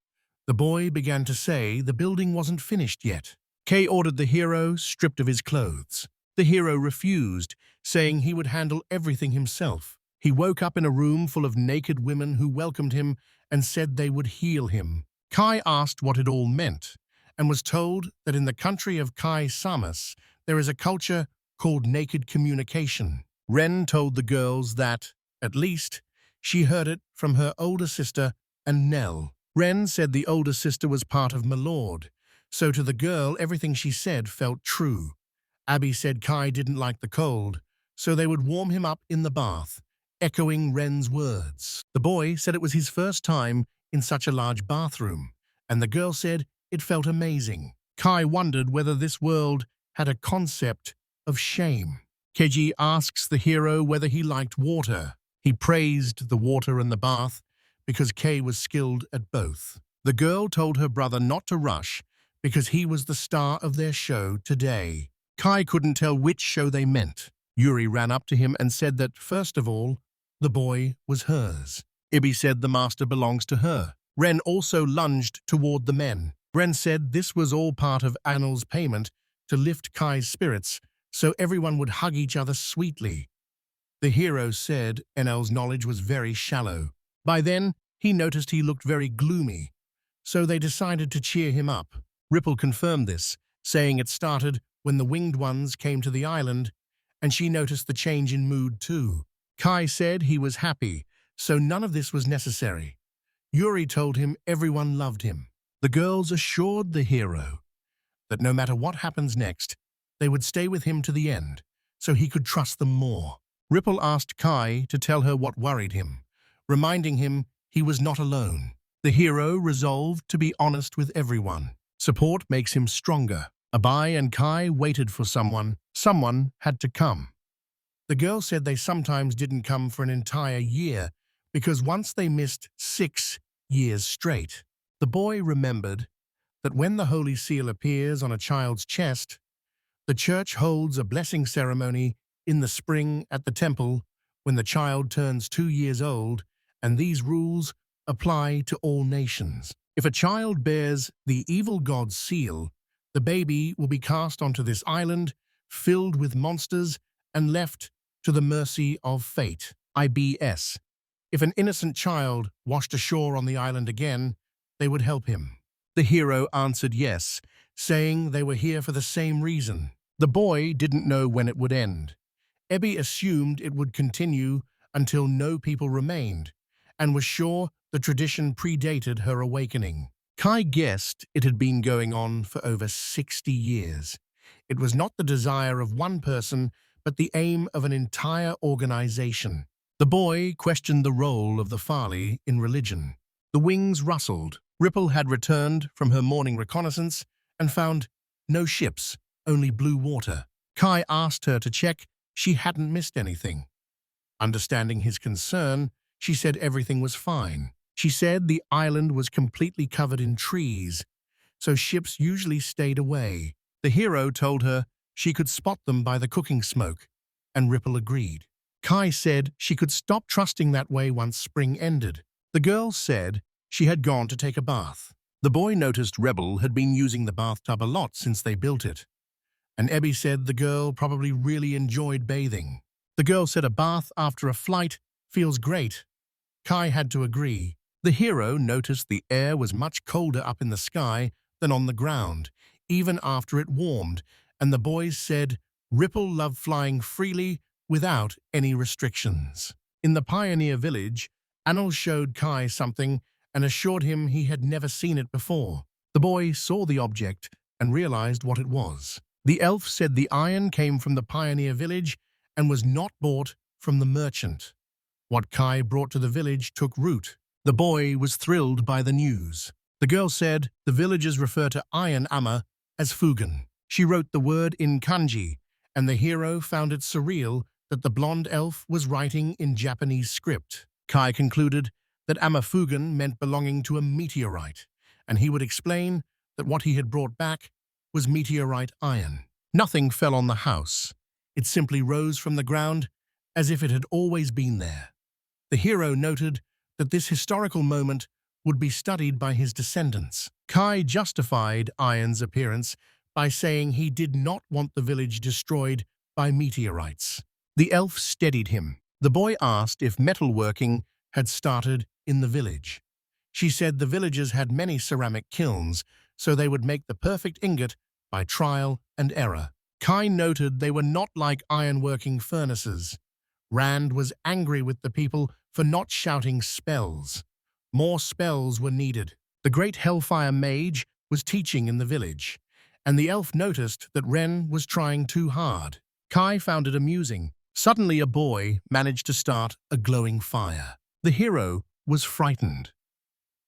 The boy began to say the building wasn't finished yet. Kay ordered the hero stripped of his clothes. The hero refused, saying he would handle everything himself. He woke up in a room full of naked women who welcomed him and said they would heal him. Kai asked what it all meant and was told that in the country of Kai Samas there is a culture called naked communication. Ren told the girls that, at least, she heard it from her older sister and Nell. Ren said the older sister was part of Milord, so to the girl everything she said felt true. Abby said Kai didn't like the cold, so they would warm him up in the bath, echoing Ren's words. The boy said it was his first time in such a large bathroom, and the girl said it felt amazing. Kai wondered whether this world had a concept of shame. Keiji asks the hero whether he liked water. He praised the water and the bath because Kei was skilled at both. The girl told her brother not to rush because he was the star of their show today. Kai couldn't tell which show they meant. Yuri ran up to him and said that, first of all, the boy was hers. Ibi said the master belongs to her. Ren also lunged toward the men. Ren said this was all part of Anil's payment to lift Kai's spirits so everyone would hug each other sweetly. The hero said Enel's knowledge was very shallow. By then, he noticed he looked very gloomy, so they decided to cheer him up. Ripple confirmed this, saying it started when the winged ones came to the island, and she noticed the change in mood too. Kai said he was happy, so none of this was necessary. Yuri told him everyone loved him. The girls assured the hero that no matter what happens next, they would stay with him to the end, so he could trust them more. Ripple asked Kai to tell her what worried him, reminding him he was not alone. The hero resolved to be honest with everyone. Support makes him stronger. Abai and Kai waited for someone. Someone had to come. The girl said they sometimes didn't come for an entire year because once they missed 6 years straight. The boy remembered that when the Holy Seal appears on a child's chest, the church holds a blessing ceremony in the spring at the temple when the child turns 2 years old, and these rules apply to all nations. If a child bears the evil god's seal, the baby will be cast onto this island, filled with monsters, and left to the mercy of fate. IBS. If an innocent child washed ashore on the island again, they would help him. The hero answered yes, saying they were here for the same reason. The boy didn't know when it would end. Ebby assumed it would continue until no people remained, and was sure the tradition predated her awakening. Kai guessed it had been going on for over 60 years. It was not the desire of one person, but the aim of an entire organization. The boy questioned the role of the Farley in religion. The wings rustled. Ripple had returned from her morning reconnaissance and found no ships, only blue water. Kai asked her to check she hadn't missed anything. Understanding his concern, she said everything was fine. She said the island was completely covered in trees, so ships usually stayed away. The hero told her she could spot them by the cooking smoke, and Ripple agreed. Kai said she could stop trusting that way once spring ended. The girl said she had gone to take a bath. The boy noticed Rebel had been using the bathtub a lot since they built it, and Ebby said the girl probably really enjoyed bathing. The girl said a bath after a flight feels great. Kai had to agree. The hero noticed the air was much colder up in the sky than on the ground, even after it warmed, and the boys said Ripple loved flying freely without any restrictions. In the pioneer village, Anil showed Kai something and assured him he had never seen it before. The boy saw the object and realized what it was. The elf said the iron came from the pioneer village and was not bought from the merchant. What Kai brought to the village took root. The boy was thrilled by the news. The girl said the villagers refer to iron armor as fugen. She wrote the word in kanji, and the hero found it surreal that the blonde elf was writing in Japanese script. Kai concluded that fugen meant belonging to a meteorite, and he would explain that what he had brought back was meteorite iron. Nothing fell on the house. It simply rose from the ground as if it had always been there. The hero noted that this historical moment would be studied by his descendants. Kai justified iron's appearance by saying he did not want the village destroyed by meteorites. The elf steadied him. The boy asked if metalworking had started in the village. She said the villagers had many ceramic kilns, so they would make the perfect ingot by trial and error. Kai noted they were not like ironworking furnaces. Rand was angry with the people for not shouting spells. More spells were needed. The great Hellfire Mage was teaching in the village, and the elf noticed that Ren was trying too hard. Kai found it amusing. Suddenly a boy managed to start a glowing fire. The hero was frightened.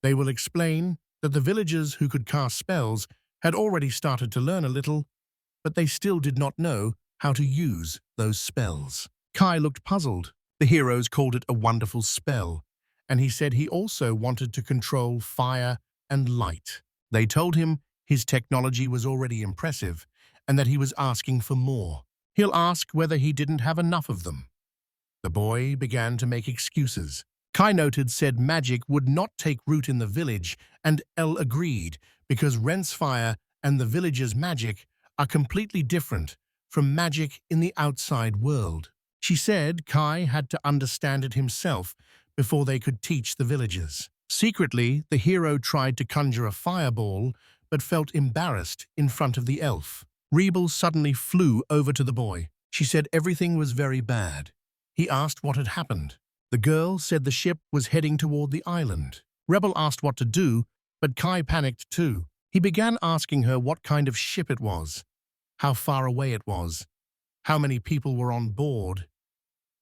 They will explain that the villagers who could cast spells had already started to learn a little, but they still did not know how to use those spells. Kai looked puzzled. The heroes called it a wonderful spell, and he said he also wanted to control fire and light. They told him his technology was already impressive and that he was asking for more. He'll ask whether he didn't have enough of them. The boy began to make excuses. Kai noted said magic would not take root in the village, and El agreed because Ren's fire and the village's magic are completely different from magic in the outside world. She said Kai had to understand it himself before they could teach the villagers. Secretly, the hero tried to conjure a fireball but felt embarrassed in front of the elf. Rebel suddenly flew over to the boy. She said everything was very bad. He asked what had happened. The girl said the ship was heading toward the island. Rebel asked what to do, but Kai panicked too. He began asking her what kind of ship it was, how far away it was, how many people were on board,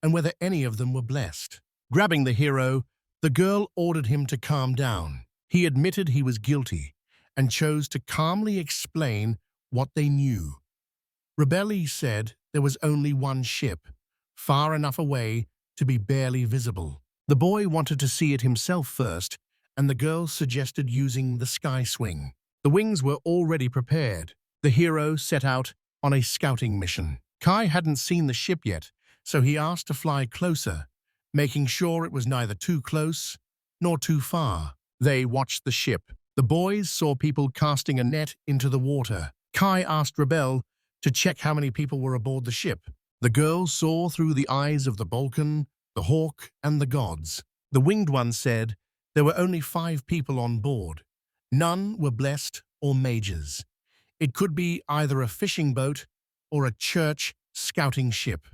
and whether any of them were blessed. Grabbing the hero, the girl ordered him to calm down. He admitted he was guilty and chose to calmly explain what they knew. Rebelli said there was only one ship, far enough away to be barely visible. The boy wanted to see it himself first, and the girl suggested using the sky swing. The wings were already prepared. The hero set out on a scouting mission. Kai hadn't seen the ship yet, so he asked to fly closer, making sure it was neither too close nor too far. They watched the ship. The boys saw people casting a net into the water. Kai asked Rebel to check how many people were aboard the ship. The girl saw through the eyes of the Balkan, the Hawk, and the gods. The winged one said there were only 5 people on board. None were blessed or mages. It could be either a fishing boat or a church scouting ship.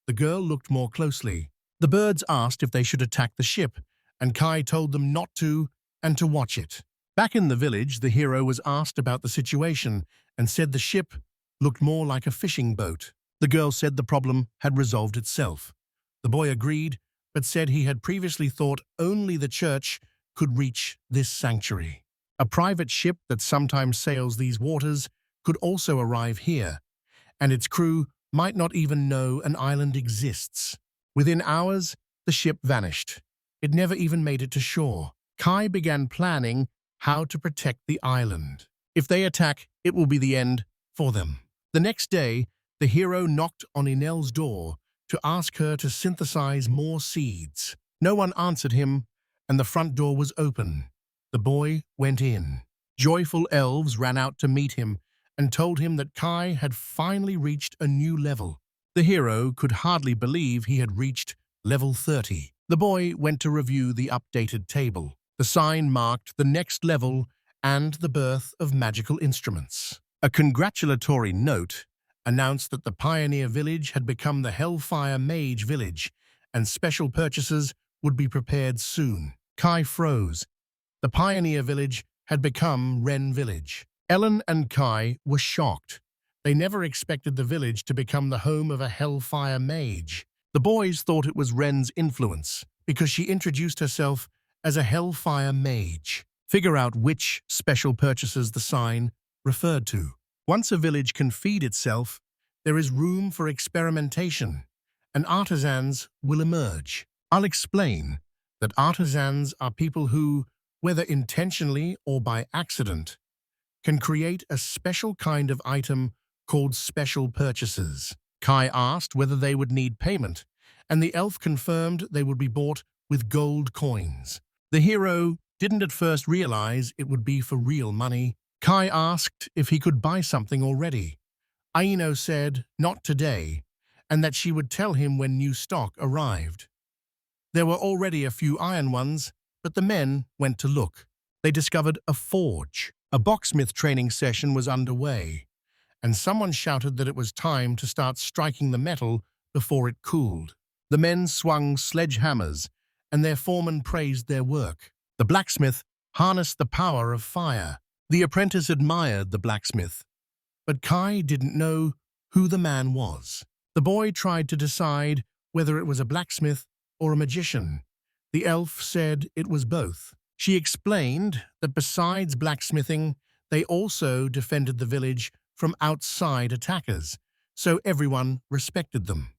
The girl looked more closely. The birds asked if they should attack the ship, and Kai told them not to and to watch it. Back in the village, the hero was asked about the situation and said the ship looked more like a fishing boat. The girl said the problem had resolved itself. The boy agreed, but said he had previously thought only the church could reach this sanctuary. A private ship that sometimes sails these waters could also arrive here, and its crew might not even know an island exists. Within hours, the ship vanished. It never even made it to shore. Kai began planning how to protect the island. If they attack, it will be the end for them. The next day, the hero knocked on Inel's door to ask her to synthesize more seeds. No one answered him, and the front door was open. The boy went in. Joyful elves ran out to meet him and told him that Kai had finally reached a new level. The hero could hardly believe he had reached level 30. The boy went to review the updated table. The sign marked the next level and the birth of magical instruments. A congratulatory note announced that the Pioneer Village had become the Hellfire Mage Village, and special purchases would be prepared soon. Kai froze. The Pioneer Village had become Ren Village. Ellen and Kai were shocked. They never expected the village to become the home of a hellfire mage. The boys thought it was Ren's influence because she introduced herself as a hellfire mage. Figure out which special purchases the sign referred to. Once a village can feed itself, there is room for experimentation, and artisans will emerge. I'll explain that artisans are people who, whether intentionally or by accident, can create a special kind of item called special purchases. Kai asked whether they would need payment, and the elf confirmed they would be bought with gold coins. The hero didn't at first realize it would be for real money. Kai asked if he could buy something already. Aino said not today, and that she would tell him when new stock arrived. There were already a few iron ones, but the men went to look. They discovered a forge. A boxsmith training session was underway, and someone shouted that it was time to start striking the metal before it cooled. The men swung sledgehammers, and their foreman praised their work. The blacksmith harnessed the power of fire. The apprentice admired the blacksmith, but Kai didn't know who the man was. The boy tried to decide whether it was a blacksmith or a magician. The elf said it was both. She explained that besides blacksmithing, they also defended the village from outside attackers, so everyone respected them.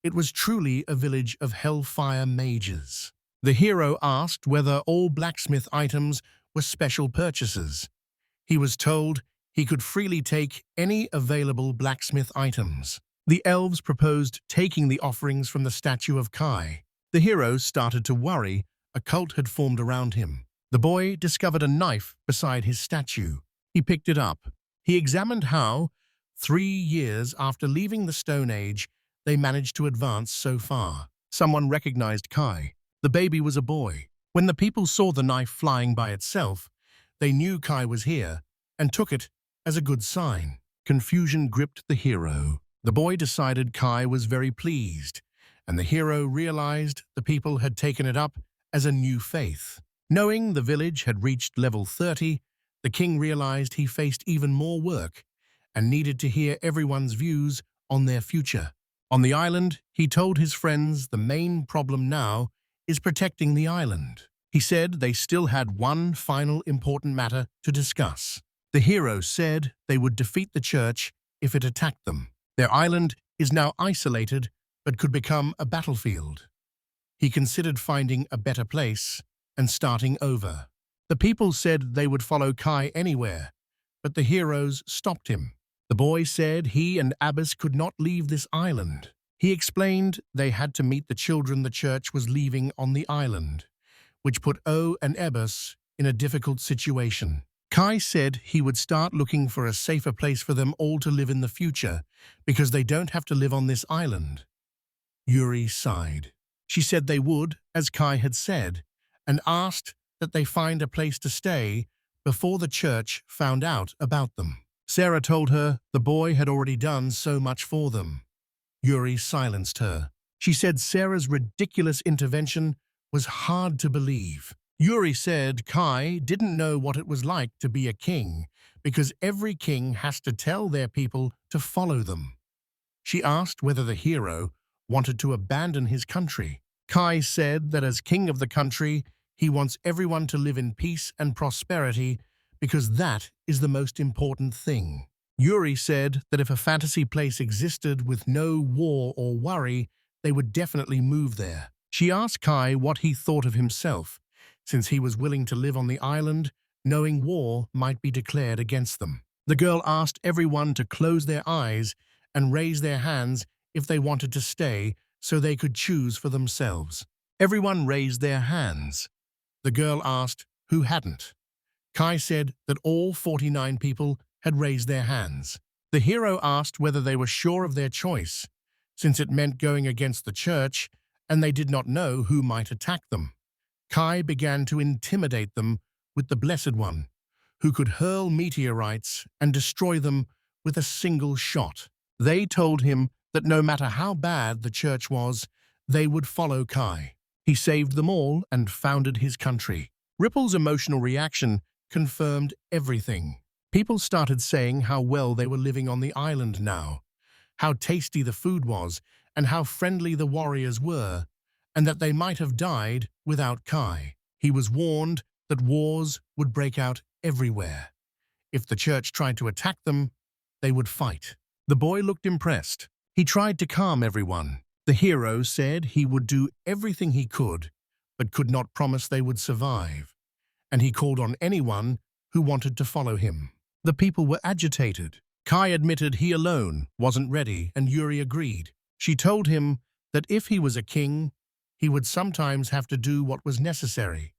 It was truly a village of hellfire mages. The hero asked whether all blacksmith items were special purchases. He was told he could freely take any available blacksmith items. The elves proposed taking the offerings from the statue of Kai. The hero started to worry. A cult had formed around him. The boy discovered a knife beside his statue. He picked it up. He examined how, 3 years after leaving the Stone Age, they managed to advance so far. Someone recognized Kai. The baby was a boy. When the people saw the knife flying by itself, they knew Kai was here and took it as a good sign. Confusion gripped the hero. The boy decided Kai was very pleased, and the hero realized the people had taken it up as a new faith. Knowing the village had reached level 30, the king realized he faced even more work and needed to hear everyone's views on their future. On the island, he told his friends the main problem now is protecting the island. He said they still had one final important matter to discuss. The hero said they would defeat the church if it attacked them. Their island is now isolated but could become a battlefield. He considered finding a better place and starting over. The people said they would follow Kai anywhere, but the heroes stopped him. The boy said he and Abbas could not leave this island. He explained they had to meet the children the church was leaving on the island, which put O and Abbas in a difficult situation. Kai said he would start looking for a safer place for them all to live in the future because they don't have to live on this island. Yuri sighed. She said they would, as Kai had said, and asked that they find a place to stay before the church found out about them. Sarah told her the boy had already done so much for them. Yuri silenced her. She said Sarah's ridiculous intervention was hard to believe. Yuri said Kai didn't know what it was like to be a king because every king has to tell their people to follow them. She asked whether the hero wanted to abandon his country. Kai said that as king of the country, he wants everyone to live in peace and prosperity because that is the most important thing. Yuri said that if a fantasy place existed with no war or worry, they would definitely move there. She asked Kai what he thought of himself, since he was willing to live on the island, knowing war might be declared against them. The girl asked everyone to close their eyes and raise their hands if they wanted to stay so they could choose for themselves. Everyone raised their hands. The girl asked who hadn't. Kai said that all 49 people had raised their hands. The hero asked whether they were sure of their choice, since it meant going against the church and they did not know who might attack them. Kai began to intimidate them with the Blessed One, who could hurl meteorites and destroy them with a single shot. They told him that no matter how bad the church was, they would follow Kai. He saved them all and founded his country. Ripple's emotional reaction confirmed everything. People started saying how well they were living on the island now, how tasty the food was, and how friendly the warriors were, and that they might have died without Kai. He was warned that wars would break out everywhere. If the church tried to attack them, they would fight. The boy looked impressed. He tried to calm everyone. The hero said he would do everything he could, but could not promise they would survive, and he called on anyone who wanted to follow him. The people were agitated. Kai admitted he alone wasn't ready, and Yuri agreed. She told him that if he was a king, he would sometimes have to do what was necessary,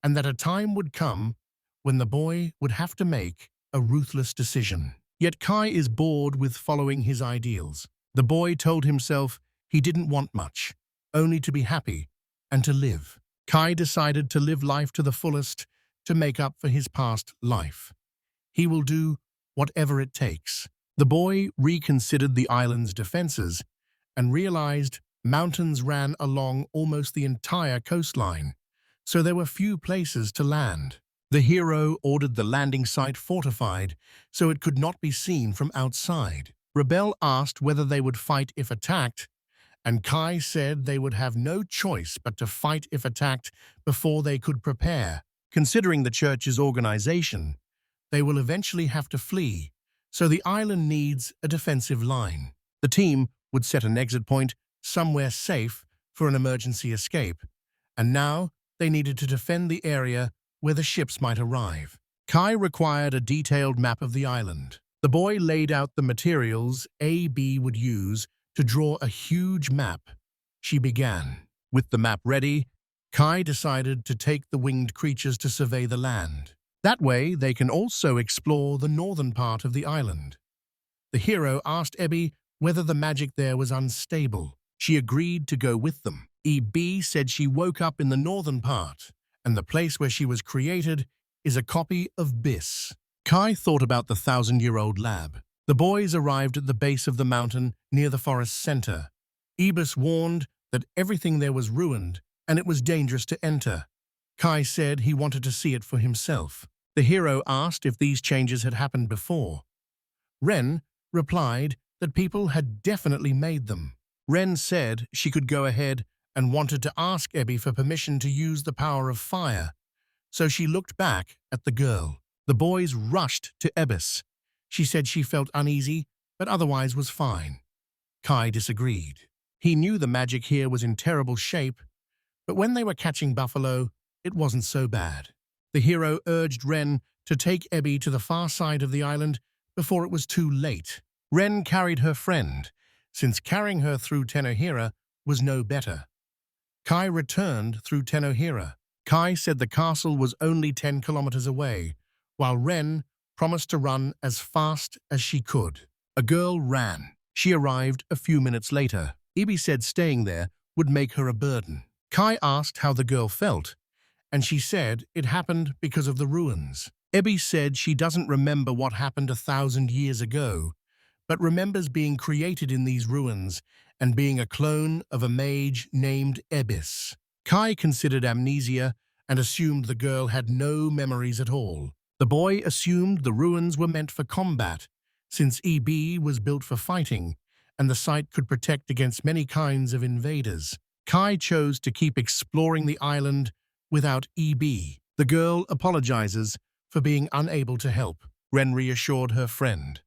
and that a time would come when the boy would have to make a ruthless decision. Yet Kai is bored with following his ideals. The boy told himself he didn't want much, only to be happy and to live. Kai decided to live life to the fullest to make up for his past life. He will do whatever it takes. The boy reconsidered the island's defenses and realized mountains ran along almost the entire coastline, so there were few places to land. The hero ordered the landing site fortified so it could not be seen from outside. Rebel asked whether they would fight if attacked, and Kai said they would have no choice but to fight if attacked before they could prepare. Considering the church's organization, they will eventually have to flee, so the island needs a defensive line. The team would set an exit point somewhere safe for an emergency escape, and now they needed to defend the area where the ships might arrive. Kai required a detailed map of the island. The boy laid out the materials AB would use to draw a huge map. She began. With the map ready, Kai decided to take the winged creatures to survey the land. That way, they can also explore the northern part of the island. The hero asked Ebby whether the magic there was unstable. She agreed to go with them. EB said she woke up in the northern part, and the place where she was created is a copy of Bis. Kai thought about the 1,000-year-old lab. The boys arrived at the base of the mountain near the forest center. Ebus warned that everything there was ruined, and it was dangerous to enter. Kai said he wanted to see it for himself. The hero asked if these changes had happened before. Ren replied that people had definitely made them. Ren said she could go ahead and wanted to ask Ebby for permission to use the power of fire, so she looked back at the girl. The boys rushed to Ebis. She said she felt uneasy, but otherwise was fine. Kai disagreed. He knew the magic here was in terrible shape, but when they were catching buffalo, it wasn't so bad. The hero urged Ren to take Ebby to the far side of the island before it was too late. Ren carried her friend, since carrying her through Tenohira was no better. Kai returned through Tenohira. Kai said the castle was only 10 kilometers away, while Ren promised to run as fast as she could. A girl ran. She arrived a few minutes later. Ebby said staying there would make her a burden. Kai asked how the girl felt, and she said it happened because of the ruins. Ebby said she doesn't remember what happened 1,000 years ago, but remembers being created in these ruins and being a clone of a mage named Ebis. Kai considered amnesia and assumed the girl had no memories at all. The boy assumed the ruins were meant for combat, since EB was built for fighting, and the site could protect against many kinds of invaders. Kai chose to keep exploring the island without EB. The girl apologizes for being unable to help. Ren reassured her friend.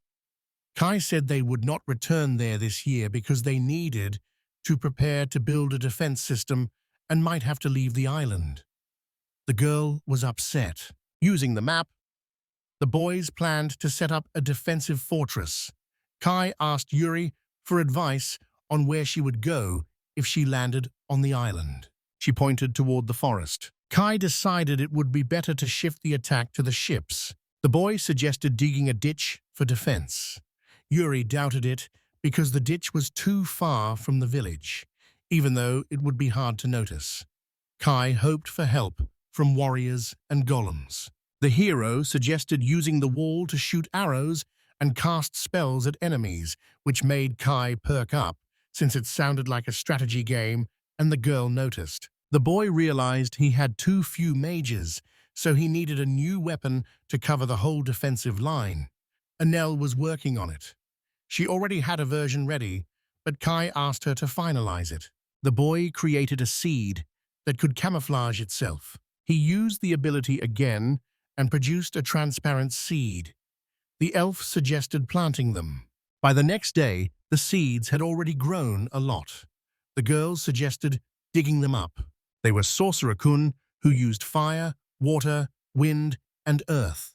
Kai said they would not return there this year because they needed to prepare to build a defense system and might have to leave the island. The girl was upset. Using the map, the boys planned to set up a defensive fortress. Kai asked Yuri for advice on where she would go if she landed on the island. She pointed toward the forest. Kai decided it would be better to shift the attack to the ships. The boy suggested digging a ditch for defense. Yuri doubted it because the ditch was too far from the village, even though it would be hard to notice. Kai hoped for help from warriors and golems. The hero suggested using the wall to shoot arrows and cast spells at enemies, which made Kai perk up, since it sounded like a strategy game, and the girl noticed. The boy realized he had too few mages, so he needed a new weapon to cover the whole defensive line. Anel was working on it. She already had a version ready, but Kai asked her to finalize it. The boy created a seed that could camouflage itself. He used the ability again and produced a transparent seed. The elf suggested planting them. By the next day, the seeds had already grown a lot. The girls suggested digging them up. They were Sorcerer-kun, who used fire, water, wind, and earth.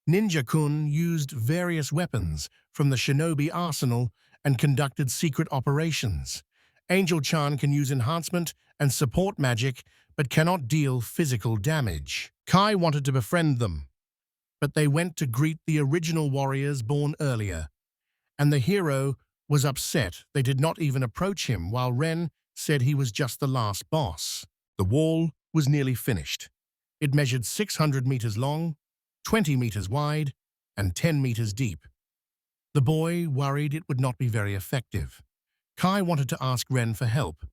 Ninja-kun used various weapons from the shinobi arsenal and conducted secret operations. Angel-chan can use enhancement and support magic, but cannot deal physical damage. Kai wanted to befriend them, but they went to greet the original warriors born earlier, and the hero was upset they did not even approach him, while Ren said he was just the last boss. The wall was nearly finished. It measured 600 meters long, 20 meters wide, and 10 meters deep. The boy worried it would not be very effective. Kai wanted to ask Ren for help.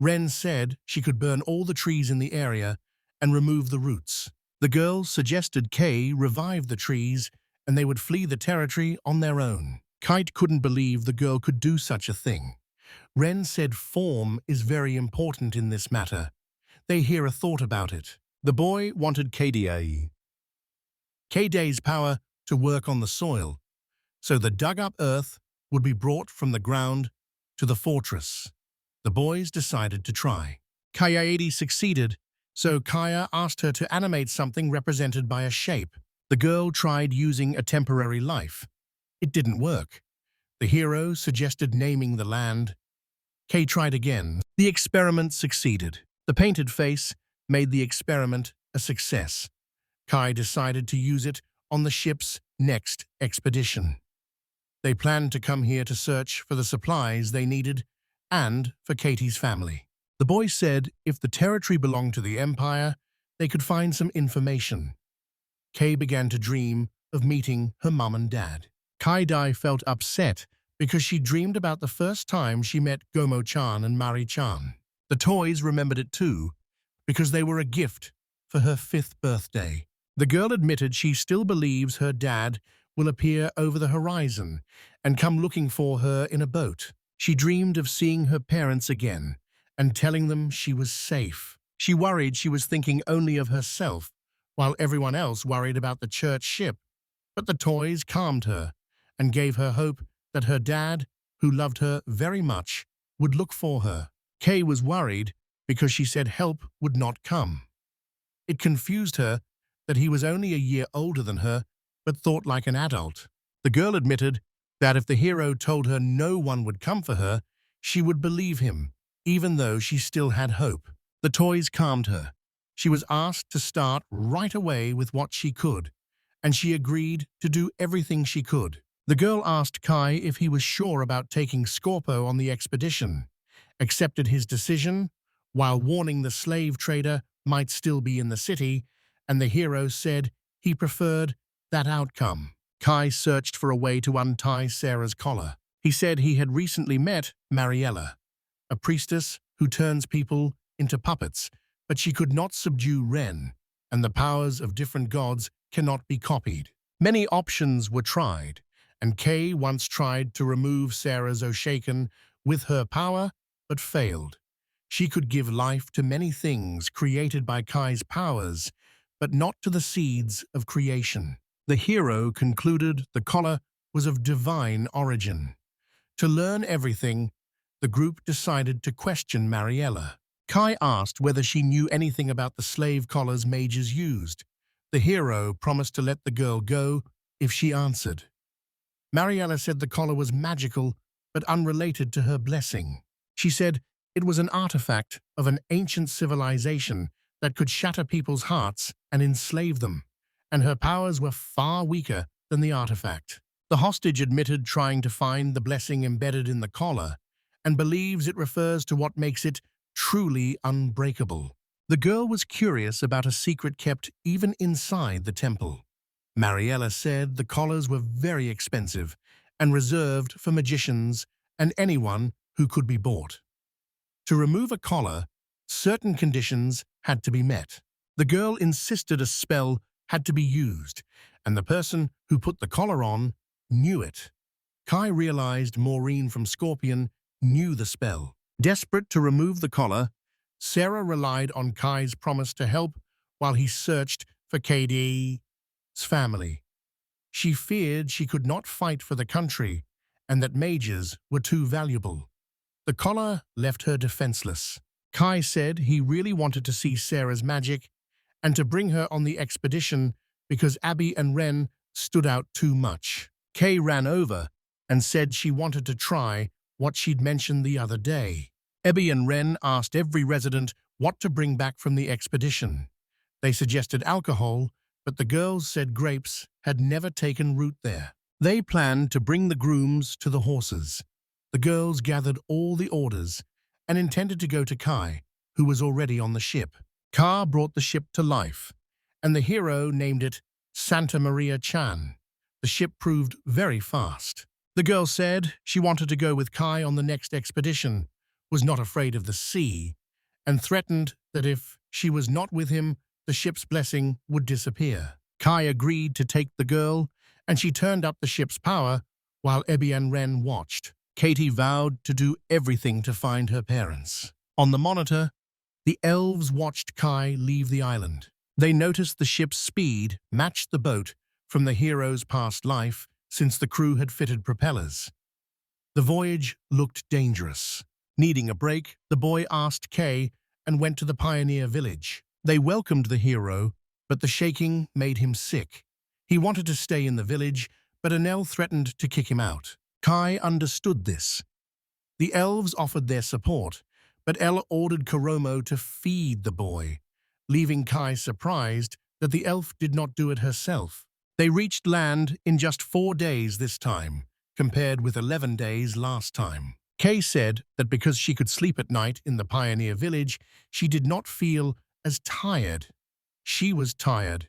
Ren said she could burn all the trees in the area and remove the roots. The girls suggested Kay revive the trees and they would flee the territory on their own. Kite couldn't believe the girl could do such a thing. Ren said form is very important in this matter. They hear a thought about it. The boy wanted Kdai's power to work on the soil, so the dug-up earth would be brought from the ground to the fortress. The boys decided to try. Kayade succeeded, so Kaya asked her to animate something represented by a shape. The girl tried using a temporary life. It didn't work. The hero suggested naming the land. Kay tried again. The experiment succeeded. The painted face made the experiment a success. Kai decided to use it on the ship's next expedition. They planned to come here to search for the supplies they needed and for Katie's family. The boy said if the territory belonged to the Empire, they could find some information. Kay began to dream of meeting her mum and dad. Kai-dai felt upset because she dreamed about the first time she met Gomo-chan and Mari-chan. The toys remembered it too, because they were a gift for her 5th birthday. The girl admitted she still believes her dad will appear over the horizon and come looking for her in a boat. She dreamed of seeing her parents again and telling them she was safe. She worried she was thinking only of herself, while everyone else worried about the church ship. But the toys calmed her and gave her hope that her dad, who loved her very much, would look for her. Kay was worried because she said help would not come. It confused her that he was only a year older than her, but thought like an adult. The girl admitted that if the hero told her no one would come for her, she would believe him, even though she still had hope. The toys calmed her. She was asked to start right away with what she could, and she agreed to do everything she could. The girl asked Kai if he was sure about taking Scorpo on the expedition, accepted his decision, while warning the slave trader might still be in the city, and the hero said he preferred that outcome. Kai searched for a way to untie Sarah's collar. He said he had recently met Mariella, a priestess who turns people into puppets, but she could not subdue Ren, and the powers of different gods cannot be copied. Many options were tried, and Kay once tried to remove Sarah's Oshaken with her power, but failed. She could give life to many things created by Kai's powers, but not to the seeds of creation. The hero concluded the collar was of divine origin. To learn everything, the group decided to question Mariella. Kai asked whether she knew anything about the slave collars mages used. The hero promised to let the girl go if she answered. Mariella said the collar was magical but unrelated to her blessing. She said it was an artifact of an ancient civilization that could shatter people's hearts and enslave them, and her powers were far weaker than the artifact. The hostage admitted trying to find the blessing embedded in the collar and believes it refers to what makes it truly unbreakable. The girl was curious about a secret kept even inside the temple. Mariella said the collars were very expensive and reserved for magicians and anyone who could be bought. To remove a collar, certain conditions had to be met. The girl insisted a spell had to be used, and the person who put the collar on knew it. Kai realized Maureen from Scorpion knew the spell. Desperate to remove the collar, Sarah relied on Kai's promise to help while he searched for KD's family. She feared she could not fight for the country and that mages were too valuable. The collar left her defenseless. Kai said he really wanted to see Sarah's magic and to bring her on the expedition because Abby and Ren stood out too much. Kay ran over and said she wanted to try what she'd mentioned the other day. Abby and Ren asked every resident what to bring back from the expedition. They suggested alcohol, but the girls said grapes had never taken root there. They planned to bring the grooms to the horses. The girls gathered all the orders and intended to go to Kai, who was already on the ship. Ka brought the ship to life, and the hero named it Santa Maria Chan. The ship proved very fast. The girl said she wanted to go with Kai on the next expedition, was not afraid of the sea, and threatened that if she was not with him, the ship's blessing would disappear. Kai agreed to take the girl, and she turned up the ship's power while Abby and Ren watched. Katie vowed to do everything to find her parents. On the monitor, the elves watched Kai leave the island. They noticed the ship's speed matched the boat from the hero's past life since the crew had fitted propellers. The voyage looked dangerous. Needing a break, the boy asked Kay and went to the pioneer village. They welcomed the hero, but the shaking made him sick. He wanted to stay in the village, but Anel threatened to kick him out. Kai understood this. The elves offered their support, but Ella ordered Koromo to feed the boy, leaving Kai surprised that the elf did not do it herself. They reached land in just 4 days this time, compared with 11 days last time. Kay said that because she could sleep at night in the pioneer village, she did not feel as tired. She was tired.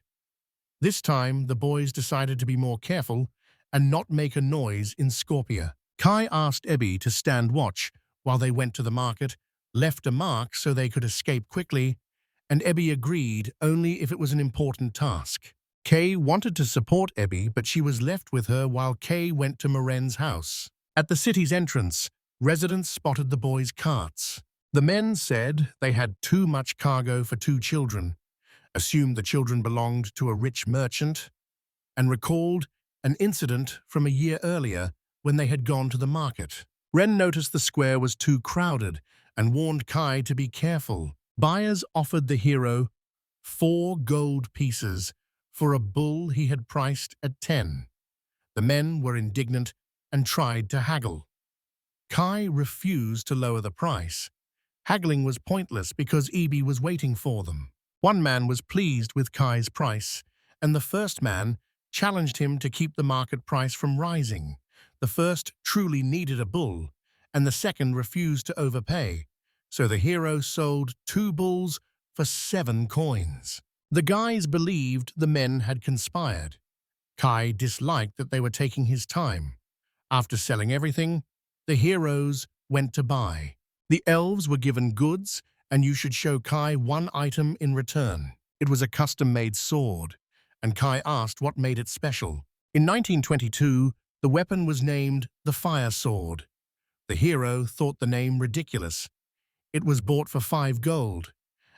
This time, the boys decided to be more careful and not make a noise in Scorpia. Kai asked Abby to stand watch while they went to the market, left a mark so they could escape quickly, and Abby agreed only if it was an important task. Kay wanted to support Abby, but she was left with her while Kay went to Moren's house. At the city's entrance, residents spotted the boys' carts. The men said they had too much cargo for 2 children, assumed the children belonged to a rich merchant, and recalled an incident from a year earlier when they had gone to the market. Ren noticed the square was too crowded and warned Kai to be careful. Buyers offered the hero 4 gold pieces for a bull he had priced at 10. The men were indignant and tried to haggle. Kai refused to lower the price. Haggling was pointless because Ebi was waiting for them. One man was pleased with Kai's price, and the first man challenged him to keep the market price from rising. The first truly needed a bull, and the second refused to overpay, so the hero sold 2 bulls for 7 coins. The guys believed the men had conspired. Kai disliked that they were taking his time. After selling everything, the heroes went to buy. The elves were given goods, and you should show Kai 1 item in return. It was a custom-made sword, and Kai asked what made it special. In 1922, the weapon was named the Fire Sword. The hero thought the name ridiculous. It was bought for 5 gold,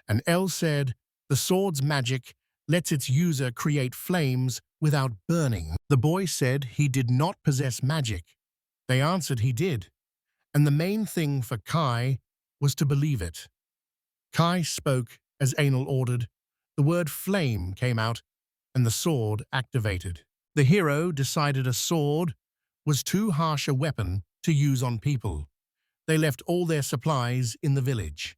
and El said the sword's magic lets its user create flames without burning. The boy said he did not possess magic. They answered he did, and the main thing for Kai was to believe it. Kai spoke as Anal ordered. The word flame came out, and the sword activated. The hero decided a sword was too harsh a weapon to use on people. They left all their supplies in the village.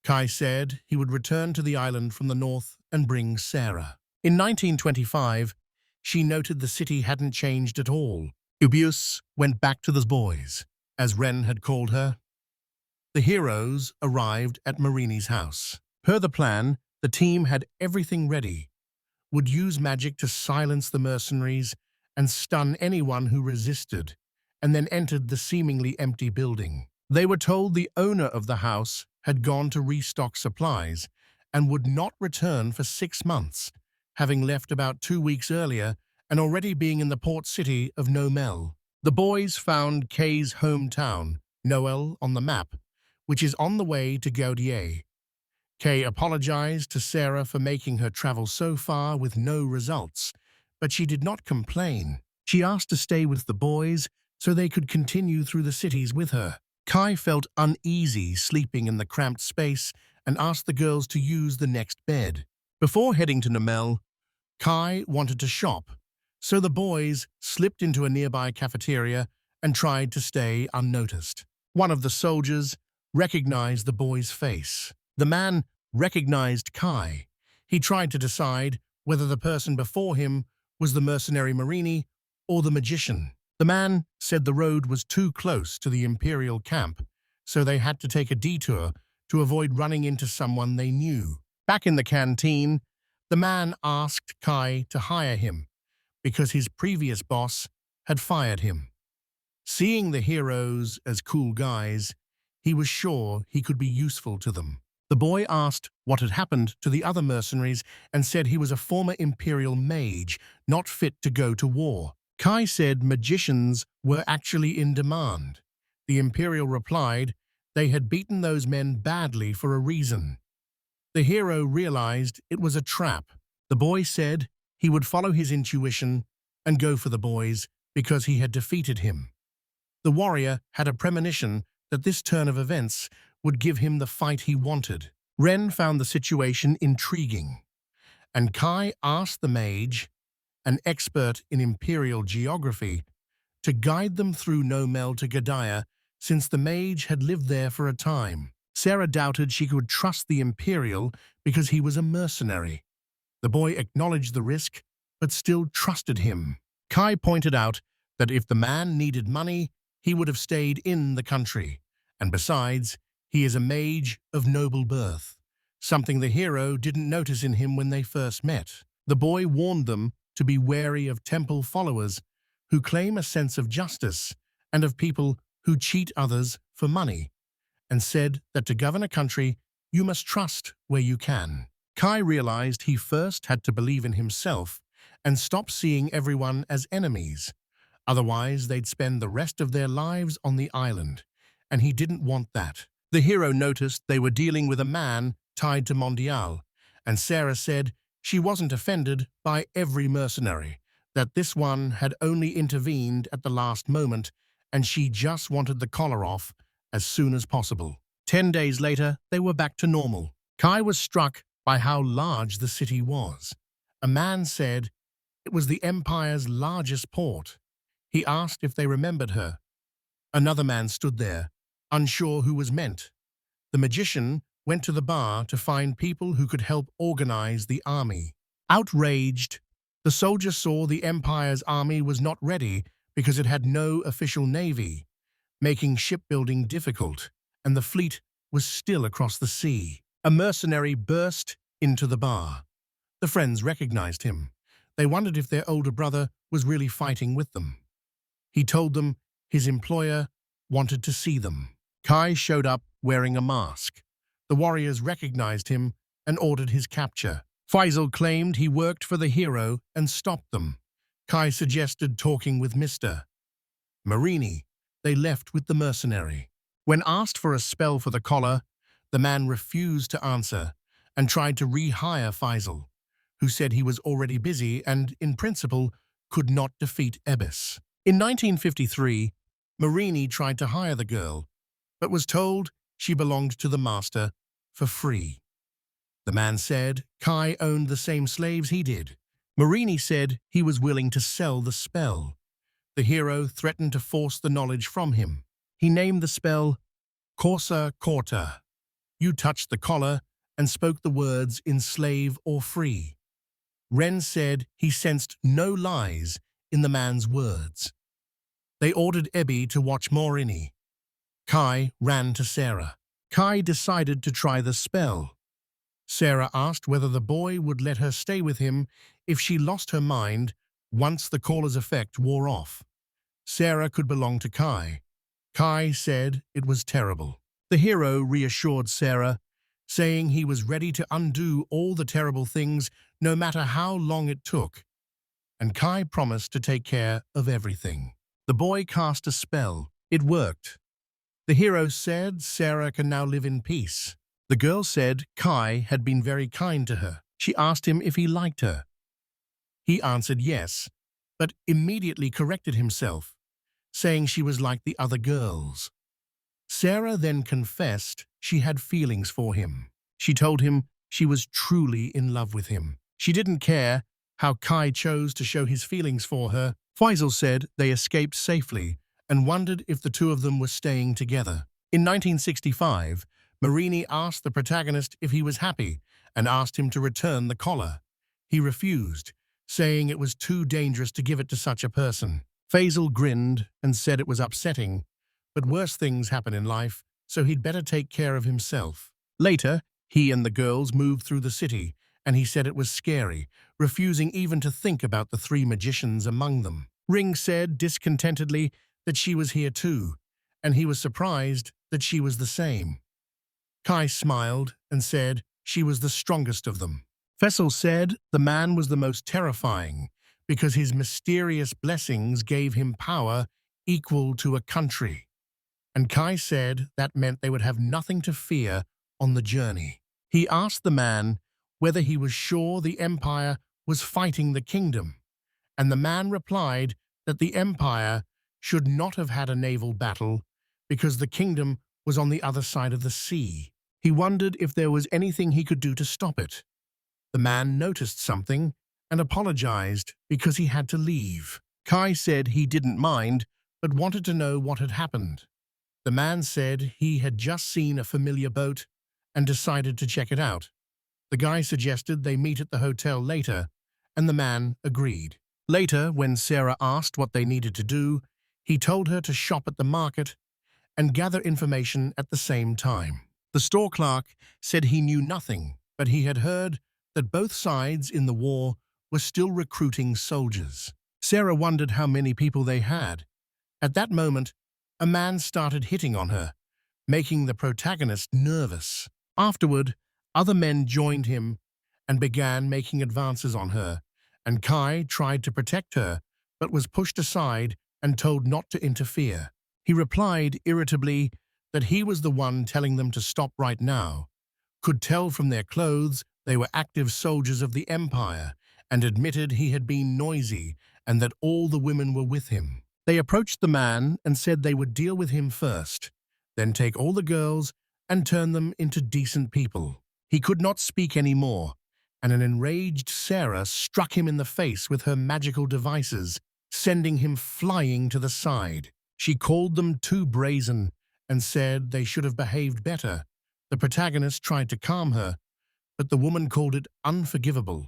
Kai said he would return to the island from the north and bring Sarah. In 1925, she noted the city hadn't changed at all. Ubius went back to the boys, as Ren had called her. The heroes arrived at Marini's house. Per the plan, the team had everything ready, would use magic to silence the mercenaries and stun anyone who resisted, and then entered the seemingly empty building. They were told the owner of the house had gone to restock supplies and would not return for 6 months, having left about 2 weeks earlier and already being in the port city of Nomel. The boys found Kay's hometown, Noel, on the map, which is on the way to Gaudier. Kay apologized to Sarah for making her travel so far with no results, but she did not complain. She asked to stay with the boys so they could continue through the cities with her. Kai felt uneasy sleeping in the cramped space and asked the girls to use the next bed. Before heading to Nomel, Kai wanted to shop, so the boys slipped into a nearby cafeteria and tried to stay unnoticed. One of the soldiers recognized the boy's face. The man recognized Kai. He tried to decide whether the person before him was the mercenary Marini or the magician. The man said the road was too close to the Imperial camp, so they had to take a detour to avoid running into someone they knew. Back in the canteen, the man asked Kai to hire him because his previous boss had fired him. Seeing the heroes as cool guys, he was sure he could be useful to them. The boy asked what had happened to the other mercenaries and said he was a former Imperial mage, not fit to go to war. Kai said magicians were actually in demand. The Imperial replied they had beaten those men badly for a reason. The hero realized it was a trap. The boy said he would follow his intuition and go for the boys because he had defeated him. The warrior had a premonition that this turn of events would give him the fight he wanted. Ren found the situation intriguing, and Kai asked the mage, an expert in imperial geography, to guide them through Nomel to Gaudier since the mage had lived there for a time. Sarah doubted she could trust the Imperial because he was a mercenary. The boy acknowledged the risk, but still trusted him. Kai pointed out that if the man needed money, he would have stayed in the country, and besides, he is a mage of noble birth, something the hero didn't notice in him when they first met. The boy warned them to be wary of temple followers who claim a sense of justice and of people who cheat others for money, and said that to govern a country, you must trust where you can. Kai realized he first had to believe in himself and stop seeing everyone as enemies. Otherwise, they'd spend the rest of their lives on the island, and he didn't want that. The hero noticed they were dealing with a man tied to Mondial, and Sarah said she wasn't offended by every mercenary, that this one had only intervened at the last moment, and she just wanted the collar off as soon as possible. 10 days later, they were back to normal. Kai was struck by how large the city was. A man said it was the Empire's largest port. He asked if they remembered her. Another man stood there, unsure who was meant. The magician went to the bar to find people who could help organize the army. Outraged, the soldier saw the Empire's army was not ready because it had no official navy, making shipbuilding difficult, and the fleet was still across the sea. A mercenary burst into the bar. The friends recognized him. They wondered if their older brother was really fighting with them. He told them his employer wanted to see them. Kai showed up wearing a mask. The warriors recognized him and ordered his capture. Faisal claimed he worked for the hero and stopped them. Kai suggested talking with Mr. Marini. They left with the mercenary. When asked for a spell for the collar, the man refused to answer and tried to rehire Faisal, who said he was already busy and, in principle, could not defeat Ebis. In 1953, Marini tried to hire the girl, but was told she belonged to the master for free. The man said Kai owned the same slaves he did. Marini said he was willing to sell the spell. The hero threatened to force the knowledge from him. He named the spell Corsa Corta. You touched the collar and spoke the words enslave or free. Ren said he sensed no lies in the man's words. They ordered Ebby to watch Morini. Kai ran to Sarah. Kai decided to try the spell. Sarah asked whether the boy would let her stay with him if she lost her mind once the caller's effect wore off. Sarah could belong to Kai. Kai said it was terrible. The hero reassured Sarah, saying he was ready to undo all the terrible things no matter how long it took, and Kai promised to take care of everything. The boy cast a spell. It worked. The hero said Sarah can now live in peace. The girl said Kai had been very kind to her. She asked him if he liked her. He answered yes, but immediately corrected himself, saying she was like the other girls. Sarah then confessed she had feelings for him. She told him she was truly in love with him. She didn't care how Kai chose to show his feelings for her. Faisal said they escaped safely and wondered if the two of them were staying together. In 1965, Marini asked the protagonist if he was happy and asked him to return the collar. He refused, saying it was too dangerous to give it to such a person. Faisal grinned and said it was upsetting, but worse things happen in life, so he'd better take care of himself. Later, he and the girls moved through the city, and he said it was scary, refusing even to think about the three magicians among them. Ring said discontentedly that she was here too, and he was surprised that she was the same. Kai smiled and said she was the strongest of them. Faisal said the man was the most terrifying because his mysterious blessings gave him power equal to a country. And Kai said that meant they would have nothing to fear on the journey. He asked the man whether he was sure the empire was fighting the kingdom, and the man replied that the empire should not have had a naval battle because the kingdom was on the other side of the sea. He wondered if there was anything he could do to stop it. The man noticed something and apologized because he had to leave. Kai said he didn't mind, but wanted to know what had happened. The man said he had just seen a familiar boat and decided to check it out. The guy suggested they meet at the hotel later, and the man agreed. Later, when Sarah asked what they needed to do, he told her to shop at the market and gather information at the same time. The store clerk said he knew nothing, but he had heard that both sides in the war were still recruiting soldiers. Sarah wondered how many people they had. At that moment, a man started hitting on her, making the protagonist nervous. Afterward, other men joined him and began making advances on her, and Kai tried to protect her, but was pushed aside and told not to interfere. He replied irritably that he was the one telling them to stop right now, could tell from their clothes they were active soldiers of the empire, and admitted he had been noisy and that all the women were with him. They approached the man and said they would deal with him first, then take all the girls and turn them into decent people. He could not speak anymore, and an enraged Sarah struck him in the face with her magical devices, sending him flying to the side. She called them too brazen and said they should have behaved better. The protagonist tried to calm her, but the woman called it unforgivable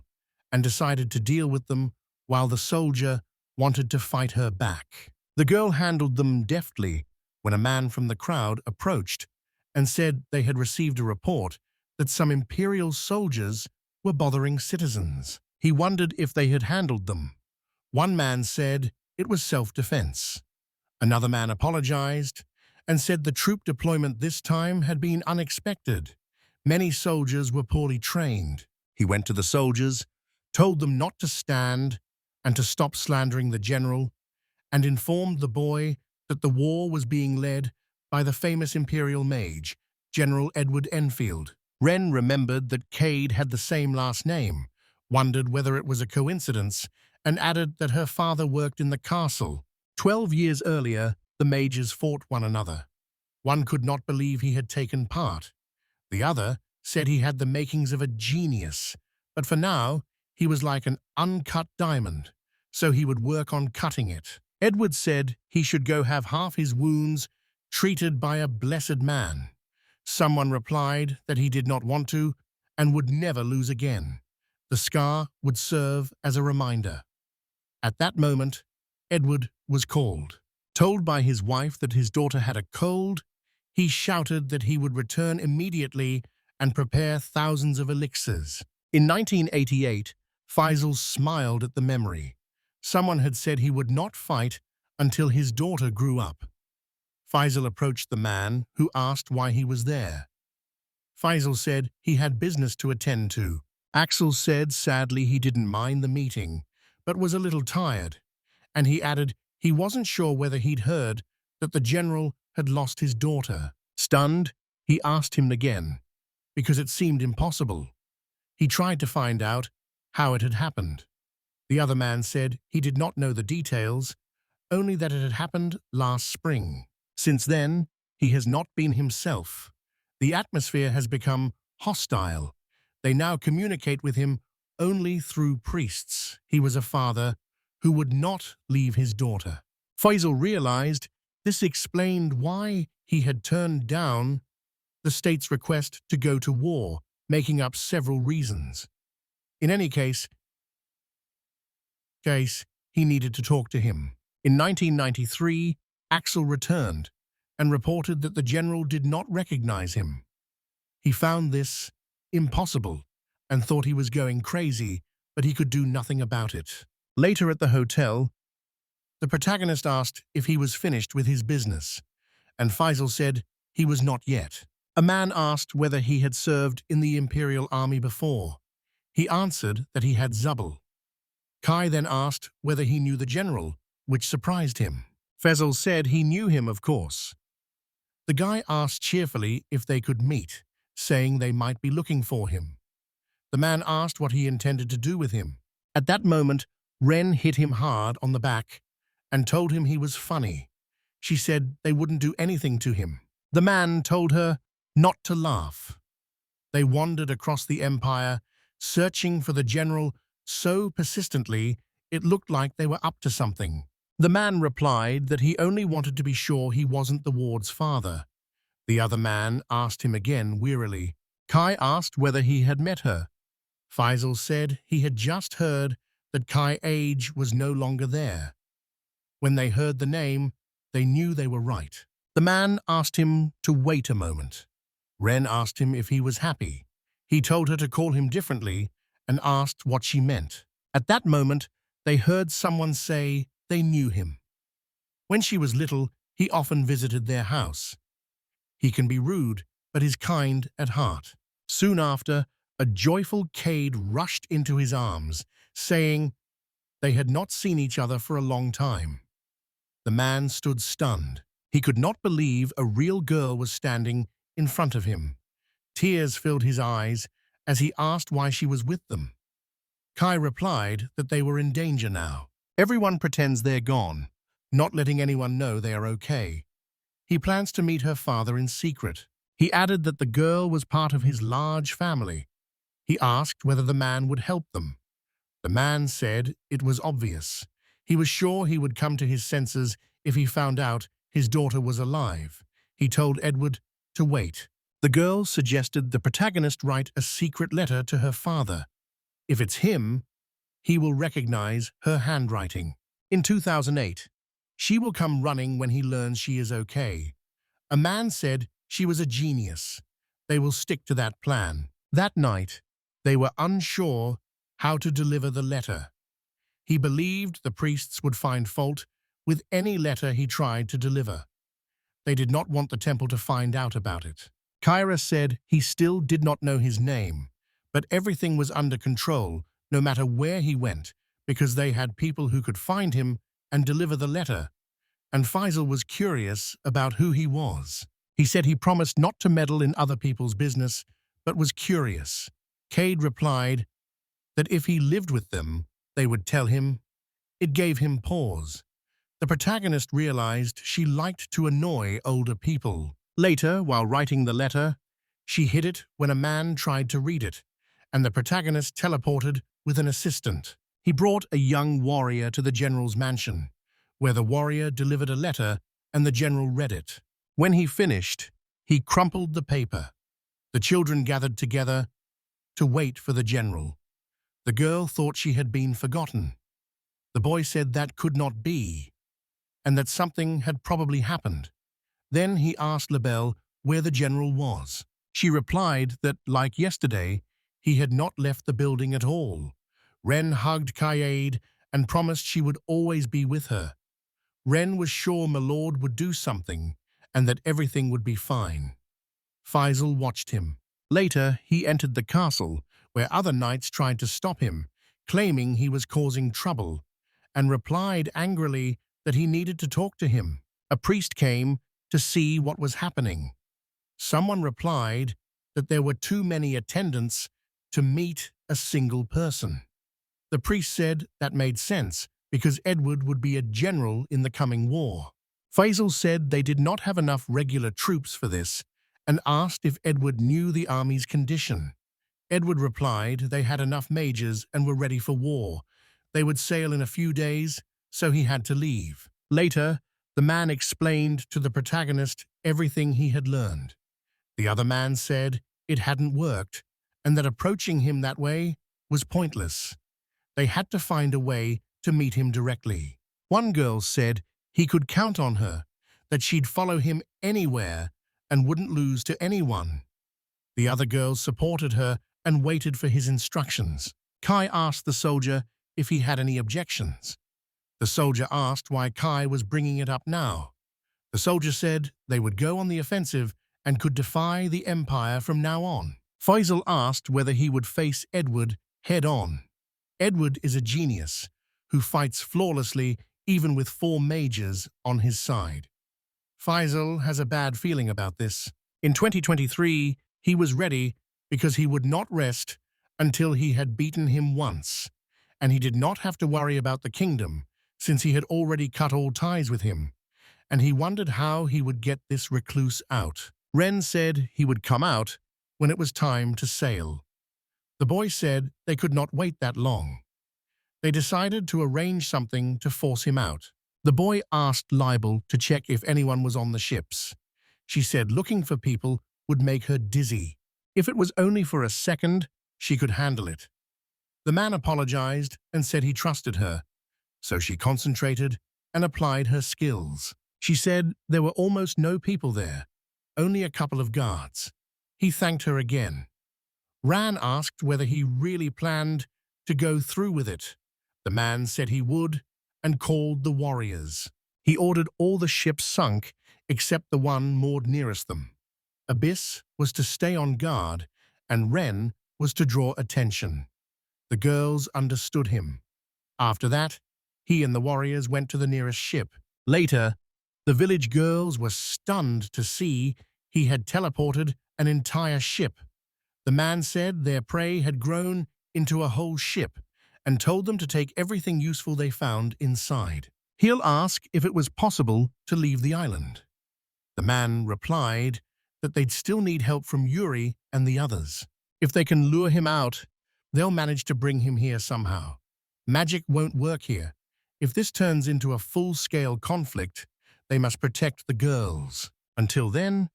and decided to deal with them while the soldier wanted to fight her back. The girl handled them deftly when a man from the crowd approached and said they had received a report that some imperial soldiers were bothering citizens. He wondered if they had handled them. One man said it was self-defense. Another man apologized and said the troop deployment this time had been unexpected. Many soldiers were poorly trained. He went to the soldiers, told them not to stand and to stop slandering the general, and informed the boy that the war was being led by the famous imperial mage, General Edward Enfield. Ren remembered that Cade had the same last name, wondered whether it was a coincidence, and added that her father worked in the castle. 12 years earlier, the mages fought one another. One could not believe he had taken part. The other said he had the makings of a genius, but for now, he was like an uncut diamond, so he would work on cutting it. Edward said he should go have half his wounds treated by a blessed man. Someone replied that he did not want to and would never lose again. The scar would serve as a reminder. At that moment, Edward was called. Told by his wife that his daughter had a cold, he shouted that he would return immediately and prepare thousands of elixirs. In 1988, Faisal smiled at the memory. Someone had said he would not fight until his daughter grew up. Faisal approached the man, who asked why he was there. Faisal said he had business to attend to. Axel said sadly he didn't mind the meeting, but was a little tired, and he added he wasn't sure whether he'd heard that the general had lost his daughter. Stunned, he asked him again, because it seemed impossible. He tried to find out how it had happened. The other man said he did not know the details, only that it had happened last spring. Since then, he has not been himself. The atmosphere has become hostile. They now communicate with him only through priests. He was a father who would not leave his daughter. Faisal realized this explained why he had turned down the state's request to go to war, making up several reasons. In any case, he needed to talk to him. In 1993, Axel returned and reported that the general did not recognize him. He found this impossible and thought he was going crazy, but he could do nothing about it. Later at the hotel, the protagonist asked if he was finished with his business, and Faisal said he was not yet. A man asked whether he had served in the Imperial Army before. He answered that he had Zubul. Kai then asked whether he knew the general, which surprised him. Faisal said he knew him, of course. The guy asked cheerfully if they could meet, saying they might be looking for him. The man asked what he intended to do with him. At that moment, Ren hit him hard on the back and told him he was funny. She said they wouldn't do anything to him. The man told her not to laugh. They wandered across the empire, searching for the general so persistently it looked like they were up to something. The man replied that he only wanted to be sure he wasn't the ward's father. The other man asked him again wearily. Kai asked whether he had met her. Faisal said he had just heard that Kai Age was no longer there. When they heard the name, they knew they were right. The man asked him to wait a moment. Ren asked him if he was happy. He told her to call him differently and asked what she meant. At that moment, they heard someone say they knew him. When she was little, he often visited their house. He can be rude, but is kind at heart. Soon after, a joyful Cade rushed into his arms, saying they had not seen each other for a long time. The man stood stunned. He could not believe a real girl was standing in front of him. Tears filled his eyes as he asked why she was with them. Kai replied that they were in danger now. Everyone pretends they're gone, not letting anyone know they are okay. He plans to meet her father in secret. He added that the girl was part of his large family. He asked whether the man would help them. The man said it was obvious. He was sure he would come to his senses if he found out his daughter was alive. He told Edward to wait. The girl suggested the protagonist write a secret letter to her father. If it's him, he will recognize her handwriting. In 2008, she will come running when he learns she is okay. A man said she was a genius. They will stick to that plan. That night, they were unsure how to deliver the letter. He believed the priests would find fault with any letter he tried to deliver. They did not want the temple to find out about it. Kyra said he still did not know his name, but everything was under control no matter where he went because they had people who could find him and deliver the letter, and Faisal was curious about who he was. He said he promised not to meddle in other people's business, but was curious. Cade replied that if he lived with them, they would tell him. It gave him pause. The protagonist realized she liked to annoy older people. Later, while writing the letter, she hid it when a man tried to read it, and the protagonist teleported with an assistant. He brought a young warrior to the general's mansion, where the warrior delivered a letter and the general read it. When he finished, he crumpled the paper. The children gathered together to wait for the general. The girl thought she had been forgotten. The boy said that could not be, and that something had probably happened. Then he asked Labelle where the general was. She replied that, like yesterday, he had not left the building at all. Ren hugged Kaede and promised she would always be with her. Ren was sure Milord would do something and that everything would be fine. Faisal watched him. Later, he entered the castle, where other knights tried to stop him, claiming he was causing trouble, and replied angrily that he needed to talk to him. A priest came to see what was happening. Someone replied that there were too many attendants to meet a single person. The priest said that made sense because Edward would be a general in the coming war. Faisal said they did not have enough regular troops for this and asked if Edward knew the army's condition. Edward replied they had enough mages and were ready for war. They would sail in a few days, so he had to leave. Later, the man explained to the protagonist everything he had learned. The other man said it hadn't worked and that approaching him that way was pointless. They had to find a way to meet him directly. One girl said he could count on her, that she'd follow him anywhere and wouldn't lose to anyone. The other girls supported her and waited for his instructions. Kai asked the soldier if he had any objections. The soldier asked why Kai was bringing it up now. The soldier said they would go on the offensive and could defy the Empire from now on. Faisal asked whether he would face Edward head-on. Edward is a genius who fights flawlessly even with 4 mages on his side. Faisal has a bad feeling about this. In 2023, he was ready because he would not rest until he had beaten him once, and he did not have to worry about the kingdom since he had already cut all ties with him, and he wondered how he would get this recluse out. Ren said he would come out when it was time to sail. The boy said they could not wait that long. They decided to arrange something to force him out. The boy asked Libel to check if anyone was on the ships. She said looking for people would make her dizzy. If it was only for a second, she could handle it. The man apologized and said he trusted her, so she concentrated and applied her skills. She said there were almost no people there, only a couple of guards. He thanked her again. Ran asked whether he really planned to go through with it. The man said he would and called the warriors. He ordered all the ships sunk except the one moored nearest them. Abyss was to stay on guard and Ren was to draw attention. The girls understood him. After that, he and the warriors went to the nearest ship. Later, the village girls were stunned to see he had teleported an entire ship. The man said their prey had grown into a whole ship and told them to take everything useful they found inside. He'll ask if it was possible to leave the island. The man replied that they'd still need help from Yuri and the others. If they can lure him out, they'll manage to bring him here somehow. Magic won't work here. If this turns into a full-scale conflict, they must protect the girls. Until then,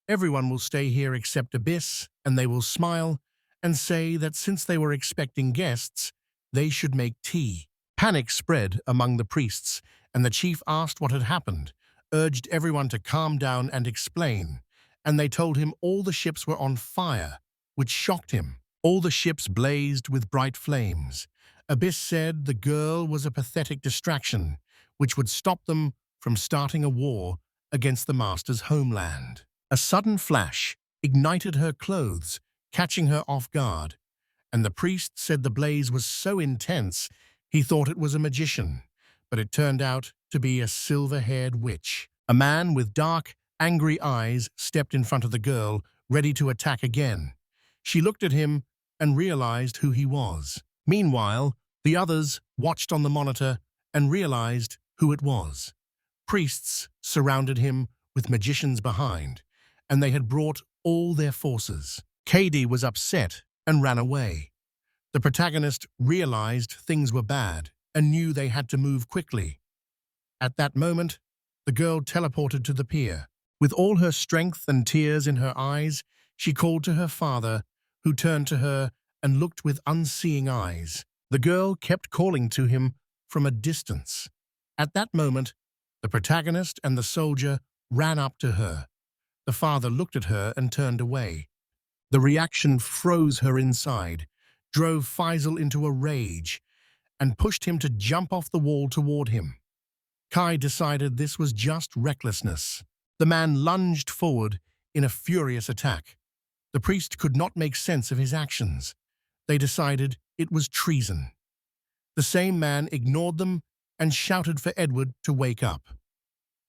everyone will stay here except Abyss, and they will smile and say that since they were expecting guests, they should make tea. Panic spread among the priests, and the chief asked what had happened, urged everyone to calm down and explain, and they told him all the ships were on fire, which shocked him. All the ships blazed with bright flames. Abyss said the girl was a pathetic distraction, which would stop them from starting a war against the master's homeland. A sudden flash ignited her clothes, catching her off guard, and the priest said the blaze was so intense he thought it was a magician, but it turned out to be a silver-haired witch. A man with dark, angry eyes stepped in front of the girl, ready to attack again. She looked at him and realized who he was. Meanwhile, the others watched on the monitor and realized who it was. Priests surrounded him with magicians behind, and they had brought all their forces. Katie was upset and ran away. The protagonist realized things were bad and knew they had to move quickly. At that moment, the girl teleported to the pier. With all her strength and tears in her eyes, she called to her father, who turned to her and looked with unseeing eyes. The girl kept calling to him from a distance. At that moment, the protagonist and the soldier ran up to her. The father looked at her and turned away. The reaction froze her inside, drove Faisal into a rage, and pushed him to jump off the wall toward him. Kai decided this was just recklessness. The man lunged forward in a furious attack. The priest could not make sense of his actions. They decided it was treason. The same man ignored them and shouted for Edward to wake up.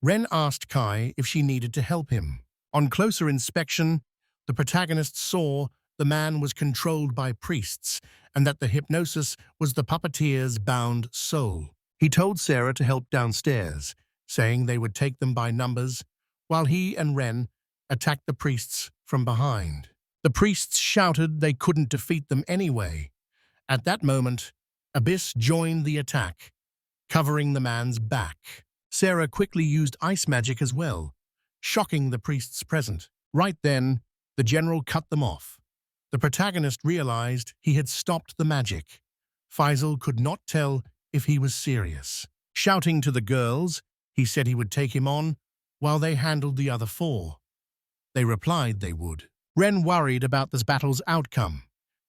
Ren asked Kai if she needed to help him. On closer inspection, the protagonist saw the man was controlled by priests and that the hypnosis was the puppeteer's bound soul. He told Sarah to help downstairs, saying they would take them by numbers, while he and Ren attacked the priests from behind. The priests shouted they couldn't defeat them anyway. At that moment, Abyss joined the attack, covering the man's back. Sarah quickly used ice magic as well, shocking the priests present. Right then, the general cut them off. The protagonist realized he had stopped the magic. Faisal could not tell if he was serious. Shouting to the girls, he said he would take him on while they handled the other four. They replied they would. Ren worried about this battle's outcome.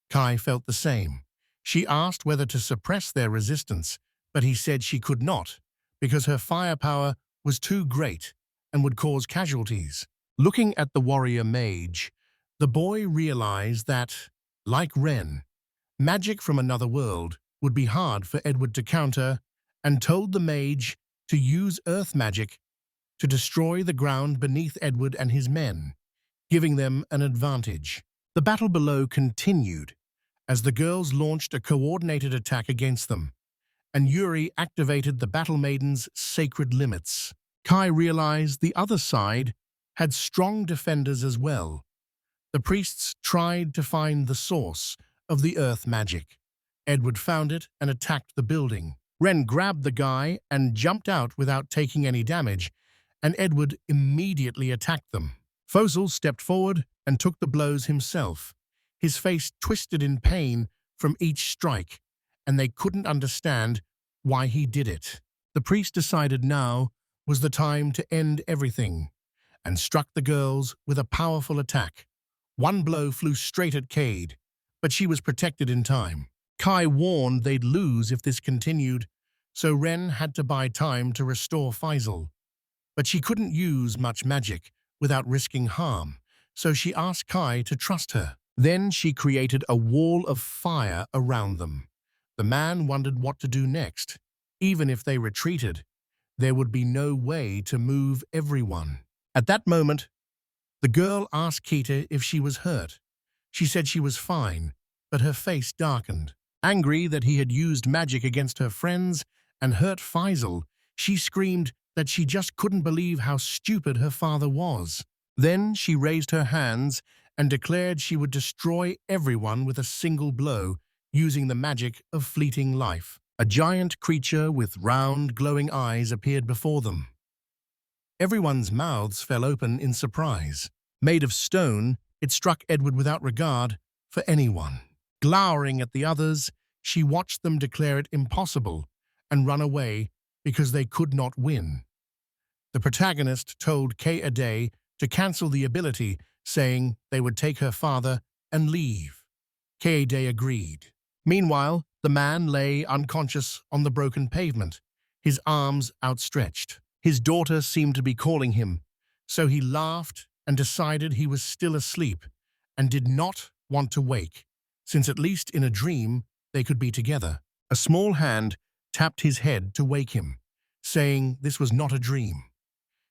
Kai felt the same. She asked whether to suppress their resistance, but he said she could not, because her firepower was too great and would cause casualties. Looking at the warrior mage, the boy realized that, like Ren, magic from another world would be hard for Edward to counter, and told the mage to use earth magic to destroy the ground beneath Edward and his men, giving them an advantage. The battle below continued as the girls launched a coordinated attack against them, and Yuri activated the Battle Maiden's sacred limits. Kai realized the other side had strong defenders as well. The priests tried to find the source of the earth magic. Edward found it and attacked the building. Ren grabbed the guy and jumped out without taking any damage, and Edward immediately attacked them. Faisal stepped forward and took the blows himself. His face twisted in pain from each strike, and they couldn't understand why he did it. The priest decided now was the time to end everything, and struck the girls with a powerful attack. One blow flew straight at Cade, but she was protected in time. Kai warned they'd lose if this continued, so Ren had to buy time to restore Faisal. But she couldn't use much magic without risking harm, so she asked Kai to trust her. Then she created a wall of fire around them. The man wondered what to do next. Even if they retreated, there would be no way to move everyone. At that moment, the girl asked Kita if she was hurt. She said she was fine, but her face darkened. Angry that he had used magic against her friends and hurt Faisal, she screamed that she just couldn't believe how stupid her father was. Then she raised her hands and declared she would destroy everyone with a single blow, using the magic of fleeting life. A giant creature with round, glowing eyes appeared before them. Everyone's mouths fell open in surprise. Made of stone, it struck Edward without regard for anyone. Glowering at the others, she watched them declare it impossible and run away because they could not win. The protagonist told K-Ade to cancel the ability, saying they would take her father and leave. K-Ade agreed. Meanwhile, the man lay unconscious on the broken pavement, his arms outstretched. His daughter seemed to be calling him, so he laughed and decided he was still asleep and did not want to wake, since at least in a dream they could be together. A small hand tapped his head to wake him, saying this was not a dream.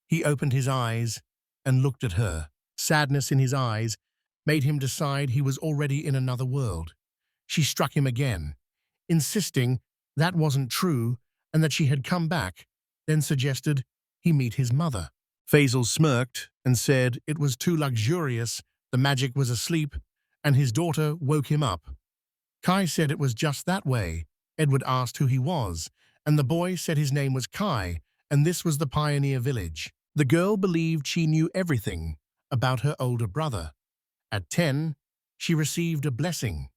He opened his eyes and looked at her. Sadness in his eyes made him decide he was already in another world. She struck him again, insisting that wasn't true and that she had come back, then suggested he meet his mother. Faisal smirked and said it was too luxurious, the magic was asleep, and his daughter woke him up. Kai said it was just that way. Edward asked who he was, and the boy said his name was Kai, and this was the pioneer village. The girl believed she knew everything about her older brother. At 10, she received a blessing,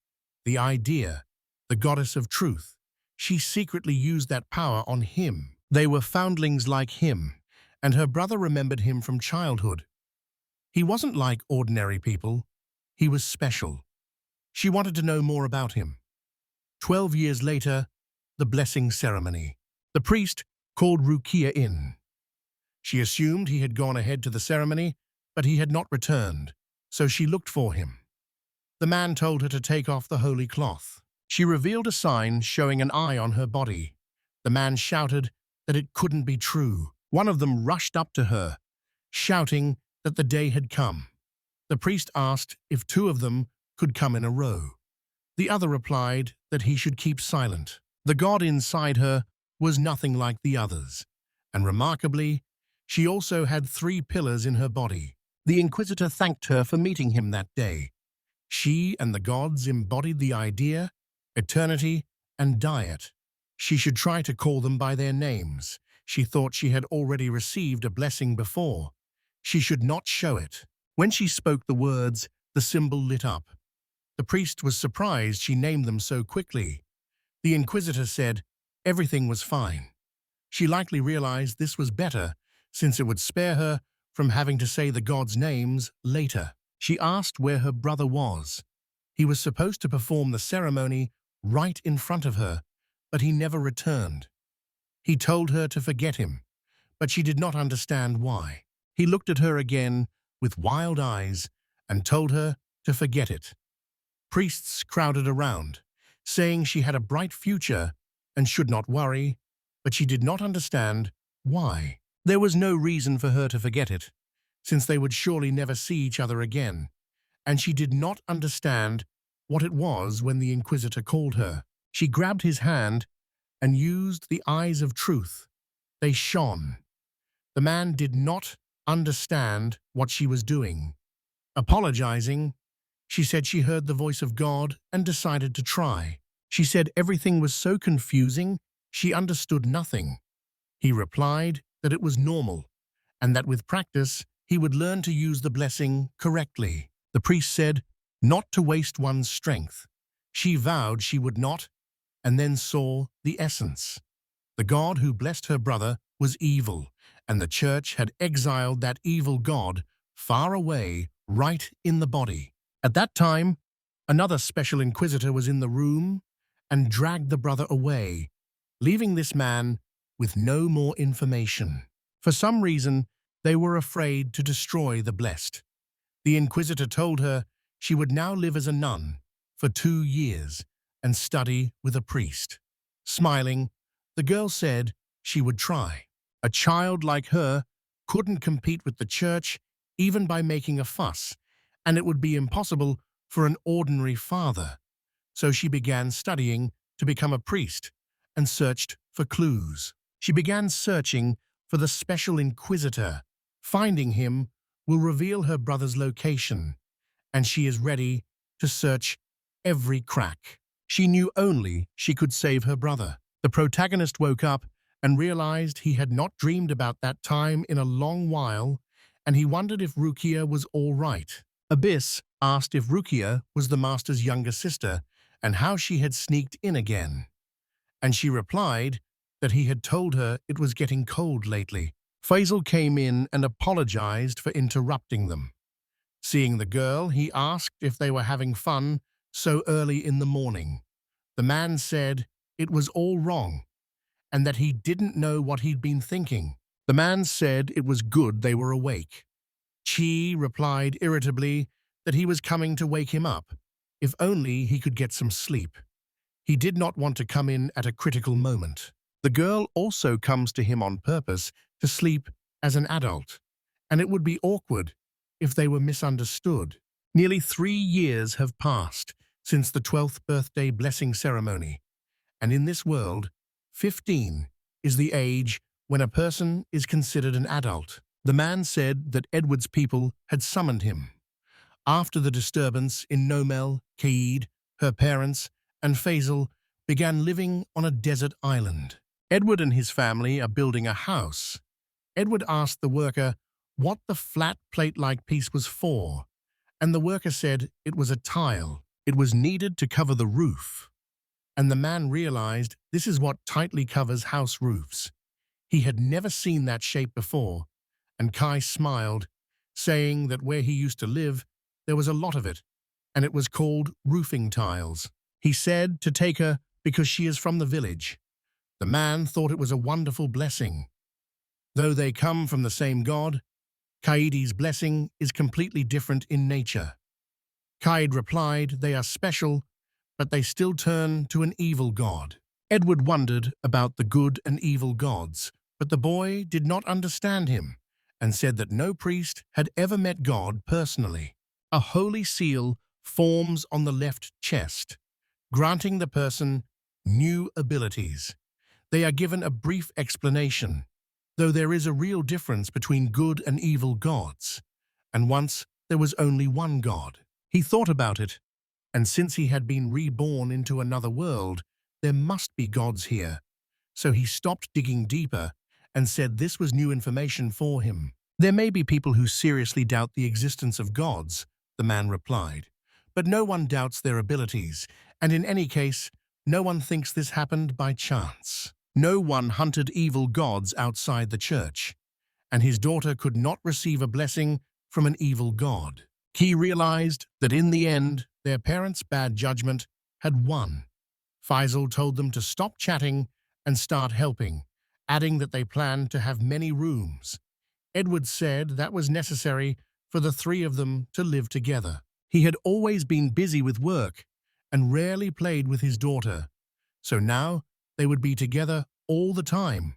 the idea, the goddess of truth. She secretly used that power on him. They were foundlings like him, and her brother remembered him from childhood. He wasn't like ordinary people. He was special. She wanted to know more about him. 12 years later, the blessing ceremony. The priest called Rukia in. She assumed he had gone ahead to the ceremony, but he had not returned, so she looked for him. The man told her to take off the holy cloth. She revealed a sign showing an eye on her body. The man shouted that it couldn't be true. One of them rushed up to her, shouting that the day had come. The priest asked if two of them could come in a row. The other replied that he should keep silent. The god inside her was nothing like the others, and remarkably, she also had 3 pillars in her body. The Inquisitor thanked her for meeting him that day. She and the gods embodied the idea, eternity, and diet. She should try to call them by their names. She thought she had already received a blessing before. She should not show it. When she spoke the words, the symbol lit up. The priest was surprised she named them so quickly. The Inquisitor said everything was fine. She likely realized this was better, since it would spare her from having to say the gods' names later. She asked where her brother was. He was supposed to perform the ceremony right in front of her, but he never returned. He told her to forget him, but she did not understand why. He looked at her again with wild eyes and told her to forget it. Priests crowded around, saying she had a bright future and should not worry, but she did not understand why. There was no reason for her to forget it, since they would surely never see each other again, and she did not understand what it was when the Inquisitor called her. She grabbed his hand and used the eyes of truth. They shone. The man did not understand what she was doing. Apologizing, she said she heard the voice of God and decided to try. She said everything was so confusing, she understood nothing. He replied that it was normal, and that with practice, he would learn to use the blessing correctly. The priest said not to waste one's strength. She vowed she would not, and then saw the essence. The god who blessed her brother was evil, and the church had exiled that evil god far away, right in the body. At that time, another special inquisitor was in the room and dragged the brother away, leaving this man with no more information. For some reason, they were afraid to destroy the blessed. The inquisitor told her she would now live as a nun for 2 years and study with a priest. Smiling, the girl said she would try. A child like her couldn't compete with the church even by making a fuss, and it would be impossible for an ordinary father. So she began studying to become a priest and searched for clues. She began searching for the special inquisitor. Finding him will reveal her brother's location, and she is ready to search every crack. She knew only she could save her brother. The protagonist woke up and realized he had not dreamed about that time in a long while, and he wondered if Rukia was all right. Abyss asked if Rukia was the master's younger sister and how she had sneaked in again. And she replied that he had told her it was getting cold lately. Faisal came in and apologized for interrupting them. Seeing the girl, he asked if they were having fun so early in the morning. The man said it was all wrong and that he didn't know what he'd been thinking. The man said it was good they were awake. Chi replied irritably that he was coming to wake him up, if only he could get some sleep. He did not want to come in at a critical moment. The girl also comes to him on purpose to sleep as an adult, and it would be awkward if they were misunderstood. Nearly 3 years have passed since the 12th birthday blessing ceremony, and in this world, 15 is the age when a person is considered an adult. The man said that Edward's people had summoned him. After the disturbance in Nomel, Kaid, her parents, and Faisal began living on a desert island. Edward and his family are building a house. Edward asked the worker what the flat plate-like piece was for, and the worker said it was a tile. It was needed to cover the roof. And the man realized this is what tightly covers house roofs. He had never seen that shape before, and Kai smiled, saying that where he used to live, there was a lot of it, and it was called roofing tiles. He said to take her because she is from the village. The man thought it was a wonderful blessing. Though they come from the same god, Kaidi's blessing is completely different in nature. Kaid replied they are special, but they still turn to an evil god. Edward wondered about the good and evil gods, but the boy did not understand him and said that no priest had ever met God personally. A holy seal forms on the left chest, granting the person new abilities. They are given a brief explanation, though there is a real difference between good and evil gods, and once there was only one god. He thought about it, and since he had been reborn into another world, there must be gods here. So he stopped digging deeper and said this was new information for him. There may be people who seriously doubt the existence of gods, the man replied, but no one doubts their abilities, and in any case, no one thinks this happened by chance. No one hunted evil gods outside the church, and his daughter could not receive a blessing from an evil god. He realized that in the end, their parents' bad judgment had won. Faisal told them to stop chatting and start helping, adding that they planned to have many rooms. Edward said that was necessary for the three of them to live together. He had always been busy with work and rarely played with his daughter, so now they would be together all the time.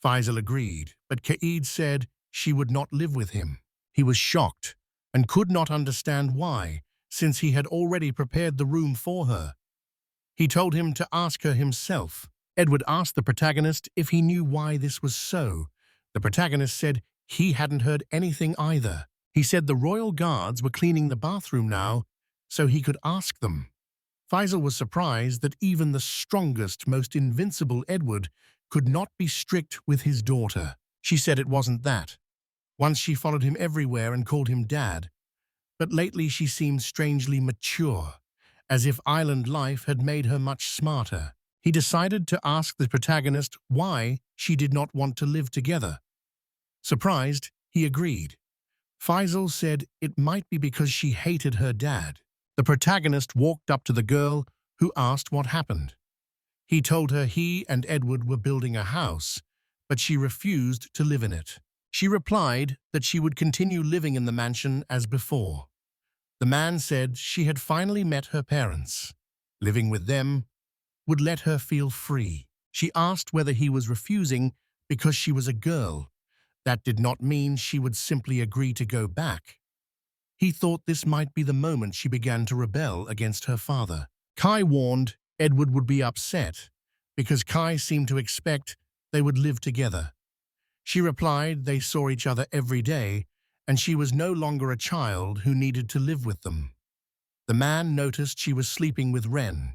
Faisal agreed, but Kaid said she would not live with him. He was shocked and could not understand why, since he had already prepared the room for her. He told him to ask her himself. Edward asked the protagonist if he knew why this was so. The protagonist said he hadn't heard anything either. He said the royal guards were cleaning the bathroom now, so he could ask them. Faisal was surprised that even the strongest, most invincible Edward could not be strict with his daughter. She said it wasn't that. Once she followed him everywhere and called him dad, but lately she seemed strangely mature, as if island life had made her much smarter. He decided to ask the protagonist why she did not want to live together. Surprised, he agreed. Faisal said it might be because she hated her dad. The protagonist walked up to the girl, who asked what happened. He told her he and Edward were building a house, but she refused to live in it. She replied that she would continue living in the mansion as before. The man said she had finally met her parents. Living with them would let her feel free. She asked whether he was refusing because she was a girl. That did not mean she would simply agree to go back. He thought this might be the moment she began to rebel against her father. Kai warned Edward would be upset because Kai seemed to expect they would live together. She replied they saw each other every day and she was no longer a child who needed to live with them. The man noticed she was sleeping with Ren,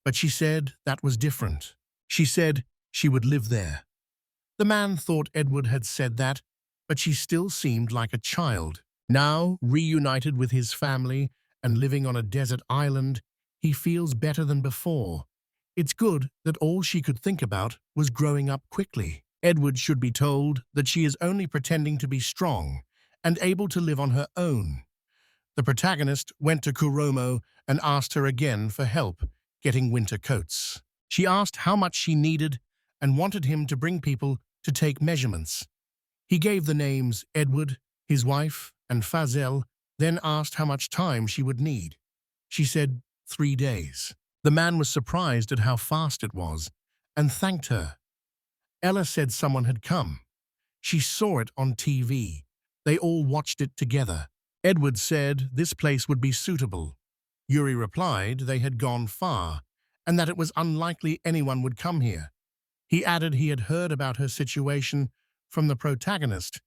but she said that was different. She said she would live there. The man thought Edward had said that, but she still seemed like a child. Now, reunited with his family and living on a desert island, he feels better than before. It's good that all she could think about was growing up quickly. Edward should be told that she is only pretending to be strong and able to live on her own. The protagonist went to Kuromo and asked her again for help getting winter coats. She asked how much she needed and wanted him to bring people to take measurements. He gave the names Edward, his wife, and Fazel, then asked how much time she would need. She said 3 days. The man was surprised at how fast it was and thanked her. Ella said someone had come. She saw it on TV. They all watched it together. Edward said this place would be suitable. Yuri replied they had gone far and that it was unlikely anyone would come here. He added he had heard about her situation from the protagonist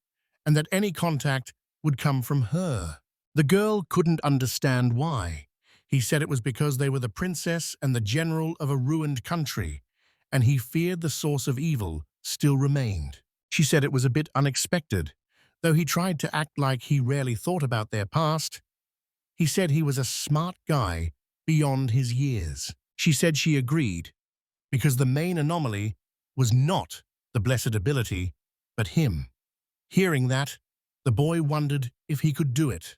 and that any contact would come from her. The girl couldn't understand why. He said it was because they were the princess and the general of a ruined country, and he feared the source of evil still remained. She said it was a bit unexpected, though he tried to act like he rarely thought about their past. He said he was a smart guy beyond his years. She said she agreed, because the main anomaly was not the blessed ability, but him. Hearing that, the boy wondered if he could do it.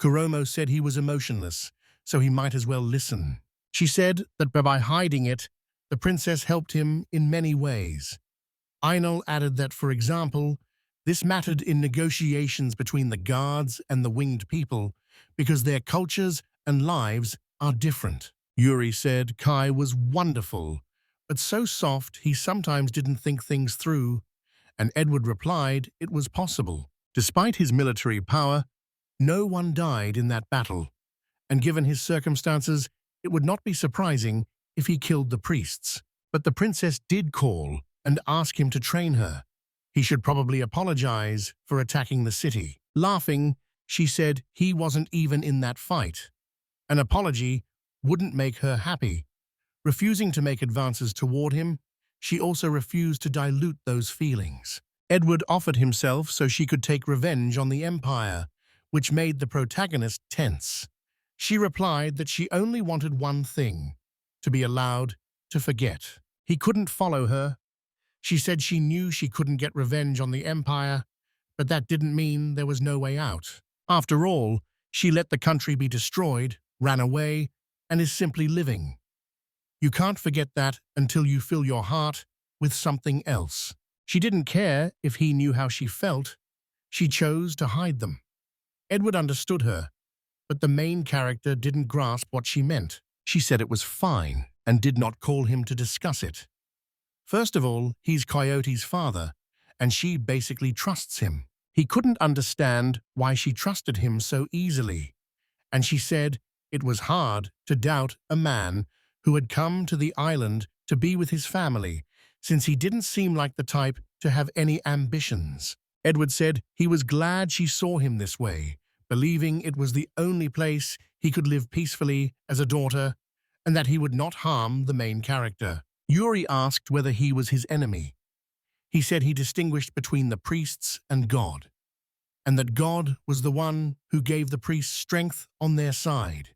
Kuromo said he was emotionless, so he might as well listen. She said that by hiding it, the princess helped him in many ways. Einol added that, for example, This mattered in negotiations between the guards and the winged people because their cultures and lives are different. Yuri said Kai was wonderful, but so soft he sometimes didn't think things through, and Edward replied it was possible. Despite his military power, no one died in that battle, and given his circumstances, it would not be surprising if he killed the priests. But the princess did call and ask him to train her. He should probably apologize for attacking the city. Laughing, she said he wasn't even in that fight. An apology wouldn't make her happy. Refusing to make advances toward him, she also refused to dilute those feelings. Edward offered himself so she could take revenge on the Empire, which made the protagonist tense. She replied that she only wanted one thing, to be allowed to forget. He couldn't follow her. She said she knew she couldn't get revenge on the Empire, but that didn't mean there was no way out. After all, she let the country be destroyed, ran away, and is simply living. You can't forget that until you fill your heart with something else. She didn't care if he knew how she felt. She chose to hide them. Edward understood her, but the main character didn't grasp what she meant. She said it was fine and did not call him to discuss it. First of all, he's Coyote's father, and she basically trusts him. He couldn't understand why she trusted him so easily, and she said it was hard to doubt a man who had come to the island to be with his family, since he didn't seem like the type to have any ambitions. Edward said he was glad she saw him this way, believing it was the only place he could live peacefully as a daughter, and that he would not harm the main character. Yuri asked whether he was his enemy. He said he distinguished between the priests and God, and that God was the one who gave the priests strength on their side.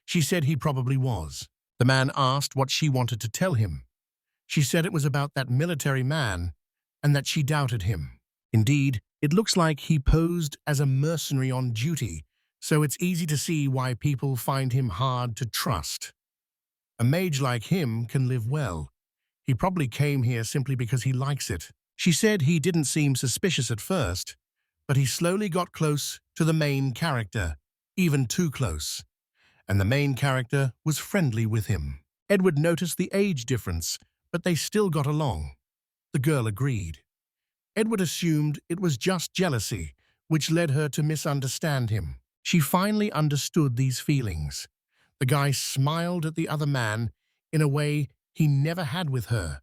She said he probably was. The man asked what she wanted to tell him. She said it was about that military man and that she doubted him. Indeed, it looks like he posed as a mercenary on duty, so it's easy to see why people find him hard to trust. A mage like him can live well. He probably came here simply because he likes it. She said he didn't seem suspicious at first, but he slowly got close to the main character, even too close, and the main character was friendly with him. Edward noticed the age difference, but they still got along. The girl agreed. Edward assumed it was just jealousy, which led her to misunderstand him. She finally understood these feelings. The guy smiled at the other man in a way he never had with her.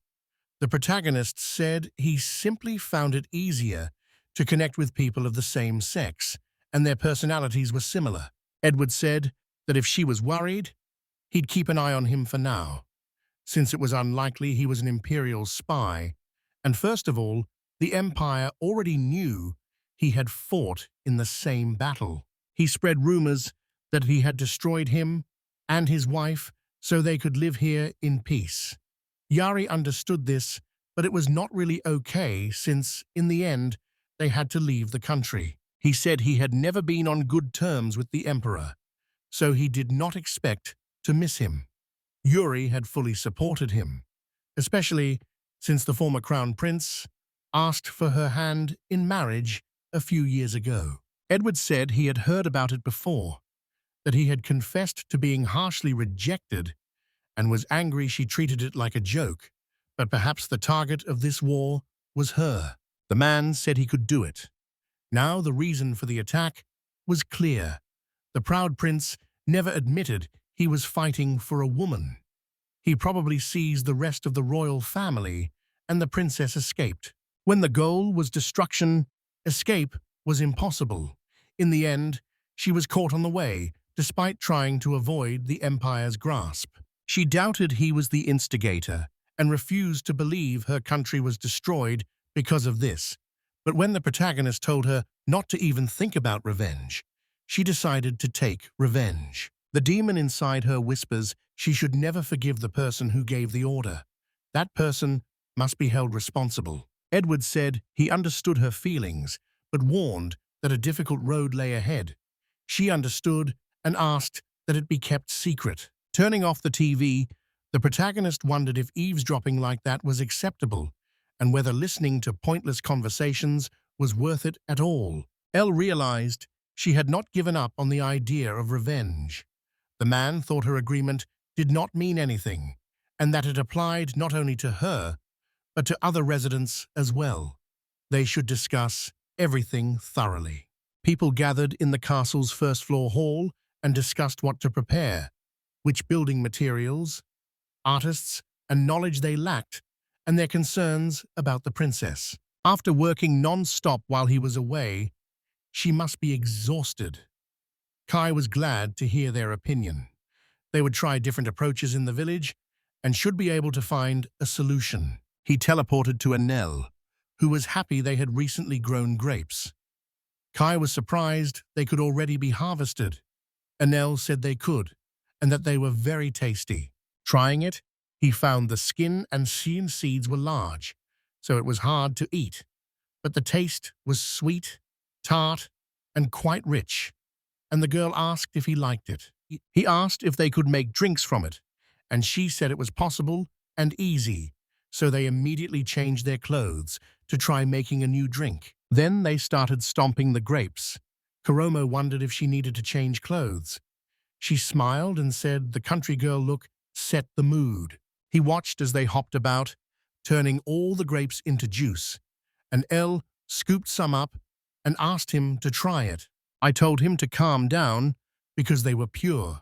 The protagonist said he simply found it easier to connect with people of the same sex, and their personalities were similar. Edward said that if she was worried, he'd keep an eye on him for now, since it was unlikely he was an imperial spy, and first of all, the Empire already knew he had fought in the same battle. He spread rumors that he had destroyed him and his wife so they could live here in peace. Yari understood this, but it was not really okay since, in the end, they had to leave the country. He said he had never been on good terms with the Emperor, so he did not expect to miss him. Yuri had fully supported him, especially since the former crown prince asked for her hand in marriage a few years ago. Edward said he had heard about it before, that he had confessed to being harshly rejected and was angry she treated it like a joke, but perhaps the target of this war was her. The man said he could do it. Now the reason for the attack was clear. The proud prince never admitted he was fighting for a woman. He probably seized the rest of the royal family, and the princess escaped. When the goal was destruction, escape was impossible. In the end, she was caught on the way, despite trying to avoid the Empire's grasp. She doubted he was the instigator and refused to believe her country was destroyed because of this. But when the protagonist told her not to even think about revenge, she decided to take revenge. The demon inside her whispers she should never forgive the person who gave the order. That person must be held responsible. Edward said he understood her feelings, but warned that a difficult road lay ahead. She understood and asked that it be kept secret. Turning off the TV, the protagonist wondered if eavesdropping like that was acceptable, and whether listening to pointless conversations was worth it at all. Elle realized she had not given up on the idea of revenge. The man thought her agreement did not mean anything, and that it applied not only to her, but to other residents as well. They should discuss everything thoroughly. People gathered in the castle's first-floor hall and discussed what to prepare, which building materials, artists, and knowledge they lacked, and their concerns about the princess. After working non-stop while he was away, she must be exhausted. Kai was glad to hear their opinion. They would try different approaches in the village and should be able to find a solution. He teleported to Anel, who was happy they had recently grown grapes. Kai was surprised they could already be harvested. Anel said they could, and that they were very tasty. Trying it, he found the skin and seeds were large, so it was hard to eat. But the taste was sweet, tart, and quite rich, and the girl asked if he liked it. He asked if they could make drinks from it, and she said it was possible and easy, so they immediately changed their clothes to try making a new drink. Then they started stomping the grapes. Kuromo wondered if she needed to change clothes. She smiled and said the country girl look set the mood. He watched as they hopped about, turning all the grapes into juice, and Elle scooped some up and asked him to try it. I told him to calm down because they were pure.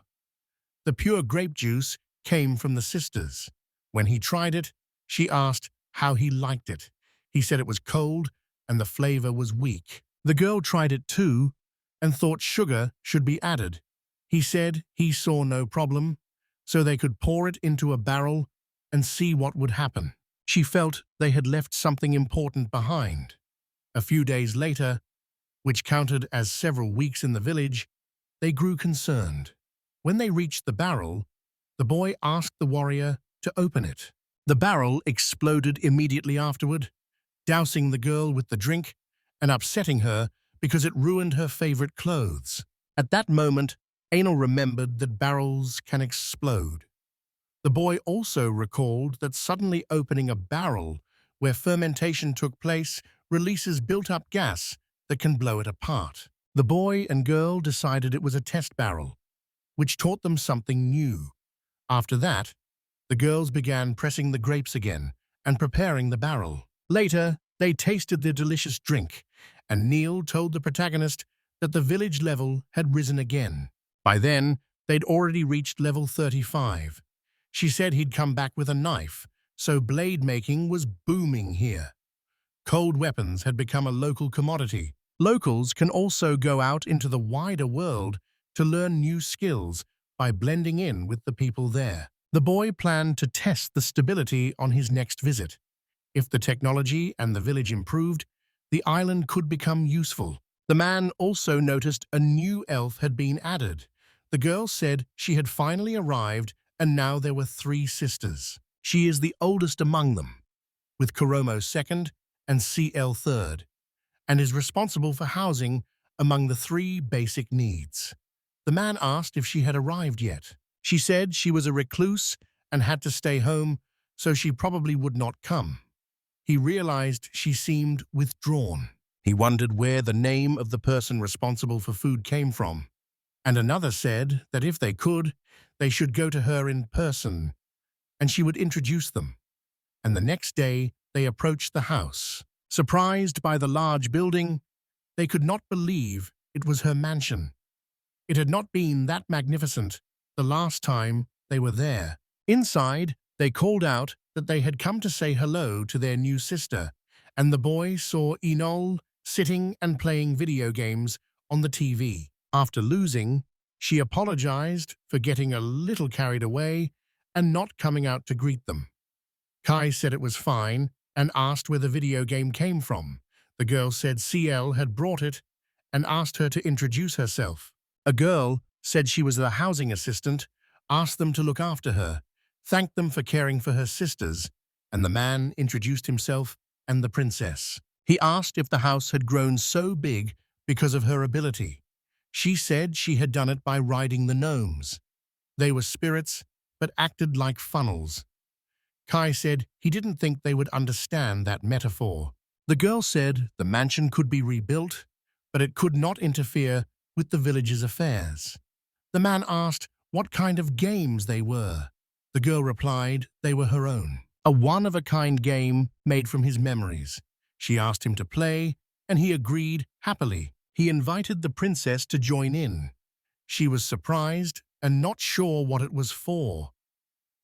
The pure grape juice came from the sisters. When he tried it, she asked how he liked it. He said it was cold and the flavor was weak. The girl tried it too and thought sugar should be added. He said he saw no problem, so they could pour it into a barrel and see what would happen. She felt they had left something important behind. A few days later, which counted as several weeks in the village, they grew concerned. When they reached the barrel, the boy asked the warrior to open it. The barrel exploded immediately afterward, dousing the girl with the drink and upsetting her because it ruined her favorite clothes. At that moment, Anal remembered that barrels can explode. The boy also recalled that suddenly opening a barrel where fermentation took place releases built-up gas that can blow it apart. The boy and girl decided it was a test barrel, which taught them something new. After that, the girls began pressing the grapes again and preparing the barrel. Later, they tasted the delicious drink, and Neil told the protagonist that the village level had risen again. By then, they'd already reached level 35. She said he'd come back with a knife, so blade making was booming here. Cold weapons had become a local commodity. Locals can also go out into the wider world to learn new skills by blending in with the people there. The boy planned to test the stability on his next visit. If the technology and the village improved, the island could become useful. The man also noticed a new elf had been added. The girl said she had finally arrived and now there were 3 sisters. She is the oldest among them, with Kuromo second and CL third, and is responsible for housing among the 3 basic needs. The man asked if she had arrived yet. She said she was a recluse and had to stay home, so she probably would not come. He realized she seemed withdrawn. He wondered where the name of the person responsible for food came from, and another said that if they could, they should go to her in person, and she would introduce them. And the next day, they approached the house. Surprised by the large building, they could not believe it was her mansion. It had not been that magnificent the last time they were there. Inside, they called out that they had come to say hello to their new sister, and the boy saw Enol sitting and playing video games on the TV. After losing, she apologized for getting a little carried away and not coming out to greet them. Kai said it was fine and asked where the video game came from. The girl said CL had brought it and asked her to introduce herself. A girl said she was the housing assistant, asked them to look after her, thanked them for caring for her sisters, and the man introduced himself and the princess. He asked if the house had grown so big because of her ability. She said she had done it by riding the gnomes. They were spirits, but acted like funnels. Kai said he didn't think they would understand that metaphor. The girl said the mansion could be rebuilt, but it could not interfere with the village's affairs. The man asked what kind of games they were. The girl replied they were her own, a one-of-a-kind game made from his memories. She asked him to play, and he agreed happily. He invited the princess to join in. She was surprised and not sure what it was for.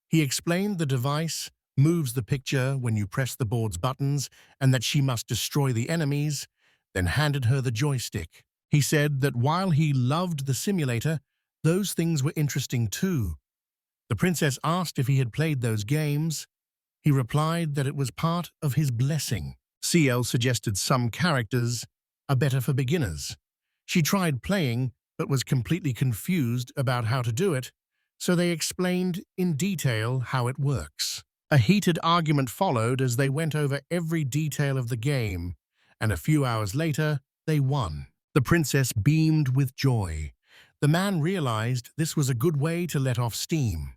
He explained the device moves the picture when you press the board's buttons and that she must destroy the enemies, then handed her the joystick. He said that while he loved the simulator, those things were interesting too. The princess asked if he had played those games. He replied that it was part of his blessing. CL suggested some characters are better for beginners. She tried playing but was completely confused about how to do it, so they explained in detail how it works. A heated argument followed as they went over every detail of the game, and a few hours later, they won. The princess beamed with joy. The man realized this was a good way to let off steam.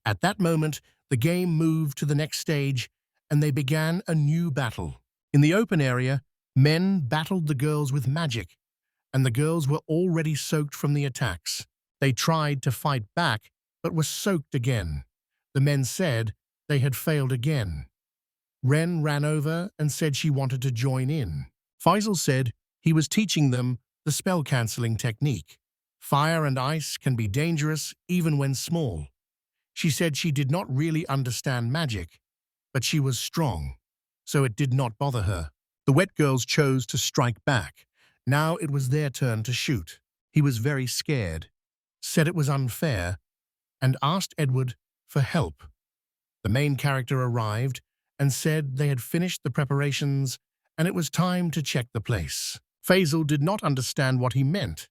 At that moment, the game moved to the next stage, and they began a new battle. In the open area, men battled the girls with magic, and the girls were already soaked from the attacks. They tried to fight back, but were soaked again. The men said they had failed again. Ren ran over and said she wanted to join in. Faisal said he was teaching them the spell-canceling technique. Fire and ice can be dangerous even when small. She said she did not really understand magic, but she was strong, so it did not bother her. The wet girls chose to strike back. Now it was their turn to shoot. He was very scared, said it was unfair, and asked Edward for help. The main character arrived and said they had finished the preparations and it was time to check the place. Faisal did not understand what he meant,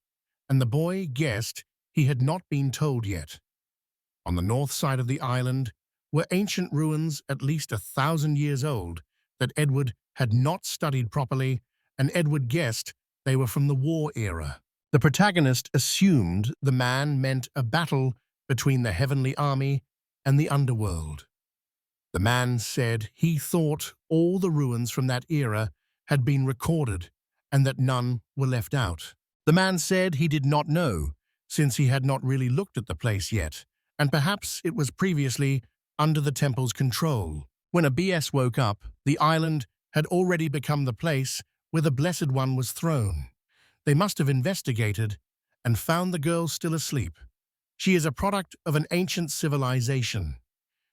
and the boy guessed he had not been told yet. On the north side of the island were ancient ruins at least 1,000 years old that Edward had not studied properly, and Edward guessed they were from the war era. The protagonist assumed the man meant a battle between the heavenly army and the underworld. The man said he thought all the ruins from that era had been recorded and that none were left out. The man said he did not know, since he had not really looked at the place yet, and perhaps it was previously under the temple's control. When a BS woke up, the island had already become the place where the Blessed One was thrown. They must have investigated and found the girl still asleep. She is a product of an ancient civilization.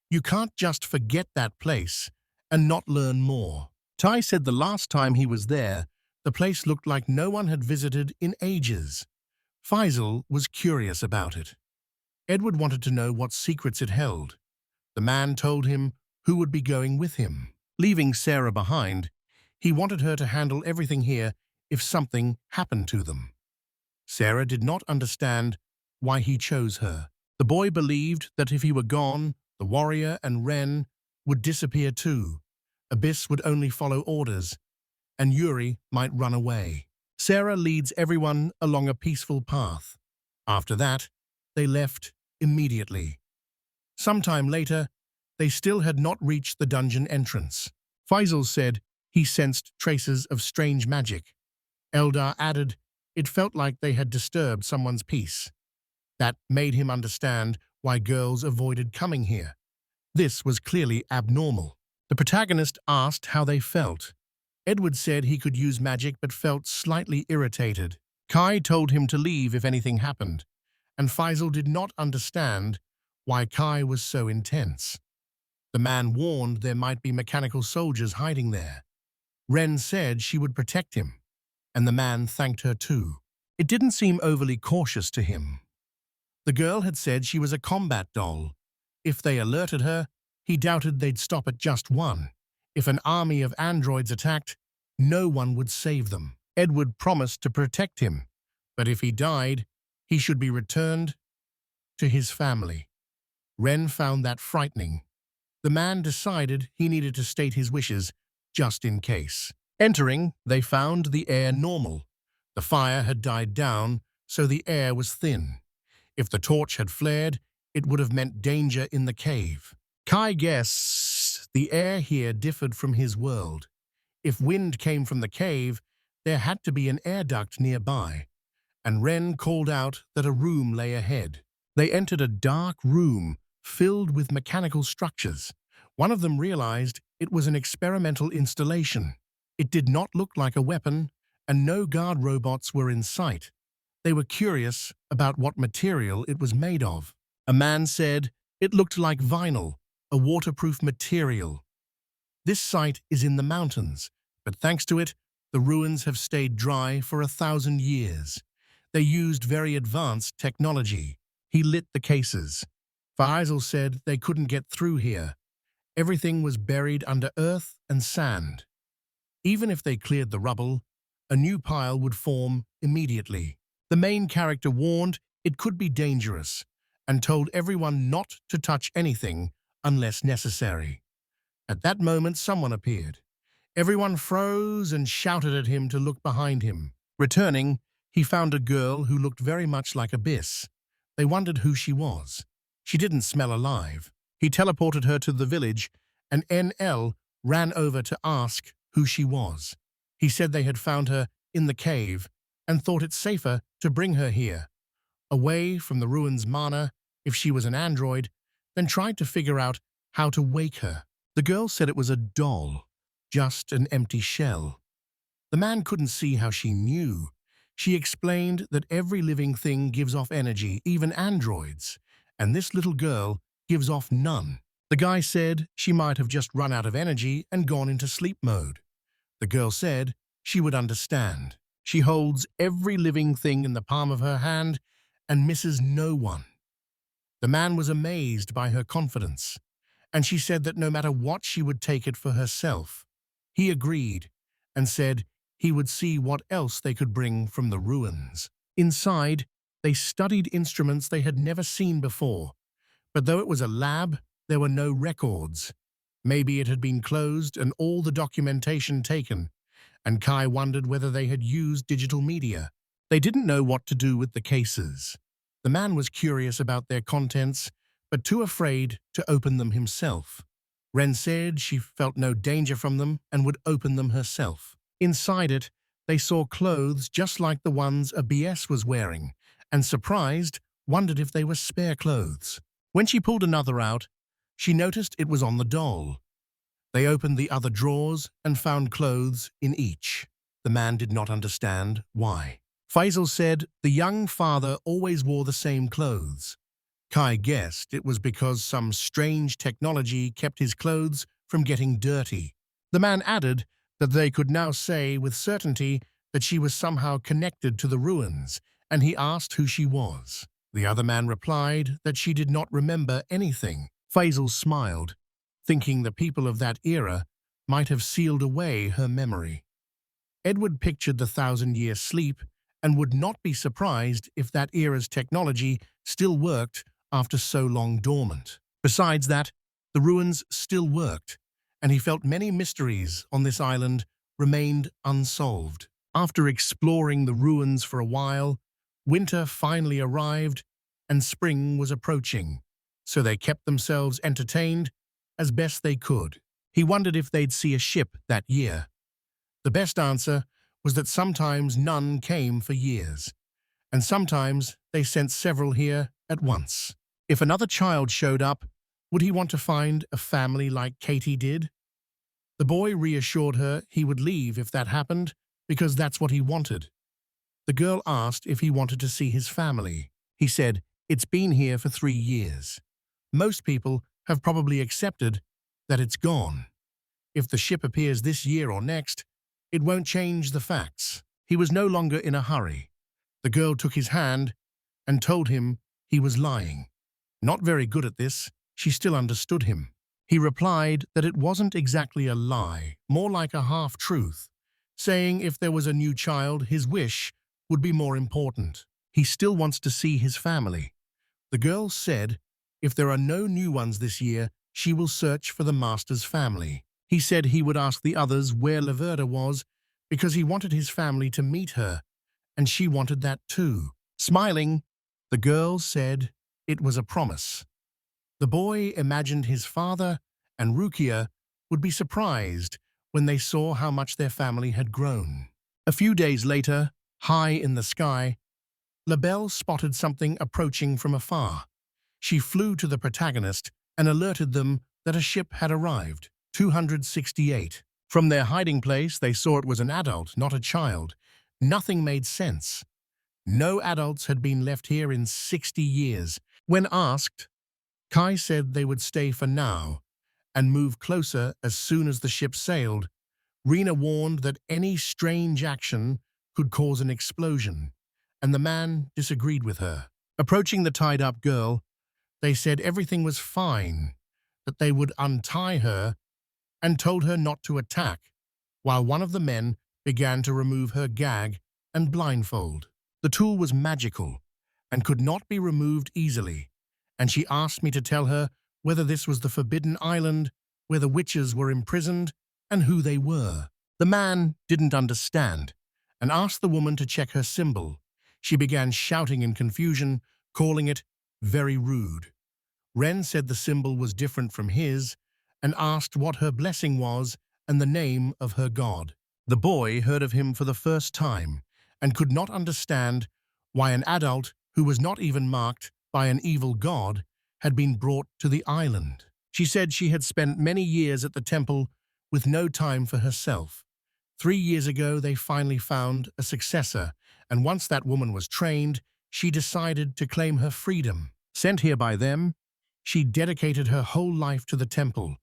You can't just forget that place and not learn more. Tai said the last time he was there, the place looked like no one had visited in ages. Faisal was curious about it. Edward wanted to know what secrets it held. The man told him who would be going with him. Leaving Sarah behind, he wanted her to handle everything here if something happened to them. Sarah did not understand why he chose her. The boy believed that if he were gone, the warrior and Ren would disappear too. Abyss would only follow orders, and Yuri might run away. Sarah leads everyone along a peaceful path. After that, they left immediately. Sometime later, they still had not reached the dungeon entrance. Faisal said he sensed traces of strange magic. Eldar added it felt like they had disturbed someone's peace. That made him understand why girls avoided coming here. This was clearly abnormal. The protagonist asked how they felt. Edward said he could use magic but felt slightly irritated. Kai told him to leave if anything happened, and Faisal did not understand why Kai was so intense. The man warned there might be mechanical soldiers hiding there. Ren said she would protect him, and the man thanked her too. It didn't seem overly cautious to him. The girl had said she was a combat doll. If they alerted her, he doubted they'd stop at just one. If an army of androids attacked, no one would save them. Edward promised to protect him, but if he died, he should be returned to his family. Ren found that frightening. The man decided he needed to state his wishes, just in case. Entering, they found the air normal. The fire had died down, so the air was thin. If the torch had flared, it would have meant danger in the cave. Kai guessed the air here differed from his world. If wind came from the cave, there had to be an air duct nearby, and Ren called out that a room lay ahead. They entered a dark room filled with mechanical structures. One of them realized it was an experimental installation. It did not look like a weapon, and no guard robots were in sight. They were curious about what material it was made of. A man said it looked like vinyl, a waterproof material. This site is in the mountains, but thanks to it, the ruins have stayed dry for 1,000 years. They used very advanced technology. He lit the cases. Faisal said they couldn't get through here. Everything was buried under earth and sand. Even if they cleared the rubble, a new pile would form immediately. The main character warned it could be dangerous and told everyone not to touch anything unless necessary. At that moment, someone appeared. Everyone froze and shouted at him to look behind him. Returning, he found a girl who looked very much like Abyss. They wondered who she was. She didn't smell alive. He teleported her to the village, and NL ran over to ask who she was. He said they had found her in the cave and thought it safer to bring her here, away from the ruins Mana, if she was an android, then tried to figure out how to wake her. The girl said it was a doll, just an empty shell. The man couldn't see how she knew. She explained that every living thing gives off energy, even androids, and this little girl gives off none. The guy said she might have just run out of energy and gone into sleep mode. The girl said she would understand. She holds every living thing in the palm of her hand and misses no one. The man was amazed by her confidence, and she said that no matter what, she would take it for herself. He agreed and said he would see what else they could bring from the ruins. Inside, they studied instruments they had never seen before, but though it was a lab, there were no records. Maybe it had been closed and all the documentation taken, and Kai wondered whether they had used digital media. They didn't know what to do with the cases. The man was curious about their contents, but too afraid to open them himself. Ren said she felt no danger from them and would open them herself. Inside it, they saw clothes just like the ones ABS was wearing, and surprised, wondered if they were spare clothes. When she pulled another out, she noticed it was on the doll. They opened the other drawers and found clothes in each. The man did not understand why. Faisal said the young father always wore the same clothes. Kai guessed it was because some strange technology kept his clothes from getting dirty. The man added that they could now say with certainty that she was somehow connected to the ruins, and he asked who she was. The other man replied that she did not remember anything. Faisal smiled, thinking the people of that era might have sealed away her memory. Edward pictured the 1,000-year sleep and would not be surprised if that era's technology still worked after so long dormant. Besides that, the ruins still worked, and he felt many mysteries on this island remained unsolved. After exploring the ruins for a while, winter finally arrived and spring was approaching, so they kept themselves entertained as best they could. He wondered if they'd see a ship that year. The best answer was that sometimes none came for years, and sometimes they sent several here at once. If another child showed up, would he want to find a family like Katie did? The boy reassured her he would leave if that happened, because that's what he wanted. The girl asked if he wanted to see his family. He said, "It's been here for 3 years. Most people have probably accepted that it's gone. If the ship appears this year or next, it won't change the facts." He was no longer in a hurry. The girl took his hand and told him he was lying. Not very good at this, she still understood him. He replied that it wasn't exactly a lie, more like a half-truth, saying if there was a new child, his wish would be more important. He still wants to see his family. The girl said if there are no new ones this year, she will search for the master's family. He said he would ask the others where Laverda was because he wanted his family to meet her, and she wanted that too. Smiling, the girl said it was a promise. The boy imagined his father and Rukia would be surprised when they saw how much their family had grown. A few days later, high in the sky, LaBelle spotted something approaching from afar. She flew to the protagonist and alerted them that a ship had arrived. 268. From their hiding place, they saw it was an adult, not a child. Nothing made sense. No adults had been left here in 60 years. When asked, Kai said they would stay for now and move closer as soon as the ship sailed. Rena warned that any strange action could cause an explosion, and the man disagreed with her. Approaching the tied-up girl, they said everything was fine, that they would untie her and told her not to attack, while one of the men began to remove her gag and blindfold. The tool was magical and could not be removed easily, and she asked me to tell her whether this was the forbidden island where the witches were imprisoned and who they were. The man didn't understand and asked the woman to check her symbol. She began shouting in confusion, calling it very rude. Ren said the symbol was different from his and asked what her blessing was and the name of her god. The boy heard of him for the first time and could not understand why an adult who was not even marked by an evil god had been brought to the island. She said she had spent many years at the temple with no time for herself. 3 years ago, they finally found a successor, and once that woman was trained, she decided to claim her freedom. Sent here by them, she dedicated her whole life to the temple,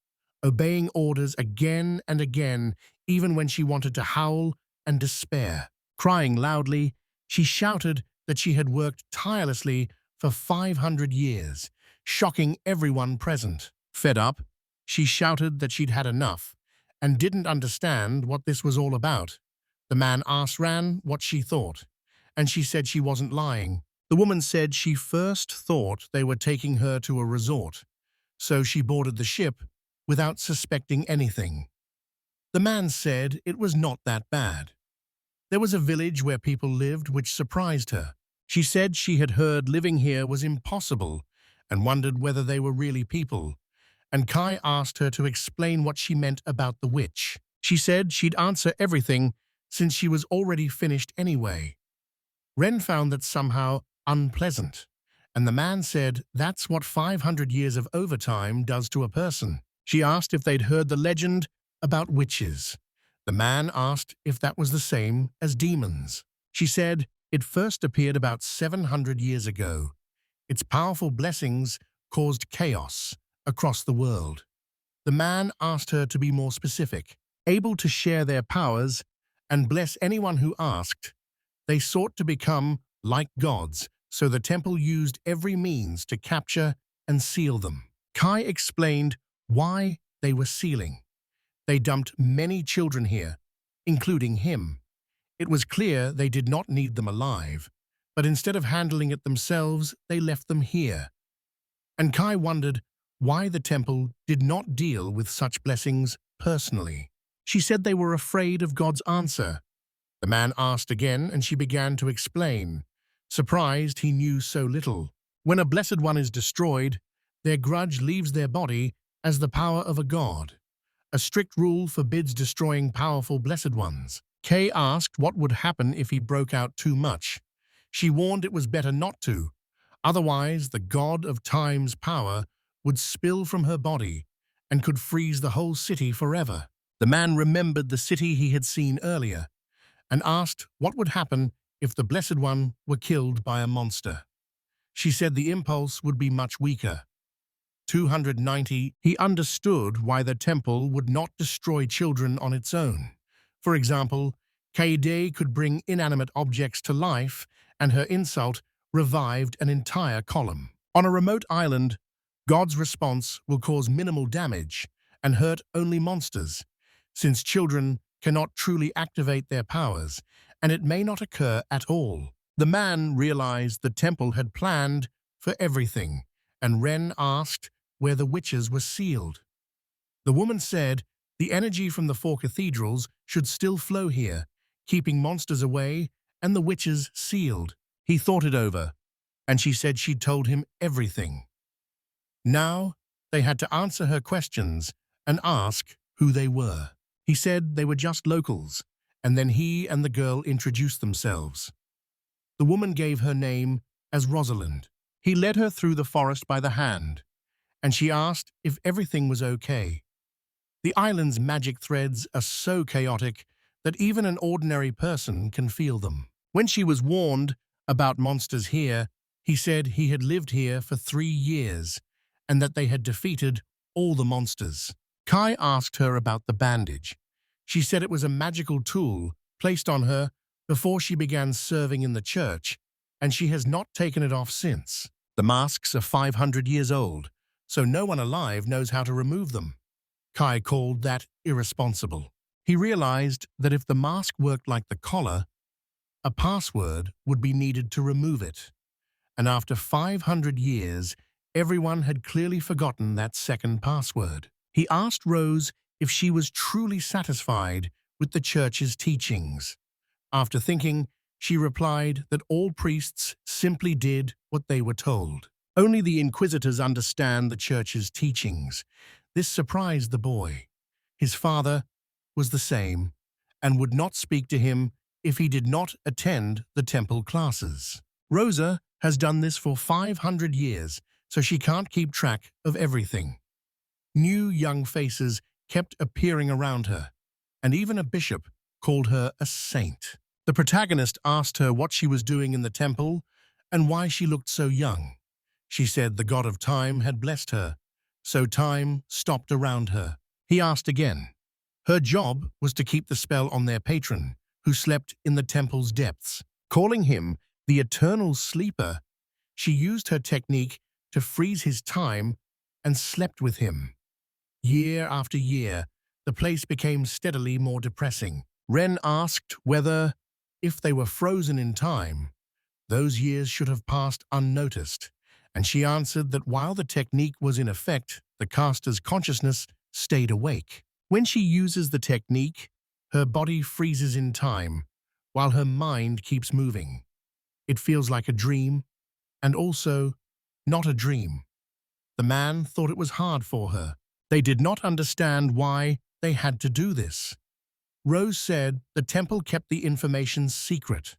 obeying orders again and again, even when she wanted to howl and despair. Crying loudly, she shouted that she had worked tirelessly for 500 years, shocking everyone present. Fed up, she shouted that she'd had enough and didn't understand what this was all about. The man asked Ran what she thought, and she said she wasn't lying. The woman said she first thought they were taking her to a resort, so she boarded the ship without suspecting anything. The man said it was not that bad. There was a village where people lived which surprised her. She said she had heard living here was impossible and wondered whether they were really people, and Kai asked her to explain what she meant about the witch. She said she'd answer everything since she was already finished anyway. Ren found that somehow unpleasant, and the man said that's what 500 years of overtime does to a person. She asked if they'd heard the legend about witches. The man asked if that was the same as demons. She said it first appeared about 700 years ago. Its powerful blessings caused chaos across the world. The man asked her to be more specific. Able to share their powers and bless anyone who asked, they sought to become like gods, so the temple used every means to capture and seal them. Kai explained why they were sealing. They dumped many children here, including him. It was clear they did not need them alive, but instead of handling it themselves, they left them here. And Kai wondered why the temple did not deal with such blessings personally. She said they were afraid of God's answer. The man asked again, and she began to explain, surprised he knew so little. When a blessed one is destroyed, their grudge leaves their body as the power of a god. A strict rule forbids destroying powerful blessed ones. Kay asked what would happen if he broke out too much. She warned it was better not to. Otherwise, the god of time's power would spill from her body and could freeze the whole city forever. The man remembered the city he had seen earlier and asked what would happen if the Blessed One were killed by a monster. She said the impulse would be much weaker. 290, he understood why the temple would not destroy children on its own. For example, Kaede could bring inanimate objects to life, and her insult revived an entire column. On a remote island, God's response will cause minimal damage and hurt only monsters, since children cannot truly activate their powers, and it may not occur at all. The man realized the temple had planned for everything, and Ren asked where the witches were sealed. The woman said the energy from the 4 cathedrals should still flow here, keeping monsters away and the witches sealed. He thought it over, and she said she'd told him everything. Now, they had to answer her questions and ask who they were. He said they were just locals, and then he and the girl introduced themselves. The woman gave her name as Rosalind. He led her through the forest by the hand, and she asked if everything was okay. The island's magic threads are so chaotic that even an ordinary person can feel them. When she was warned about monsters here, he said he had lived here for 3 years and that they had defeated all the monsters. Kai asked her about the bandage. She said it was a magical tool placed on her before she began serving in the church, and she has not taken it off since. The masks are 500 years old, so no one alive knows how to remove them. Kai called that irresponsible. He realized that if the mask worked like the collar, a password would be needed to remove it. And after 500 years, everyone had clearly forgotten that second password. He asked Rose if she was truly satisfied with the church's teachings. After thinking, she replied that all priests simply did what they were told. Only the inquisitors understand the church's teachings. This surprised the boy. His father was the same and would not speak to him if he did not attend the temple classes. Rosa has done this for 500 years, so she can't keep track of everything. New young faces kept appearing around her, and even a bishop called her a saint. The protagonist asked her what she was doing in the temple and why she looked so young. She said the god of time had blessed her, so time stopped around her. He asked again. Her job was to keep the spell on their patron, who slept in the temple's depths. Calling him the eternal sleeper, she used her technique to freeze his time and slept with him. Year after year, the place became steadily more depressing. Ren asked whether, if they were frozen in time, those years should have passed unnoticed, and she answered that while the technique was in effect, the caster's consciousness stayed awake. When she uses the technique, her body freezes in time, while her mind keeps moving. It feels like a dream, and also not a dream. The man thought it was hard for her. They did not understand why they had to do this. Rose said the temple kept the information secret.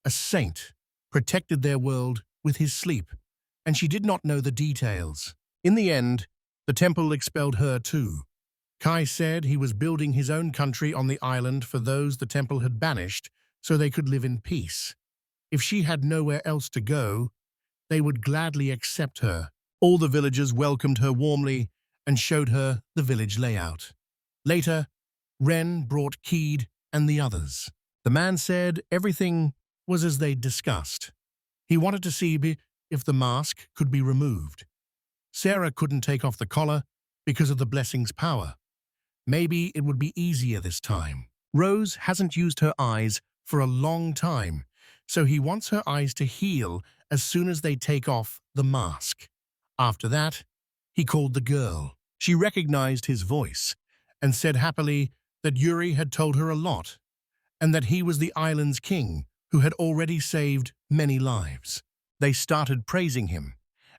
A saint protected their world with his sleep, and she did not know the details. In the end, the temple expelled her too. Kai said he was building his own country on the island for those the temple had banished so they could live in peace. If she had nowhere else to go, they would gladly accept her. All the villagers welcomed her warmly and showed her the village layout. Later, Ren brought Keed and the others. The man said everything was as they'd discussed. He wanted to see if the mask could be removed. Sarah couldn't take off the collar because of the blessing's power. Maybe it would be easier this time. Rose hasn't used her eyes for a long time, so he wants her eyes to heal as soon as they take off the mask. After that, he called the girl. She recognized his voice and said happily that Yuri had told her a lot and that he was the island's king who had already saved many lives. They started praising him,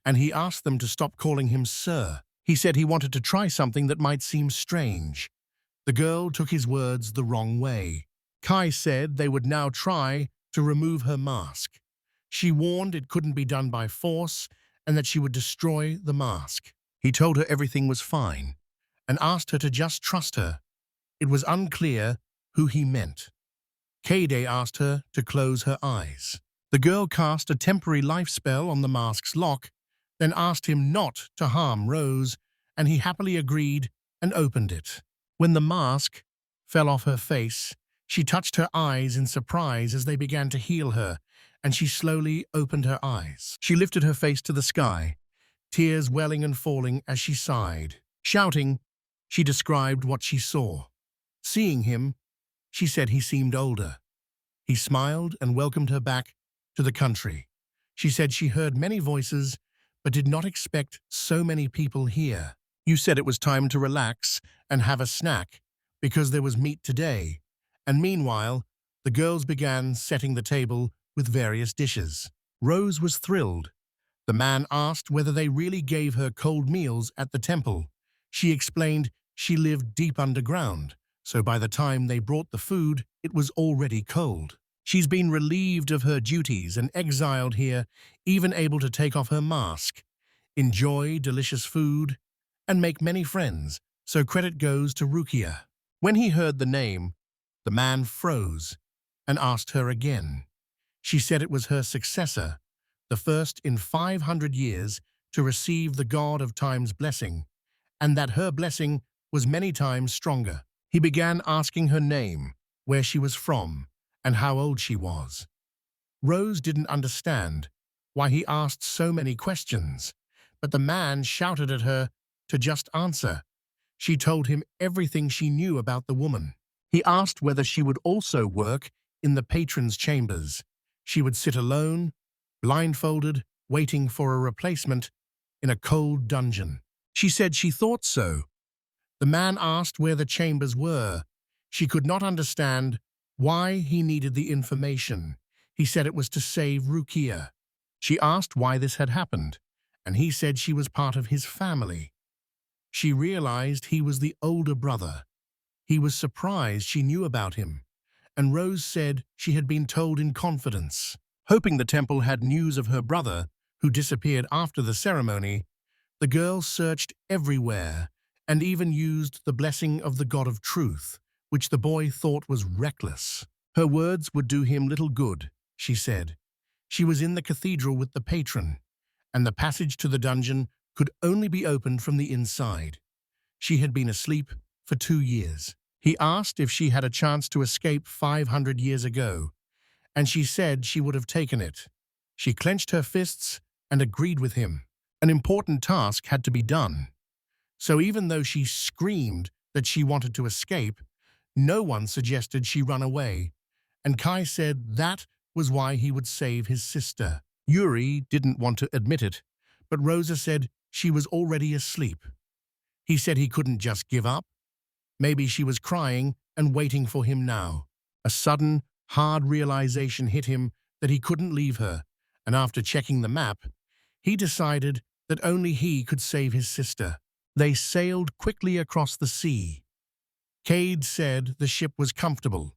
and he asked them to stop calling him Sir. He said he wanted to try something that might seem strange. The girl took his words the wrong way. Kai said they would now try to remove her mask. She warned it couldn't be done by force and that she would destroy the mask. He told her everything was fine and asked her to just trust her. It was unclear who he meant. Kade asked her to close her eyes. The girl cast a temporary life spell on the mask's lock, then asked him not to harm Rose, and he happily agreed and opened it. When the mask fell off her face, she touched her eyes in surprise as they began to heal her, and she slowly opened her eyes. She lifted her face to the sky, tears welling and falling as she sighed. Shouting, she described what she saw. Seeing him, she said he seemed older. He smiled and welcomed her back to the country. She said she heard many voices, but did not expect so many people here. You said it was time to relax and have a snack because there was meat today, and meanwhile, the girls began setting the table with various dishes. Rose was thrilled. The man asked whether they really gave her cold meals at the temple. She explained she lived deep underground, so by the time they brought the food, it was already cold. She's been relieved of her duties and exiled here, even able to take off her mask, enjoy delicious food, and make many friends, so credit goes to Rukia. When he heard the name, the man froze and asked her again. She said it was her successor, the first in 500 years to receive the god of time's blessing, and that her blessing was many times stronger. He began asking her name, where she was from, and how old she was. Rose didn't understand why he asked so many questions, but the man shouted at her to just answer. She told him everything she knew about the woman. He asked whether she would also work in the patron's chambers. She would sit alone, blindfolded, waiting for a replacement in a cold dungeon. She said she thought so. The man asked where the chambers were. She could not understand why he needed the information. He said it was to save Rukia. She asked why this had happened, and he said she was part of his family. She realized he was the older brother. He was surprised she knew about him, and Rose said she had been told in confidence. Hoping the temple had news of her brother, who disappeared after the ceremony, the girl searched everywhere and even used the blessing of the God of Truth, which the boy thought was reckless. Her words would do him little good, she said. She was in the cathedral with the patron, and the passage to the dungeon could only be opened from the inside. She had been asleep for 2 years. He asked if she had a chance to escape 500 years ago, and she said she would have taken it. She clenched her fists and agreed with him. An important task had to be done. So even though she screamed that she wanted to escape, no one suggested she run away, and Kai said that was why he would save his sister. Yuri didn't want to admit it, but Rosa said she was already asleep. He said he couldn't just give up. Maybe she was crying and waiting for him now. A sudden, hard realization hit him that he couldn't leave her, and after checking the map, he decided that only he could save his sister. They sailed quickly across the sea. Cade said the ship was comfortable.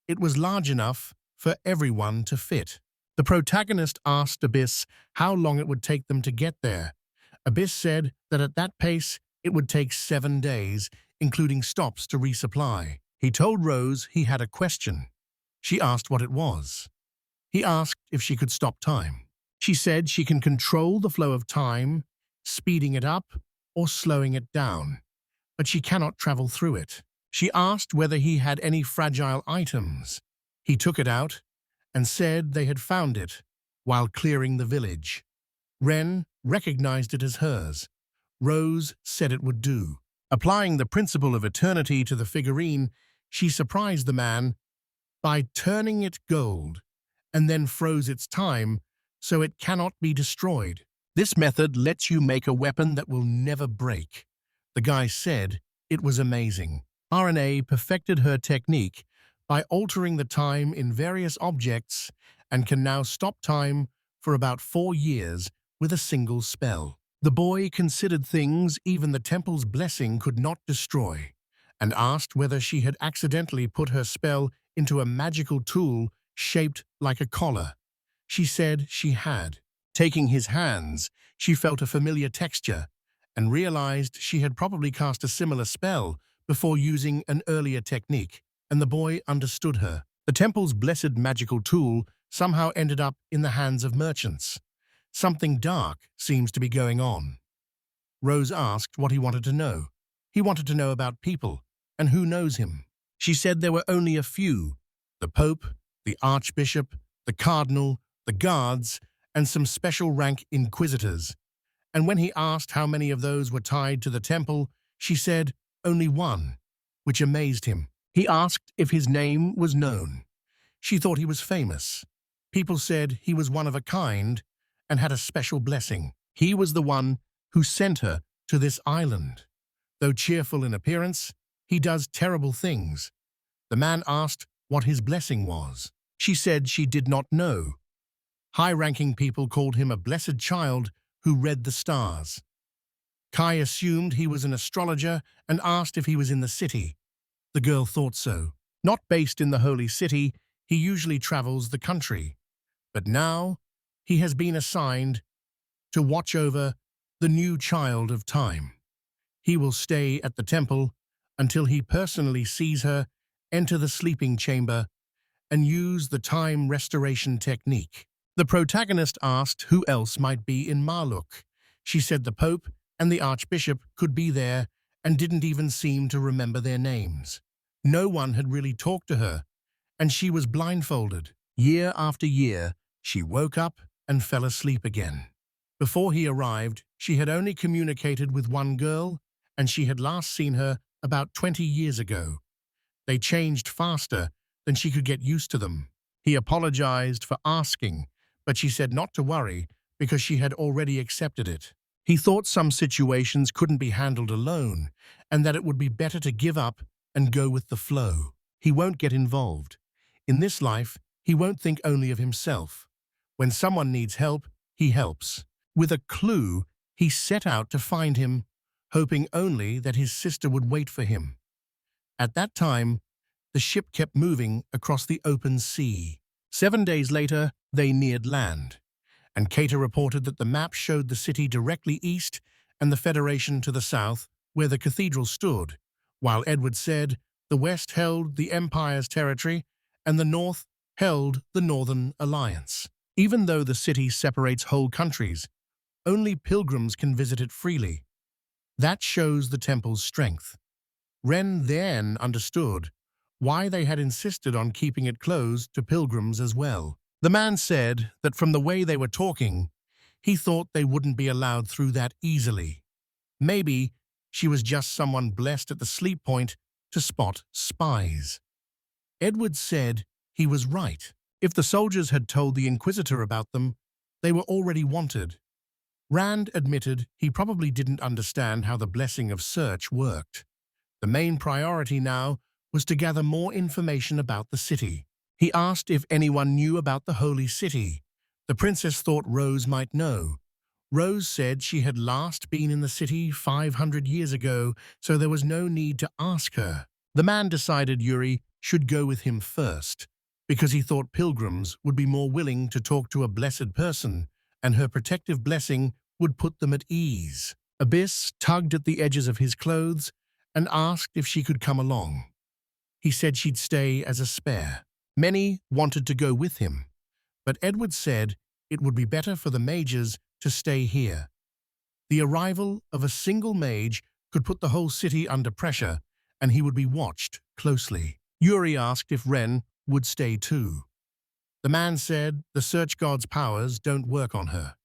It was large enough for everyone to fit. The protagonist asked Abyss how long it would take them to get there. Abyss said that at that pace, it would take 7 days, including stops to resupply. He told Rose he had a question. She asked what it was. He asked if she could stop time. She said she can control the flow of time, speeding it up or slowing it down, but she cannot travel through it. She asked whether he had any fragile items. He took it out and said they had found it while clearing the village. Ren recognized it as hers. Rose said it would do. Applying the principle of eternity to the figurine, she surprised the man by turning it gold and then froze its time so it cannot be destroyed. This method lets you make a weapon that will never break. The guy said it was amazing. RNA perfected her technique by altering the time in various objects and can now stop time for about 4 years with a single spell. The boy considered things even the temple's blessing could not destroy, and asked whether she had accidentally put her spell into a magical tool shaped like a collar. She said she had. Taking his hands, she felt a familiar texture and realized she had probably cast a similar spell before using an earlier technique, and the boy understood her. The temple's blessed magical tool somehow ended up in the hands of merchants. Something dark seems to be going on. Rose asked what he wanted to know. He wanted to know about people and who knows him. She said there were only a few: the Pope, the Archbishop, the Cardinal, the guards, and some special rank inquisitors. And when he asked how many of those were tied to the temple, she said only one, which amazed him. He asked if his name was known. She thought he was famous. People said he was one of a kind and had a special blessing. He was the one who sent her to this island. Though cheerful in appearance, he does terrible things. The man asked what his blessing was. She said she did not know. High-ranking people called him a blessed child who read the stars. Kai assumed he was an astrologer and asked if he was in the city. The girl thought so. Not based in the holy city, he usually travels the country. But now, he has been assigned to watch over the new child of time. He will stay at the temple until he personally sees her enter the sleeping chamber and use the time restoration technique. The protagonist asked who else might be in Maluk. She said the Pope and the Archbishop could be there and didn't even seem to remember their names. No one had really talked to her, and she was blindfolded. Year after year, she woke up and fell asleep again. Before he arrived, she had only communicated with one girl, and she had last seen her about 20 years ago. They changed faster than she could get used to them. He apologized for asking, but she said not to worry because she had already accepted it. He thought some situations couldn't be handled alone and that it would be better to give up and go with the flow. He won't get involved. In this life, he won't think only of himself. When someone needs help, he helps. With a clue, he set out to find him, hoping only that his sister would wait for him. At that time, the ship kept moving across the open sea. 7 days later, they neared land, and Cater reported that the map showed the city directly east and the Federation to the south, where the cathedral stood, while Edward said the west held the Empire's territory and the north held the Northern Alliance. Even though the city separates whole countries, only pilgrims can visit it freely. That shows the temple's strength. Ren then understood why they had insisted on keeping it closed to pilgrims as well. The man said that from the way they were talking, he thought they wouldn't be allowed through that easily. Maybe she was just someone blessed at the sleep point to spot spies. Edward said he was right. If the soldiers had told the Inquisitor about them, they were already wanted. Rand admitted he probably didn't understand how the blessing of search worked. The main priority now was to gather more information about the city. He asked if anyone knew about the holy city. The princess thought Rose might know. Rose said she had last been in the city 500 years ago, so there was no need to ask her. The man decided Yuri should go with him first, because he thought pilgrims would be more willing to talk to a blessed person, and her protective blessing would put them at ease. Abyss tugged at the edges of his clothes and asked if she could come along. He said she'd stay as a spare. Many wanted to go with him, but Edward said it would be better for the mages to stay here. The arrival of a single mage could put the whole city under pressure, and he would be watched closely. Yuri asked if Ren would stay too. The man said the search god's powers don't work on her.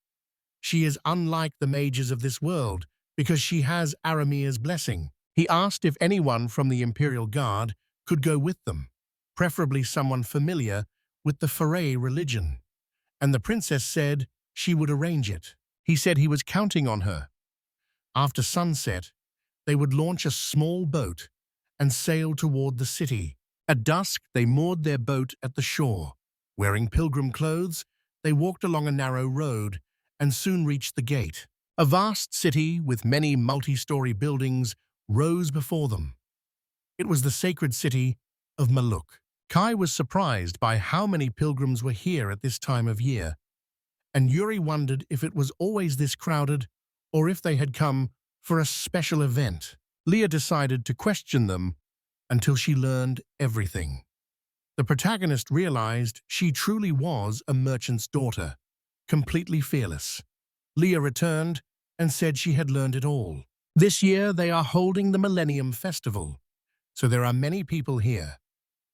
She is unlike the mages of this world because she has Aramir's blessing. He asked if anyone from the Imperial Guard could go with them, preferably someone familiar with the Foray religion, and the princess said she would arrange it. He said he was counting on her. After sunset, they would launch a small boat and sail toward the city. At dusk, they moored their boat at the shore. Wearing pilgrim clothes, they walked along a narrow road and soon reached the gate. A vast city with many multi-story buildings rose before them. It was the sacred city of Maluk. Kai was surprised by how many pilgrims were here at this time of year, and Yuri wondered if it was always this crowded or if they had come for a special event. Leah decided to question them until she learned everything. The protagonist realized she truly was a merchant's daughter, completely fearless. Leah returned and said she had learned it all. This year they are holding the Millennium Festival, so there are many people here.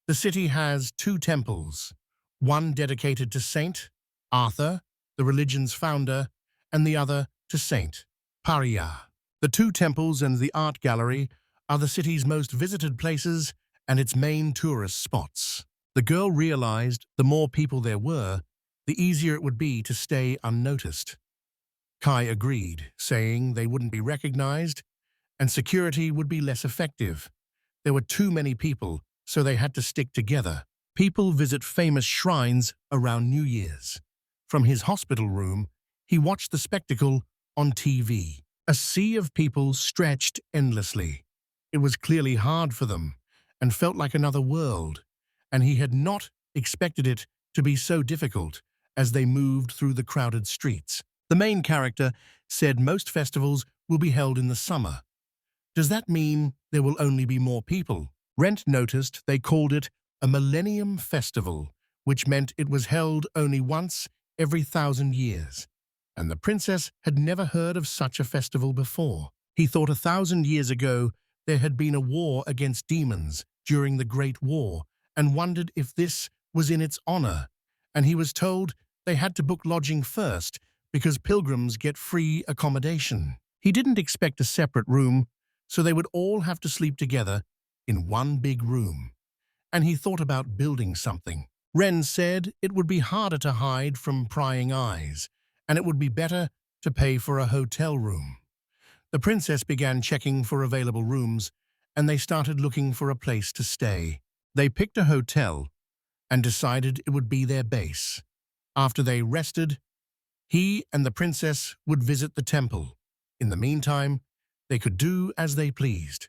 The city has 2 temples, one dedicated to Saint Arthur, the religion's founder, and the other to Saint Paria. The 2 temples and the art gallery are the city's most visited places and its main tourist spots. The girl realized the more people there were, the easier it would be to stay unnoticed. Kai agreed, saying they wouldn't be recognized and security would be less effective. There were too many people, so they had to stick together. People visit famous shrines around New Year's. From his hospital room, he watched the spectacle on TV. A sea of people stretched endlessly. It was clearly hard for them, and felt like another world, and he had not expected it to be so difficult as they moved through the crowded streets. The main character said most festivals will be held in the summer. Does that mean there will only be more people? Rent noticed they called it a Millennium Festival, which meant it was held only once every 1,000 years. And the princess had never heard of such a festival before. He thought 1,000 years ago there had been a war against demons during the Great War and wondered if this was in its honor. And he was told they had to book lodging first because pilgrims get free accommodation. He didn't expect a separate room, so they would all have to sleep together in one big room. And he thought about building something. Ren said it would be harder to hide from prying eyes, and it would be better to pay for a hotel room. The princess began checking for available rooms, and they started looking for a place to stay. They picked a hotel and decided it would be their base. After they rested, he and the princess would visit the temple. In the meantime, they could do as they pleased.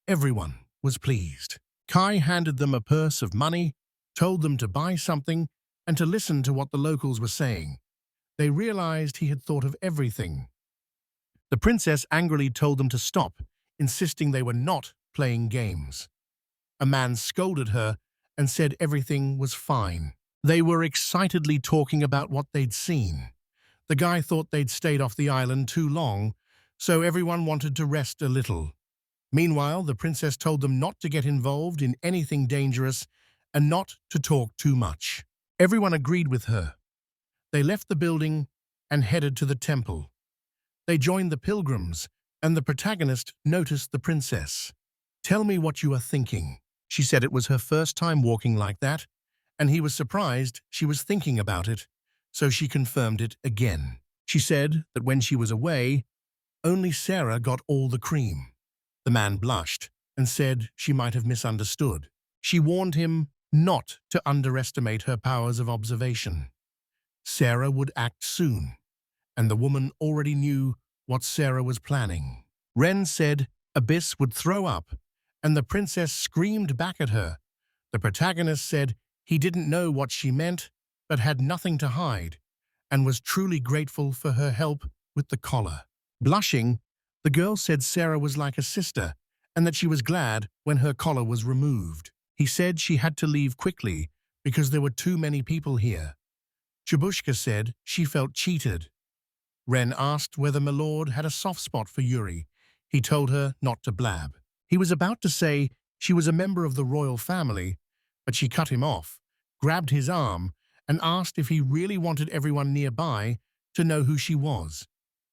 Everyone was pleased. Kai handed them a purse of money, told them to buy something, and to listen to what the locals were saying. They realized he had thought of everything. The princess angrily told them to stop, insisting they were not playing games. A man scolded her and said everything was fine. They were excitedly talking about what they'd seen. The guy thought they'd stayed off the island too long, so everyone wanted to rest a little. Meanwhile, the princess told them not to get involved in anything dangerous and not to talk too much. Everyone agreed with her. They left the building and headed to the temple. They joined the pilgrims, and the protagonist noticed the princess. "Tell me what you are thinking." She said it was her first time walking like that, and he was surprised she was thinking about it, so she confirmed it again. She said that when she was away, only Sarah got all the cream. The man blushed and said she might have misunderstood. She warned him not to underestimate her powers of observation. Sarah would act soon, and the woman already knew what Sarah was planning. Ren said Abyss would throw up, and the princess screamed back at her. The protagonist said he didn't know what she meant, but had nothing to hide, and was truly grateful for her help with the collar. Blushing, the girl said Sarah was like a sister, and that she was glad when her collar was removed. He said she had to leave quickly because there were too many people here. Chibushka said she felt cheated. Ren asked whether Milord had a soft spot for Yuri. He told her not to blab. He was about to say she was a member of the royal family, but she cut him off, grabbed his arm, and asked if he really wanted everyone nearby to know who she was.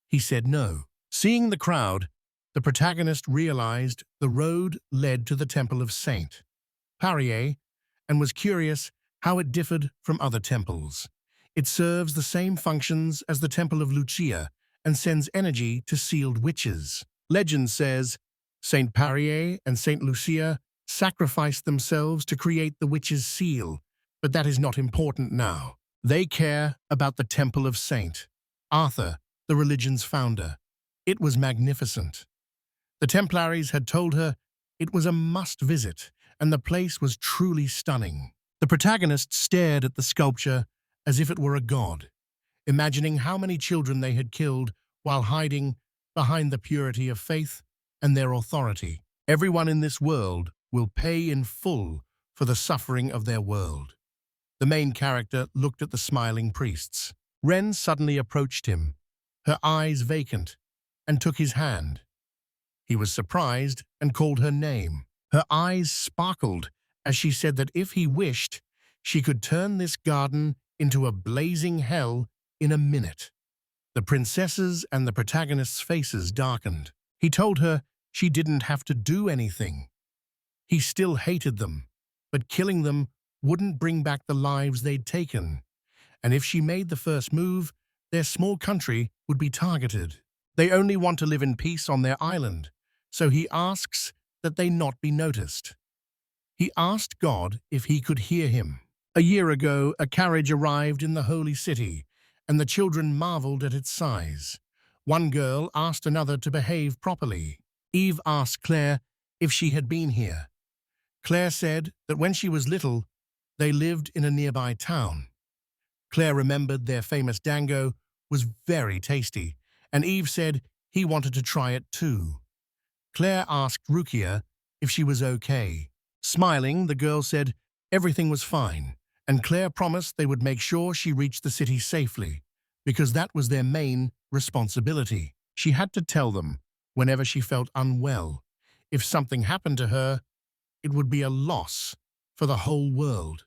He said no. Seeing the crowd, the protagonist realized the road led to the Temple of Saint Parier and was curious how it differed from other temples. It serves the same functions as the Temple of Lucia and sends energy to sealed witches. Legend says Saint Parier and Saint Lucia sacrificed themselves to create the witch's seal, but that is not important now. They care about the Temple of Saint Arthur, the religion's founder. It was magnificent. The Templaries had told her it was a must-visit, and the place was truly stunning. The protagonist stared at the sculpture as if it were a god, imagining how many children they had killed while hiding behind the purity of faith and their authority. Everyone in this world will pay in full for the suffering of their world. The main character looked at the smiling priests. Ren suddenly approached him, her eyes vacant, and took his hand. He was surprised and called her name. Her eyes sparkled as she said that if he wished, she could turn this garden into a blazing hell in a minute. The princess's and the protagonist's faces darkened. He told her she didn't have to do anything. He still hated them, but killing them wouldn't bring back the lives they'd taken. And if she made the first move, their small country would be targeted. They only want to live in peace on their island, so he asks that they not be noticed. He asked God if he could hear him. A year ago, a carriage arrived in the holy city, and the children marveled at its size. One girl asked another to behave properly. Eve asked Claire if she had been here. Claire said that when she was little, they lived in a nearby town. Claire remembered their famous dango was very tasty, and Eve said he wanted to try it too. Claire asked Rukia if she was okay. Smiling, the girl said everything was fine, and Claire promised they would make sure she reached the city safely, because that was their main responsibility. She had to tell them whenever she felt unwell. If something happened to her, it would be a loss for the whole world.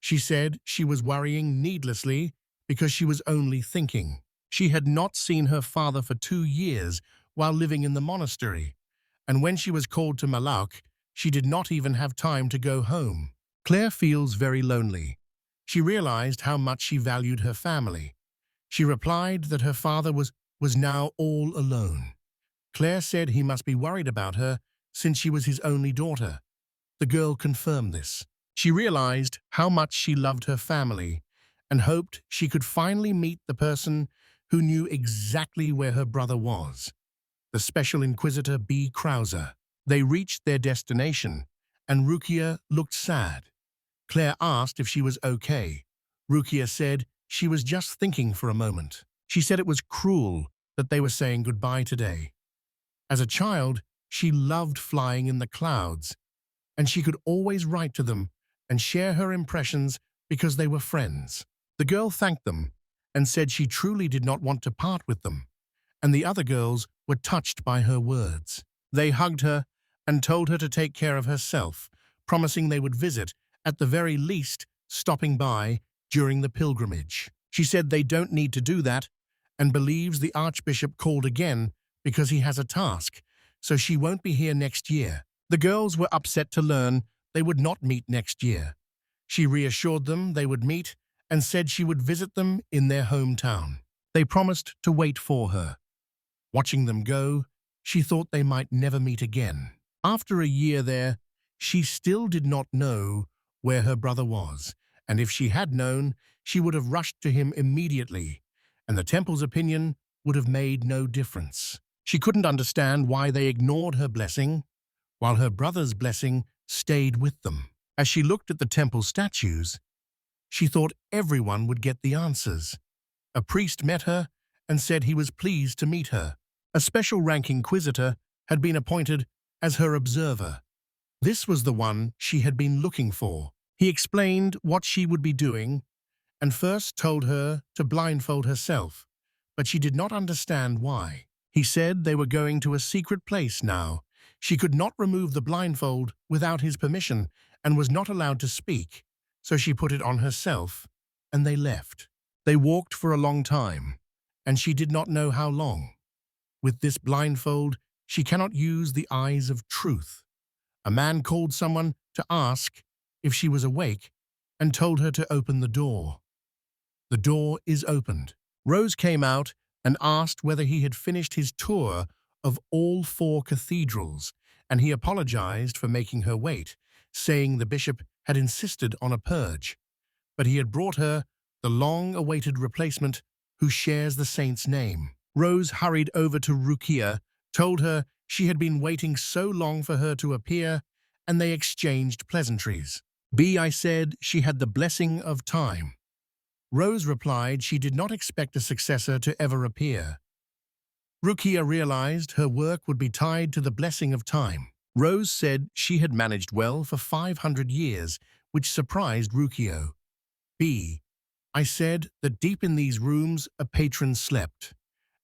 She said she was worrying needlessly because she was only thinking. She had not seen her father for 2 years while living in the monastery, and when she was called to Malak, she did not even have time to go home. Claire feels very lonely. She realized how much she valued her family. She replied that her father was now all alone. Claire said he must be worried about her since she was his only daughter. The girl confirmed this. She realized how much she loved her family and hoped she could finally meet the person who knew exactly where her brother was, the Special Inquisitor B. Krauser. They reached their destination, and Rukia looked sad. Claire asked if she was okay. Rukia said she was just thinking for a moment. She said it was cruel that they were saying goodbye today. As a child, she loved flying in the clouds, and she could always write to them and share her impressions because they were friends. The girl thanked them and said she truly did not want to part with them, and the other girls were touched by her words. They hugged her and told her to take care of herself, promising they would visit, at the very least, stopping by during the pilgrimage. She said they don't need to do that and believes the Archbishop called again because he has a task, so she won't be here next year. The girls were upset to learn they would not meet next year. She reassured them they would meet and said she would visit them in their hometown. They promised to wait for her. Watching them go, she thought they might never meet again. After a year there, she still did not know where her brother was, and if she had known, she would have rushed to him immediately, and the temple's opinion would have made no difference. She couldn't understand why they ignored her blessing, while her brother's blessing stayed with them. As she looked at the temple statues, she thought everyone would get the answers. A priest met her and said he was pleased to meet her. A special rank inquisitor had been appointed as her observer. This was the one she had been looking for. He explained what she would be doing and first told her to blindfold herself, but she did not understand why. He said they were going to a secret place now. She could not remove the blindfold without his permission and was not allowed to speak, so she put it on herself, and they left. They walked for a long time, and she did not know how long. With this blindfold, she cannot use the eyes of truth. A man called someone to ask if she was awake and told her to open the door. The door is opened. Rose came out and asked whether he had finished his tour of all 4 cathedrals, and he apologized for making her wait, saying the bishop had insisted on a purge. But he had brought her the long-awaited replacement who shares the saint's name. Rose hurried over to Rukia, told her she had been waiting so long for her to appear, and they exchanged pleasantries. I said she had the blessing of time. Rose replied she did not expect a successor to ever appear. Rukia realized her work would be tied to the blessing of time. Rose said she had managed well for 500 years, which surprised Rukia. I said that deep in these rooms a patron slept,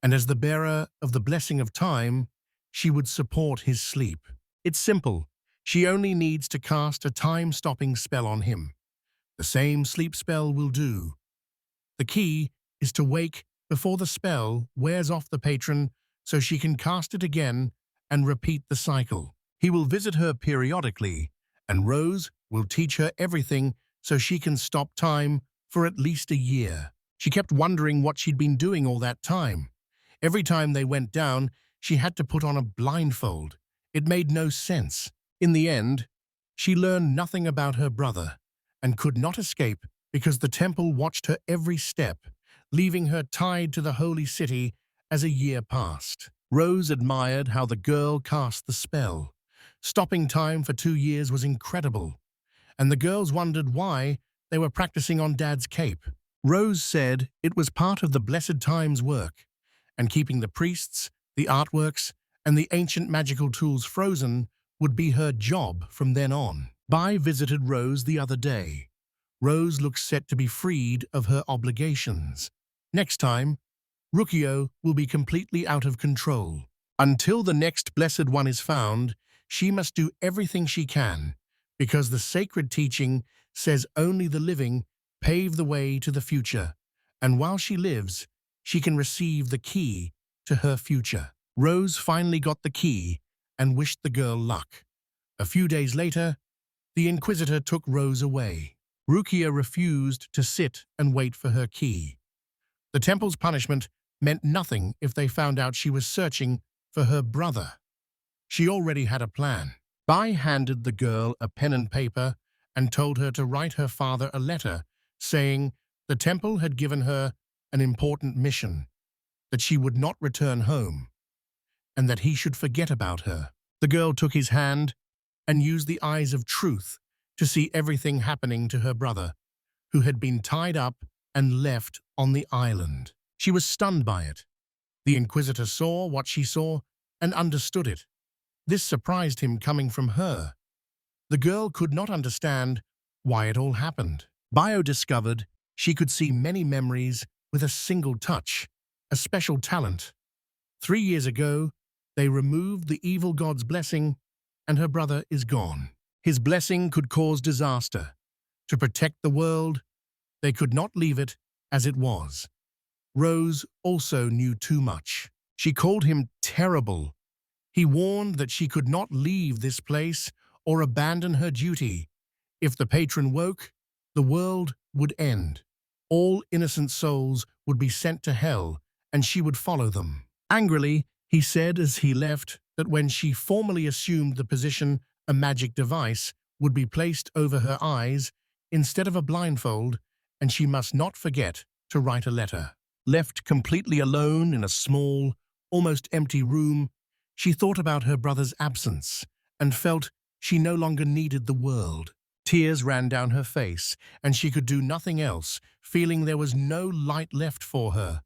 and as the bearer of the blessing of time, she would support his sleep. It's simple. She only needs to cast a time-stopping spell on him. The same sleep spell will do. The key is to wake before the spell wears off the patron so she can cast it again and repeat the cycle. He will visit her periodically, and Rose will teach her everything so she can stop time for at least a year. She kept wondering what she'd been doing all that time. Every time they went down, she had to put on a blindfold. It made no sense. In the end, she learned nothing about her brother and could not escape because the temple watched her every step, leaving her tied to the holy city as a year passed. Rose admired how the girl cast the spell. Stopping time for 2 years was incredible, and the girls wondered why they were practicing on Dad's cape. Rose said it was part of the Blessed Time's work, and keeping the priests, the artworks, and the ancient magical tools frozen would be her job from then on. Bai visited Rose the other day. Rose looks set to be freed of her obligations. Next time, Rukio will be completely out of control. Until the next Blessed One is found, she must do everything she can, because the sacred teaching says only the living pave the way to the future, and while she lives, she can receive the key to her future. Rose finally got the key and wished the girl luck. A few days later, the Inquisitor took Rose away. Rukia refused to sit and wait for her key. The temple's punishment meant nothing if they found out she was searching for her brother. She already had a plan. Bai handed the girl a pen and paper and told her to write her father a letter saying the temple had given her an important mission, that she would not return home, and that he should forget about her. The girl took his hand and used the eyes of truth to see everything happening to her brother, who had been tied up and left on the island. She was stunned by it. The Inquisitor saw what she saw and understood it. This surprised him coming from her. The girl could not understand why it all happened. Bio discovered she could see many memories with a single touch, a special talent. 3 years ago, they removed the evil god's blessing, and her brother is gone. His blessing could cause disaster. To protect the world, they could not leave it as it was. Rose also knew too much. She called him terrible. He warned that she could not leave this place or abandon her duty. If the patron woke, the world would end. All innocent souls would be sent to hell, and she would follow them. Angrily, he said as he left that when she formally assumed the position, a magic device would be placed over her eyes instead of a blindfold, and she must not forget to write a letter. Left completely alone in a small, almost empty room, she thought about her brother's absence and felt she no longer needed the world. Tears ran down her face, and she could do nothing else, feeling there was no light left for her.